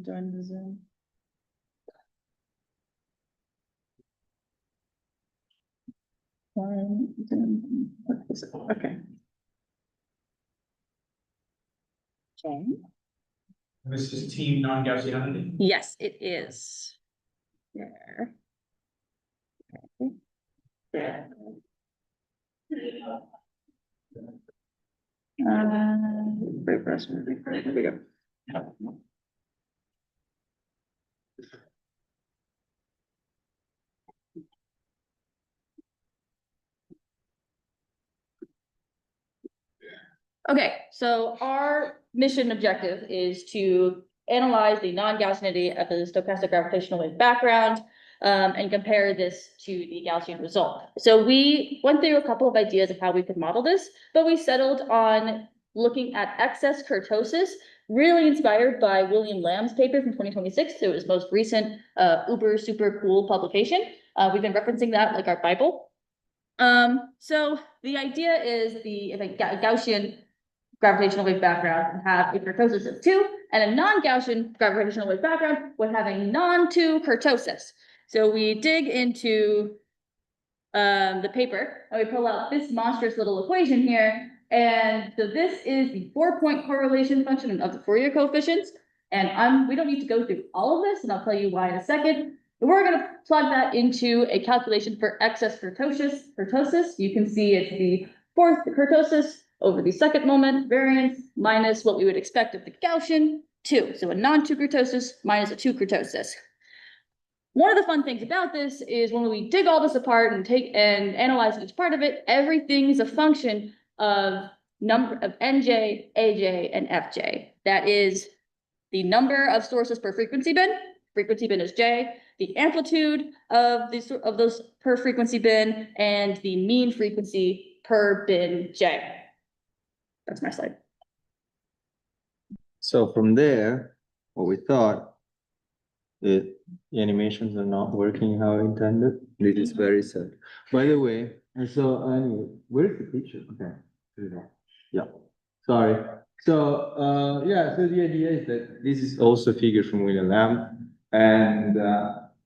Join the Zoom. Okay. Okay. This is team non-Gaussianity. Yes, it is. There. Okay. There. refresh. There we go. Okay, so our mission objective is to analyze the non-Gaussianity of the stochastic gravitational wave background and compare this to the Gaussian result. So we went through a couple of ideas of how we could model this, but we settled on looking at excess kurtosis, really inspired by William Lamb's paper from 2026. So it was most recent uber super cool publication. We've been referencing that like our Bible. So the idea is the Gaussian gravitational wave background would have a kurtosis of 2, and a non-Gaussian gravitational wave background would have a non-2 kurtosis. So we dig into the paper and we pull out this monstrous little equation here. And so this is the 4-point correlation function of the Fourier coefficients. And we don't need to go through all of this, and I'll tell you why in a second. But we're going to plug that into a calculation for excess kurtosis. You can see it's the 4th kurtosis over the second moment variance minus what we would expect of the Gaussian 2. So a non-2 kurtosis minus a 2 kurtosis. One of the fun things about this is when we dig all this apart and analyze each part of it, everything is a function of number of NJ, AJ, and FJ. That is the number of sources per frequency bin. Frequency bin is J, the amplitude of those per frequency bin, and the mean frequency per bin J. That's my slide. So from there, what we thought, the animations are not working how intended. This is very sad. By the way, and so anyway, where's the picture? Okay, yeah, sorry. So yeah, so the idea is that this is also a figure from William Lamb, and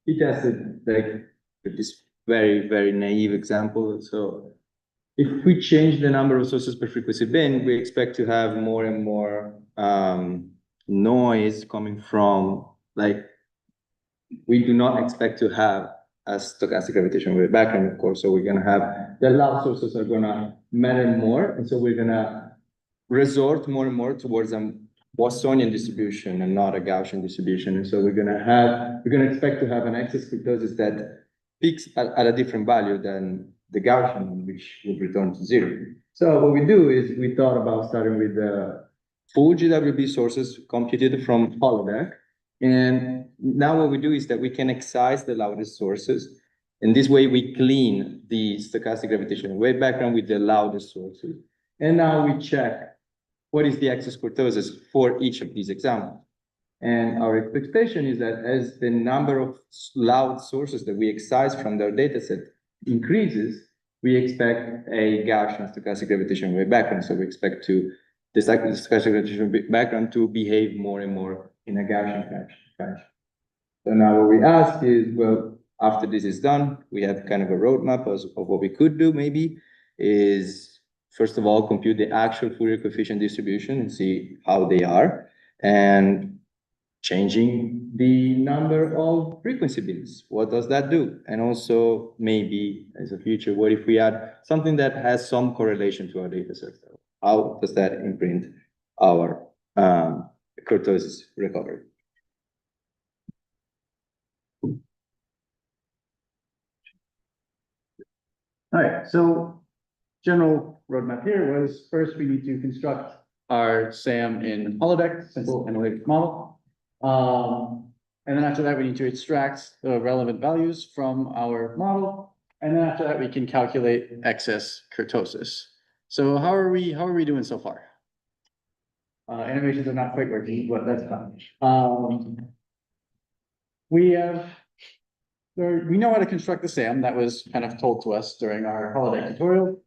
he tested like this very naive example. So if we change the number of sources per frequency bin, we expect to have more and more noise coming from, like, we do not expect to have a stochastic gravitational wave background, of course. So we're going to have the Laal sources are going to matter more. And so we're going to resort more and more towards a Poissonian distribution and not a Gaussian distribution. And so we're going to expect to have an excess kurtosis that peaks at a different value than the Gaussian, which would return to 0. So what we do is we thought about starting with the full GWB sources computed from holodeck. And now what we do is that we can excise the loudest sources. And this way we clean the stochastic gravitational wave background with the loudest sources. And now we check what is the excess kurtosis for each of these examples. And our expectation is that as the number of loud sources that we excise from their dataset increases, we expect a Gaussian stochastic gravitational wave background. So we expect the stochastic gravitational wave background to behave more and more in a Gaussian fashion. So now what we ask is, well, after this is done, we have kind of a roadmap of what we could do maybe is, first of all, compute the actual Fourier coefficient distribution and see how they are, and changing the number of frequency bins. What does that do? And also maybe as a future, what if we add something that has some correlation to our data set? How does that imprint our kurtosis recovery? All right, so general roadmap here was first we need to construct our SAM in holodeck, simple analytic model. And then after that, we need to extract the relevant values from our model. And then after that, we can calculate excess kurtosis. So how are we doing so far? Animations are not quite working, but that's fine. We know how to construct the SAM. That was kind of told to us during our holodeck tutorial,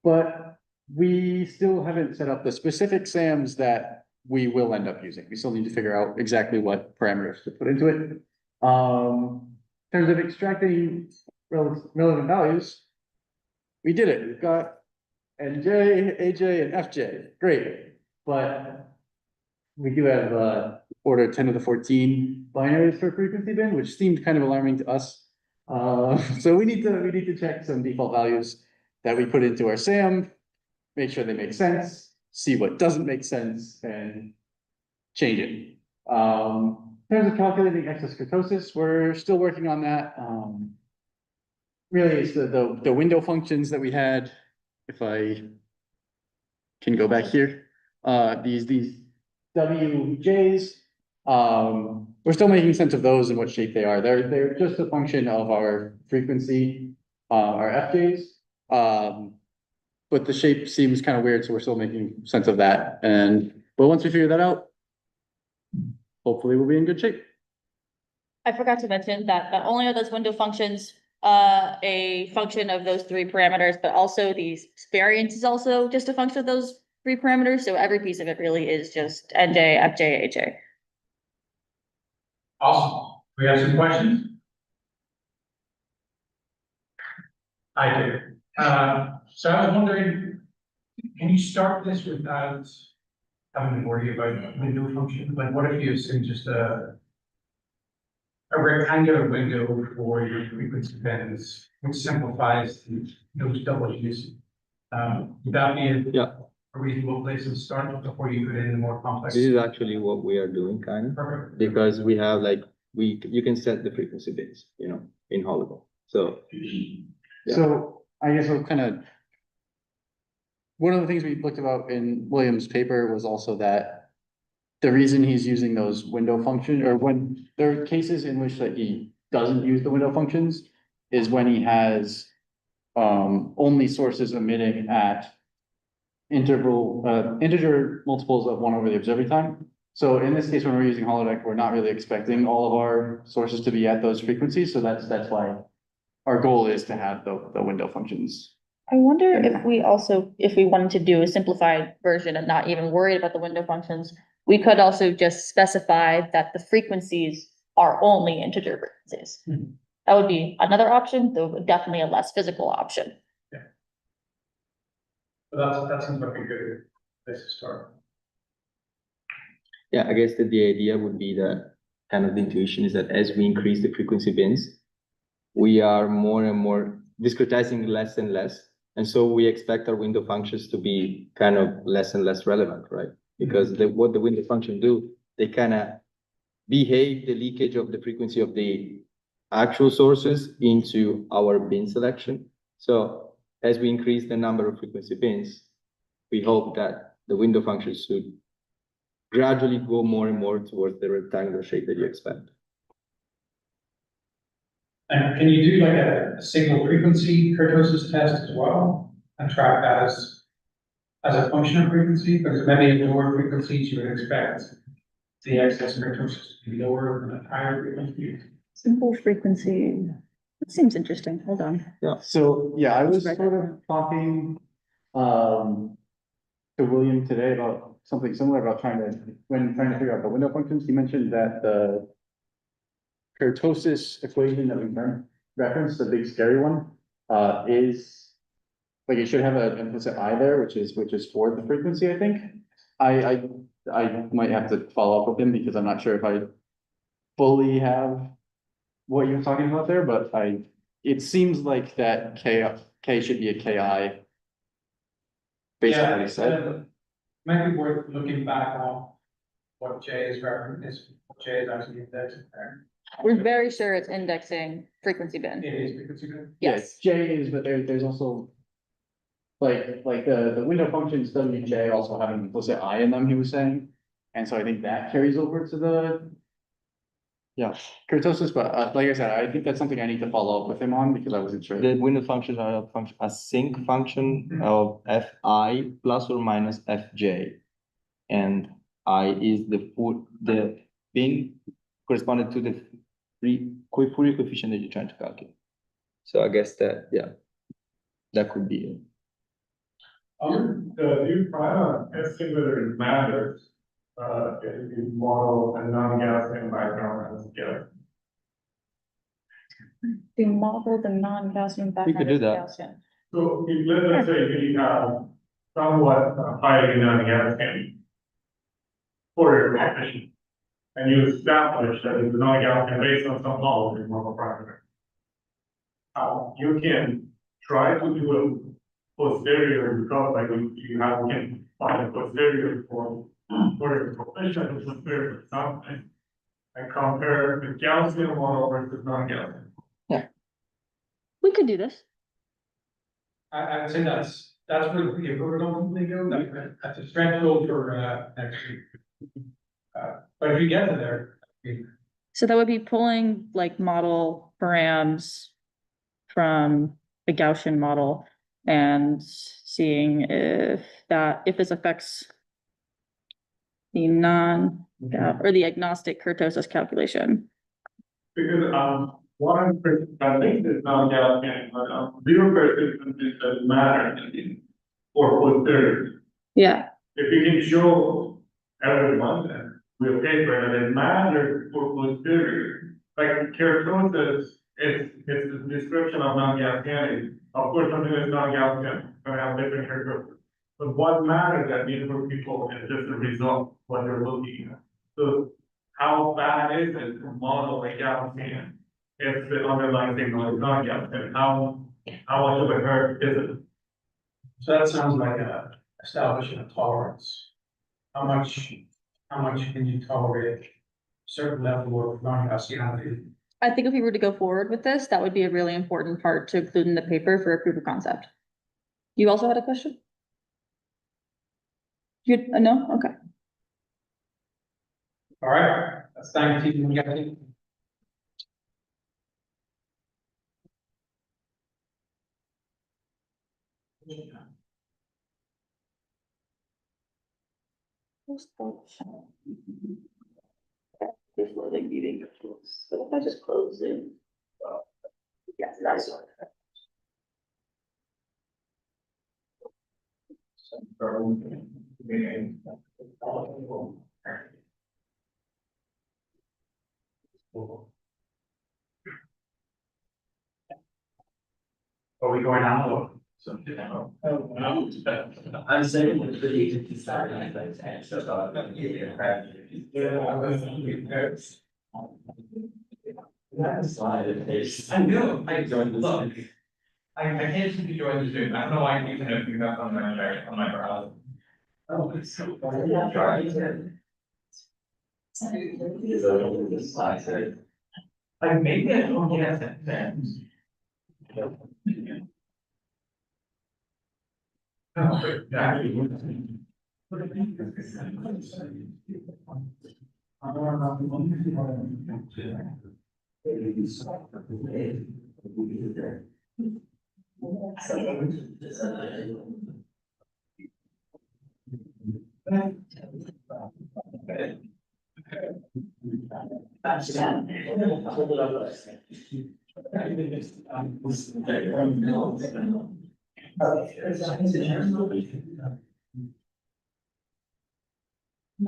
but we still haven't set up the specific SAMs that we will end up using. We still need to figure out exactly what parameters to put into it. In terms of extracting relevant values, we did it. We've got NJ, AJ, and FJ. Great. But we do have order 10 to the 14 binaries per frequency bin, which seemed kind of alarming to us. So we need to check some default values that we put into our SAM, make sure they make sense. see what doesn't make sense and change it. In terms of calculating excess kurtosis, we're still working on that. Really, it's the window functions that we had, if I can go back here, these WJs, we're still making sense of those and what shape they are. They're just a function of our frequency, our FJs. But the shape seems kind of weird, so we're still making sense of that. But once we figure that out, hopefully we'll be in good shape. I forgot to mention that not only are those window functions a function of those three parameters, but also the variance is also just a function of those three parameters. So every piece of it really is just NJ, FJ, HJ. Awesome. We have some questions? I do. So I was wondering, can you start this without having to worry about window function? Like, what if you assume just a rectangular window for your frequency bands, which simplifies those W's? Would that be a reasonable place to start before you put in the more complex? This is actually what we are doing, kind of, Perfect. because we have like, you can set the frequency bins, in Hologon. So. Yeah. So I guess we'll kind of, one of the things we looked about in William's paper was also that the reason he's using those window function, or when there are cases in which that he doesn't use the window functions, is when he has only sources emitting at integer multiples of 1 over the observing time. So in this case, when we're using holodeck, we're not really expecting all of our sources to be at those frequencies. So that's why our goal is to have the window functions. I wonder if we wanted to do a simplified version and not even worried about the window functions, we could also just specify that the frequencies are only integer frequencies. That would be another option, though definitely a less physical option. But that seems like a good place to start. Yeah, I guess that the idea would be that kind of the intuition is that as we increase the frequency bins, we are more and more discretizing less and less. And so we expect our window functions to be kind of less and less relevant, right? Because what the window function do, they kind of behave the leakage of the frequency of the actual sources into our bin selection. So as we increase the number of frequency bins, we hope that the window functions should gradually go more and more towards the rectangular shape that you expect. And can you do like a single frequency kurtosis test as well and track that as a function of frequency? Because maybe at lower frequencies you would expect the excess kurtosis to be lower than at higher frequencies. Simple frequency. That seems interesting. Hold on. Yeah. So, yeah, I was sort of talking to William today about something similar about trying to figure out the window functions. He mentioned that the kurtosis equation that we referenced, the big scary one, is like it should have an implicit I there, which is for the frequency, I think. I might have to follow up with him because I'm not sure if I fully have what you're talking about there, but it seems like that K should be a KI based on what he said. Might be worth looking back on what J is what J is actually indexing there. We're very sure it's indexing frequency bin. It is frequency bin. Yes. J is, but there's also like the window functions WJ also have an implicit I in them, he was saying. And so I think that carries over to the kurtosis, but like I said, I think that's something I need to follow up with him on because I wasn't sure. The window functions are a sinc function of Fi plus or minus Fj. And I is the bin corresponded to the Fourier coefficient that you're trying to calculate. So I guess that, that could be it. Do you try to estimate whether it matters if you model a non-Gaussian background as Gaussian? We model the non-Gaussian background. We could do as that. Gaussian. So let's say we have somewhat highly non-Gaussian Fourier coefficient, and you establish that it's non-Gaussian based on some model in model parameter. You can try to do posterior, because like you have, can find a posterior for the profession is posterior something. And compare the Gaussian model versus non-Gaussian. We could do this. I'd say that's where the paper would ultimately go, that's a stretch goal for, next week. But if you get to there. So that would be pulling like model params from the Gaussian model and seeing if this affects the or the agnostic kurtosis calculation. Because, one person, I think it's non-Gaussian, but, zero persistence doesn't matter for posterior. Yeah. If you can show everyone that with paper that it matters for posterior, like keratosis, it's a description of non-Gaussianity. Of course, something that's non-Gaussian can have different characteristics. But what matters at least for people is just the result, what they're looking at. So how bad is it to model a Gaussian if the underlying signal is not Gaussian? How much of a hurt is it? So that sounds like establishing a tolerance. How much can you tolerate a certain level of non-Gaussianity? I think if we were to go forward with this, that would be a really important part to include in the paper for a proof of concept. You also had a question? No? Okay. All right, that's thank you. Before the meeting, so if I just close it. Yeah, that's all. Are we going out? I'm saying with the agency starting, I think, and so that slide of this. I know, I joined, look, I can't seem to join the Zoom, I don't know why I keep opening up on my browser. Oh, it's so funny. Like, maybe I don't get that then.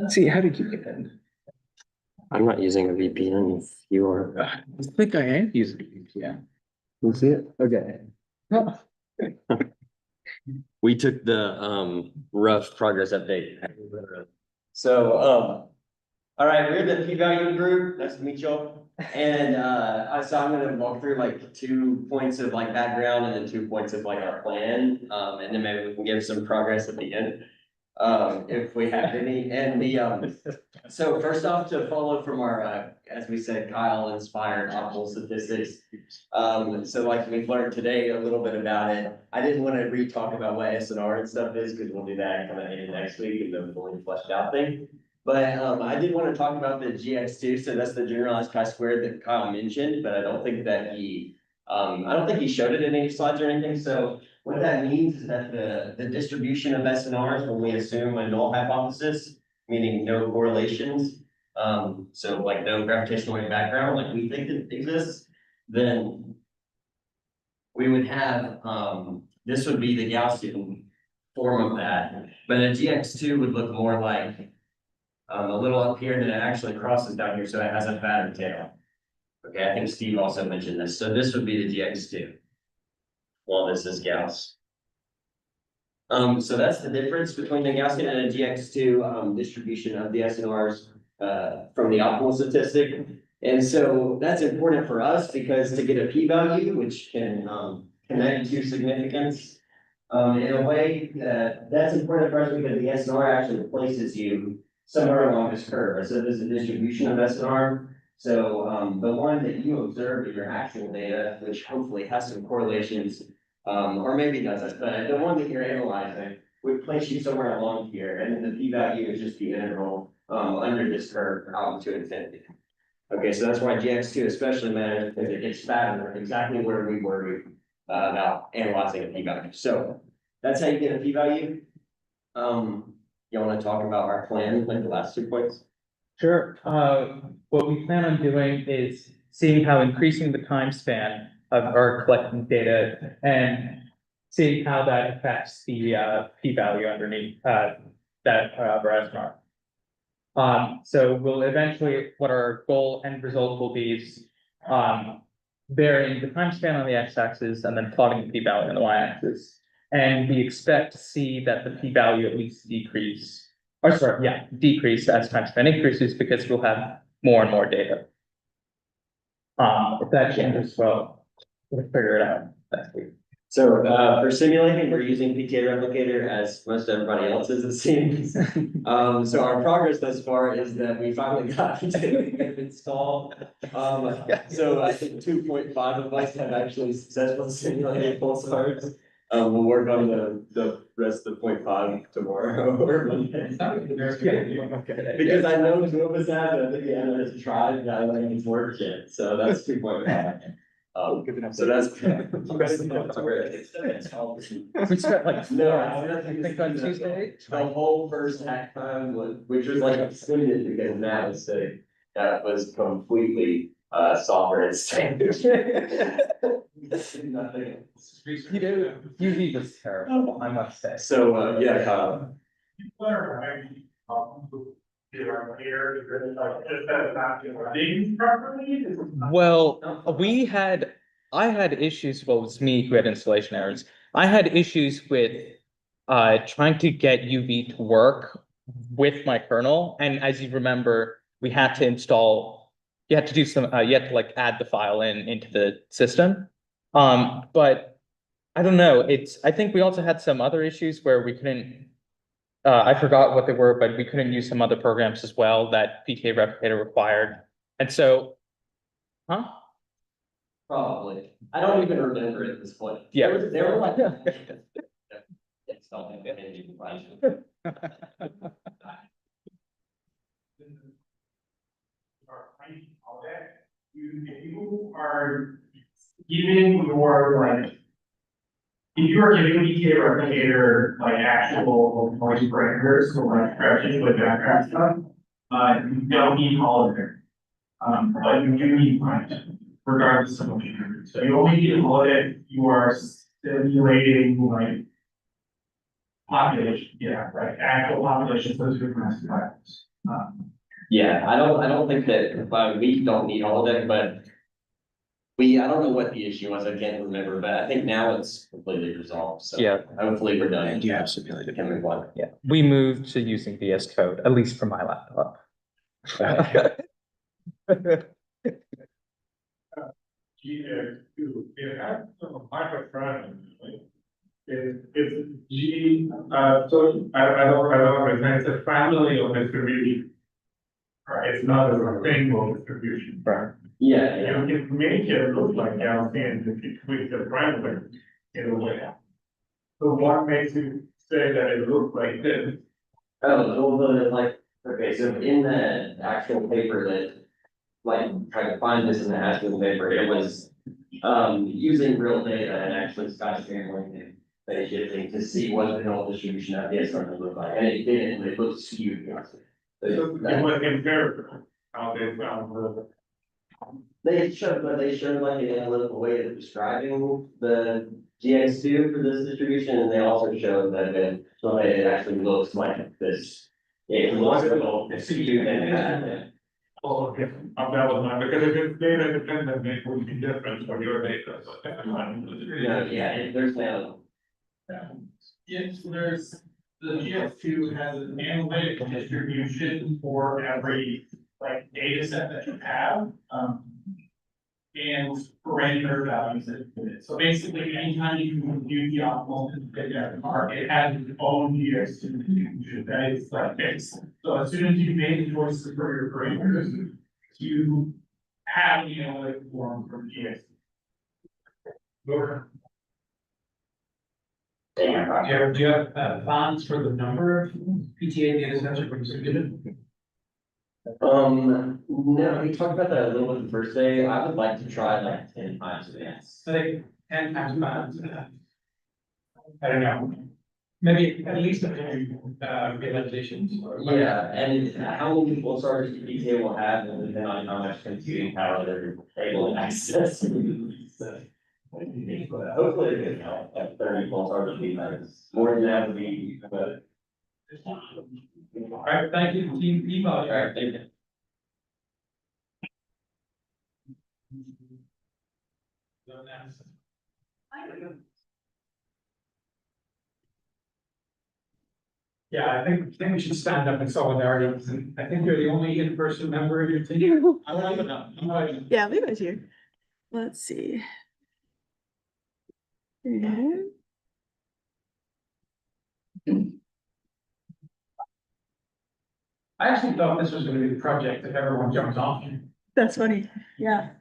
See, how did you get in? I'm not using a VPN if you are. I think I am using it, yeah. You see it? Okay. We took the rough progress update. So all right, we're the p-value group. Nice to meet y'all. And so I'm gonna walk through like 2 points of like background and then 2 points of like our plan. And then maybe we can give some progress at the end. If we have any. And the so first off, to follow from our as we said, Kyle inspired optimal statistics. So like we've learned today a little bit about it. I didn't want to re-talk about what SNR and stuff is, because we'll do that kind of in next week and the fully fleshed out thing. But I did want to talk about the GX2, so that's the generalized chi-squared that Kyle mentioned, but I don't think that he showed it in any slides or anything. So what that means is that the distribution of SNRs, when we assume a null hypothesis, meaning no correlations, so like no gravitational wave background, like we think it exists, then we would have, this would be the Gaussian form of that. But a GX2 would look more like a little up here, then it actually crosses down here, so it has a fatter tail. Okay, I think Steve also mentioned this. So this would be the GX2. Well, this is Gauss. So that's the difference between the Gaussian and a GX2 distribution of the SNRs from the optimal statistic. And so that's important for us because to get a p-value, which can connect to significance, In a way that's important for us because the SNR actually places you somewhere along this curve. So there's a distribution of SNR. So, the one that you observe in your actual data, which hopefully has some correlations, or maybe doesn't, but the one that you're analyzing would place you somewhere along here, and then the p-value is just the integral, under this curve out to infinity. Okay, so that's why GX2 especially matters, because it gets fatter exactly where we were, about analyzing a p-value. So, that's how you get a p-value. You wanna talk about our plan, like the last 2 points? Sure. What we plan on doing is seeing how increasing the time span of our collecting data and seeing how that affects the p-value underneath that SNR. So we'll eventually, what our goal end result will be is varying the time span on the x-axis and then plotting the p-value on the y-axis. And we expect to see that the p-value at least decrease as time span increases because we'll have more and more data. If that changes, well, we'll figure it out next week. So, for simulating, we're using PTA replicator as most everybody else is, it seems. So our progress thus far is that we finally got PTA installed. So I think 2.5 of us have actually successfully simulated pulsars. We'll work on the rest of 0.5 tomorrow or Monday. Because I know 2 of us have, and I think the other has tried, and I don't think it's worked yet, so that's 2.5. So that's. We spent like No, I think on Tuesday. The whole first act time was, which was like extended because now it's that was completely software and standard. Nothing. UV was terrible, I must say. So, yeah, Kyle. Well, I had issues, well, it was me who had installation errors. I had issues with trying to get UV to work with my kernel. And as you remember, we had to install, you had to do some, you had to like add the file into the system. But I don't know, I think we also had some other issues where we couldn't, I forgot what they were, but we couldn't use some other programs as well that PTA replicator required. And so, Probably. I don't even remember at this point. Yeah. They were like. It's not like that even You are giving your like, if you are giving PTA replicator like actual noise parameters, so like gravitational-wave background stuff, you don't need holiday. But you do need time, regardless of what you do. So you only need holiday, you are simulating like population, right, actual population, those different factors. Yeah, I don't think that, we don't need all of it, but I don't know what the issue was, I can't remember, but I think now it's completely resolved, so. Yeah. Hopefully we're done. Do you have simulated? Can we one? Yeah, we moved to using VS Code, at least for my laptop. GX2, it has some hyperparameters, right? It's G, so I don't understand, it's a family of distribution. Right, it's not a single distribution. Right. Yeah. You can make it look like Gaussian if you tweak the parameter in a way. So what makes you say that it looks like this? Oh, well, like, okay, so in the actual paper that, like, trying to find this in the actual paper, it was, using real data and actually skyscraping and phase shifting to see what the null distribution of the SNR looked like, and it didn't, and it looked skewed. So it was empirical, how they found They showed like an analytical way of describing the GX2 for this distribution, and they also showed that it actually looks like this. Yeah, it looks skewed and that was not, because if it's data dependent, it would be different for your data. There's no. Yes, there's, the GX2 has an analytic distribution for every like data set that you have. And for parameter values that fit it. So basically, anytime you can compute the optimal car, it has its own DX distribution that is like this. So as soon as you make the choices for your parameters, you have the analytic form from DX. Do you have plans for the number of PTA data sets you're going to give? No, we talked about that a little bit the first day. I would like to try like 10 times advance. Like 10 times plans. I don't know. Maybe at least a few realizations. Yeah, and how many full stars PTA will have will depend on how much computing power they're able to access. So, hopefully it can help. Like 30 full stars would be nice. More than that would be, but. All right, thank you, team email. All right, thank you. Yeah, I think we should stand up in solidarity. I think you're the only in-person member of your team. I want to know. Yeah, Levi's here. Let's see. Mhm. I actually thought this was going to be the project that everyone jumped on. That's funny. Yeah.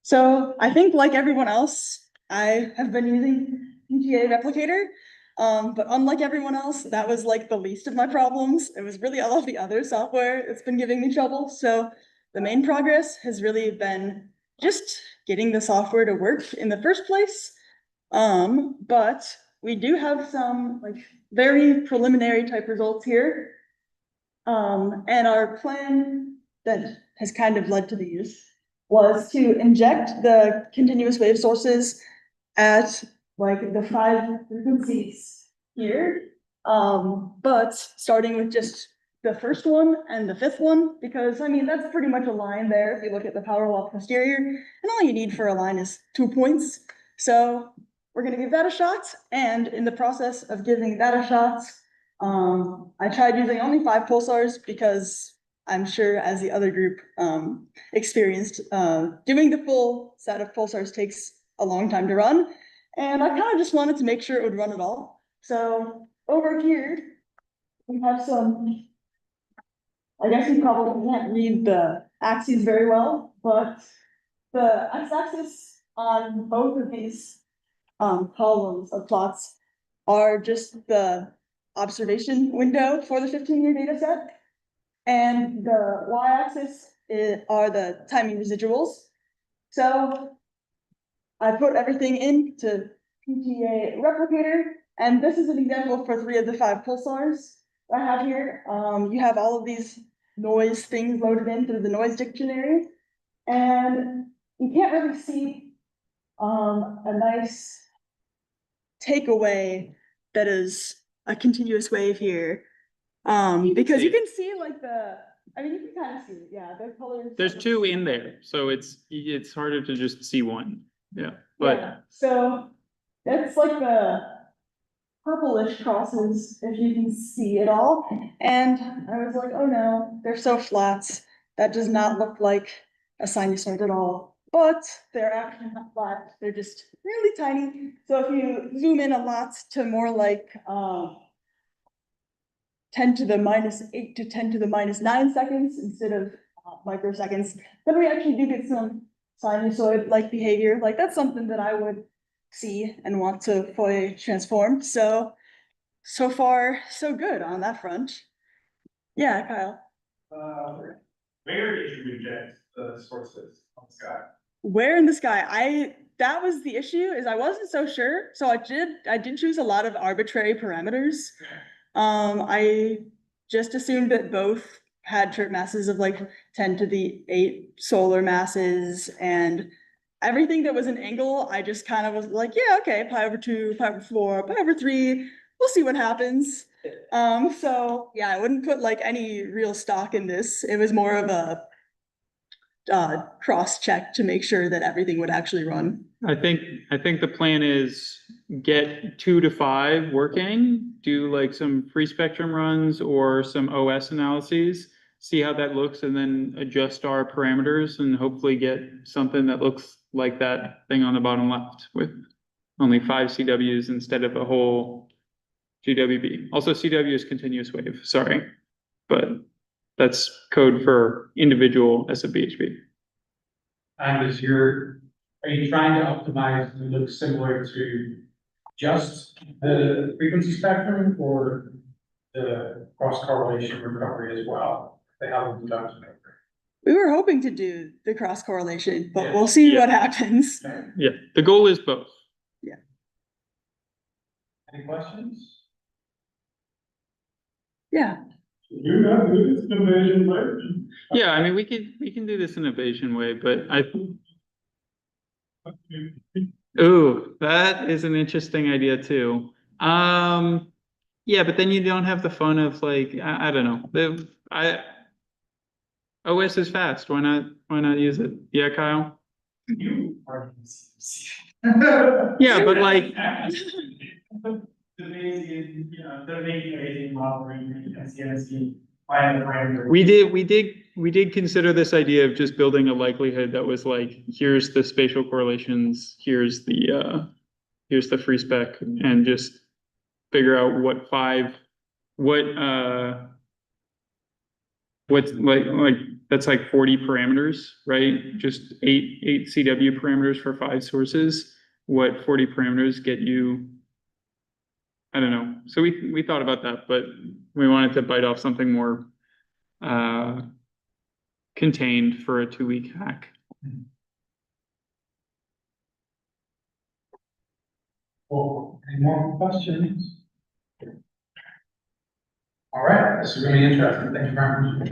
So I think like everyone else, I have been using PTA Replicator. But unlike everyone else, that was like the least of my problems. It was really all of the other software that's been giving me trouble. So the main progress has really been just getting the software to work in the first place. But we do have some like very preliminary type results here. And our plan that has kind of led to these was to inject the continuous wave sources at like the 5 frequencies here. But starting with just the first one and the 5th one, because I mean, that's pretty much a line there. If you look at the power law posterior, and all you need for a line is 2 points. So we're gonna give that a shot. And in the process of giving that a shot, I tried using only 5 pulsars because I'm sure as the other group experienced, doing the full set of pulsars takes a long time to run. And I kind of just wanted to make sure it would run at all. So over here, we have some, I guess you probably can't read the axes very well, but the x-axis on both of these columns of plots are just the observation window for the 15-year data set. And the y-axis are the timing residuals. So I put everything into PTA Replicator, and this is an example for 3 of the 5 pulsars I have here. You have all of these noise things loaded in through the noise dictionary, and you can't really see a nice takeaway that is a continuous wave here. Because you can see like I mean, you can kind of see it, yeah, the colors. There's 2 in there, so it's harder to just see one. Yeah, but Yeah, so that's like the purplish crosses, if you can see it all. And I was like, oh no, they're so flat. That does not look like a sinusoid at all. But they're actually not flat. They're just really tiny. So if you zoom in a lot to more like 10 to the -8 to 10 to the -9 seconds instead of microseconds, then we actually do get some sinusoid-like behavior. Like that's something that I would see and want to Fourier transform. So far, so good on that front. Yeah, Kyle. Where did you reject the sources on the sky? Where in the sky? That was the issue, is I wasn't so sure. So I did choose a lot of arbitrary parameters. I just assumed that both had chirp masses of like 10 to the 8 solar masses, and everything that was an angle, I just kind of was like, yeah, okay, pi over 2, pi over 4, pi over 3, we'll see what happens. So yeah, I wouldn't put like any real stock in this. It was more of a cross check to make sure that everything would actually run. I think the plan is get 2 to 5 working, do like some free spectrum runs or some OS analyses, see how that looks and then adjust our parameters and hopefully get something that looks like that thing on the bottom left with only 5 CWs instead of a whole GWB. Also, CW is continuous wave, sorry, but that's code for individual SFBHB. And are you trying to optimize to look similar to just the frequency spectrum or the cross correlation recovery as well? They haven't done it. We were hoping to do the cross correlation, but we'll see what happens. Yeah, the goal is both. Yeah. Any questions? Yeah. Yeah, I mean, we can do this in a Bayesian way, but oh, that is an interesting idea too. Yeah, but then you don't have the fun of like, I don't know. OS is fast. Why not use it? Yeah, Kyle? Yeah, but like. The Bayesian, the Bayesian modeling and CNC. We did consider this idea of just building a likelihood that was like, here's the spatial correlations, here's the free spec, and just figure out what's like that's like 40 parameters, right? Just eight CW parameters for 5 sources. What 40 parameters get you? I don't know. So we thought about that, but we wanted to bite off something more contained for a 2-week hack. Well, any more questions? All right, this is really interesting. Thank you very much.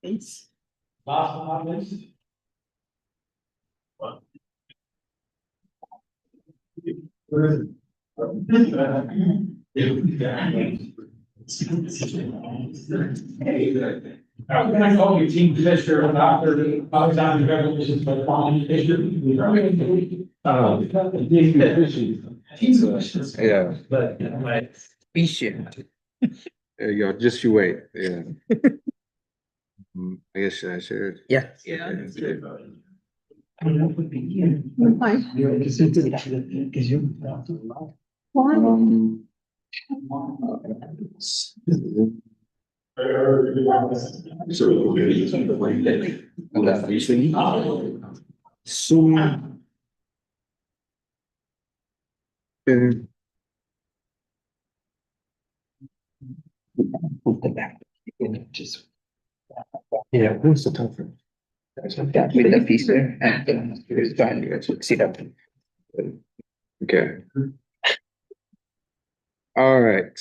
Thanks. Last but not least. I was gonna call you Team Fisher after the Alexander Revolution, but Team Fisher. Yeah. But Efficient. There you go, just you wait, yeah. I guess I should. Yeah. Yeah. Put the back in just. Yeah, who's the tougher? With the piece there and it's fine, you guys see that. Okay. All right.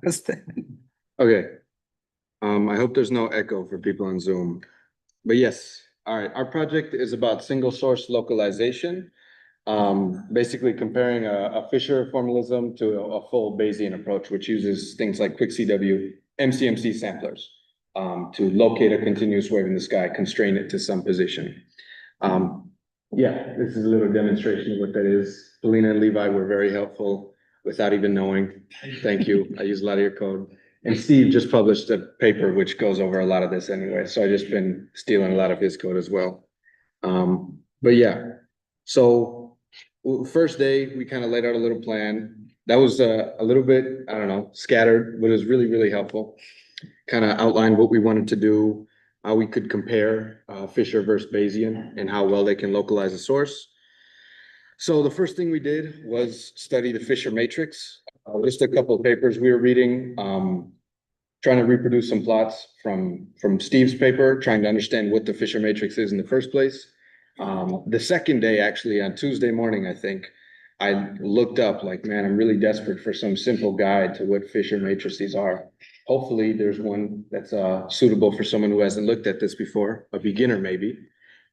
What's that? Okay. I hope there's no echo for people on Zoom. But yes, all right, our project is about single source localization. Basically comparing a Fisher formalism to a full Bayesian approach, which uses things like quick CW, MCMC samplers, to locate a continuous wave in the sky, constrain it to some position. Yeah, this is a little demonstration of what that is. Polina and Levi were very helpful without even knowing. Thank you. I use a lot of your code. And Steve just published a paper which goes over a lot of this anyway. So I've just been stealing a lot of his code as well. But yeah, so first day, we kind of laid out a little plan. That was a little bit, I don't know, scattered, but it was really, really helpful. Kind of outlined what we wanted to do, how we could compare Fisher versus Bayesian and how well they can localize a source. So the first thing we did was study the Fisher matrix. Just a couple of papers we were reading, trying to reproduce some plots from Steve's paper, trying to understand what the Fisher matrix is in the first place. The second day, actually, on Tuesday morning, I think, I looked up like, man, I'm really desperate for some simple guide to what Fisher matrices are. Hopefully there's one that's suitable for someone who hasn't looked at this before, a beginner maybe.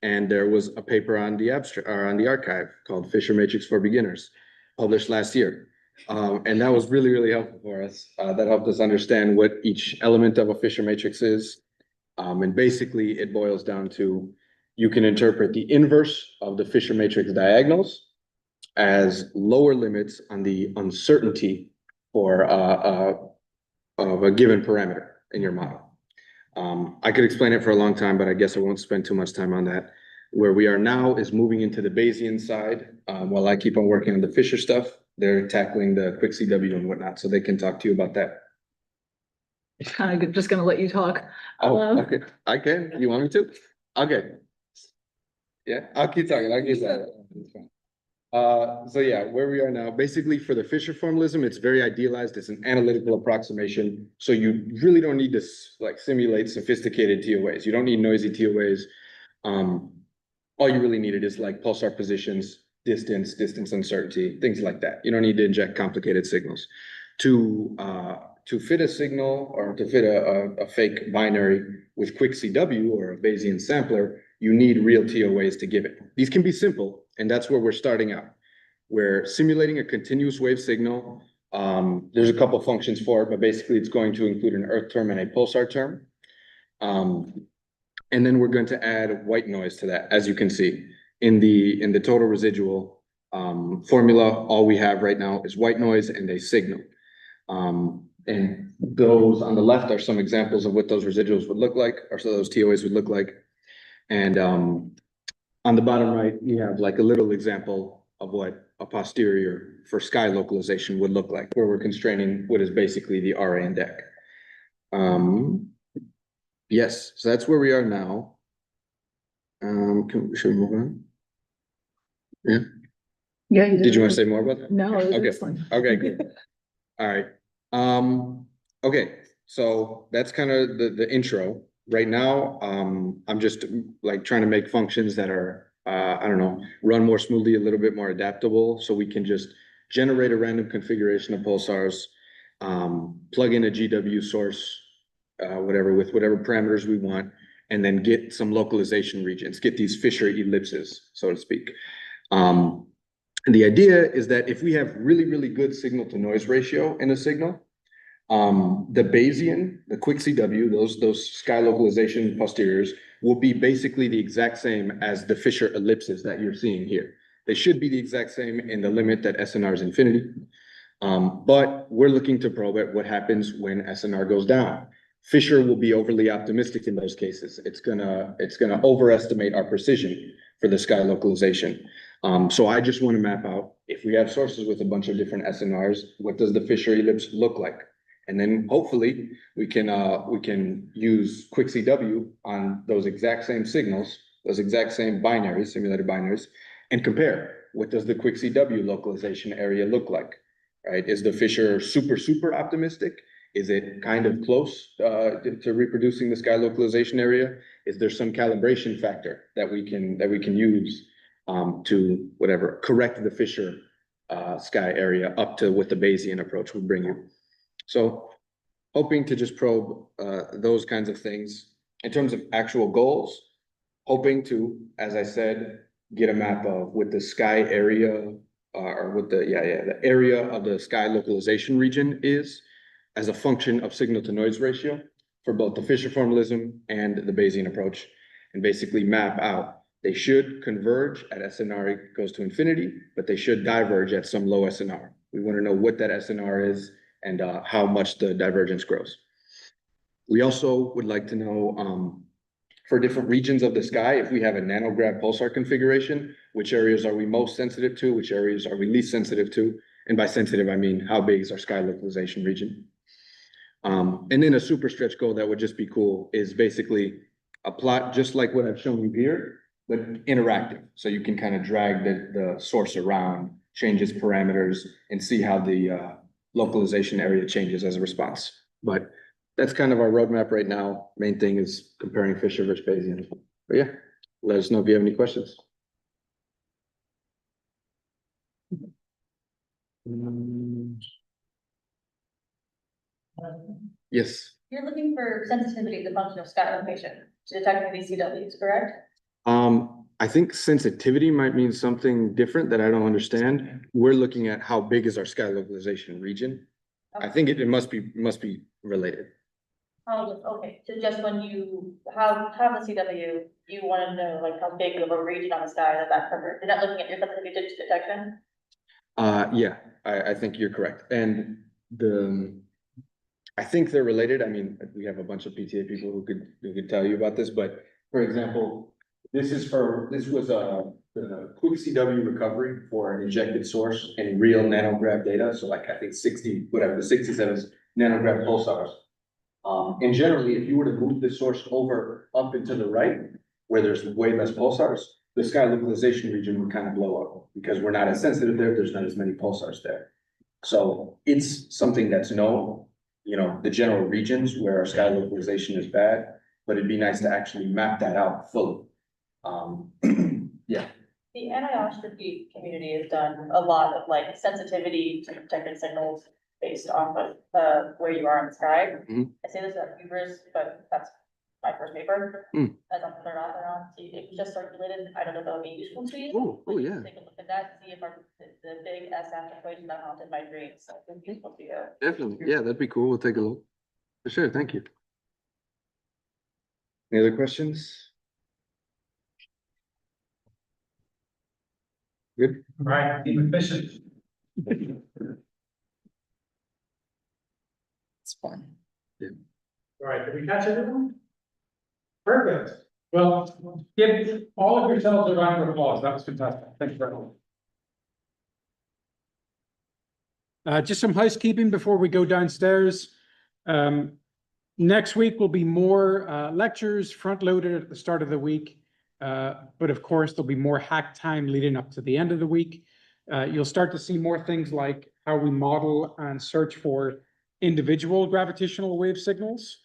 And there was a paper on the abstract or on the archive called Fisher Matrix for Beginners, published last year. And that was really, really helpful for us. That helped us understand what each element of a Fisher matrix is. And basically it boils down to, you can interpret the inverse of the Fisher matrix diagonals as lower limits on the uncertainty for of a given parameter in your model. I could explain it for a long time, but I guess I won't spend too much time on that. Where we are now is moving into the Bayesian side. While I keep on working on the Fisher stuff, they're tackling the quick CW and whatnot, so they can talk to you about that. Kind of just gonna let you talk. Oh, okay, I can. You want me to? Okay. Yeah, I'll keep talking. It's fine. So yeah, where we are now, basically for the Fisher formalism, it's very idealized. It's an analytical approximation. So you really don't need to like simulate sophisticated TOAs. You don't need noisy TOAs. All you really needed is like pulsar positions, distance uncertainty, things like that. You don't need to inject complicated signals. To fit a signal or to fit a fake binary with quick CW or a Bayesian sampler, you need real TOAs to give it. These can be simple, and that's where we're starting out. We're simulating a continuous wave signal. There's a couple functions for it, but basically it's going to include an earth term and a pulsar term. And then we're going to add white noise to that, as you can see. In the total residual formula, all we have right now is white noise and a signal. And those on the left are some examples of what those residuals would look like, or so those TOAs would look like. And on the bottom right, you have like a little example of what a posterior for sky localization would look like, where we're constraining what is basically the RA and deck. Yes, so that's where we are now. Should we move on? Yeah. Yeah. Did you want to say more about that? No. Okay. Okay, good. All right. Okay, so that's kind of the intro. Right now, I'm just like trying to make functions that are, I don't know, run more smoothly, a little bit more adaptable, so we can just generate a random configuration of pulsars, plug in a GW source, whatever, with whatever parameters we want, and then get some localization regions, get these Fisher ellipses, so to speak. And the idea is that if we have really, really good signal to noise ratio in a signal, the Bayesian, the quick CW, those sky localization posteriors will be basically the exact same as the Fisher ellipses that you're seeing here. They should be the exact same in the limit that SNR is infinity. But we're looking to probe at what happens when SNR goes down. Fisher will be overly optimistic in those cases. It's gonna overestimate our precision for the sky localization. So I just want to map out, if we have sources with a bunch of different SNRs, what does the Fisher ellipse look like? And then hopefully we can use quick CW on those exact same signals, those exact same binaries, simulated binaries, and compare. What does the quick CW localization area look like? Right? Is the Fisher super optimistic? Is it kind of close to reproducing the sky localization area? Is there some calibration factor that we can use to whatever correct the Fisher sky area up to what the Bayesian approach would bring you? So hoping to just probe those kinds of things. In terms of actual goals, hoping to, as I said, get a map of what the sky area or what the area of the sky localization region is as a function of signal to noise ratio for both the Fisher formalism and the Bayesian approach, and basically map out. They should converge at SNR goes to infinity, but they should diverge at some low SNR. We want to know what that SNR is and how much the divergence grows. We also would like to know for different regions of the sky, if we have a nanograv pulsar configuration, which areas are we most sensitive to, which areas are we least sensitive to? And by sensitive, I mean, how big is our sky localization region? And then a super stretch goal that would just be cool is basically a plot just like what I've shown you here, but interactive. So you can kind of drag the source around, change its parameters, and see how the localization area changes as a response. But that's kind of our roadmap right now. Main thing is comparing Fisher versus Bayesian. But yeah, let us know if you have any questions. Yes. You're looking for sensitivity as a function of sky elevation to detect any CWs, correct? I think sensitivity might mean something different that I don't understand. We're looking at how big is our sky localization region. I think it must be related. Oh, okay, so just when you have the CW, you want to know like how big of a region on the sky that covers. Is that looking at your sensitivity detection? Yeah, I think you're correct. And I think they're related. I mean, we have a bunch of PTA people who could tell you about this, but for example, this was the quick CW recovery for an injected source in real nanograv data. So like I think 67 nanograv pulsars. And generally, if you were to move the source up and to the right, where there's way less pulsars, the sky localization region would kind of blow up because we're not as sensitive there. There's not as many pulsars there. So it's something that's known, the general regions where our sky localization is bad, but it'd be nice to actually map that out fully. Yeah. The anti-ostrich community has done a lot of like sensitivity to detected signals based off of where you are in the sky. I say this at VIPER, but that's my first paper. As I'm third author on, so it was just circulated. I don't know if that'll be useful to you. Oh, yeah. Take a look at that, see if the big SF equation that haunted my dreams, so it's useful to you. Definitely. Yeah, that'd be cool. We'll take a look. For sure. Thank you. Any other questions? Good. Right, be efficient. It's fun. Yeah. All right, did we catch everyone? Perfect. Well, give all of yourselves a round of applause. That was fantastic. Thank you very much. Just some housekeeping before we go downstairs. Next week will be more lectures front-loaded at the start of the week. But of course, there'll be more hack time leading up to the end of the week. You'll start to see more things like how we model and search for individual gravitational wave signals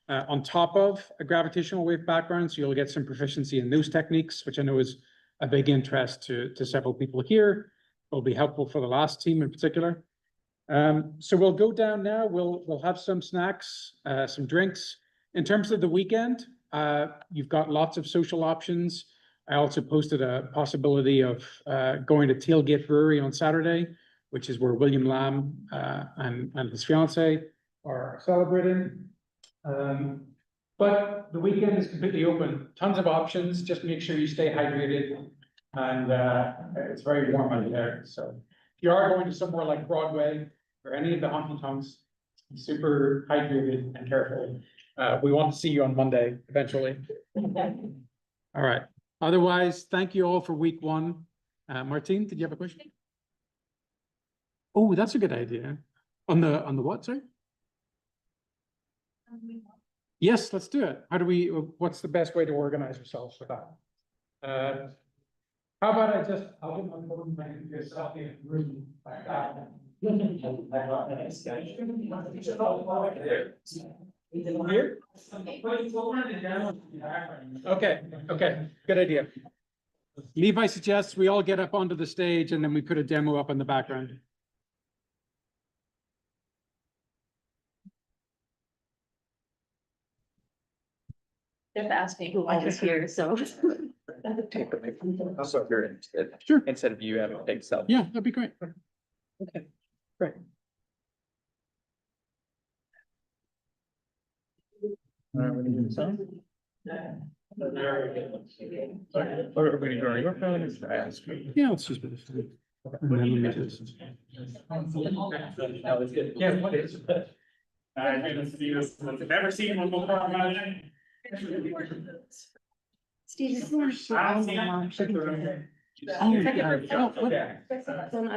on top of a gravitational wave background. So you'll get some proficiency in those techniques, which I know is a big interest to several people here. It'll be helpful for the last team in particular. So we'll go down now. We'll have some snacks, some drinks. In terms of the weekend, you've got lots of social options. I also posted a possibility of going to Tailgate Brewery on Saturday, which is where William Lamb and his fiance are celebrating. But the weekend is completely open. Tons of options. Just make sure you stay hydrated. And it's very warm out there. So if you are going to somewhere like Broadway or any of the honky tonks, be super hydrated and careful. We want to see you on Monday eventually. All right. Otherwise, thank you all for week one. Martine, did you have a question? Oh, that's a good idea. On the what, sorry? Yes, let's do it. What's the best way to organize ourselves for that? How about I'll get my phone and do a selfie in the room like that. Here? Okay, good idea. Levi suggests we all get up onto the stage and then we put a demo up in the background. Just ask me who I was here, so. Also, if you're interested. Sure. Instead of you having a big selfie. Yeah, that'd be great. Okay, great. Are we doing some? Or are we doing your phone? Or should I ask you? Yeah, let's just do this. And then let me just- No, it's good. Yeah, what is it? I haven't seen this, I've never seen one before in my life. Steve, I don't see it. Oh, yeah. Oh, what-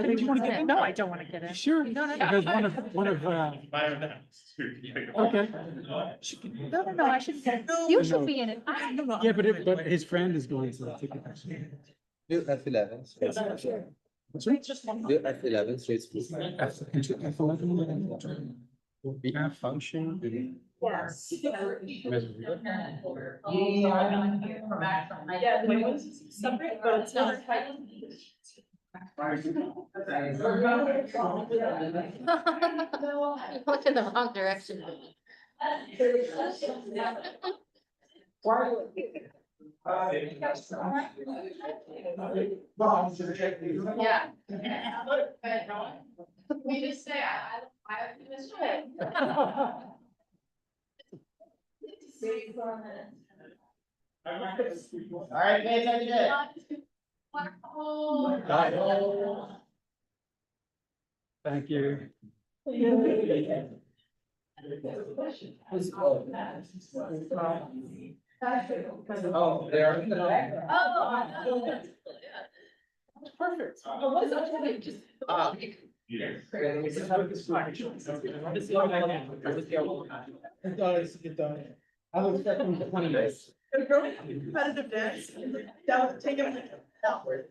Did you want to get it? No, I don't want to get it. Sure. No. Because one of, okay. No, I should, you should be in it. No. Yeah, but his friend is going to take it. Do F11. What's right? Do F11, so it's F11. we have function. Yes. Separate, but it's not. You went in the wrong direction. Yeah. We just say, I finished it. All right, guys, I did it. Thank you. Oh, they are. Perfect. What's actually just. Yes. I was expecting 20 minutes. Competitiveness, that would take them outward.